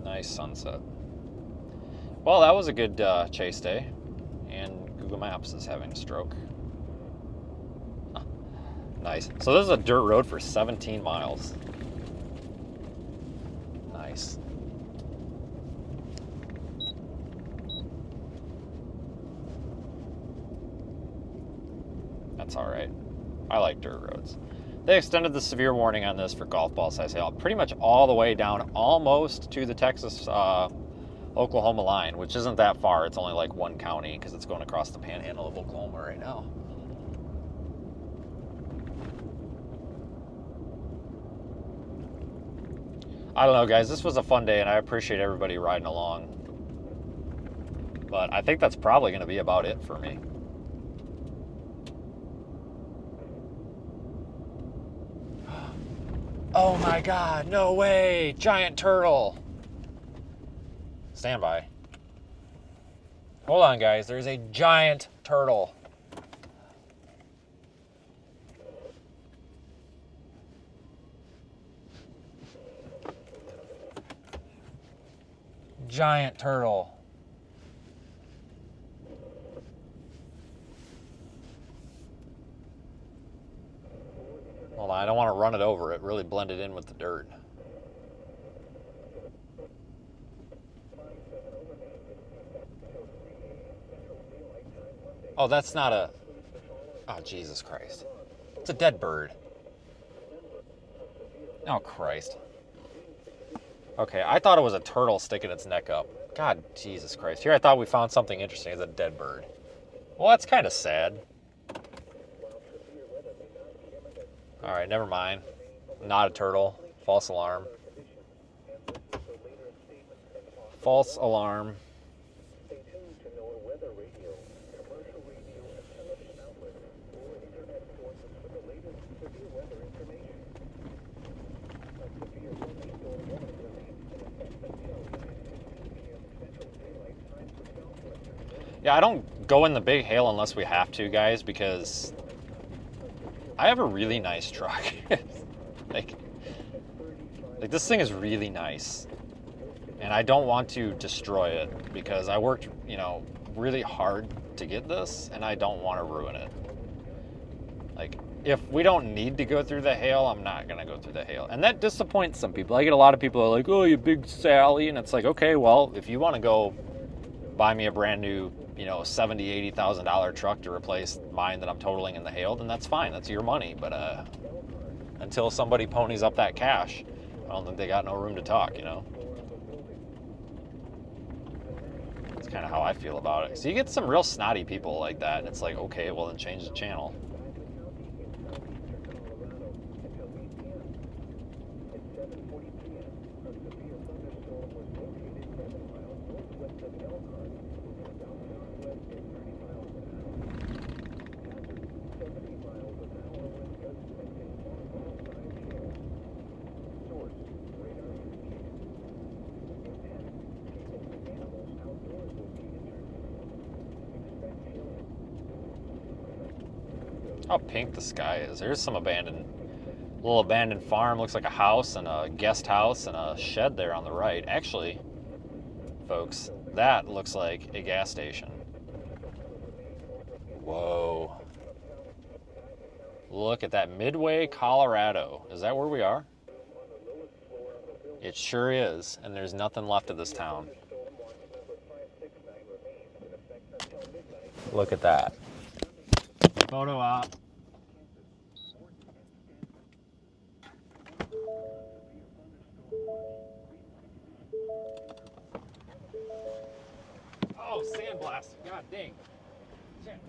Nice sunset. Well, that was a good chase day, and Google Maps is having a stroke. Nice. So this is a dirt road for 17 miles. Nice. That's all right. I like dirt roads. They extended the severe warning on this for golf ball size hail pretty much all the way down almost to the Texas Oklahoma line, which isn't that far. It's only like one county because it's going across the Panhandle of Oklahoma right now. I don't know, guys. This was a fun day, and I appreciate everybody riding along. But I think that's probably going to be about it for me. Oh my God, no way. Giant turtle. Stand by. Hold on, guys. There's a giant turtle. Giant turtle. Hold on, I don't want to run it over. It really blended in with the dirt. Oh, that's not a... Oh, Jesus Christ. It's a dead bird. Oh, Christ. Okay, I thought it was a turtle sticking its neck up. God, Jesus Christ. Here I thought we found something interesting. It's a dead bird. Well, that's kind of sad. Alright, never mind. Not a turtle. False alarm. False alarm. Stay tuned to NOAA Weather Radio, commercial radio, and television outlets, or internet sources for the latest severe weather information. A severe thunderstorm warning remains in effect until 9:15 p.m. Central Daylight Time for southwestern Florida. Yeah, I don't go in the big hail unless we have to, guys, because I have a really nice truck. like this thing is really nice. And I don't want to destroy it because I worked, really hard to get this, and I don't want to ruin it. Like, if we don't need to go through the hail, I'm not going to go through the hail. And that disappoints some people. I get a lot of people who are like, oh, you big Sally. And it's like, okay, well, if you want to go buy me a brand new, $70,000, $80,000 truck to replace mine that I'm totaling in the hail, then that's fine. That's your money. But until somebody ponies up that cash, I don't think they got no room to talk, That's kind of how I feel about it. So you get some real snotty people like that, and it's like, okay, well then change the channel. How pink the sky is. There's some little abandoned farm. Looks like a house and a guest house and a shed there on the right. Actually, folks, that looks like a gas station. Whoa. Look at that. Midway, Colorado. Is that where we are? It sure is. And there's nothing left of this town. Look at that. Photo op. Oh, sandblasting. God dang. Shit.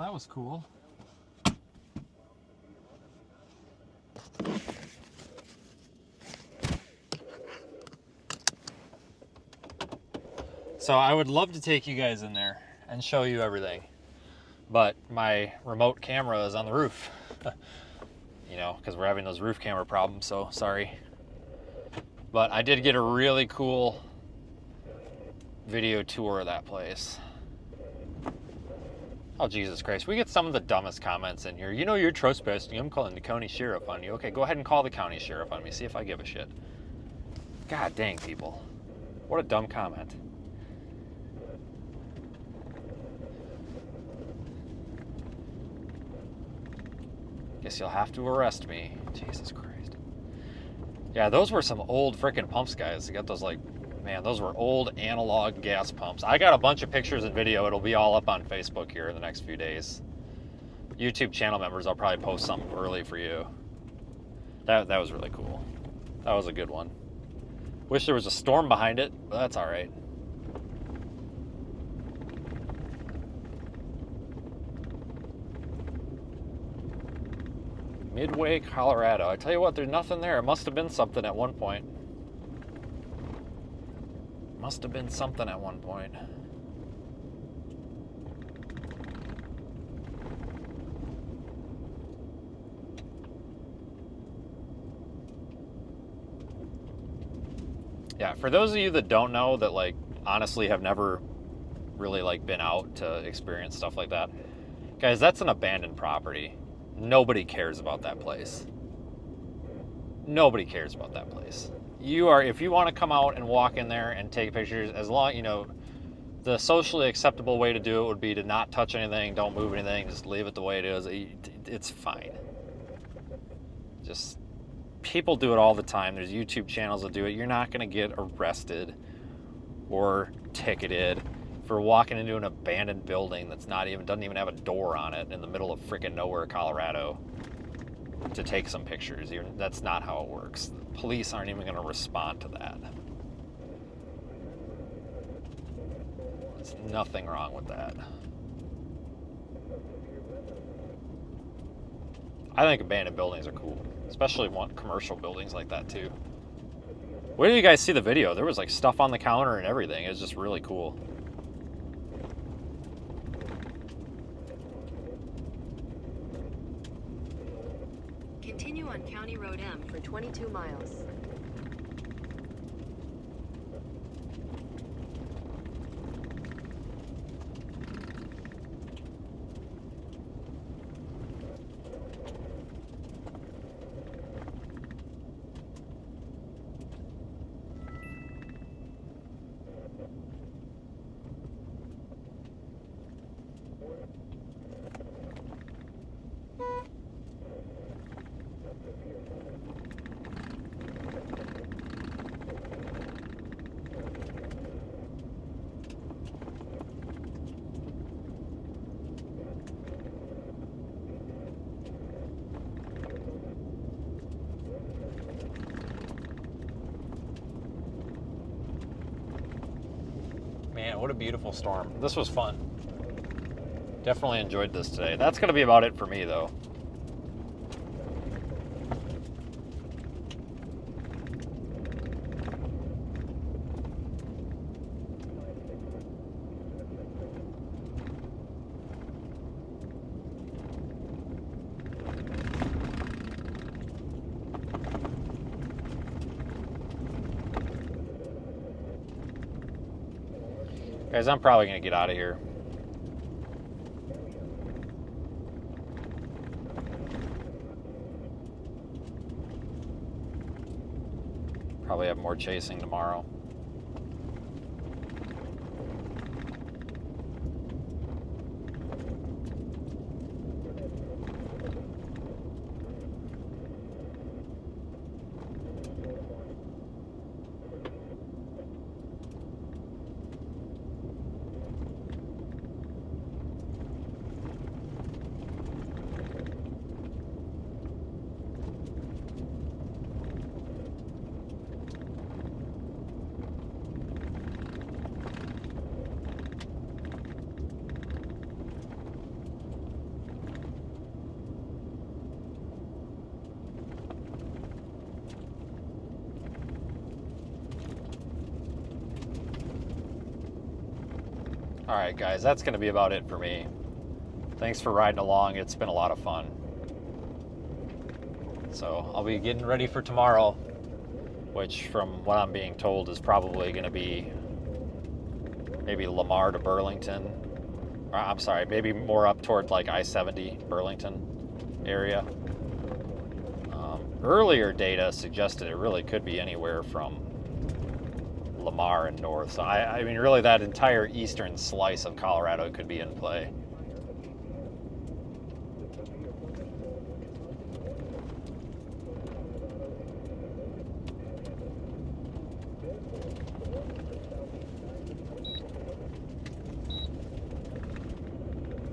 that was cool. So I would love to take you guys in there and show you everything, but my remote camera is on the roof. You know, because we're having those roof camera problems, so sorry. But I did get a really cool video tour of that place. Oh, Jesus Christ. We get some of the dumbest comments in here. You know, you're trespassing. I'm calling the county sheriff on you. Okay, go ahead and call the county sheriff on me. See if I give a shit. God dang, people. What a dumb comment. Guess you'll have to arrest me. Jesus Christ. Yeah, those were some old frickin' pumps, guys. You got those, like, man, those were old analog gas pumps. I got a bunch of pictures and video. It'll be all up on Facebook here in the next few days. YouTube channel members, I'll probably post something early for you. That was really cool. That was a good one. Wish there was a storm behind it, but that's all right. Midway, Colorado. I tell you what, there's nothing there. It must have been something at one point. Must have been something at one point. Yeah, for those of you that don't know, that like honestly have never really like been out to experience stuff like that, guys, that's an abandoned property. Nobody cares about that place. Nobody cares about that place. If you want to come out and walk in there and take pictures, as long, you know, the socially acceptable way to do it would be to not touch anything, don't move anything, just leave it the way it is. It's fine. Just, people do it all the time. There's YouTube channels that do it. You're not going to get arrested or ticketed for walking into an abandoned building that's doesn't even have a door on it in the middle of freaking nowhere, Colorado, to take some pictures. That's not how it works. The police aren't even going to respond to that. There's nothing wrong with that. I think abandoned buildings are cool, especially commercial buildings like that too. Where did you guys see the video? There was like stuff on the counter and everything. It was just really cool. Continue on County Road M for 22 miles. Man, what a beautiful storm. This was fun. Definitely enjoyed this today. That's going to be about it for me, though. Guys, I'm probably going to get out of here. Probably have more chasing tomorrow. All right, guys, that's going to be about it for me. Thanks for riding along. It's been a lot of fun. So I'll be getting ready for tomorrow, which from what I'm being told is probably going to be maybe Lamar to Burlington. Or, I'm sorry, maybe more up toward like I-70 Burlington area. Earlier data suggested it really could be anywhere from Lamar and north. So I mean, really that entire eastern slice of Colorado could be in play.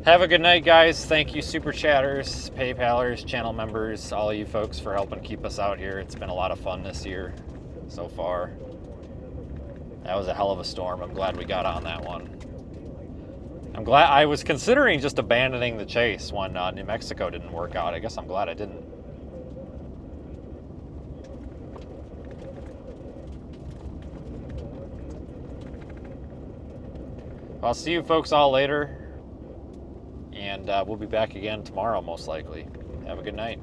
Have a good night, guys. Thank you, Super Chatters, PayPalers, channel members, all you folks for helping keep us out here. It's been a lot of fun this year so far. That was a hell of a storm. I'm glad we got on that one. I'm glad. I was considering just abandoning the chase when New Mexico didn't work out. I guess I'm glad I didn't. I'll see you folks all later. And we'll be back again tomorrow, most likely. Have a good night.